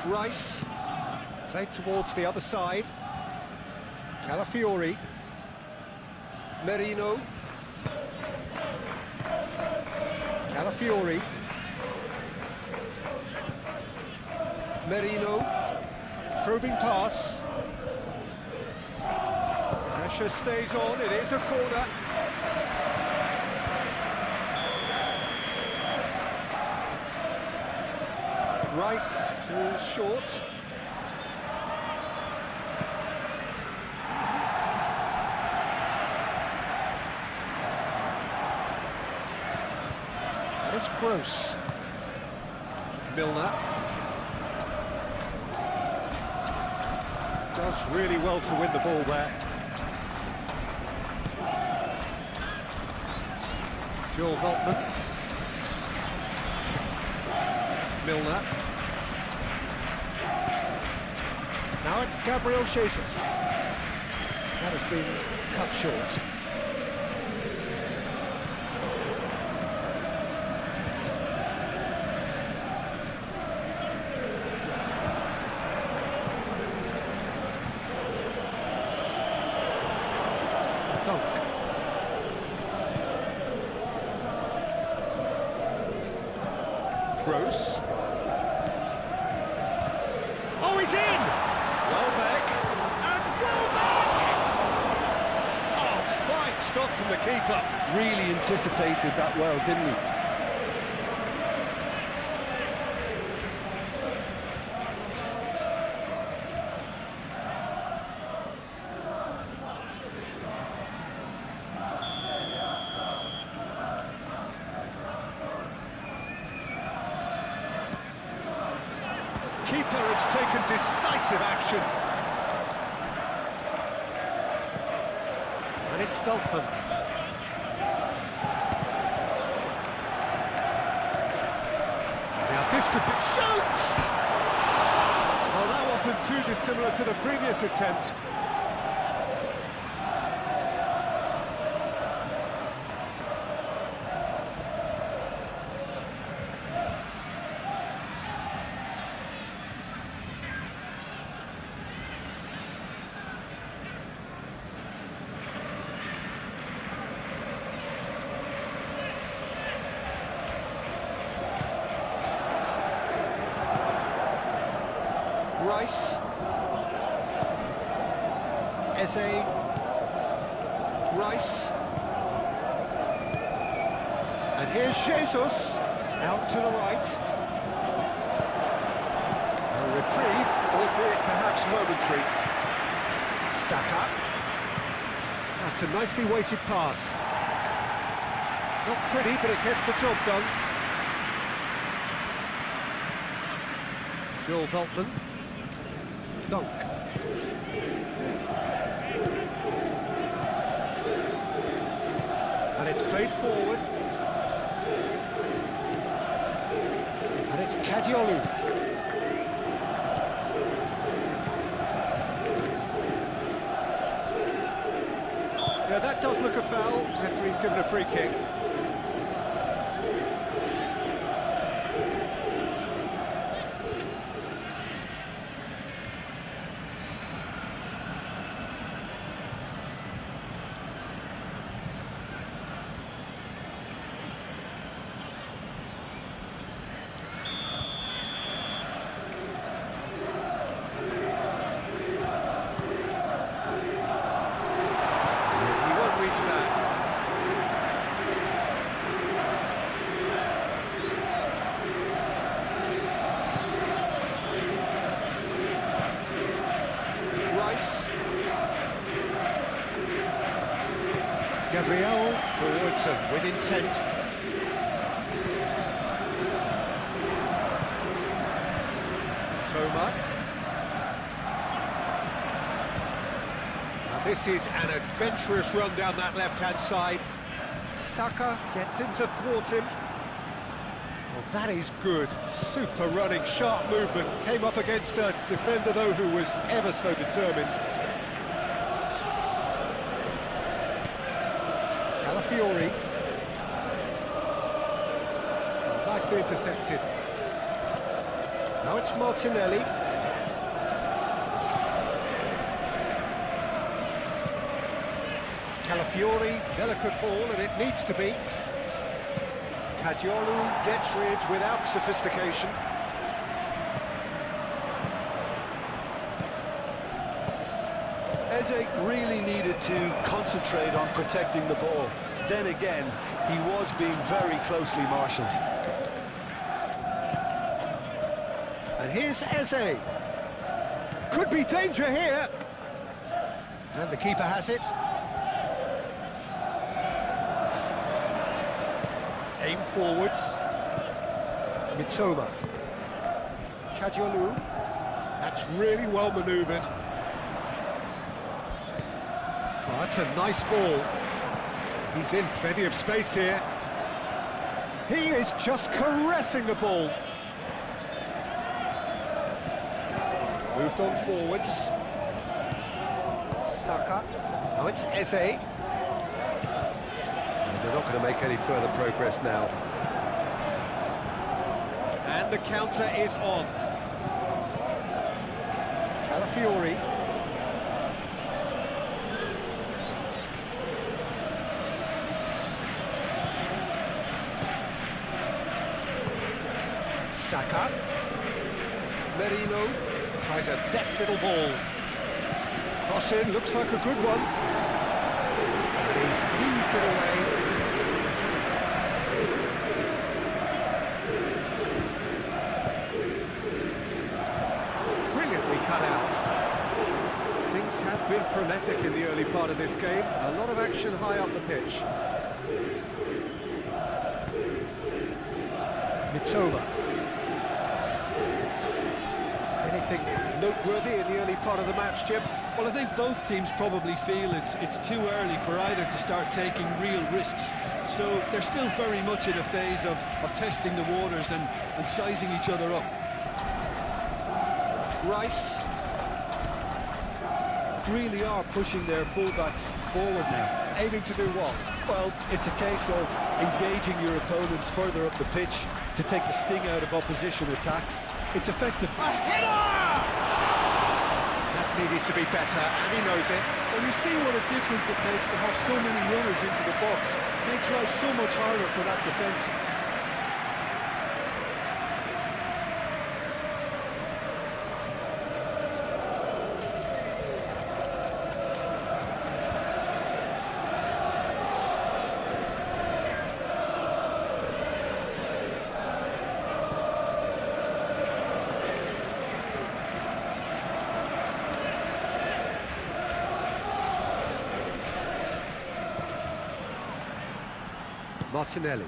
Rice, played towards the other side. Calafiori. Merino. Calafiori. Merino. Probing pass. Pressure stays on, it is a corner. Rice falls short. And it's Gross. Milner. Does really well to win the ball there. Joel Veltman. Milner. Now it's Gabriel Jesus. That has been cut short. Dunk. Gross. Oh, he's in! Welbeck. And Welbeck! Oh, fine stop from the keeper. Really anticipated that well, didn't he? keeper has taken decisive action. And it's Veltman. Now this could be... Shoots! Well, that wasn't too dissimilar to the previous attempt. Rice. Eze. Rice. And here's Jesus, out to the right. A reprieve, albeit perhaps momentary. Saka. That's a nicely weighted pass. Not pretty, but it gets the job done. Joel Veltman. Dunk. And it's played forward. And it's Kadiolu. Yeah, that does look a foul. Referee's given a free kick. Gabriel forwards and with intent. Toma. Now this is an adventurous run down that left-hand side. Saka gets him to thwart him. Well, that is good. Super running, sharp movement. Came up against a defender, though, who was ever so determined. Fiori. Nicely intercepted. Now it's Martinelli. Calafiori, delicate ball, and it needs to be. Kadiolu gets rid without sophistication. Eze really needed to concentrate on protecting the ball. Then again, he was being very closely marshalled. And here's Eze. Could be danger here. And the keeper has it. Aim forwards. Mitoma. Kadiolu. That's really well manoeuvred. Oh, that's a nice ball. He's in plenty of space here. He is just caressing the ball. Moved on forwards. Saka. Now it's Eze. And they're not going to make any further progress now. And the counter is on. Calafiori. Saka. Merino tries a deft little ball. Cross in, looks like a good one. And he's heaved it away. Brilliantly cut out. Things have been frenetic in the early part of this game. A lot of action high up the pitch. Mitoma. noteworthy in the early part of the match, Jim? Well, I think both teams probably feel it's too early for either to start taking real risks. So they're still very much in a phase of testing the waters and sizing each other up. Rice. Really are pushing their fullbacks forward now. Aiming to do what? Well, it's a case of engaging your opponents further up the pitch to take the sting out of opposition attacks. It's effective. A header! That needed to be better, and he knows it. Well, you see what a difference it makes to have so many runners into the box. Makes life so much harder for that defence. Martinelli.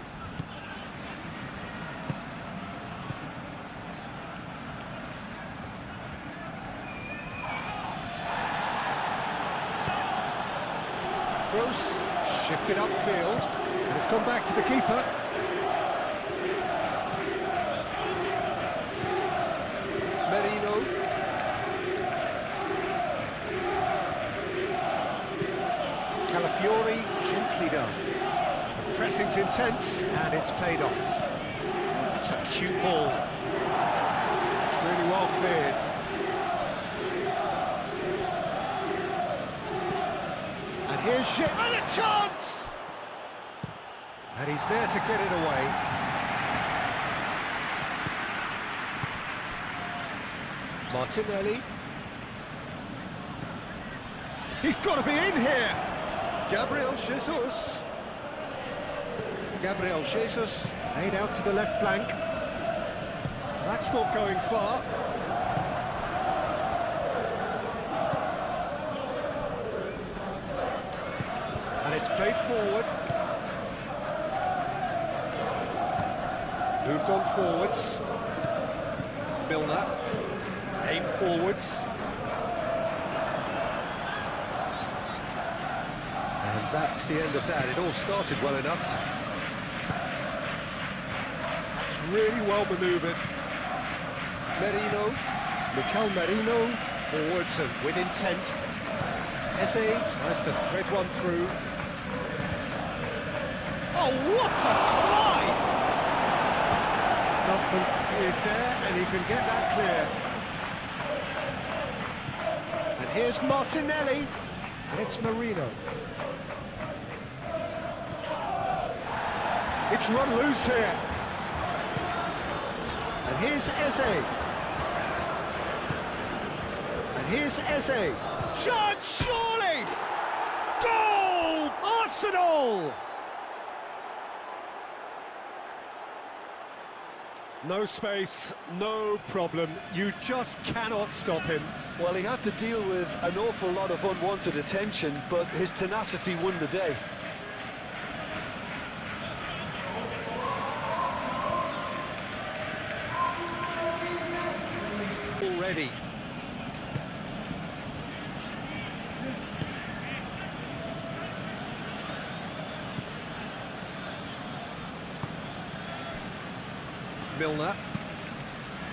Gross shifted upfield, and it's gone back to the keeper. Merino. Calafiori, gently done. Pressing's intense, and it's paid off. That's a cute ball. It's really well cleared. And here's Shit, and a chance! And he's there to get it away. Martinelli. He's got to be in here! Gabriel Jesus. Gabriel Jesus laid out to the left flank. That's not going far. And it's played forward. Moved on forwards. Milner. Aim forwards. And that's the end of that. It all started well enough. Really well manoeuvred. Merino, Mikel Merino, forwards and with intent. Eze tries to thread one through. Oh, what a climb! Nutman is there, and he can get that clear. And here's Martinelli, and it's Merino. It's run loose here. And here's Eze. And here's Eze. Chance, surely! Goal! Arsenal! No space, no problem. You just cannot stop him. Well, he had to deal with an awful lot of unwanted attention, but his tenacity won the day. Already. Milner.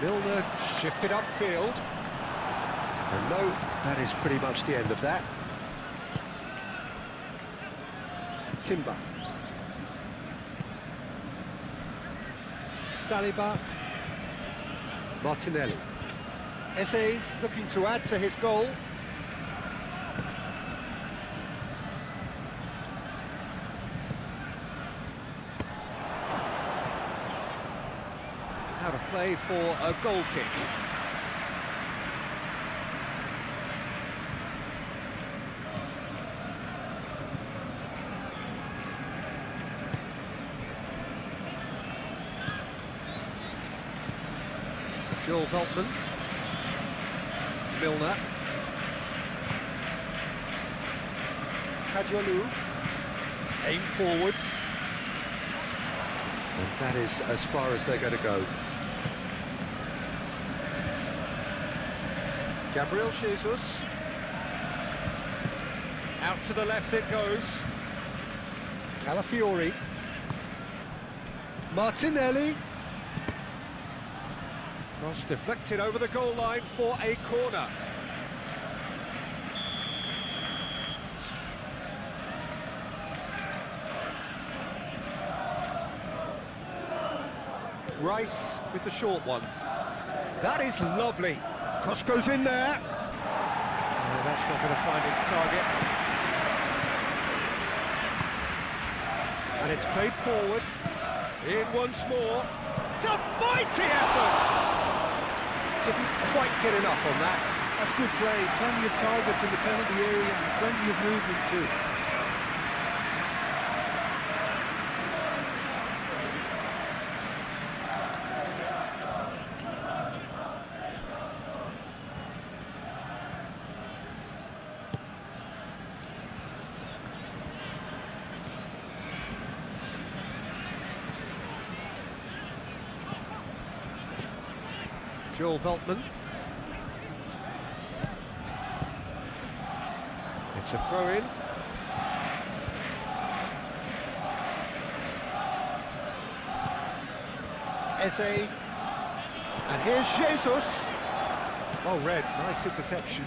Milner shifted upfield. And no, that is pretty much the end of that. Timber. Saliba. Martinelli. Eze looking to add to his goal. Out of play for a goal kick. Joel Veltman. Milner. Kajolu. Aim forwards. And that is as far as they're going to go. Gabriel Jesus. Out to the left it goes. Calafiori. Martinelli. Cross deflected over the goal line for a corner. Rice with the short one. That is lovely. Cross goes in there. Oh, that's not going to find its target. And it's played forward. In once more. It's a mighty effort! Didn't quite get enough on that. That's good play. Plenty of targets in the penalty area and plenty of movement too. Joel Veltman. It's a throw-in. Eze. And here's Jesus. Oh, red. Nice interception.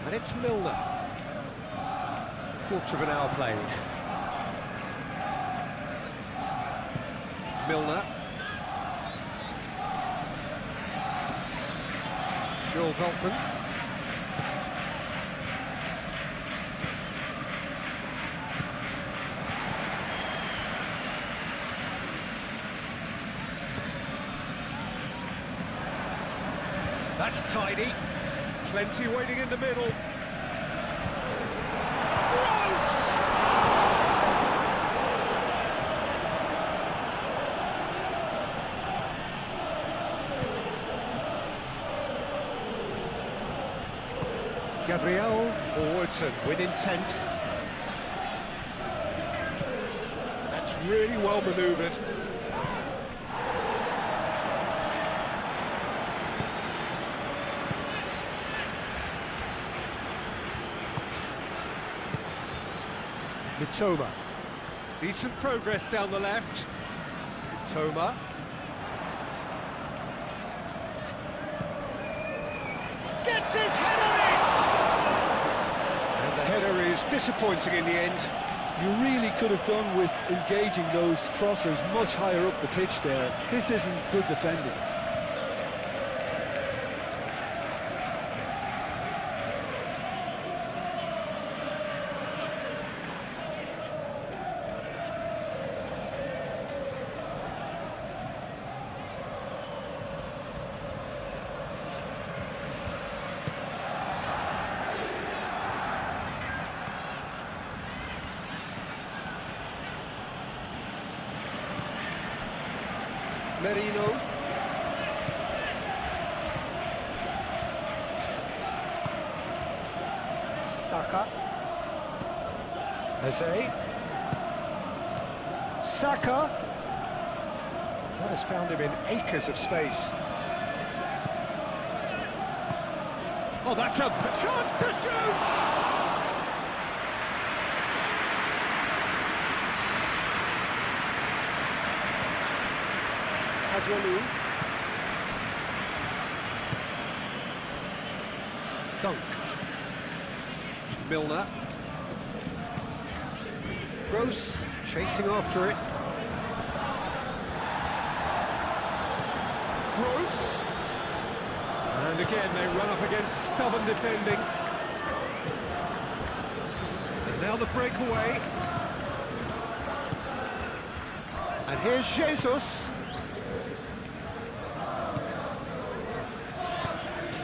And it's Milner. Quarter of an hour played. Milner. Joel Veltman. That's tidy. Plenty waiting in the middle. Gabriel forwards and with intent. That's really well manoeuvred. Mitoma. Decent progress down the left. Mitoma. Gets his head on it! And the header is disappointing in the end. You really could have done with engaging those crosses much higher up the pitch there. This isn't good defending. Merino. Saka. Eze. Saka. That has found him in acres of space. Oh, that's a chance to shoot! Adjani. Dunk. Milner. Gross chasing after it. Gross. And again they run up against stubborn defending. And now the breakaway. And here's Jesus.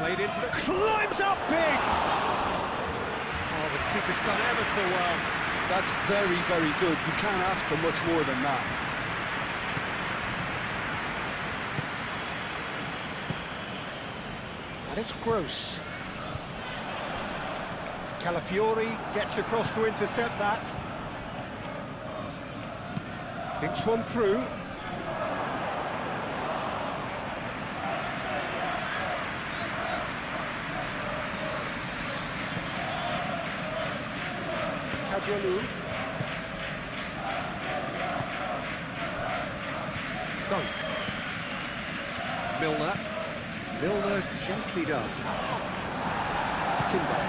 Played into the... climbs up big! Oh, the keeper's done ever so well. That's very, very good. You can't ask for much more than that. And it's Gross. Calafiori gets across to intercept that. Dinks one through. Kajalu. Dunk. Milner. Milner gently done. Timber.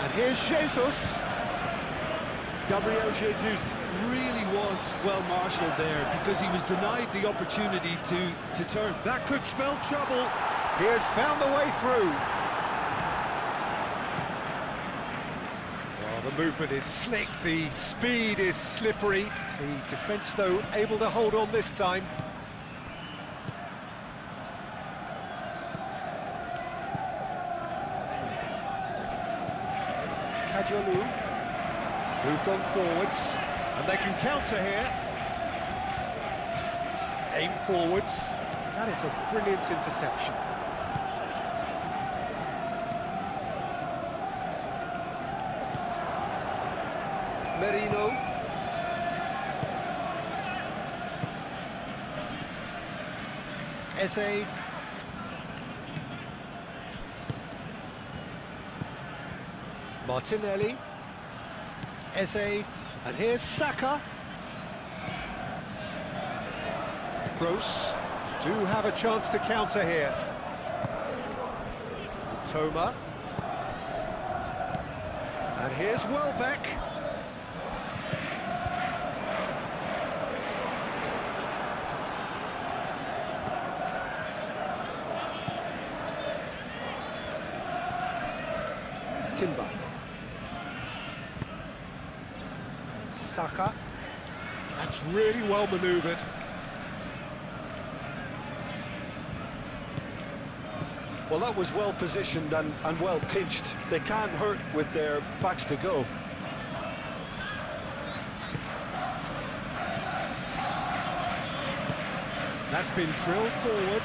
And here's Jesus. Gabriel Jesus really was well marshalled there because he was denied the opportunity to turn. That could spell trouble. He has found the way through. Well, the movement is slick, the speed is slippery. The defence, though, able to hold on this time. Kajalu. Moved on forwards, and they can counter here. Aim forwards. That is a brilliant interception. Merino. Eze. Martinelli. Eze, and here's Saka. Gross do have a chance to counter here. Toma. And here's Welbeck. Timber. Saka. That's really well manoeuvred. Well, that was well positioned and well pinched. They can't hurt with their backs to go. That's been drilled forward.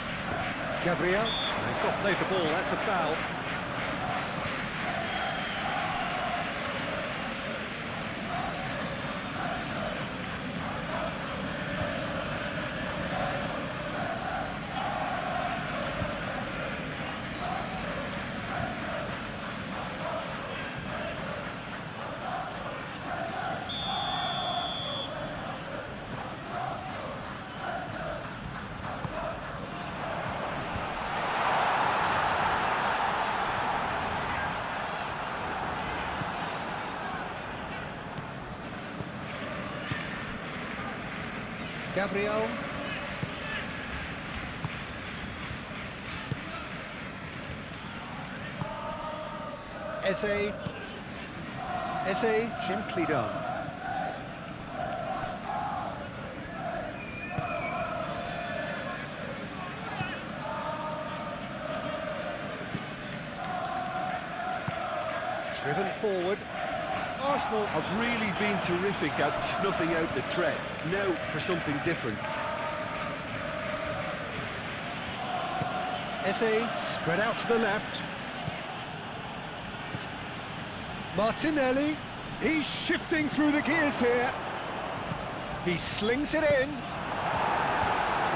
Gabriel. He's not played the ball, that's a foul. Gabriel. Eze. Eze, gently done. Driven forward. Arsenal have really been terrific at snuffing out the threat. Now for something different. Eze spread out to the left. Martinelli, he's shifting through the gears here. He slings it in.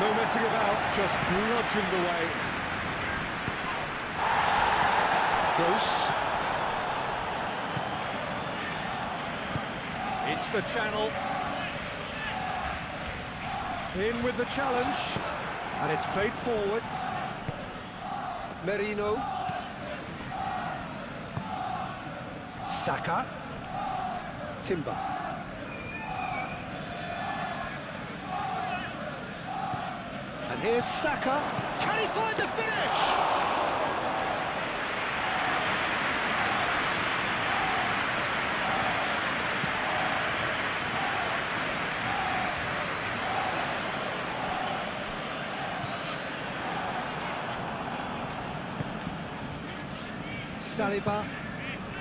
No messing about, just bludgeoned away. Gross. Into the channel. In with the challenge. And it's played forward. Merino. Saka. Timber. And here's Saka. Can he find the finish?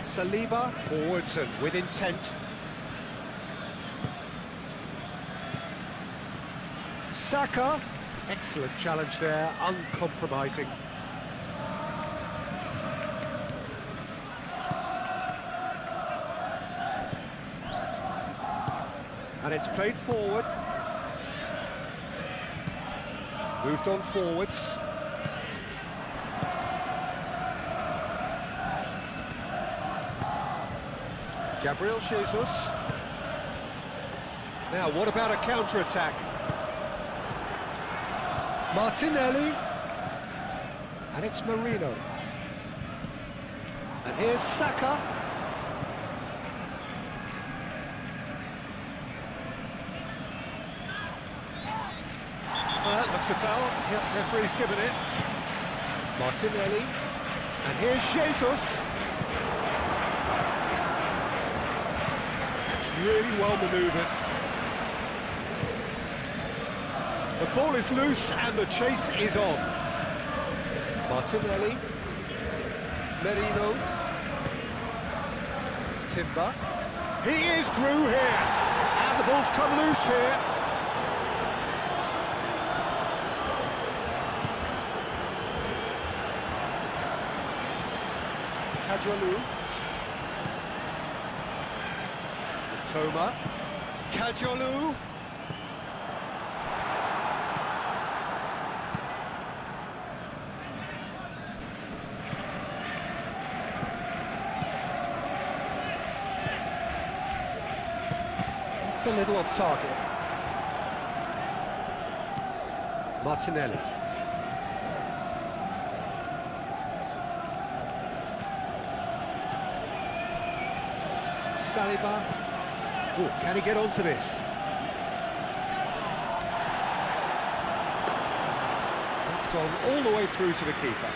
Saliba, forwards and with intent. Saka, excellent challenge there, uncompromising. And it's played forward. Moved on forwards. Gabriel Jesus. Now, what about a counter-attack? Martinelli. And it's Marino. And here's Saka. That looks a foul. Yep, referee's given it. Martinelli. And here's Jesus. It's really well manoeuvred. The ball is loose and the chase is on. Martinelli. Merino. Timber. He is through here. And the ball's come loose here. Kajolu. Toma. Kajolu. It's a little off target. Martinelli. Saliba. Oh, can he get onto this? It's gone all the way through to the keeper.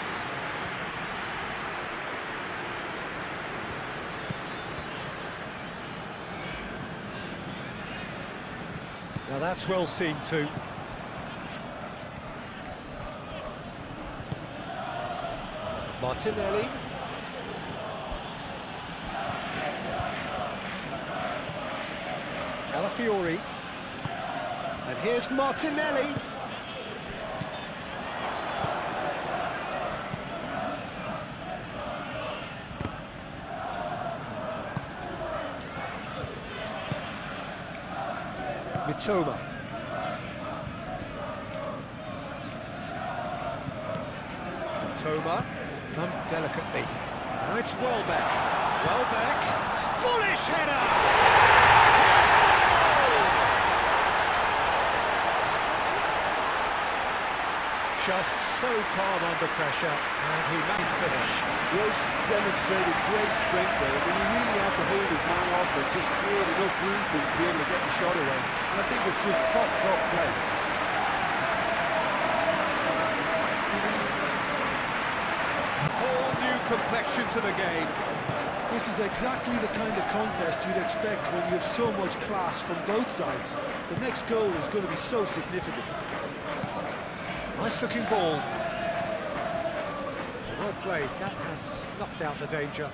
Now that's well seen too. Martinelli. Calafiori. And here's Martinelli. Mitoma. Mitoma. Done delicately. Now it's Welbeck. Welbeck. Bullish header! Just so calm under pressure, and he made finish. Gross demonstrated great strength there. I mean, he really had to hold his man off and just create enough room for him to be able to get the shot away. And I think it's just top play. Whole new complexion to the game. This is exactly the kind of contest you'd expect when you have so much class from both sides. The next goal is going to be so significant. Nice looking ball. Well played, that has snuffed out the danger.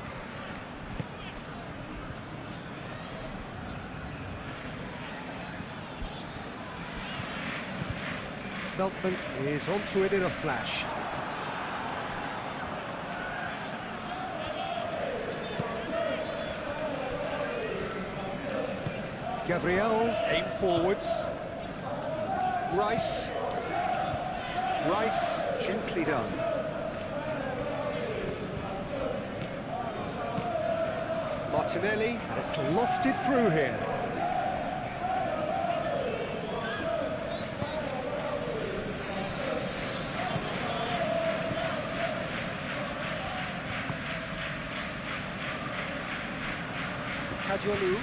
Veltman is onto it in a flash. Gabriel, aim forwards. Rice. Rice, gently done. Martinelli, and it's lofted through here. Kajolu.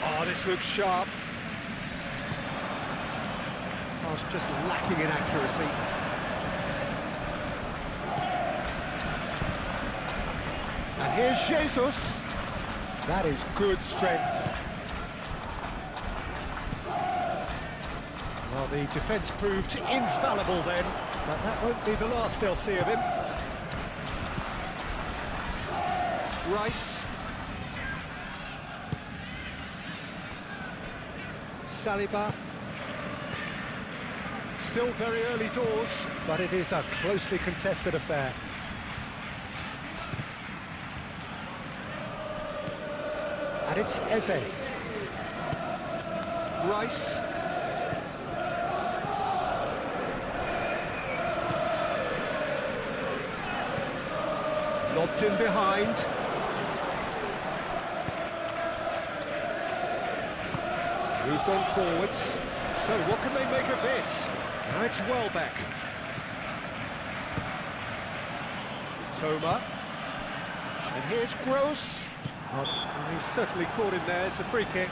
Oh, this looks sharp. Pass just lacking in accuracy. And here's Jesus. That is good strength. Well, the defence proved infallible then, but that won't be the last they'll see of him. Rice. Saliba. Still very early doors, but it is a closely contested affair. And it's Eze. Rice. Lobbed in behind. Moved on forwards. So what can they make of this? Now it's Welbeck. Toma. And here's Gross. Oh, he's certainly caught him there. It's a free kick.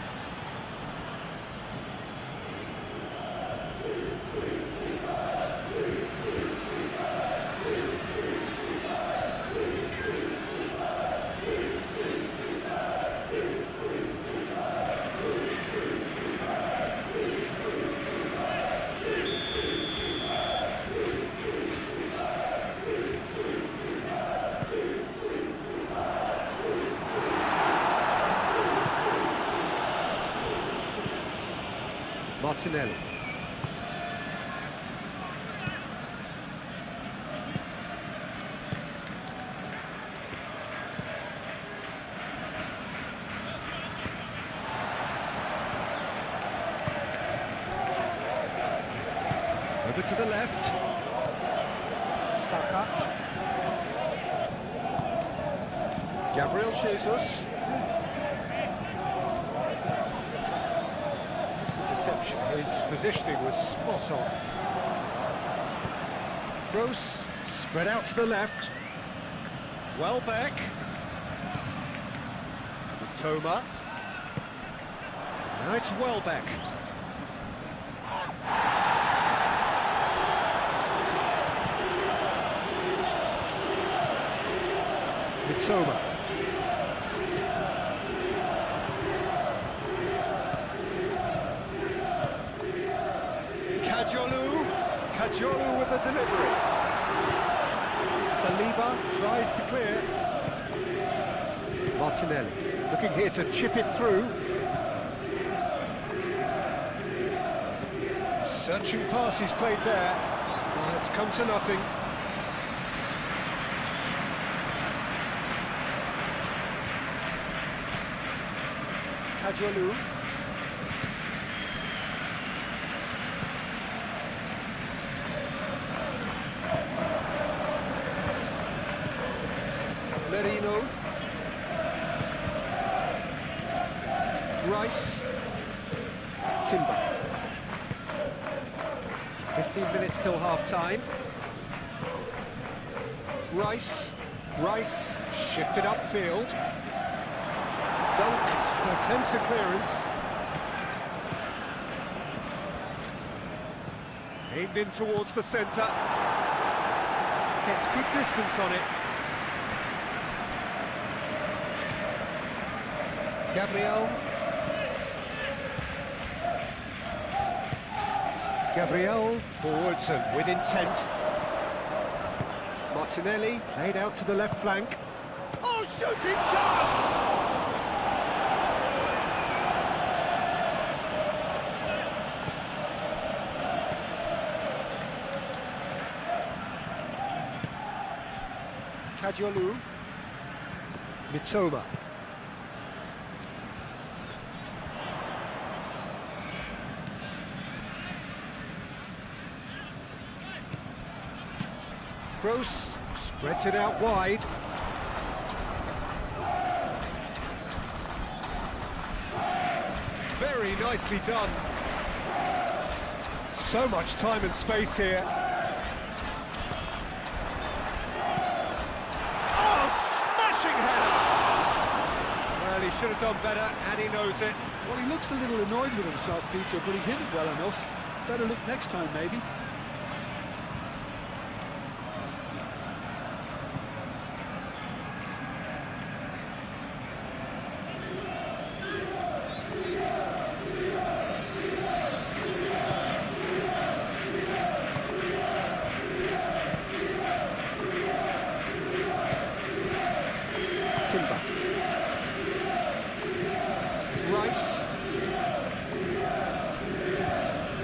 Martinelli. Over to the left. Saka. Gabriel Jesus. His positioning was spot on. Gross spread out to the left. Welbeck. Toma. Now it's Welbeck. Toma. Kajolu with the delivery. Saliba tries to clear. Martinelli looking here to chip it through. Searching pass he's played there. It's come to nothing. Kajolu. Rice. Timber. 15 minutes till half-time. Rice shifted upfield. Dunk attempts a clearance. Aimed in towards the centre. Gets good distance on it. Gabriel forwards and with intent. Martinelli laid out to the left flank. Oh, shooting chance! Kajolu. Mitoma. Gross spreads it out wide. Very nicely done. So much time and space here. Oh, smashing header! Well, he should have done better, and he knows it. Well, he looks a little annoyed with himself, Peter, but he hit it well enough. Better look next time, maybe. Timber. Rice.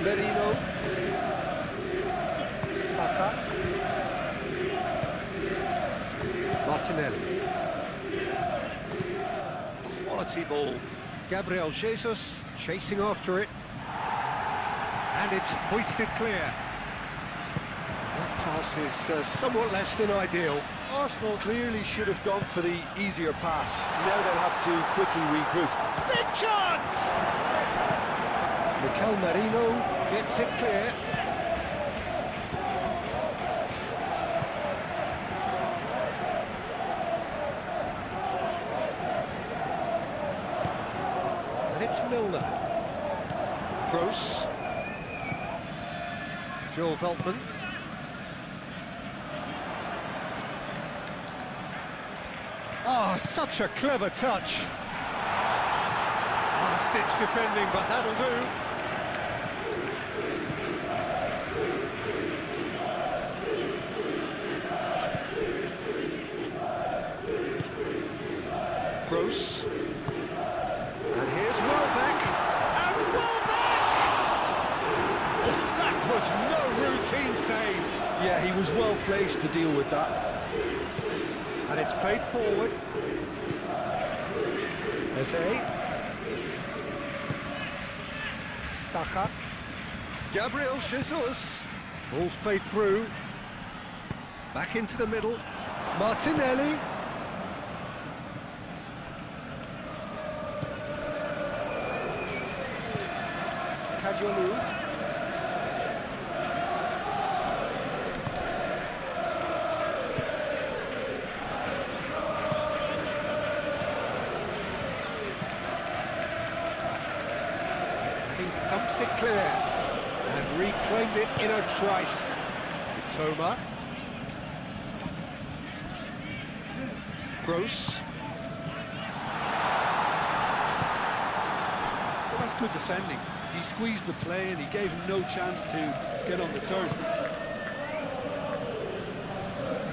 Merino. Saka. Martinelli. Quality ball. Gabriel Jesus chasing after it. And it's hoisted clear. That pass is somewhat less than ideal. Arsenal clearly should have gone for the easier pass. Now they'll have to quickly regroup. Big chance! Mikel Merino gets it clear. And it's Milner. Gross. Joel Veltman. Oh, such a clever touch. Last-ditch defending, but that'll do. Gross. And here's Welbeck. And Welbeck! Oh, that was no routine save. Yeah, he was well placed to deal with that. And it's played forward. Eze. Saka. Gabriel Jesus. Ball's played through. Back into the middle. Martinelli. Kajolu. He thumps it clear and reclaimed it in a trice. Toma. Gross. Well, that's good defending. He squeezed the play and he gave him no chance to get on the turn.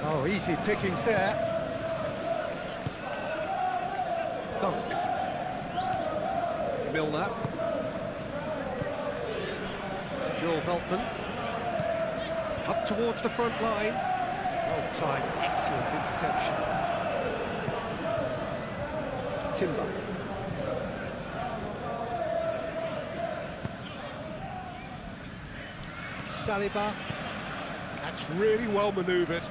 Oh, easy pickings there. Dunk. Milner. Joel Veltman. Up towards the front line. Well timed, excellent interception. Timber. Saliba. That's really well manoeuvred.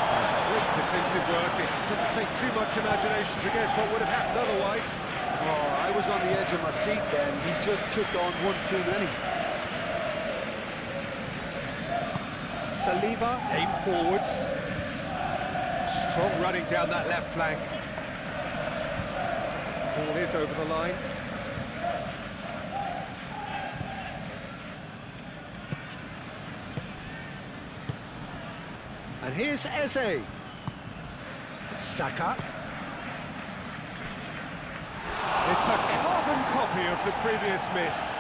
That's great defensive work. It doesn't take too much imagination to guess what would have happened otherwise. Oh, I was on the edge of my seat then. He just took on one too many. Saliba, aim forwards. Strong running down that left flank. Ball is over the line. And here's Eze. Saka. It's a carbon copy of the previous miss.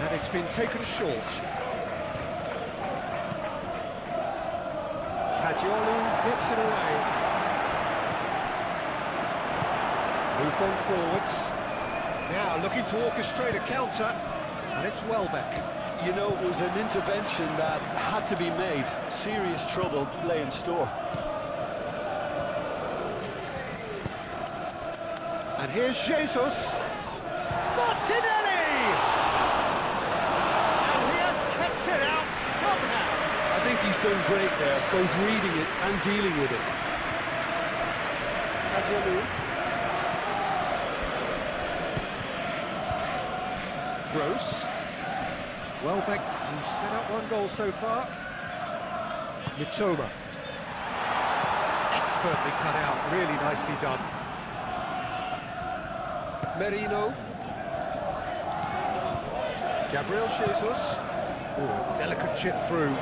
And it's been taken short. Kajolu gets it away. Moved on forwards. Now looking to orchestrate a counter, and it's Welbeck. You know, it was an intervention that had to be made. Serious trouble lay in store. And here's Jesus. Martinelli! And he has kept it out somehow. I think he's done great there, both reading it and dealing with it. Kajolu. Gross. Welbeck, who's set up one goal so far. Mitoma. Expertly cut out, really nicely done. Merino. Gabriel Jesus. Ooh, delicate chip through.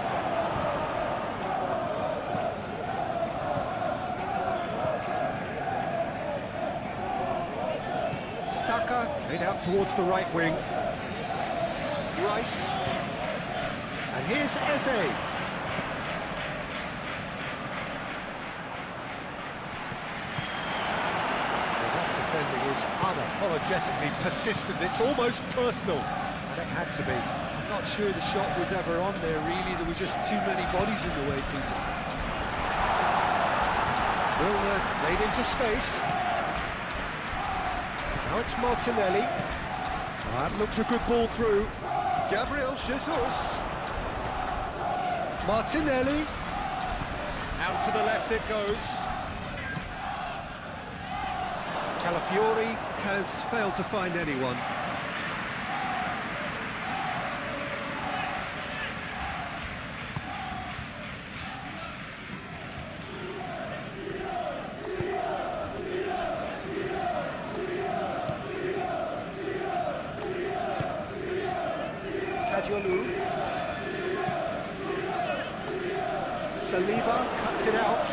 Saka played out towards the right wing. Rice. And here's Eze. was unapologetically persistent. It's almost personal, and it had to be. I'm not sure the shot was ever on there, really. There were just too many bodies in the way, Peter. Milner laid into space. Now it's Martinelli. That looks a good ball through. Gabriel Jesus. Martinelli. Out to the left it goes. Calafiori has failed to find anyone. Kadiolu. Saliba cuts it out.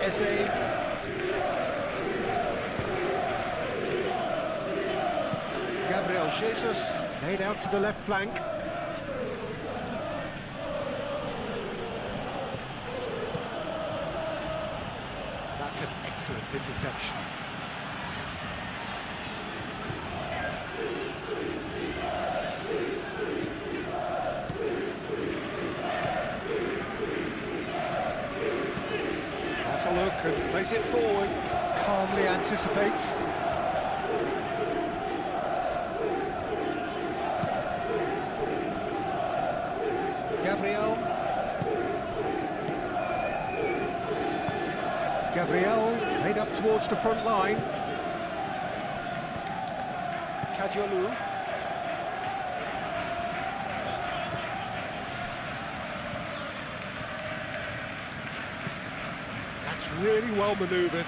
Eze. Gabriel Jesus laid out to the left flank. That's an excellent interception. Has a look and plays it forward. Calmly anticipates. Gabriel made up towards the front line. Kadiolu. That's really well manoeuvred.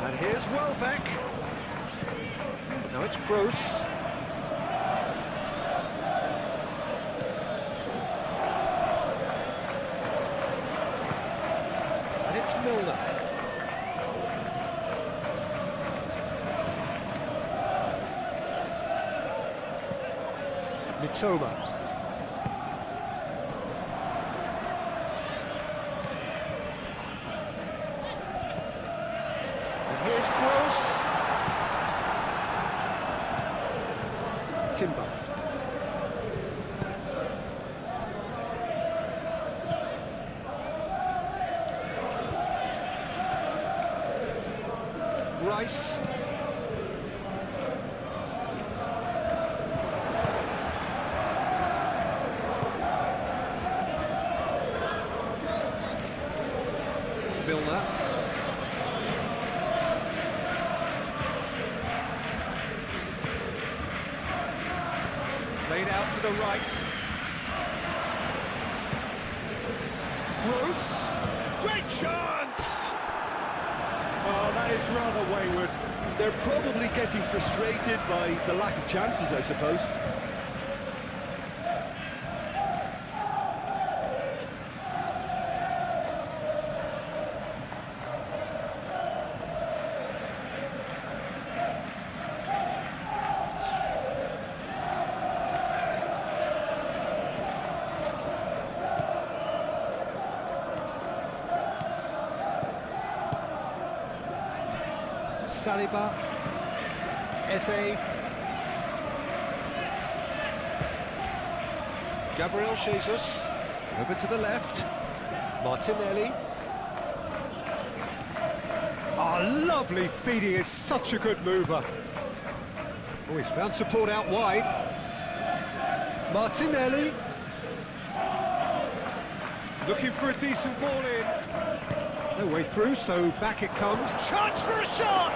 And here's Welbeck. Now it's Gross. It's Milner. Mitoma. And here's Gross. Timber. Rice. Milner. Laid out to the right. Gross. Great chance! Oh, that is rather wayward. They're probably getting frustrated by the lack of chances, I suppose. Saliba, Eze, Gabriel Jesus, over to the left, Martinelli. Oh, lovely feed, he is such a good mover. Oh, he's found support out wide. Martinelli, looking for a decent ball in. No way through, so back it comes. Chance for a shot!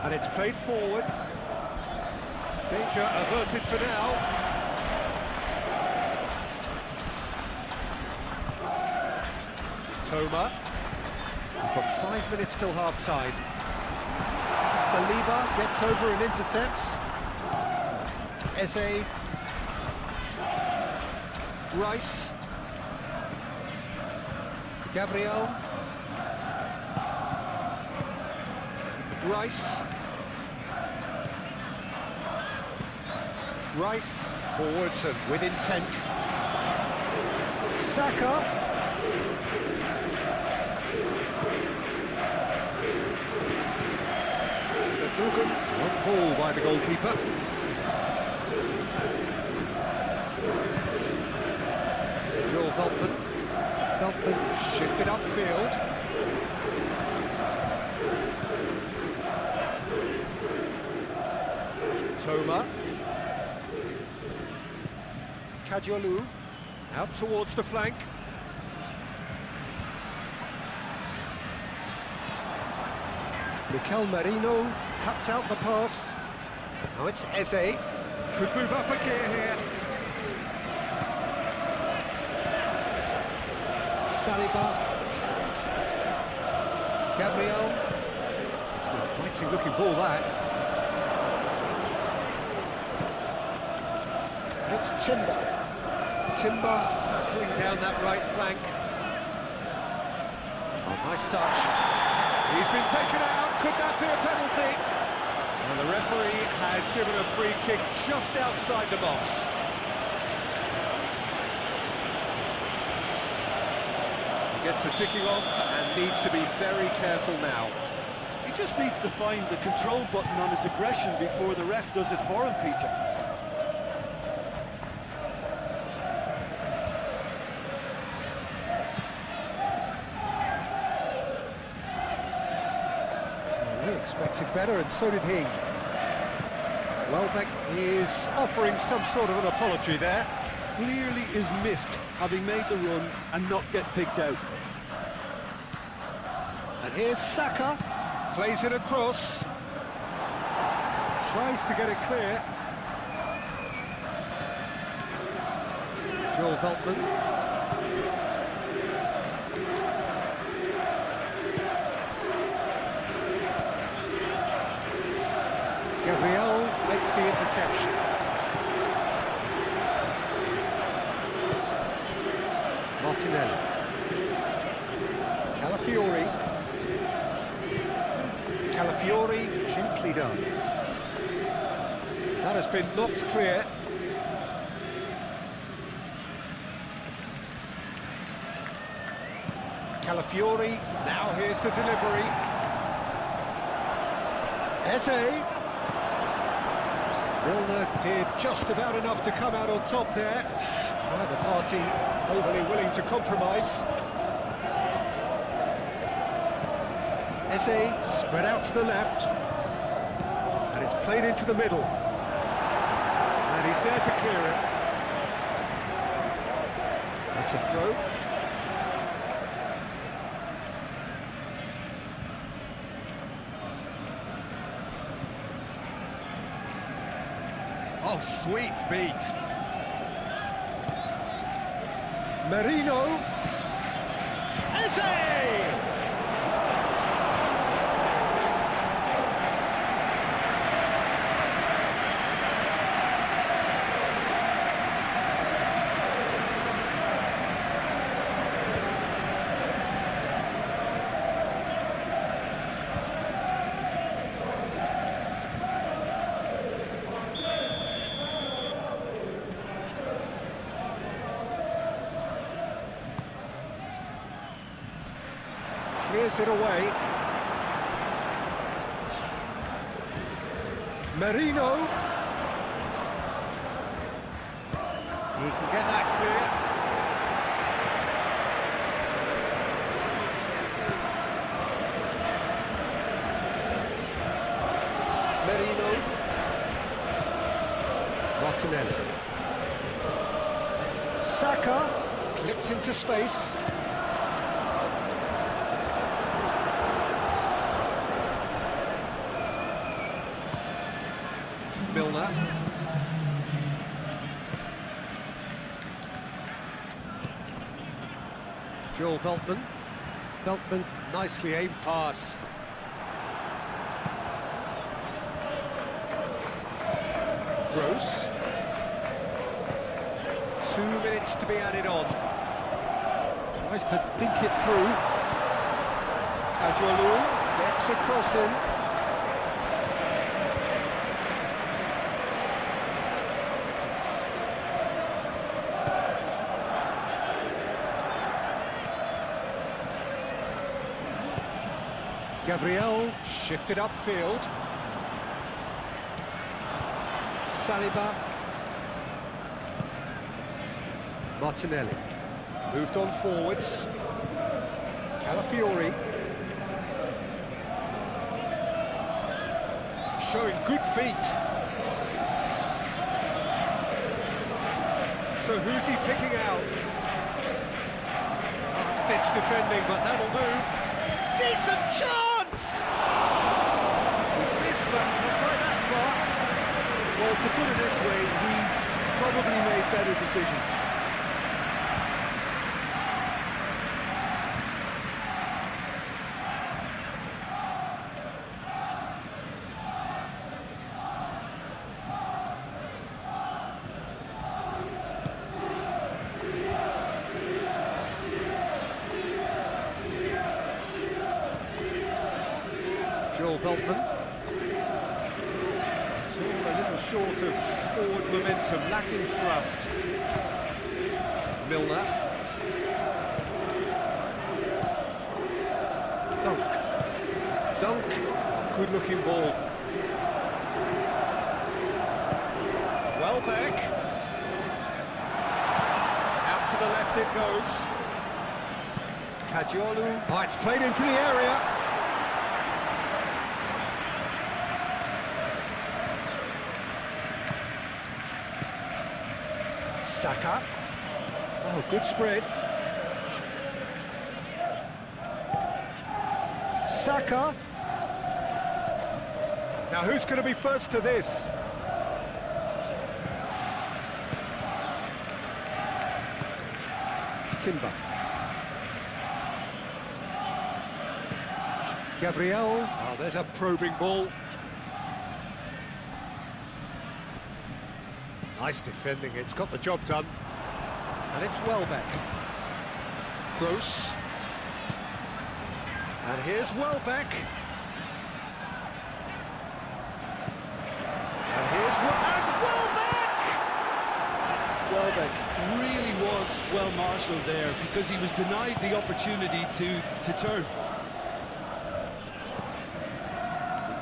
And it's played forward. Danger averted for now. Toma. We've got 5 minutes till half-time. Saliba gets over and intercepts. Eze. Rice. Gabriel. Rice. Rice forwards and with intent. Saka. One ball by the goalkeeper. Joel Veltman. Veltman shifted upfield. Toma. Kajolu out towards the flank. Mikel Merino cuts out the pass. Now it's Eze. Could move up a gear here. Saliba. Gabriel. It's a mighty looking ball that. And it's Timber. Timber battling down that right flank. Oh, nice touch. He's been taken out. Could that be a penalty? And the referee has given a free kick just outside the box. He gets the ticking off and needs to be very careful now. He just needs to find the control button on his aggression before the ref does it for him, Peter. He expected better, and so did he. Welbeck is offering some sort of an apology there. Clearly is miffed, having made the run and not get picked out. And here's Saka, plays it across. Tries to get it clear. Joel Veltman. Gabriel makes the interception. Martinelli. Calafiori. Calafiori, gently done. That has been knocked clear. Calafiori, now here's the delivery. Eze. Milner did just about enough to come out on top there. Neither party overly willing to compromise. Eze spread out to the left. And it's played into the middle. And he's there to clear it. That's a throw. Oh, sweet feet. Merino. Eze! Clears it away. Merino. He can get that clear. Merino. Martinelli. Saka clipped into space. Milner. Joel Veltman. Veltman, nicely aimed pass. Gross. 2 minutes to be added on. Tries to think it through. Adjolu gets a cross in. Gabriel shifted upfield. Saliba. Martinelli moved on forwards. Calafiori showing good feet. So who's he picking out? Stitch defending, but that'll do. Decent chance! He's missed, but not quite that far. Well, to put it this way, he's probably made better decisions. Joel Veltman. It's all a little short of forward momentum, lacking thrust. Milner. Dunk. Good looking ball. Welbeck. Out to the left it goes. Caggiolu. Oh, it's played into the area. Saka. Oh, good spread. Saka. Now who's going to be first to this? Timber. Gabriel. Oh, there's a probing ball. Nice defending, it's got the job done. And it's Welbeck. Gross. And here's Welbeck. And here's Welbeck! Welbeck really was well marshalled there because he was denied the opportunity to turn.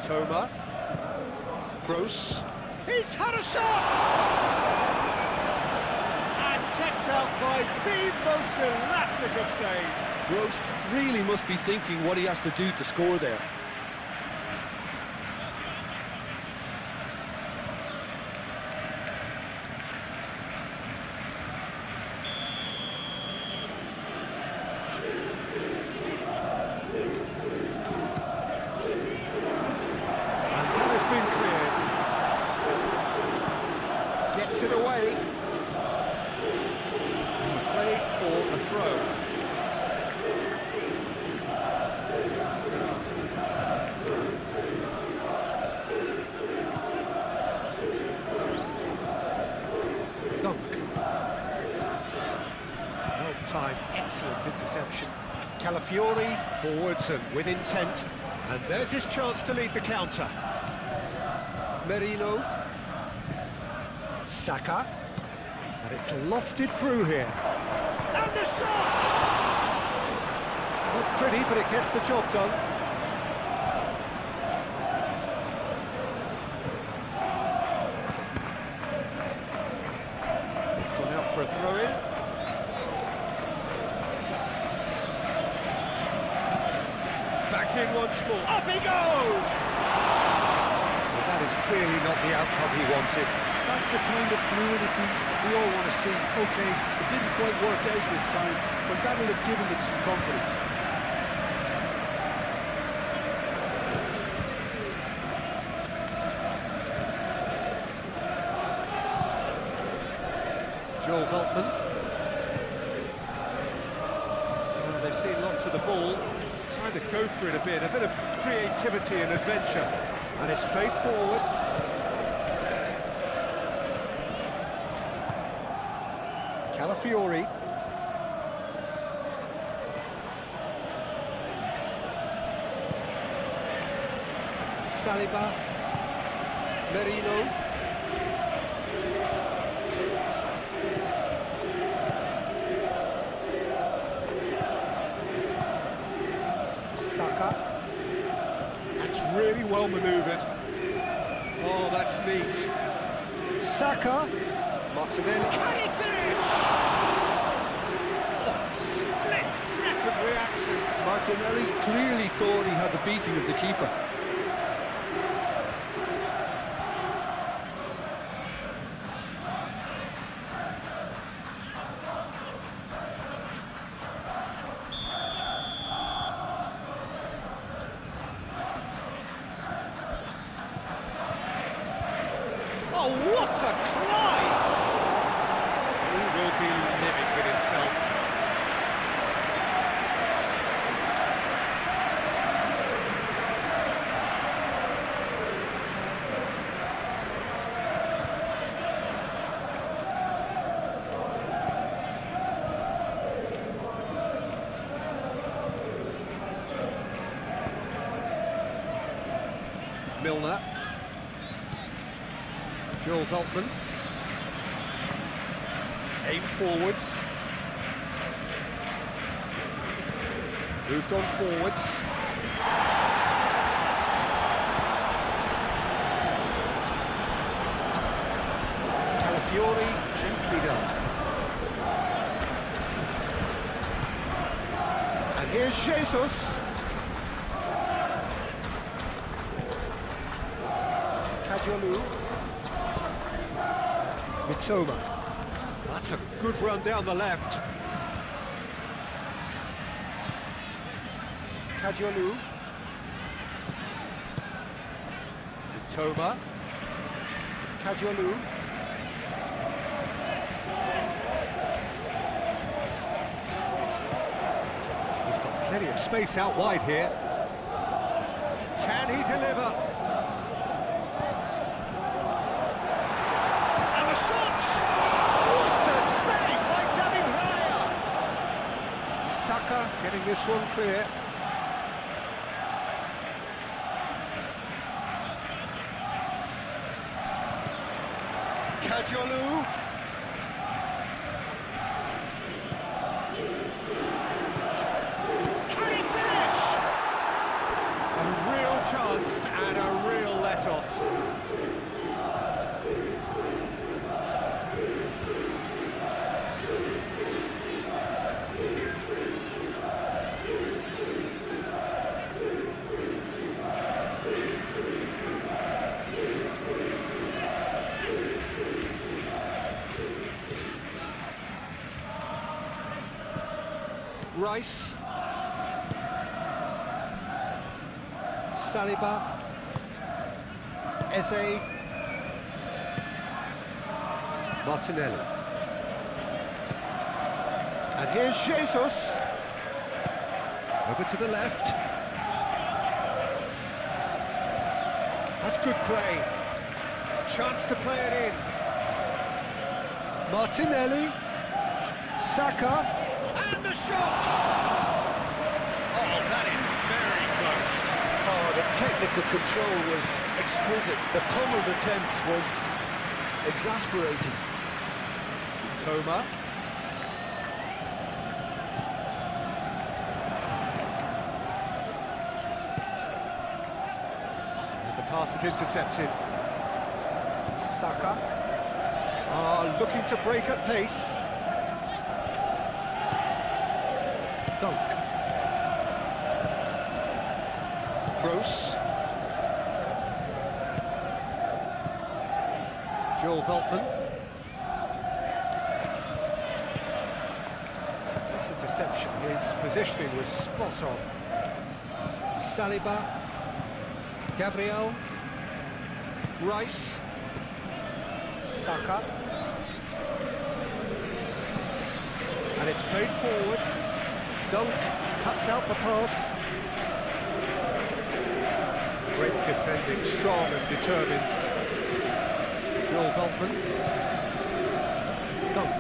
Toma. Gross. He's had a shot! And kept out by the most elastic of saves. Gross really must be thinking what he has to do to score there. And that has been cleared. Gets it away. Play for a throw. Dunk. Well timed, excellent interception. Calafiori forwards and with intent. And there's his chance to lead the counter. Merino. Saka. And it's lofted through here. And the shot! Not pretty, but it gets the job done. It's gone out for a throw-in. Back in once more. Up he goes! Well, that is clearly not the outcome he wanted. That's the kind of fluidity we all want to see. Okay, it didn't quite work out this time, but that'll have given them some confidence. Joel Veltman. Well, they've seen lots of the ball. Trying to go for it a bit of creativity and adventure. And it's played forward. Calafiori. Saliba. Merino. Saka. That's really well manoeuvred. Oh, that's neat. Saka. Martinelli. Can he finish? Oh, split-second reaction. Martinelli clearly thought he had the beating of the keeper. Oh, what a climb! He will be livid with himself. Milner. Joel Veltman. Aim forwards. Moved on forwards. Calafiori, gently done. And here's Jesus. Kajolu. Mitoma. That's a good run down the left. Kajolu. Mitoma. Kajolu. He's got plenty of space out wide here. Can he deliver? Saka getting this one clear. Kajolu. Can he finish? A real chance and a real let-off. Rice. Saliba. Eze. Martinelli. And here's Jesus. Over to the left. That's good play. Chance to play it in. Martinelli. Saka. And the shot! Oh, that is very close. Oh, the technical control was exquisite. The pummeled attempt was exasperating. Toma. And the pass is intercepted. Saka. Looking to break at pace. Dunk. Gross. Joel Veltman. This interception, his positioning was spot on. Saliba. Gabriel. Rice. Saka. And it's played forward. Dunk cuts out the pass. Great defending, strong and determined. Joel Veltman. Dunk.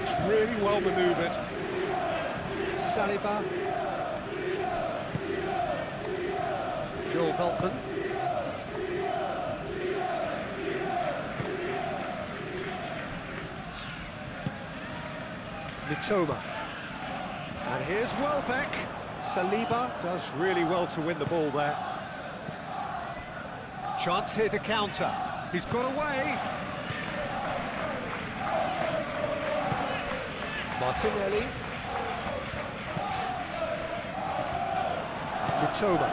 It's really well manoeuvred. Saliba. Joel Veltman. Mitoma. And here's Welbeck. Saliba does really well to win the ball there. Chance here to counter. He's got away. Martinelli. Mitoma.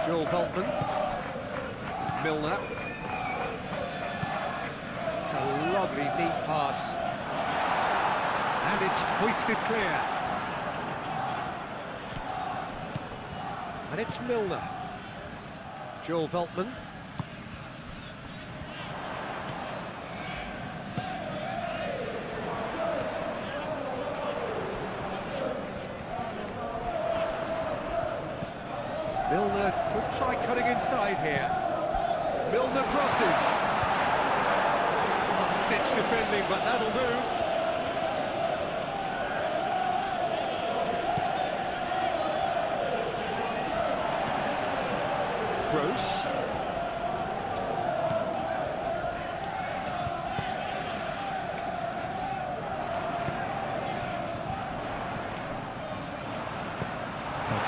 Joel Veltman. Milner. It's a lovely, neat pass. And it's hoisted clear. And it's Milner. Joel Veltman. Milner could try cutting inside here. Milner crosses. Last-ditch defending, but that'll do. Gross.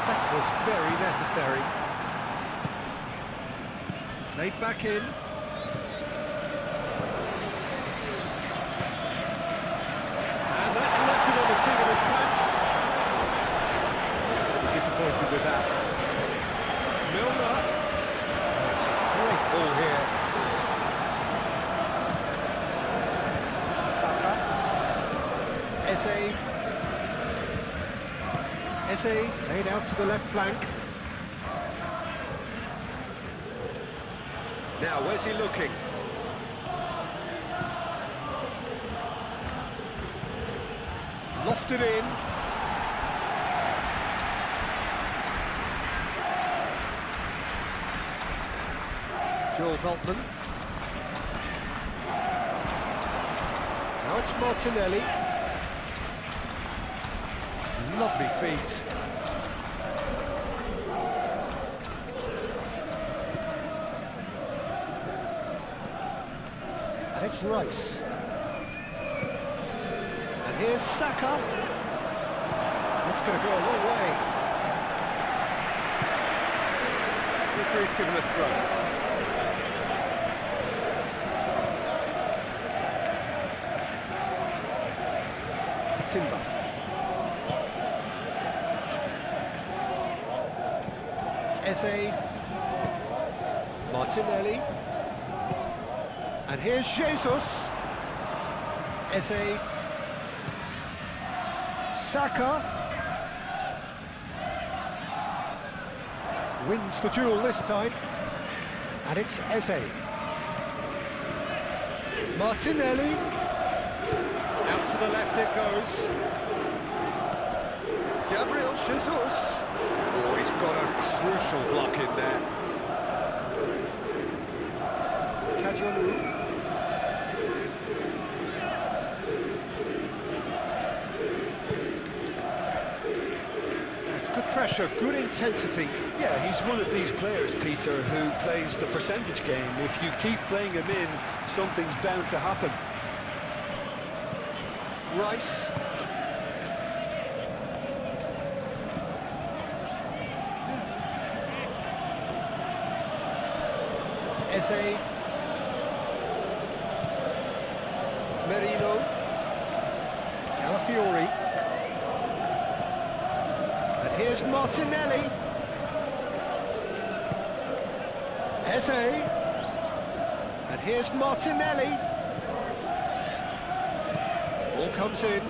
That was very necessary. Played back in. And that's left it on the seat of his pants. Disappointed with that. Milner. That's a great ball here. Saka. Eze laid out to the left flank. Now, where's he looking? Lofted in. Joel Veltman. Now it's Martinelli. Lovely feet. And it's Rice. And here's Saka. That's going to go a long way. Referee's given a throw. Timber. Eze. Martinelli. And here's Jesus. Eze. Saka. Wins the duel this time. And it's Eze. Martinelli. Out to the left it goes. Gabriel Jesus. Oh, he's got a crucial block in there. Kajolu. It's good pressure, good intensity. Yeah, he's one of these players, Peter, who plays the percentage game. If you keep playing him in, something's bound to happen. Rice. Eze. Merino. Calafiori. And here's Martinelli. Eze. And here's Martinelli. Ball comes in.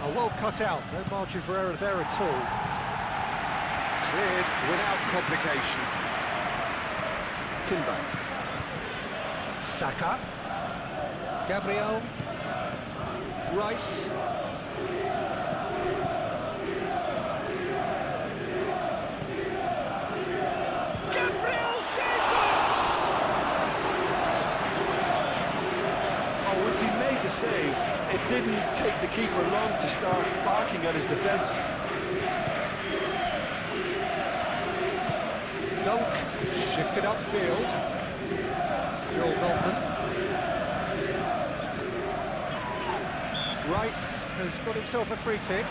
Oh, well cut out, no margin for error there at all. Cleared without complication. Timber. Saka. Gabriel. Rice. save. It didn't take the keeper long to start barking at his defence. Dunk, shifted upfield. Joel Veltman. Rice has got himself a free kick.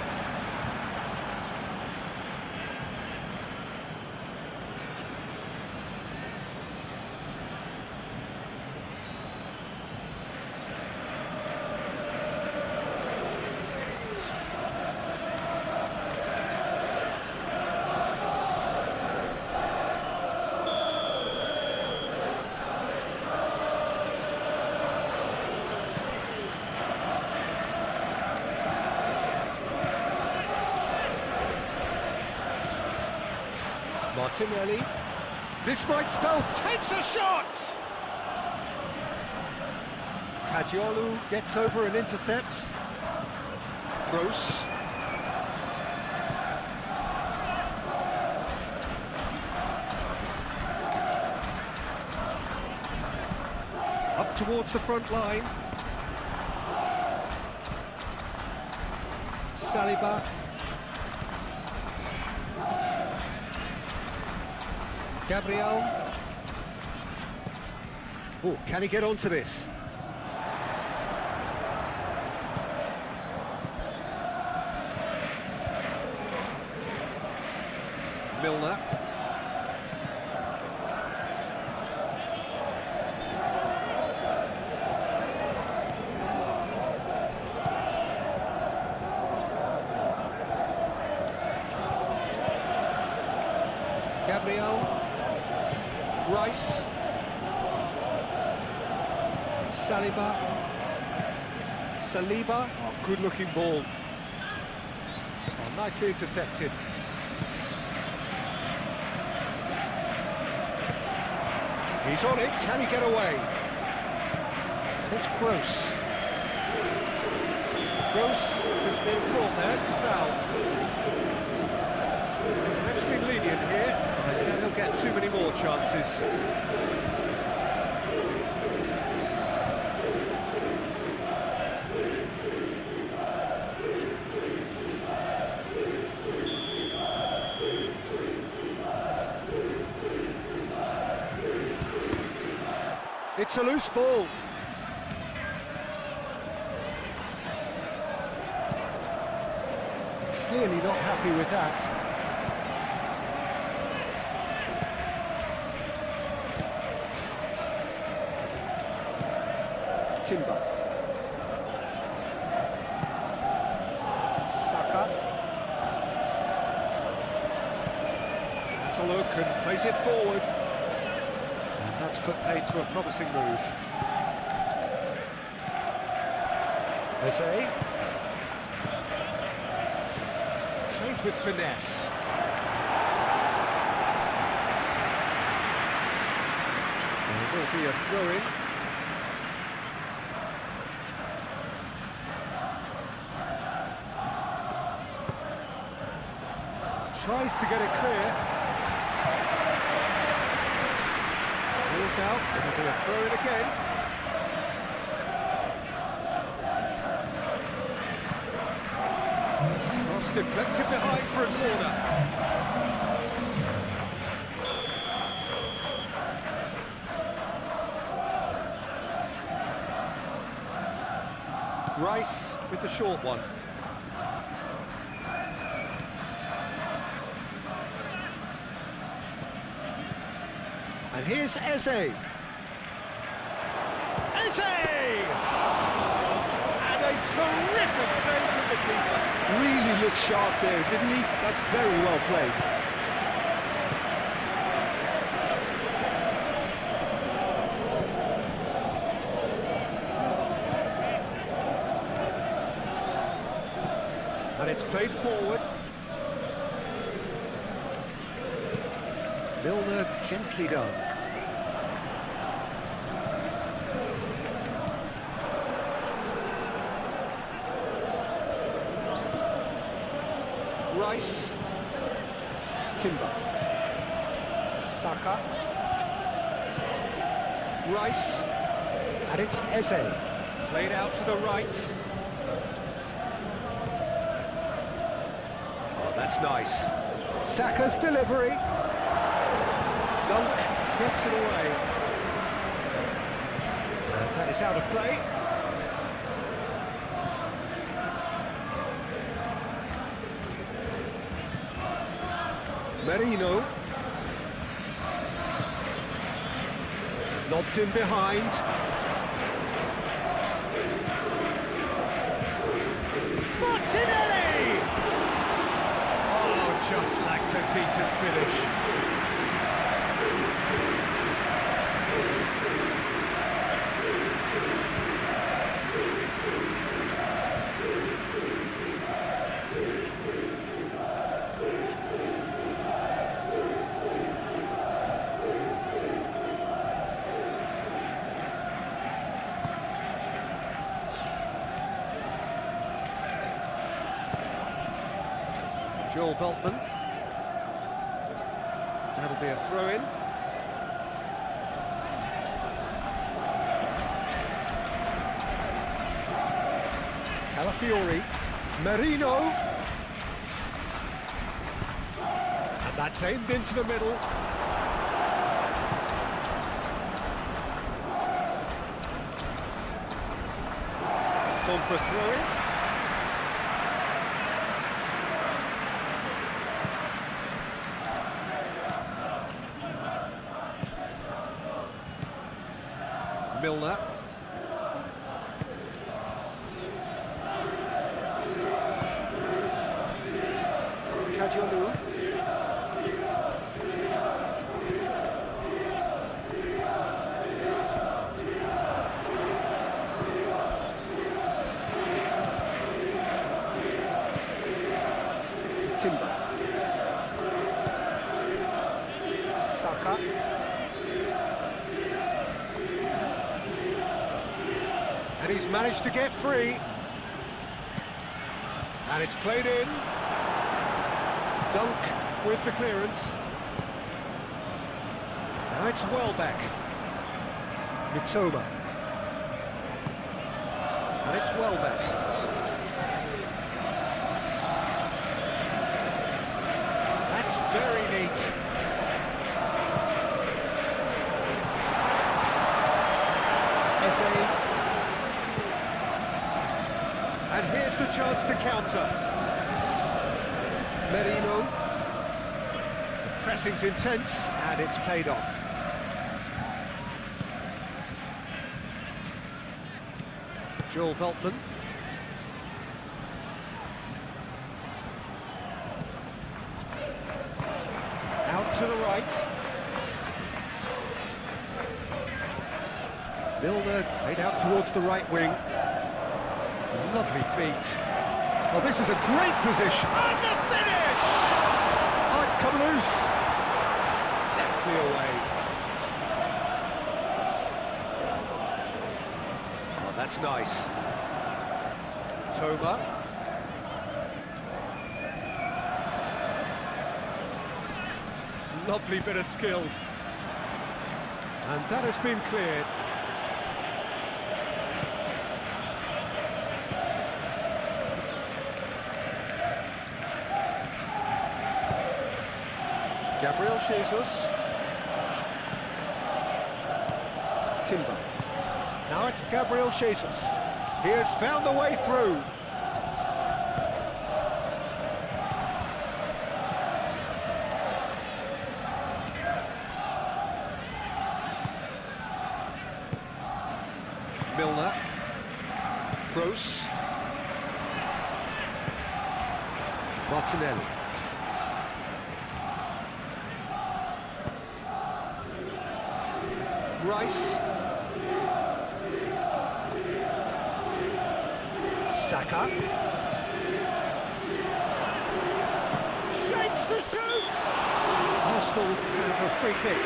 Martinelli. This might spell, takes a shot! Kajiolu gets over and intercepts. Gross. Up towards the front line. Saliba. Gabriel. Oh, can he get onto this? Milner. Gabriel. Rice. Saliba. Saliba. Oh, good-looking ball. Oh, nicely intercepted. He's on it. Can he get away? And it's Gross. Gross has been caught there. It's a foul. The ref's been lenient here. I doubt he'll get too many more chances. It's a loose ball. Clearly not happy with that. Timber. Saka. That's a look and plays it forward. And that's put paid to a promising move. Eze. Played with finesse. There will be a throw-in. Tries to get it clear. Ball's out, it'll be a throw-in again. Cross deflected behind for a corner. Rice with the short one. And here's Eze. Eze! And a terrific save from the keeper. Really looked sharp there, didn't he? That's very well played. And it's played forward. Milner gently done. Rice. Timber. Saka. Rice. And it's Eze. Played out to the right. Oh, that's nice. Saka's delivery. Dunk gets it away. And that is out of play. Merino. Lobbed in behind. Martinelli! Oh, just lacked a decent finish. Joel Veltman. That'll be a throw-in. Calafiori. Merino. And that's aimed into the middle. It's gone for a throw-in. Milner. Kajolu. Timber. Saka. And he's managed to get free. And it's played in. Dunk with the clearance. Now it's Welbeck. Mitoma. And it's Welbeck. That's very neat. And here's the chance to counter. Merino. The pressing's intense, and it's paid off. Joel Veltman. Out to the right. Milner played out towards the right wing. Lovely feet. Oh, this is a great position. And the finish! Oh, it's come loose. Deftly away. Oh, that's nice. Toma. Lovely bit of skill. And that has been cleared. Gabriel Jesus. Timber. Now it's Gabriel Jesus. He has found the way through. Milner. Gross. Martinelli. Rice. Saka. Shapes to shoot! Arsenal have a free kick.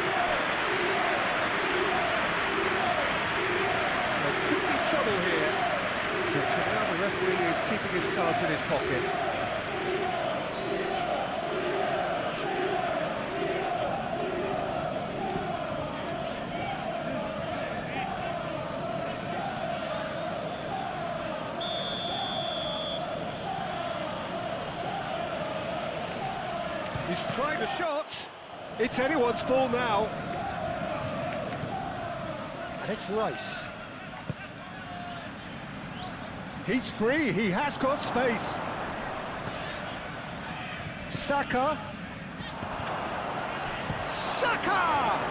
There could be trouble here. But for now the referee is keeping his cards in his pocket. He's trying a shot. It's anyone's ball now. And it's Rice. He's free, he has got space. Saka. Saka!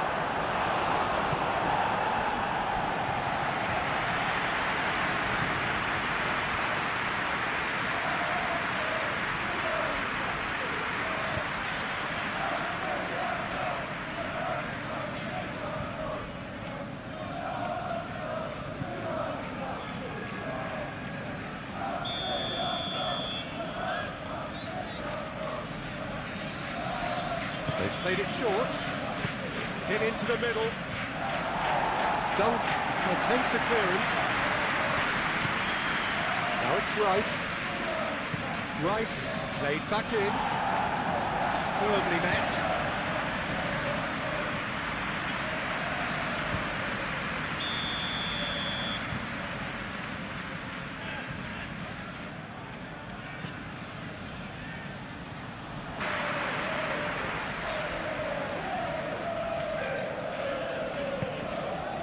They've played it short. Hit into the middle. Dunk attempts a clearance. Now it's Rice. Rice played back in. Firmly met.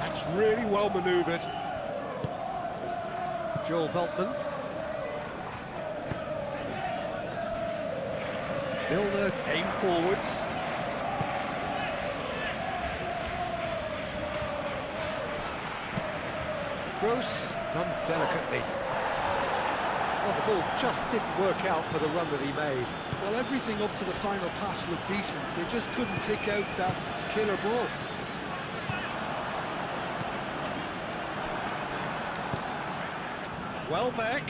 That's really well manoeuvred. Joel Veltman. Milner aim forwards. Gross done delicately. Well, the ball just didn't work out for the run that he made. Well, everything up to the final pass looked decent. They just couldn't take out that killer ball. Welbeck.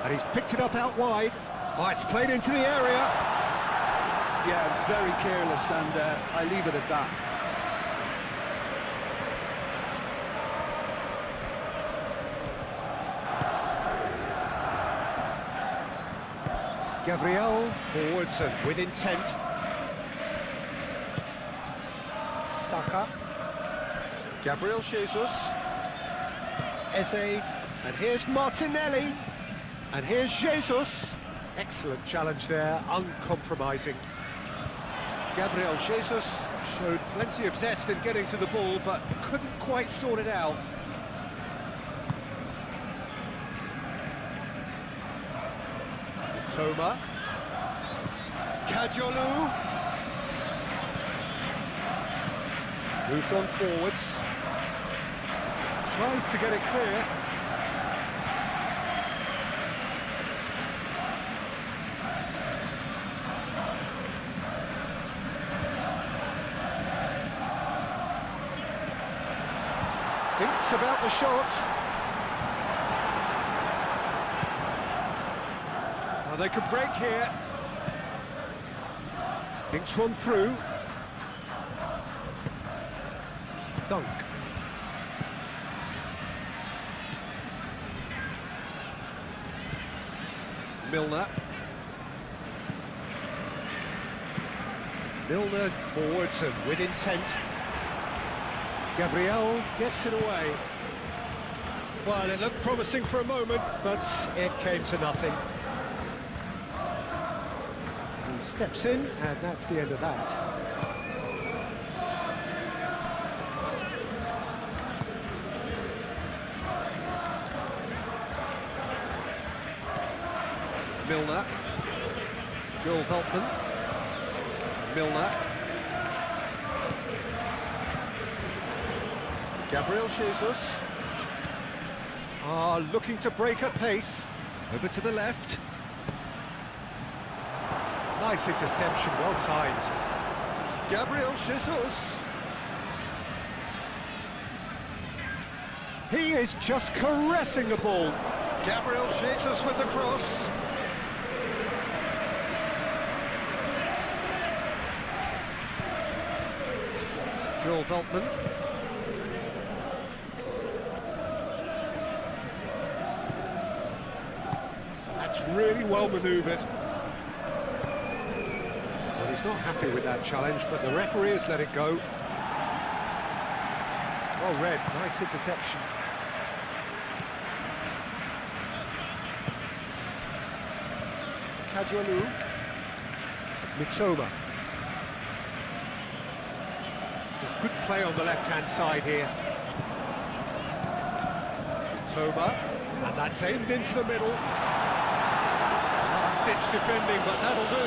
And he's picked it up out wide. Oh, it's played into the area. Yeah, very careless, and I leave it at that. Gabriel forwards and with intent. Saka. Gabriel Jesus. Eze. And here's Martinelli. And here's Jesus. Excellent challenge there, uncompromising. Gabriel Jesus showed plenty of zest in getting to the ball, but couldn't quite sort it out. Toma. Kajolu. Moved on forwards. Tries to get it clear. Thinks about the shot. Well, they could break here. Thinks one through. Dunk. Milner. Milner forwards and with intent. Gabriel gets it away. Well, it looked promising for a moment, but it came to nothing. He steps in, and that's the end of that. Milner. Joel Veltman. Milner. Gabriel Jesus. Looking to break at pace. Over to the left. Nice interception, well timed. Gabriel Jesus. He is just caressing the ball. Gabriel Jesus with the cross. Joel Veltman. That's really well manoeuvred. Well, he's not happy with that challenge, but the referee has let it go. Well read, nice interception. Kajolu. Mitoma. Good play on the left-hand side here. Mitoma. And that's aimed into the middle. Last-ditch defending, but that'll do.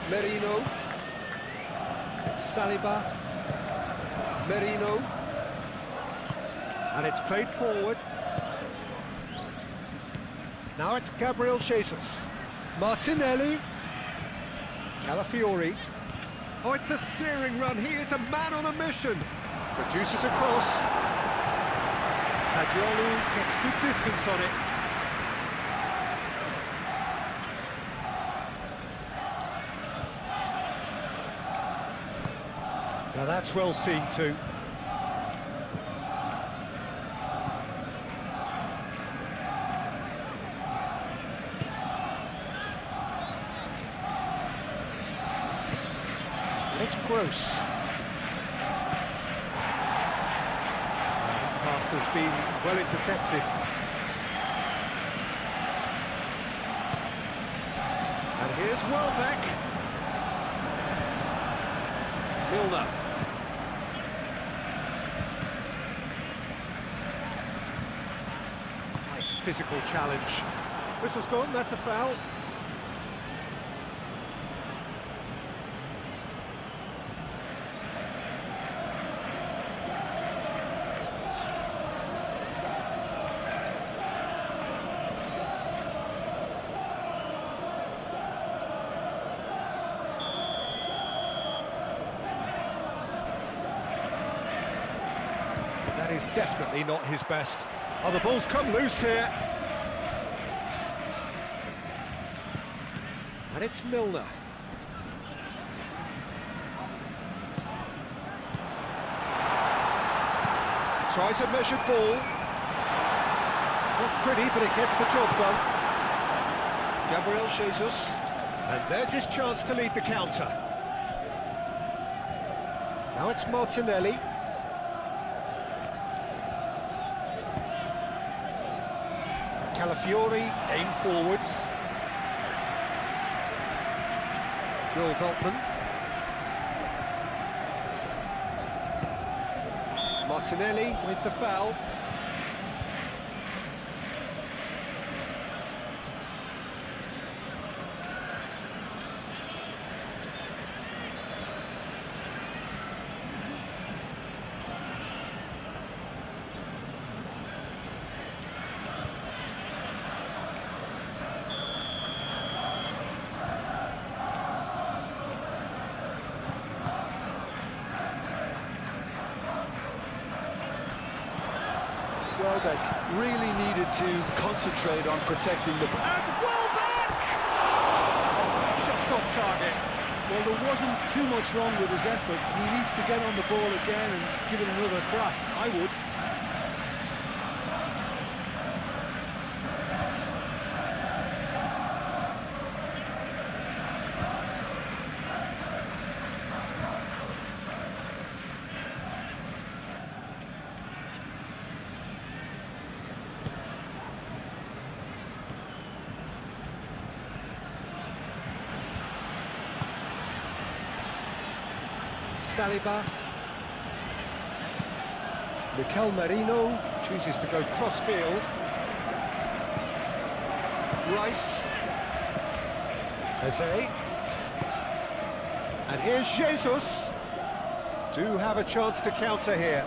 Merino. Saliba. Merino. And it's played forward. Now it's Gabriel Jesus. Martinelli. Calafiori. Oh, it's a searing run. He is a man on a mission. Produces a cross. Kajolu gets good distance on it. Now that's well seen too. It's Gross. That pass has been well intercepted. And here's Welbeck. Milner. Nice physical challenge. Whistle's gone, that's a foul. That is definitely not his best. Oh, the ball's come loose here. And it's Milner. Tries a measured ball. Not pretty, but it gets the job done. Gabriel Jesus. And there's his chance to lead the counter. Now it's Martinelli. Calafiori, aim forwards. Joel Veltman. Martinelli with the foul. Welbeck really needed to concentrate on protecting the... And Welbeck! Just off target. Well, there wasn't too much wrong with his effort. He needs to get on the ball again and give it another crack. I would. Saliba. Mikel Merino chooses to go cross-field. Rice. Eze. And here's Jesus. Do have a chance to counter here.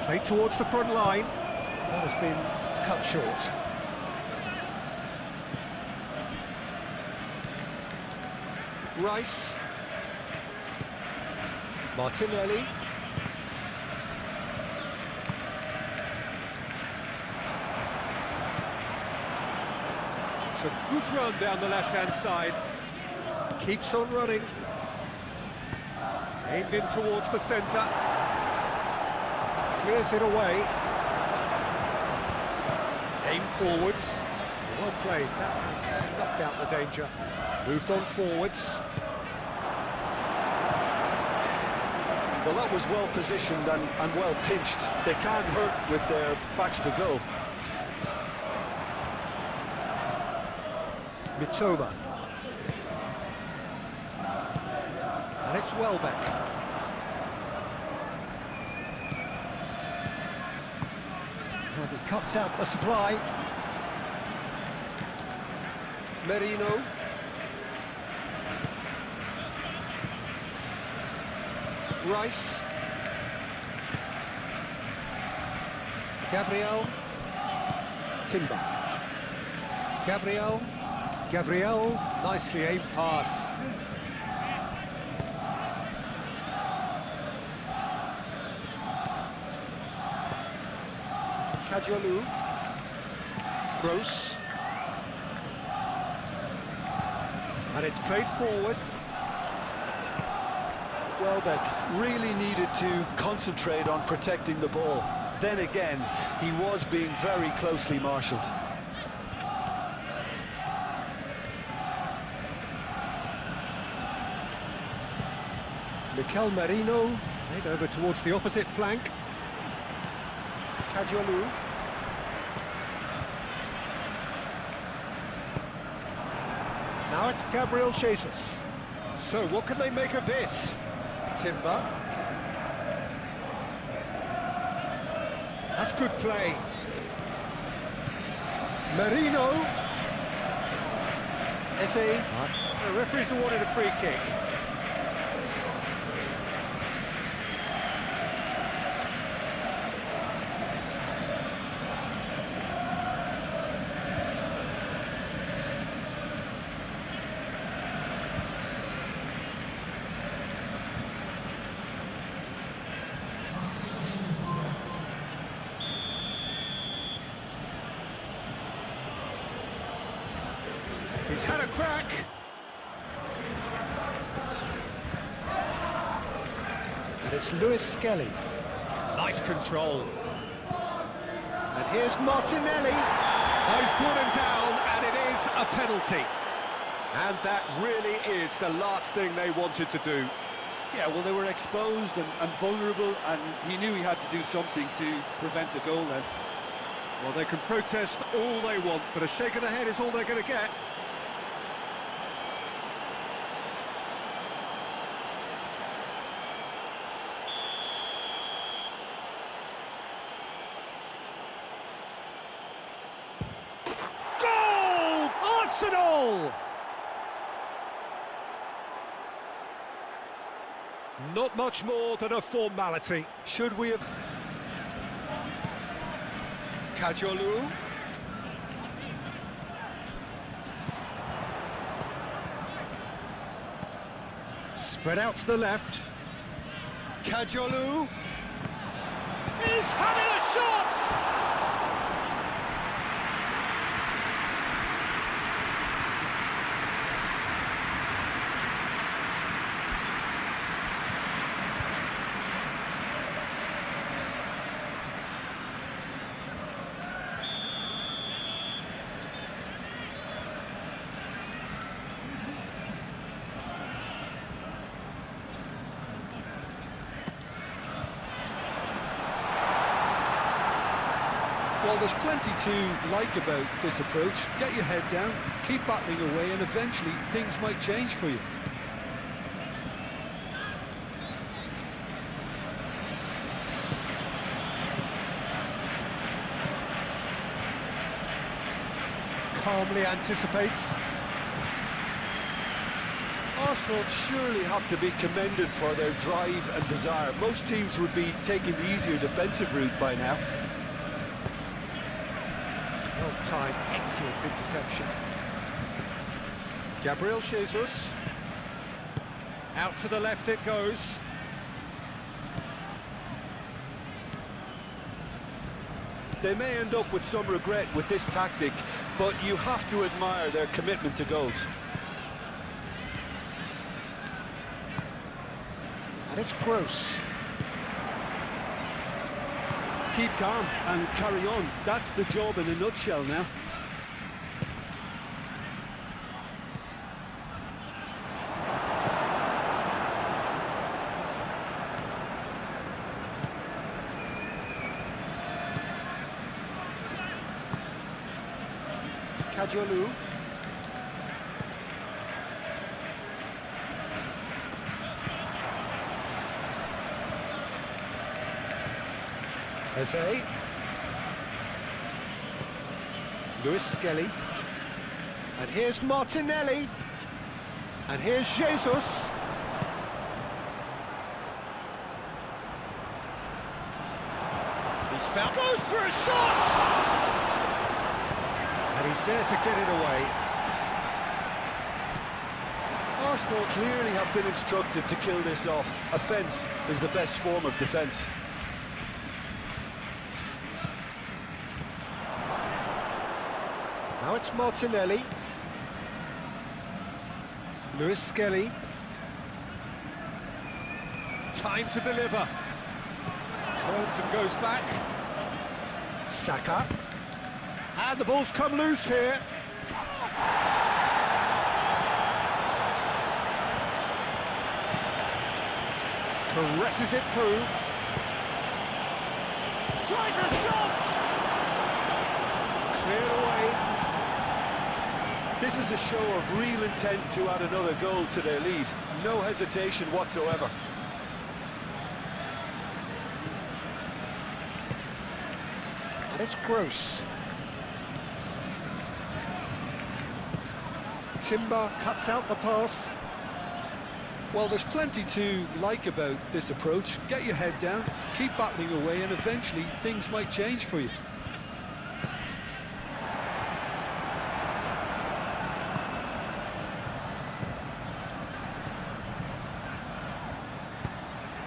Play towards the front line. That has been cut short. Rice. Martinelli. It's a good run down the left-hand side. Keeps on running. Aimed in towards the centre. Clears it away. Aim forwards. Well played. That has snuffed out the danger. Moved on forwards. Well, that was well positioned and well pinched. They can't hurt with their backs to goal. Mitoma. And it's Welbeck. And he cuts out the supply. Merino. Rice. Gabriel. Timber. Gabriel, nicely aimed pass. Kajolu. Gross. And it's played forward. Welbeck really needed to concentrate on protecting the ball. Then again, he was being very closely marshalled. Mikel Merino, played over towards the opposite flank. Kajolu. Now it's Gabriel Jesus. So what can they make of this? Timber. That's good play. Merino. Eze. The referee's awarded a free kick. He's had a crack. And it's Lewis Skelly. Nice control. And here's Martinelli. Oh, he's brought him down, and it is a penalty. And that really is the last thing they wanted to do. Yeah, well, they were exposed and vulnerable, and he knew he had to do something to prevent a goal then. Well, they can protest all they want, but a shake of the head is all they're going to get. Goal! Arsenal! Not much more than a formality. Should we have... Kajolu. Spread out to the left. Kajolu. He's having a shot! Well, there's plenty to like about this approach. Get your head down, keep battling away, and eventually things might change for you. Calmly anticipates. Arsenal surely have to be commended for their drive and desire. Most teams would be taking the easier defensive route by now. Well-timed, excellent interception. Gabriel Jesus. Out to the left it goes. They may end up with some regret with this tactic, but you have to admire their commitment to goals. And it's Gross. Keep calm and carry on. That's the job in a nutshell now. Kajolu. Eze. Lewis Skelly. And here's Martinelli. And here's Jesus. He's found. Goes for a shot! And he's there to get it away. Arsenal clearly have been instructed to kill this off. Offence is the best form of defence. Now it's Martinelli. Lewis Skelly. Time to deliver. Turns and goes back. Saka. And the ball's come loose here. Caresses it through. Tries a shot! Cleared away. This is a show of real intent to add another goal to their lead. No hesitation whatsoever. And it's Gross. Timber cuts out the pass. Well, there's plenty to like about this approach. Get your head down, keep battling away, and eventually things might change for you.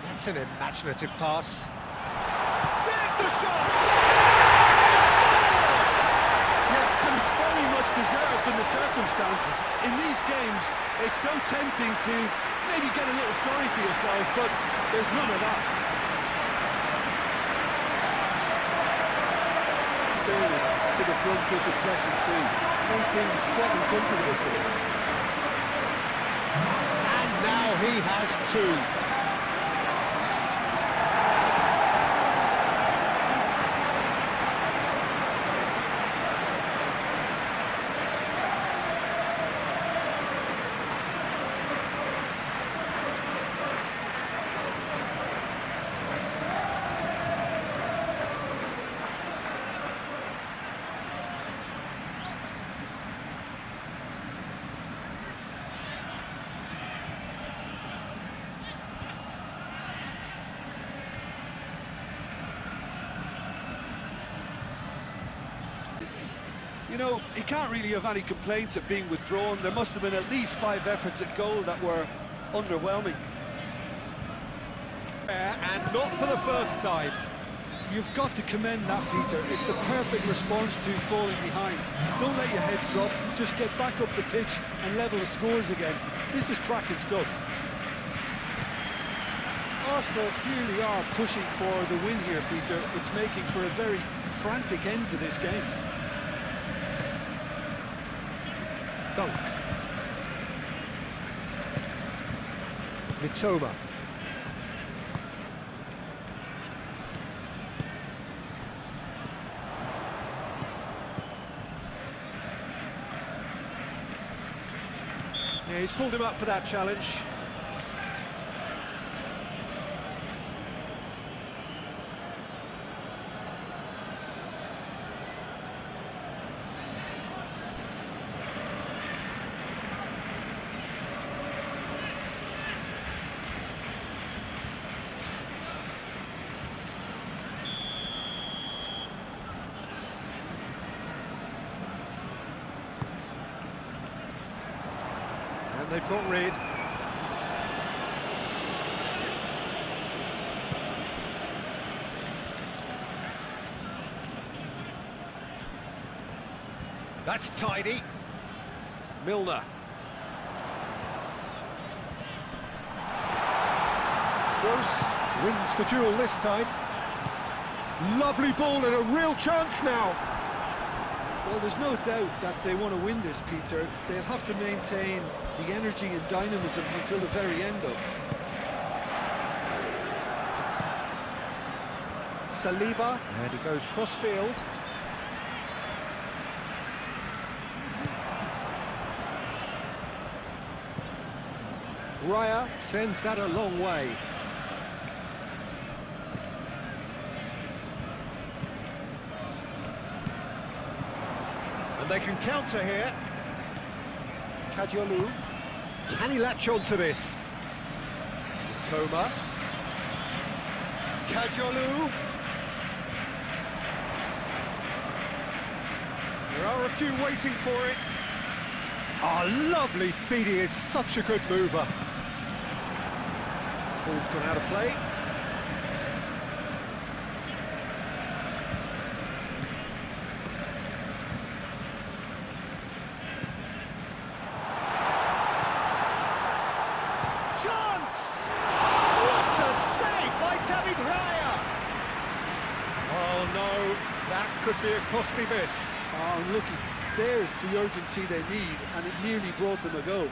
That's an imaginative pass. There's the shot! Yeah, and it's very much deserved in the circumstances. In these games, it's so tempting to maybe get a little sorry for yourselves, but there's none of that. Fairness to the front-footed pressing team. Those things quite uncomfortable for them. And now he has two. You know, he can't really have any complaints at being withdrawn. There must have been at least 5 efforts at goal that were underwhelming. And not for the first time. You've got to commend that, Peter. It's the perfect response to falling behind. Don't let your heads drop, just get back up the pitch and level the scores again. This is cracking stuff. Arsenal clearly are pushing for the win here, Peter. It's making for a very frantic end to this game. Dunk. Mitoma. Yeah, he's pulled him up for that challenge. And they've got rid. That's tidy. Milner. Gross wins the duel this time. Lovely ball and a real chance now. Well, there's no doubt that they want to win this, Peter. They'll have to maintain the energy and dynamism until the very end, though. Saliba, and he goes cross-field. Raya sends that a long way. And they can counter here. Kadiolu. Can he latch on to this? Toma. Kadiolu. There are a few waiting for it. Oh, lovely feed. He is such a good mover. Ball's gone out of play. Chance! What a save by David Raya! Oh no, that could be a costly miss. Oh, look, there's the urgency they need, and it nearly brought them a goal.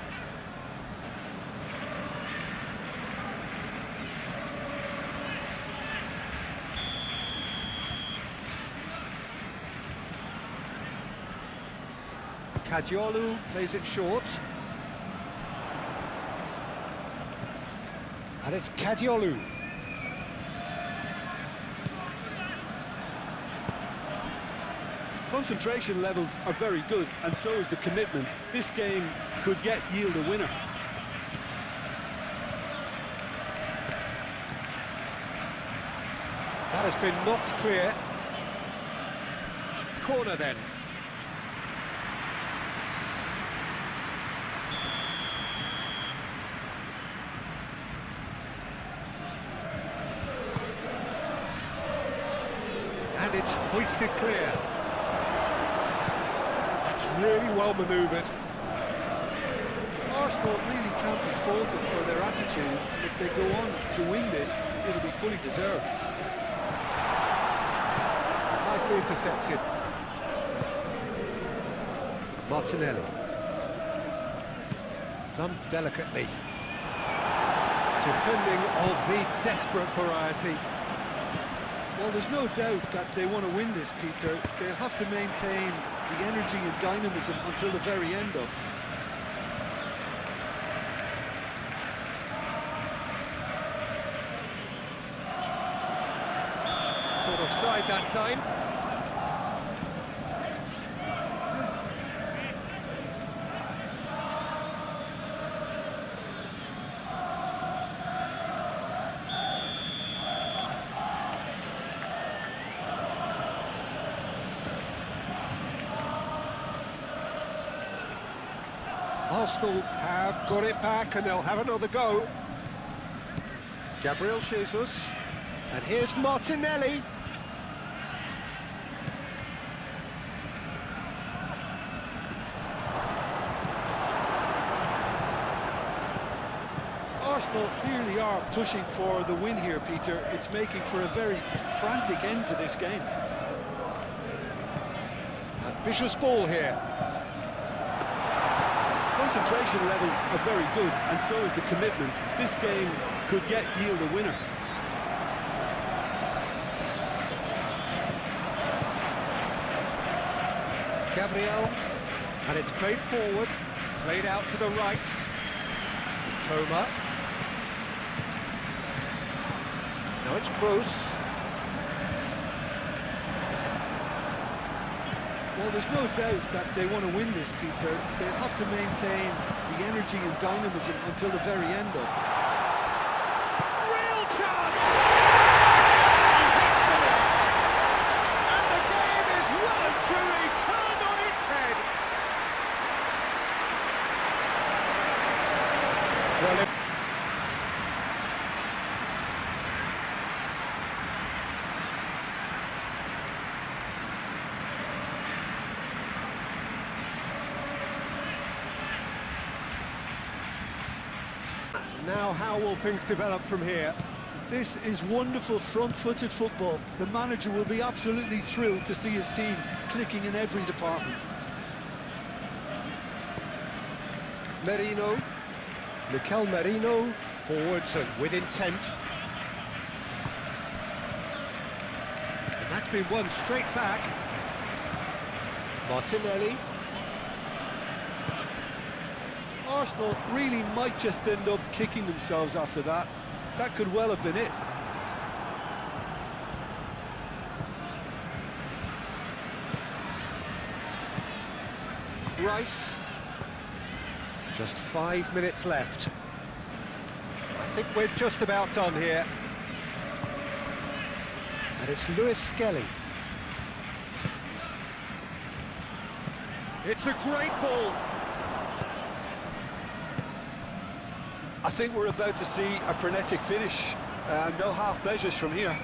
Kadiolu plays it short. And it's Kadiolu. Concentration levels are very good, and so is the commitment. This game could yield a winner. That has been knocked clear. Corner then. And it's hoisted clear. That's really well manoeuvred. Arsenal really can't be faulted for their attitude. If they go on to win this, it'll be fully deserved. Nicely intercepted. Martinelli. Done delicately. Defending of the desperate variety. Well, there's no doubt that they want to win this, Peter. They'll have to maintain the energy and dynamism until the very end, though. Caught offside that time. Arsenal have got it back and they'll have another go. Gabriel Jesus. And here's Martinelli. Arsenal clearly are pushing for the win here, Peter. It's making for a very frantic end to this game. Ambitious ball here. Concentration levels are very good, and so is the commitment. This game could yield a winner. Gabriel, and it's played forward, played out to the right. Toma. Now it's Kroos. Well, there's no doubt that they want to win this, Peter. They'll have to maintain the energy and dynamism until the very end, though. Real chance! He hits the net! And the game is well and truly turned on its head! Well, now, how will things develop from here? This is wonderful front-footed football. The manager will be absolutely thrilled to see his team clicking in every department. Merino, Mikel Merino, forwards and with intent. And that's been won straight back. Arsenal really might just end up kicking themselves after that. That could well have been it. Rice. Just 5 minutes left. I think we're just about done here. And it's Lewis Skelly. It's a great ball. I think we're about to see a frenetic finish. No half measures from here.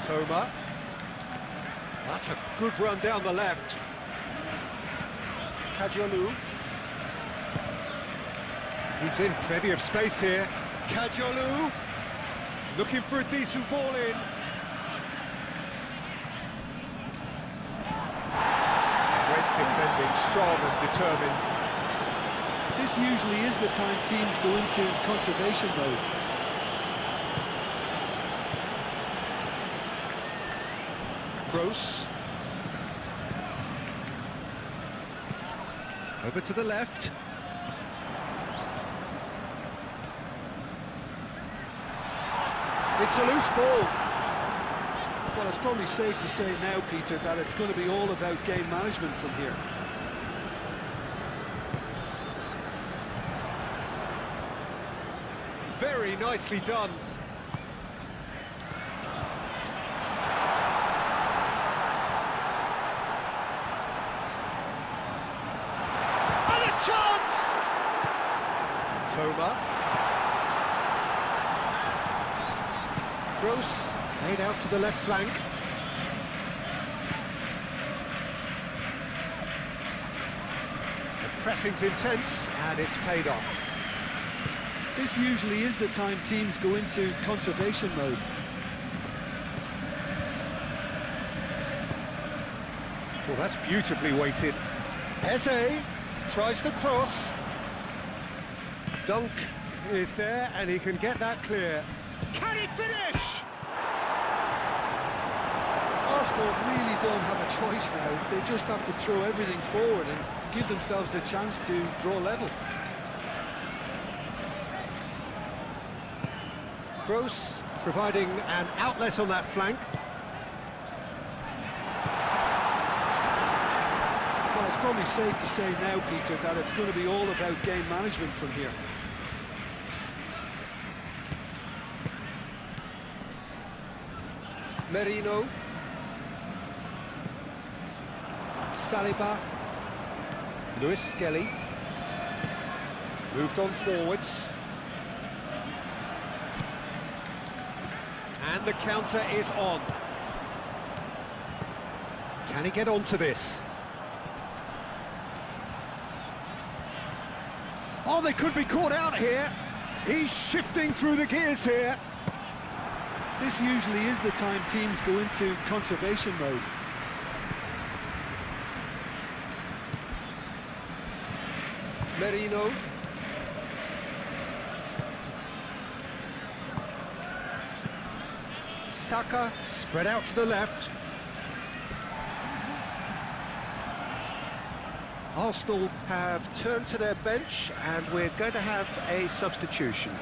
Toma. That's a good run down the left. Kajolu. He's in plenty of space here. Kajolu. Looking for a decent ball in. Great defending, strong and determined. This usually is the time teams go into conservation mode. Gross. Over to the left. It's a loose ball. Well, it's probably safe to say now, Peter, that it's going to be all about game management from here. Very nicely done. And a chance! Toma. Gross, laid out to the left flank. The pressing's intense, and it's paid off. This usually is the time teams go into conservation mode. Well, that's beautifully weighted. Eze tries to cross. Dunk is there, and he can get that clear. Can he finish? Arsenal really don't have a choice now. They just have to throw everything forward and give themselves a chance to draw level. Gross providing an outlet on that flank. Well, it's probably safe to say now, Peter, that it's going to be all about game management from here. Merino. Saliba. Lewis Skelly. Moved on forwards. And the counter is on. Can he get onto this? Oh, they could be caught out here. He's shifting through the gears here. This usually is the time teams go into conservation mode. Merino. Saka spread out to the left. Arsenal have turned to their bench, and we're going to have a substitution.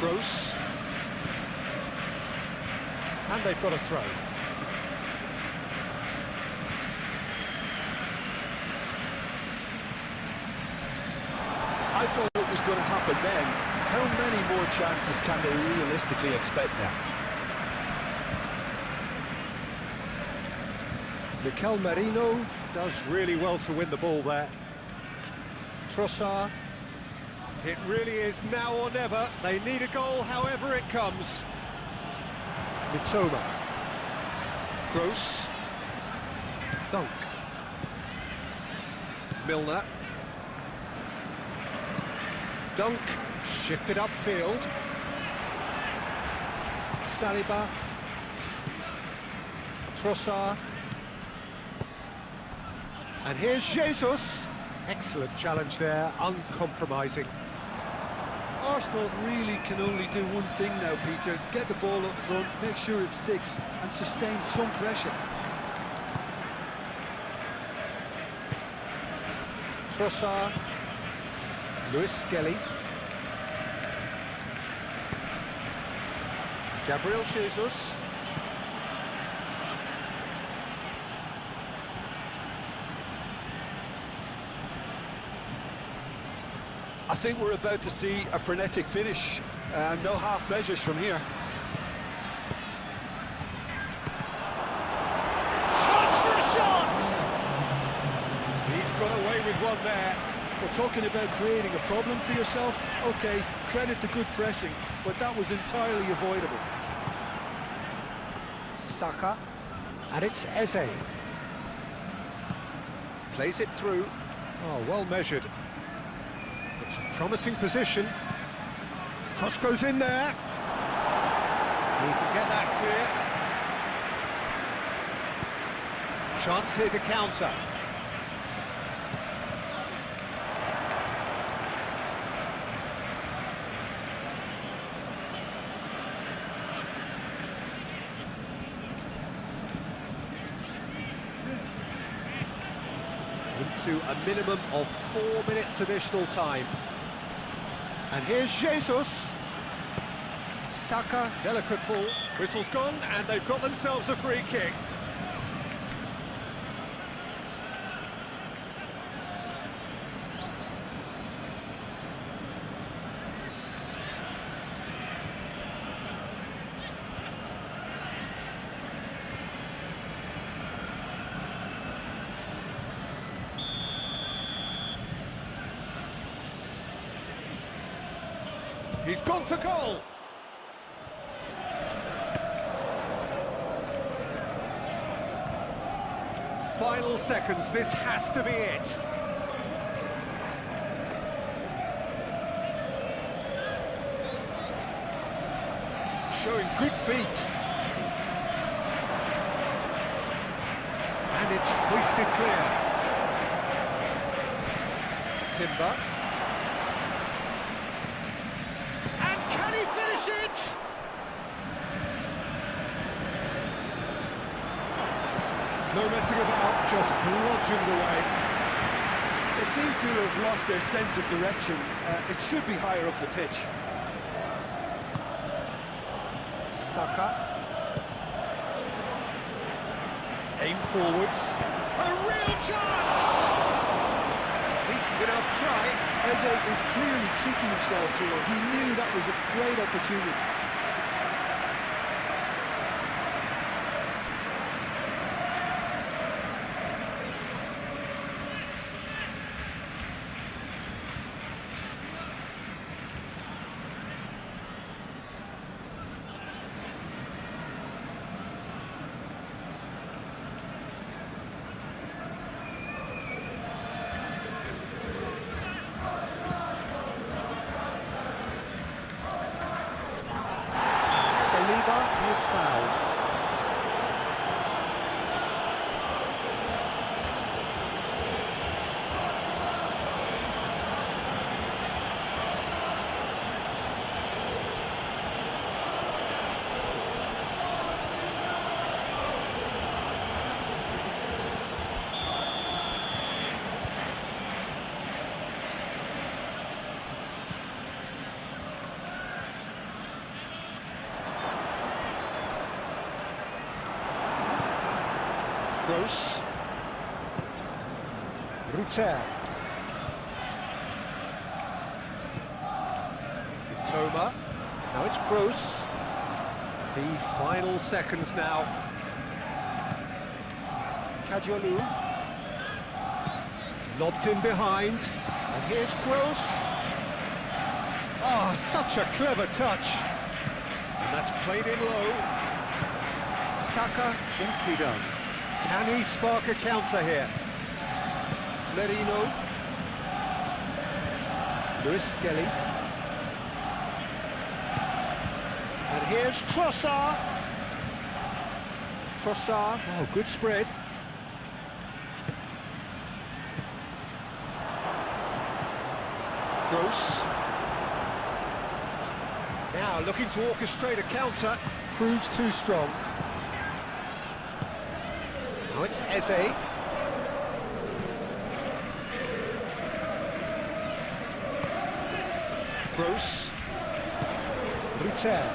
Gross. And they've got a throw. I thought it was going to happen then. How many more chances can they realistically expect now? Mikel Merino does really well to win the ball there. Trossard. It really is now or never. They need a goal however it comes. Mitoma. Gross. Dunk. Milner. Dunk. Shifted upfield. Saliba. Trossard. And here's Jesus. Excellent challenge there, uncompromising. Arsenal really can only do one thing now, Peter. Get the ball up front, make sure it sticks, and sustain some pressure. Trossard. Luis Skelly. Gabriel Jesus. I think we're about to see a frenetic finish, and no half measures from here. Chance for a shot! He's got away with one there. We're talking about creating a problem for yourself. Okay, credit the good pressing, but that was entirely avoidable. Saka. And it's Eze. Plays it through. Oh, well measured. It's a promising position. Cross goes in there. He can get that clear. Chance here to counter. Into a minimum of 4 minutes additional time. And here's Jesus. Saka, delicate ball. Whistle's gone, and they've got themselves a free kick. He's gone for goal! Final seconds, this has to be it. Showing good feet. And it's hoisted clear. Timber. No messing about, just bludgeoned away. They seem to have lost their sense of direction. It should be higher up the pitch. Saka. Aim forwards. A real chance! Decent enough try. Eze is clearly kicking himself here. He knew that was a great opportunity. Is fouled. Gross. Ruter. Toma. Now it's Gross. The final seconds now. Kajolu. Lobbed in behind. And here's Gross. Oh, such a clever touch. And that's played in low. Saka, gently done. Can he spark a counter here? Merino. Luis Skelly. And here's Trossard. Trossard. Oh, good spread. Gross. Now looking to orchestrate a counter. Proves too strong. Now it's Eze. Gross. Ruter.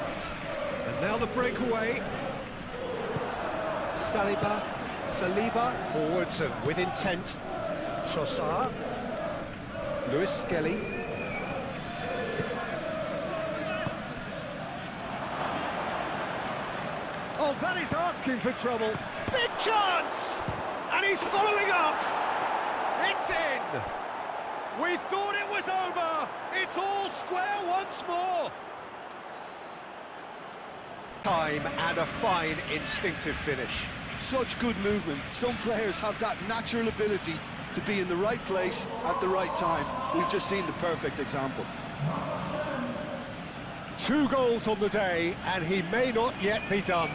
And now the breakaway. Saliba forwards and with intent. Trossard. Lewis Skelly. Oh, that is asking for trouble. Big chance! And he's following up. It's in. We thought it was over. It's all square once more. Time and a fine instinctive finish. Such good movement. Some players have that natural ability to be in the right place at the right time. We've just seen the perfect example. 2 goals on the day, and he may not yet be done.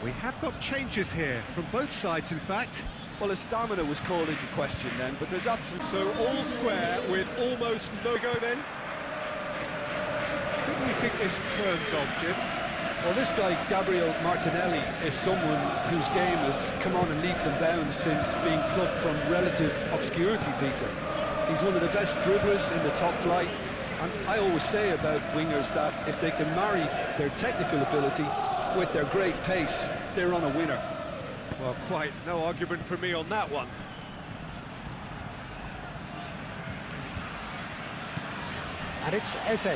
We have got changes here, from both sides in fact. Well, his stamina was called into question then, but there's absolutely... So all square with almost no go then. Who do you think this turns on, Jim? Well, this guy, Gabriel Martinelli, is someone whose game has come on in leaps and bounds since being plucked from relative obscurity, Peter. He's one of the best dribblers in the top flight, and I always say about wingers that if they can marry their technical ability with their great pace, they're on a winner. Well, quite no argument from me on that one. And it's Eze.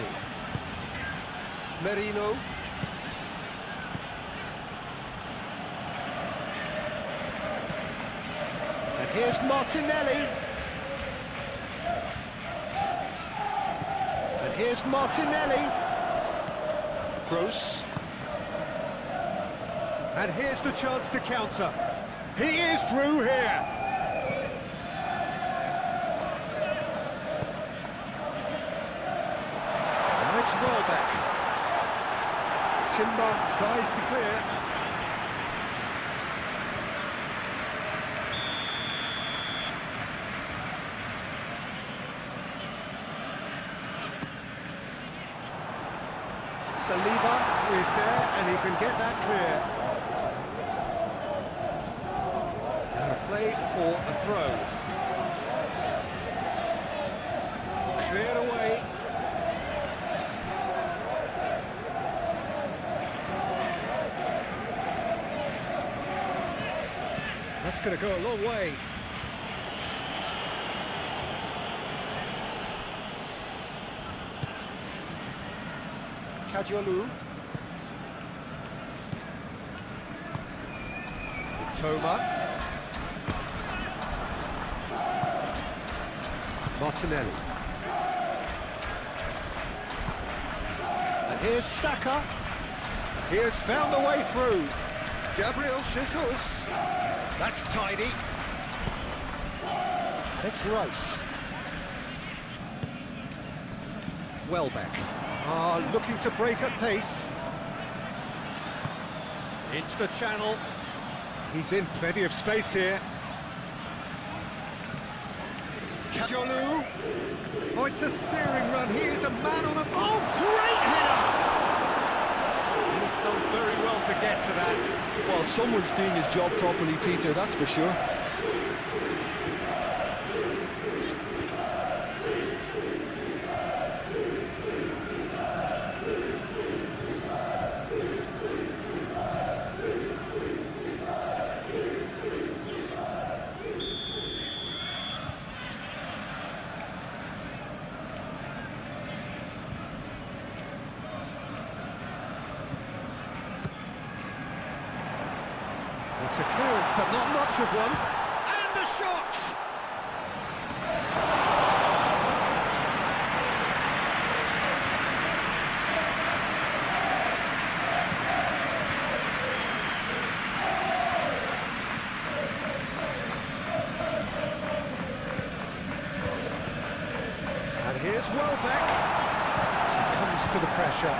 Merino. And here's Martinelli. And here's Martinelli. Gross. And here's the chance to counter. He is through here. And it's Welbeck. Timber tries to clear. Saliba is there and he can get that clear. Play for a throw. Cleared away. That's going to go a long way. Kajolu. Toma. Martinelli. And here's Saka. He has found a way through. Gabriel Jesus. That's tidy. And it's Rice. Welbeck. Looking to break at pace. Into the channel. He's in plenty of space here. Kajolu. Oh, it's a searing run. He is a man on a... Oh, great header! He's done very well to get to that. Well, someone's doing his job properly, Peter, that's for sure. It's a clearance, but not much of one. And the shot! Here's Welbeck. Succumbs to the pressure.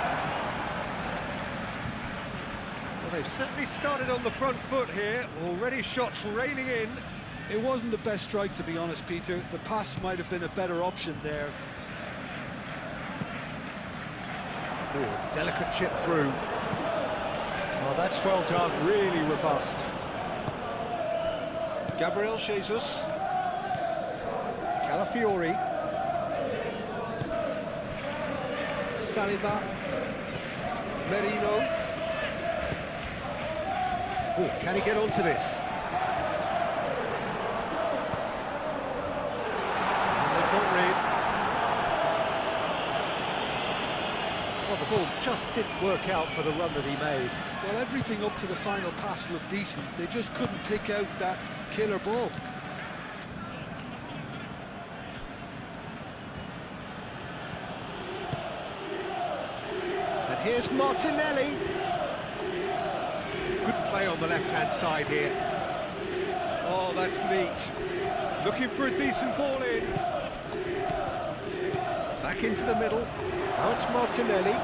Well, they've certainly started on the front foot here. Already shots raining in. It wasn't the best strike, to be honest, Peter. The pass might have been a better option there. Ooh, delicate chip through. Oh, that's well done, really robust. Gabriel Jesus. Calafiori. Saliba. Merino. Oh, can he get onto this? And they've got rid. Well, the ball just didn't work out for the run that he made. Well, everything up to the final pass looked decent. They just couldn't pick out that killer ball. And here's Martinelli. Good play on the left-hand side here. Oh, that's neat. Looking for a decent ball in. Back into the middle. Now it's Martinelli.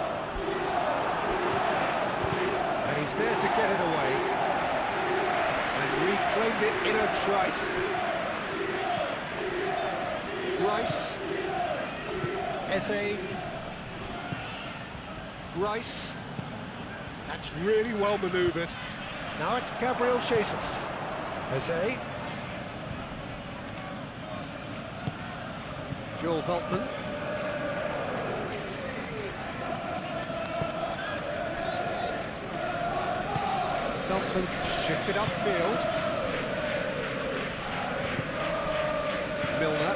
And he's there to get it away. And reclaimed it in a trice. Rice. Eze. Rice. That's really well manoeuvred. Now it's Gabriel Jesus. Eze. Joel Veltman. Veltman shifted upfield. Milner.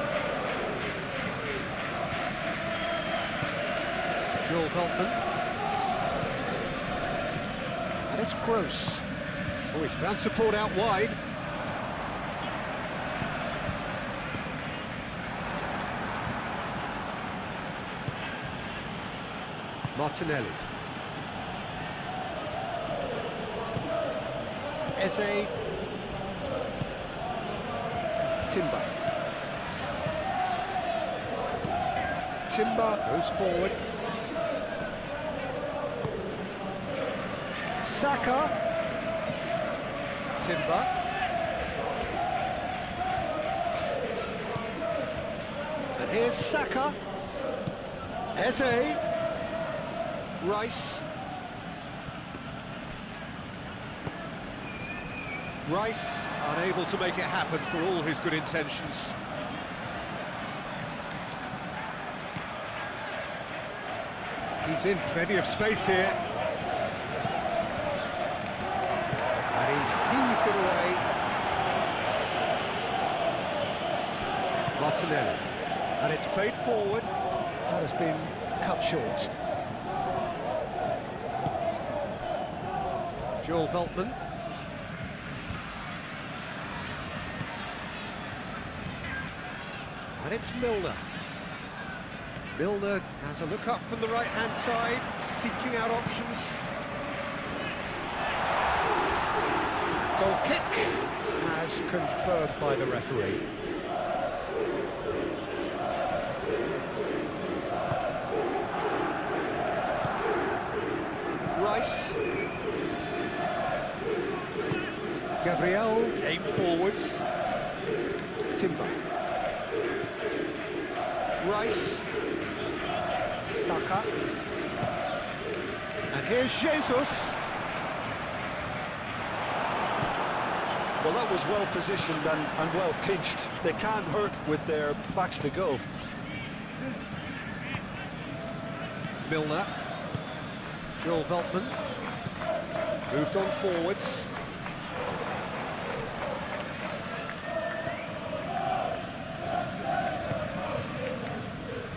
Joel Veltman. And it's Gross. Oh, he's found support out wide. Martinelli. Eze. Timber. Timber goes forward. Saka. Timber. And here's Saka. Eze. Rice. Rice unable to make it happen for all his good intentions. He's in plenty of space here. And he's heaved it away. Martinelli. And it's played forward. That has been cut short. Joel Veltman. And it's Milner. Milner has a look up from the right-hand side, seeking out options. Goal kick, as confirmed by the referee. Rice. Gabriel, aim forwards. Timber. Rice. Saka. And here's Jesus. Well, that was well positioned and well pitched. They can't hurt with their backs to goal. Milner. Joel Veltman. Moved on forwards.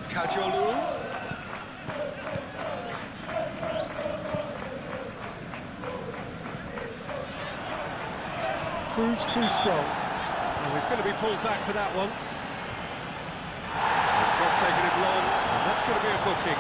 Kajolu. Proves too strong. Oh, he's going to be pulled back for that one. It's not taking him long, and that's going to be a booking.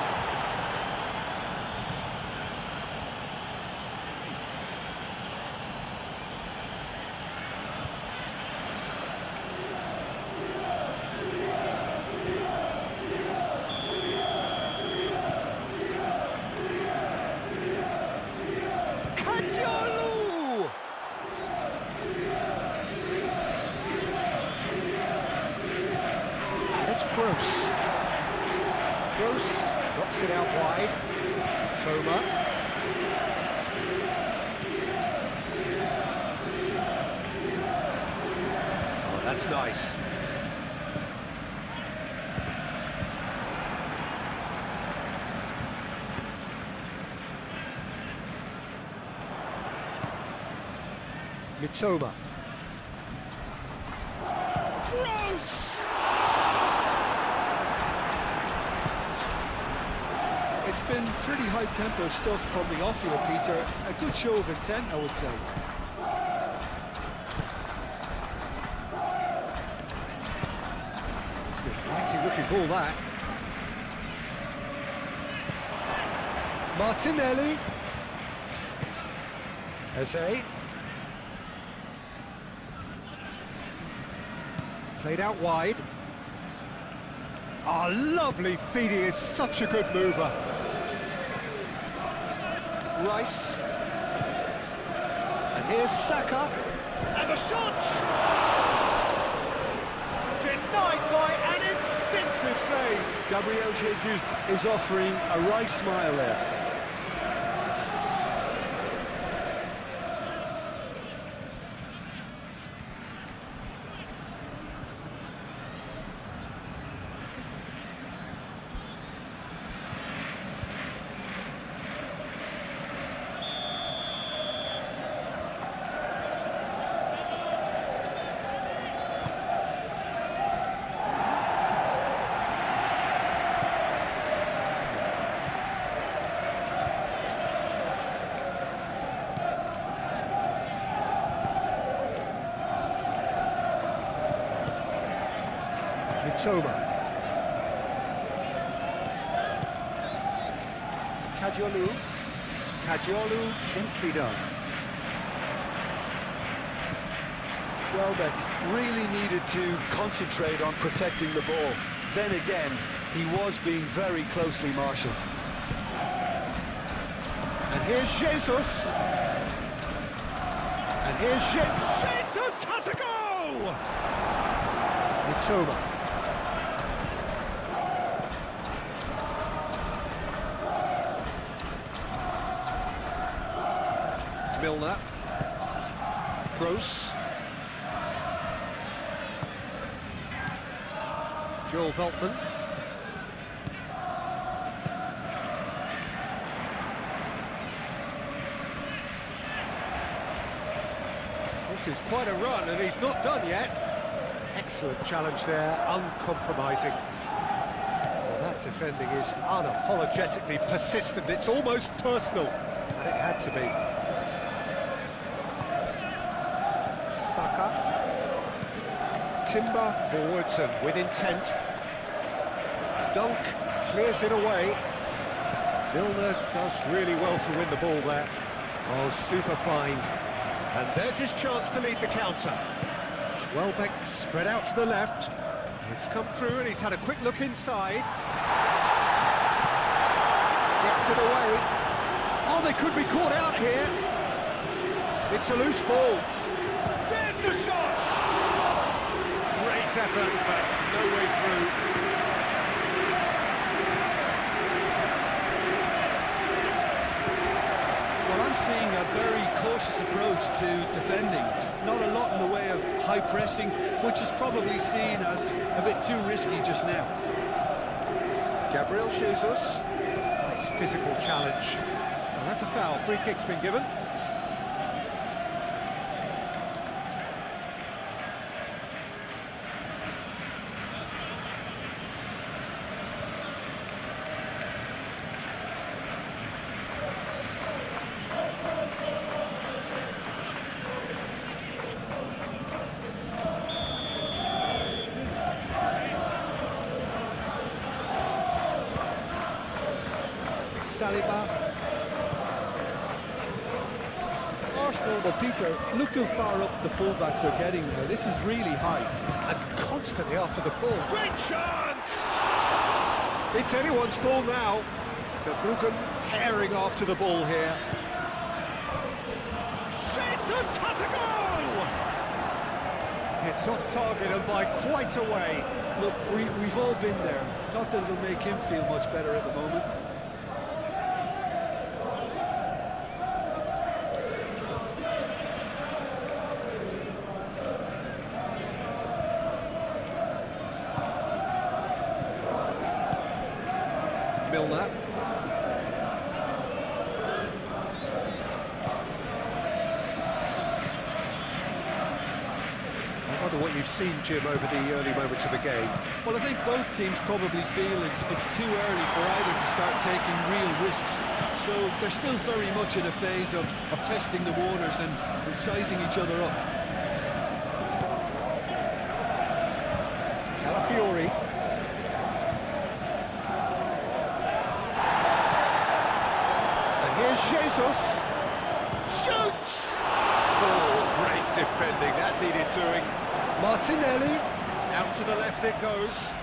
Gross. Gross knocks it out wide. Toma. Oh, that's nice. Mitoma. Gross! It's been pretty high-tempo stuff from the off here, Peter. A good show of intent, I would say. It's a mighty looking ball, that. Martinelli. Eze. Played out wide. Ah, lovely feed, he is such a good mover. Rice. And here's Saka. And the shot! Denied by an instinctive save. Gabriel Jesus is offering a right smile there. Mitoma. Kajiolu gently done. Welbeck really needed to concentrate on protecting the ball. Then again, he was being very closely marshalled. And here's Jesus. And here's Jesus has a go! Mitoma. Milner. Gross. Joel Veltman. This is quite a run, and he's not done yet. Excellent challenge there, uncompromising. Well, that defending is unapologetically persistent. It's almost personal, and it had to be. Saka. Timber forwards and with intent. Dunk clears it away. Milner does really well to win the ball there. Oh, super find. And there's his chance to lead the counter. Welbeck spread out to the left. It's come through and he's had a quick look inside. Gets it away. Oh, they could be caught out here. It's a loose ball. There's the shot! Great effort, but no way through. Well, I'm seeing a very cautious approach to defending. Not a lot in the way of high pressing, which is probably seen as a bit too risky just now. Gabriel Jesus. Nice physical challenge. Well, that's a foul. Free kick's been given. Saliba. Arsenal, but Peter, look how far up the fullbacks are getting now. This is really high. And constantly after the ball. Great chance! It's anyone's ball now. Verbruggen herring after the ball here. Jesus has a go! It's off target and by quite a way. Look, we've all been there. Not that it'll make him feel much better at the moment. Milner. I wonder what you've seen, Jim, over the early moments of the game. Well, I think both teams probably feel it's too early for either to start taking real risks. So they're still very much in a phase of testing the waters and sizing each other up. Calafiori. And here's Jesus. Shoots! Oh, great defending. That needed doing. Martinelli. Out to the left it goes.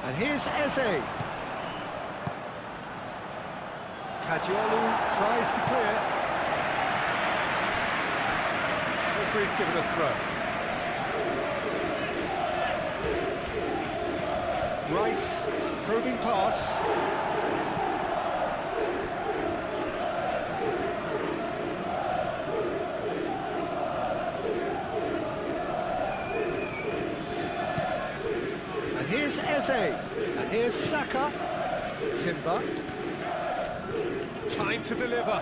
And here's Eze. Caggiolu tries to clear. Referee's given a throw. Rice, probing pass. And here's Eze. And here's Saka. Timber. Time to deliver.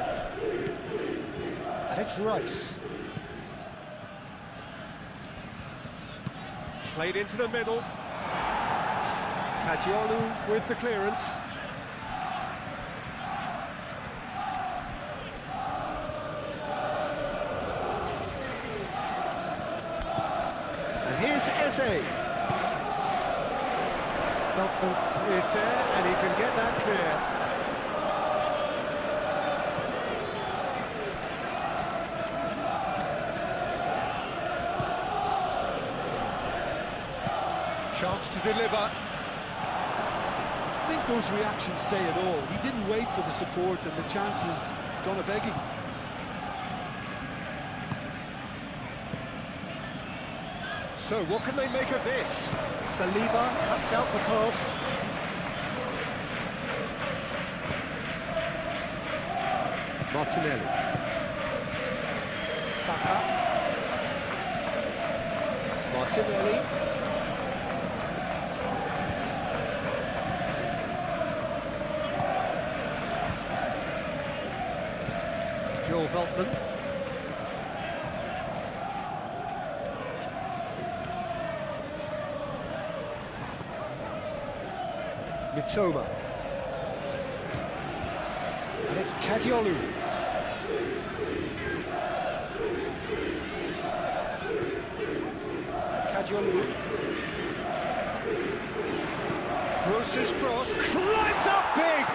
And it's Rice. Played into the middle. Caggiolu with the clearance. And here's Eze. Beltman is there and he can get that clear. Chance to deliver. I think those reactions say it all. He didn't wait for the support and the chances gone a begging. So what can they make of this? Saliba cuts out the pass. Martinelli. Saka. Martinelli. Joel Veltman. Mitoma. And it's Caggiolu. Caggiolu. Gross's cross. Climbs up big!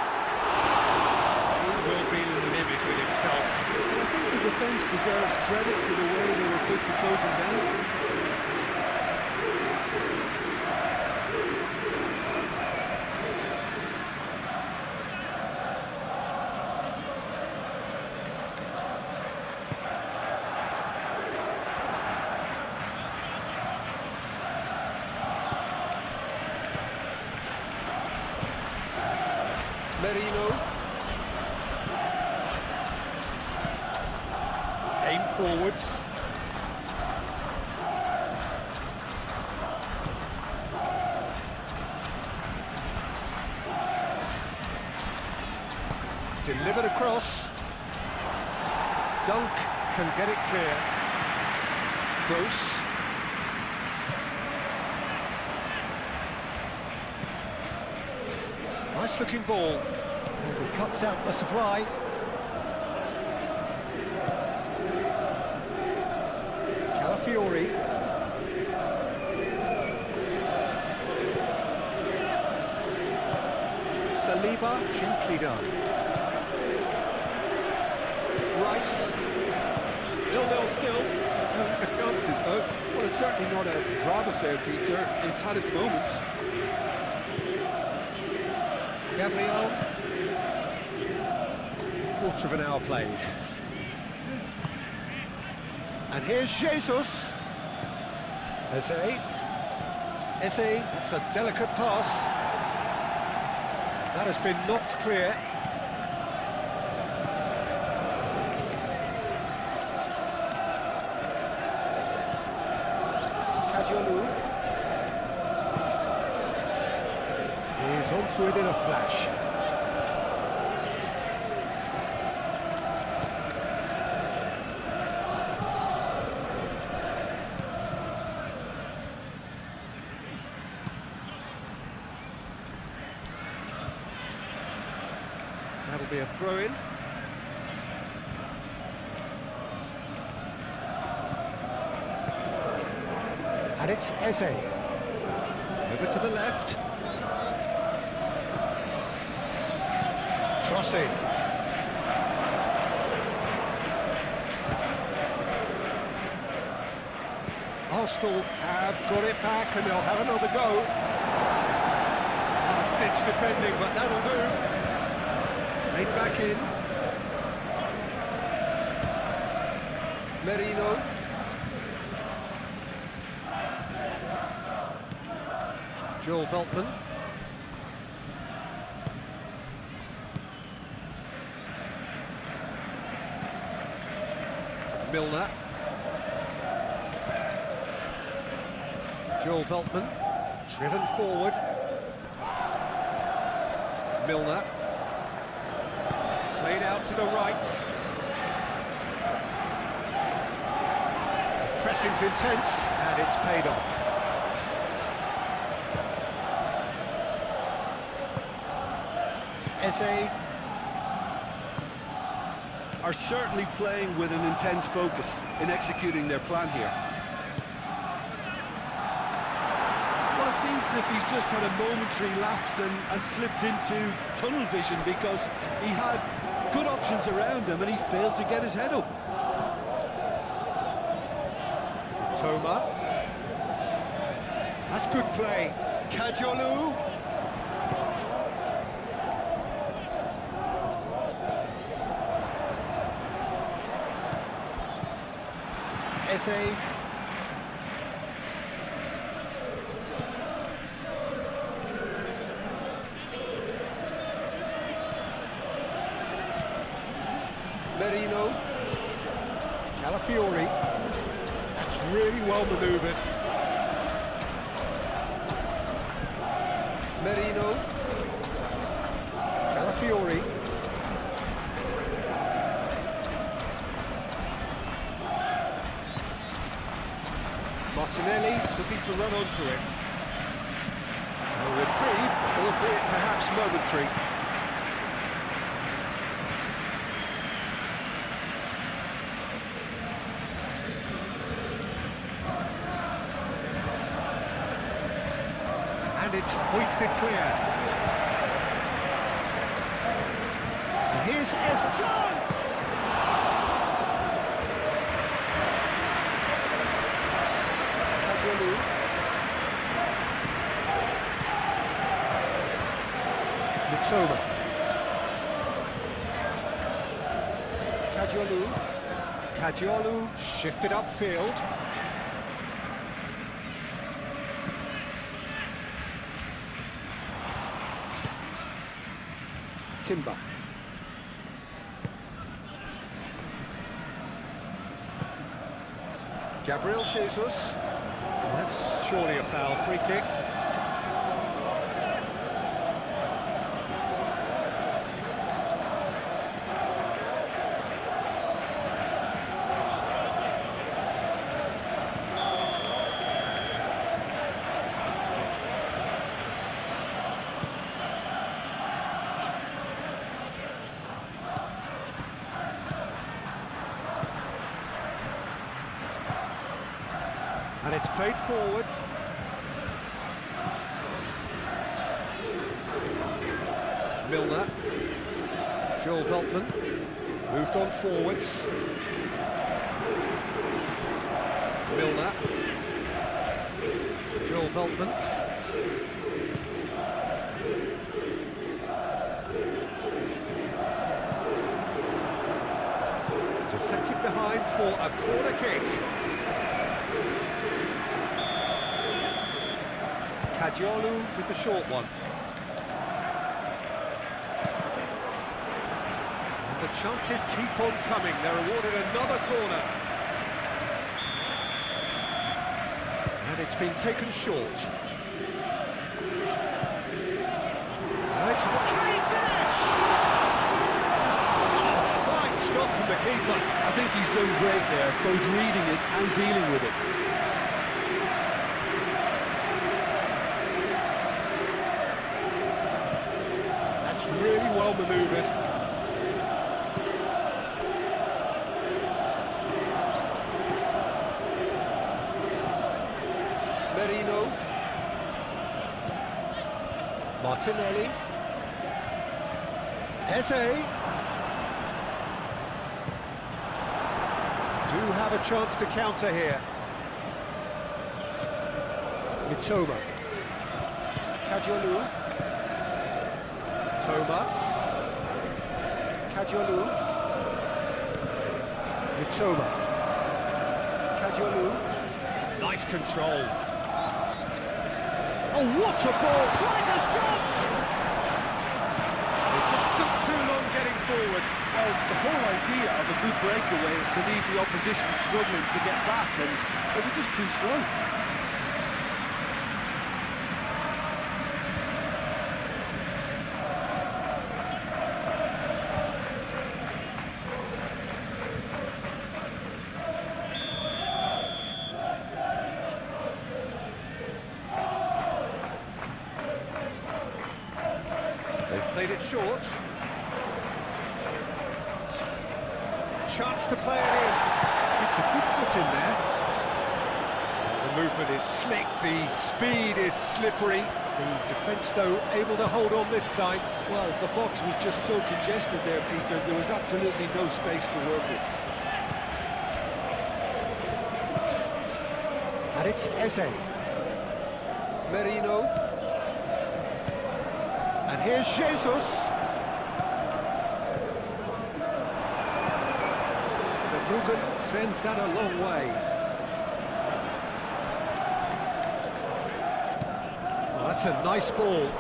He will be livid with himself. And I think the defence deserves credit for the way they were quick to close him down. Merino. Aim forwards. Delivered across. Dunk can get it clear. Gross. Nice looking ball. And he cuts out the supply. Calafiori. Saliba, gently done. Rice. 0-0 still. No lack of chances, though. Well, it's certainly not a drab affair, Peter. It's had its moments. Gabriel. Quarter of an hour played. And here's Jesus. Eze, that's a delicate pass. That has been knocked clear. Kajolu. He's onto it in a flash. That'll be a throw-in. And it's Eze. Over to the left. Crossing. Arsenal have got it back and they'll have another go. Last-ditch defending, but that'll do. Played back in. Merino. Joel Veltman. Milner. Joel Veltman. Driven forward. Milner. Played out to the right. Pressing's intense, and it's paid off. Eze are certainly playing with an intense focus in executing their plan here. Well, it seems as if he's just had a momentary lapse and slipped into tunnel vision because he had good options around him and he failed to get his head up. Toma. That's good play. Kajolu. Eze. Merino. Calafiori. That's really well manoeuvred. Merino. Calafiori. Martinelli looking to run onto it. A reprieve, albeit perhaps momentary. And it's hoisted clear. And here's Eze. Chance! Mitoma. Kajolu shifted upfield. Timber. Gabriel Jesus. That's surely a foul, free kick. And it's played forward. Milner. Joel Veltman. Moved on forwards. Milner. Joel Veltman. Deflected behind for a corner kick. Kajiolu with the short one. And the chances keep on coming. They're awarded another corner. And it's been taken short. Right, can he finish? Oh, fine stop from the keeper. I think he's done great there, both reading it and dealing with it. That's really well manoeuvred. Merino. Martinelli. Eze. Do have a chance to counter here. Mitoma. Kajiolu. Mitoma. Kajiolu. Mitoma. Kajiolu. Nice control. Oh, what a ball! Tries a shot! It just took too long getting forward. Well, the whole idea of a good breakaway is to leave the opposition struggling to get back, and they were just too slow. They've played it short. Chance to play it in. It's a good foot in there. The movement is slick, the speed is slippery. The defence, though, able to hold on this time. Well, the box was just so congested there, Peter. There was absolutely no space to work with. And it's Eze. Merino. And here's Jesus. Bruggen sends that a long way. Oh, that's a nice ball.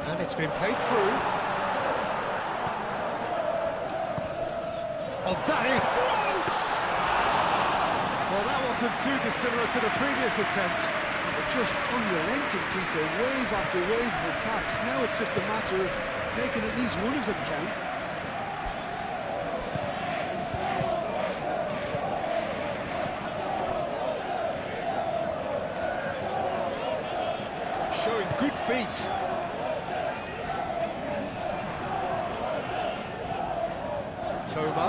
And it's been played through. Oh, that is close! Well, that wasn't too dissimilar to the previous attempt. They're just unrelenting, Peter. Wave after wave of attacks. Now it's just a matter of making at least one of them count. Showing good feet. Toma.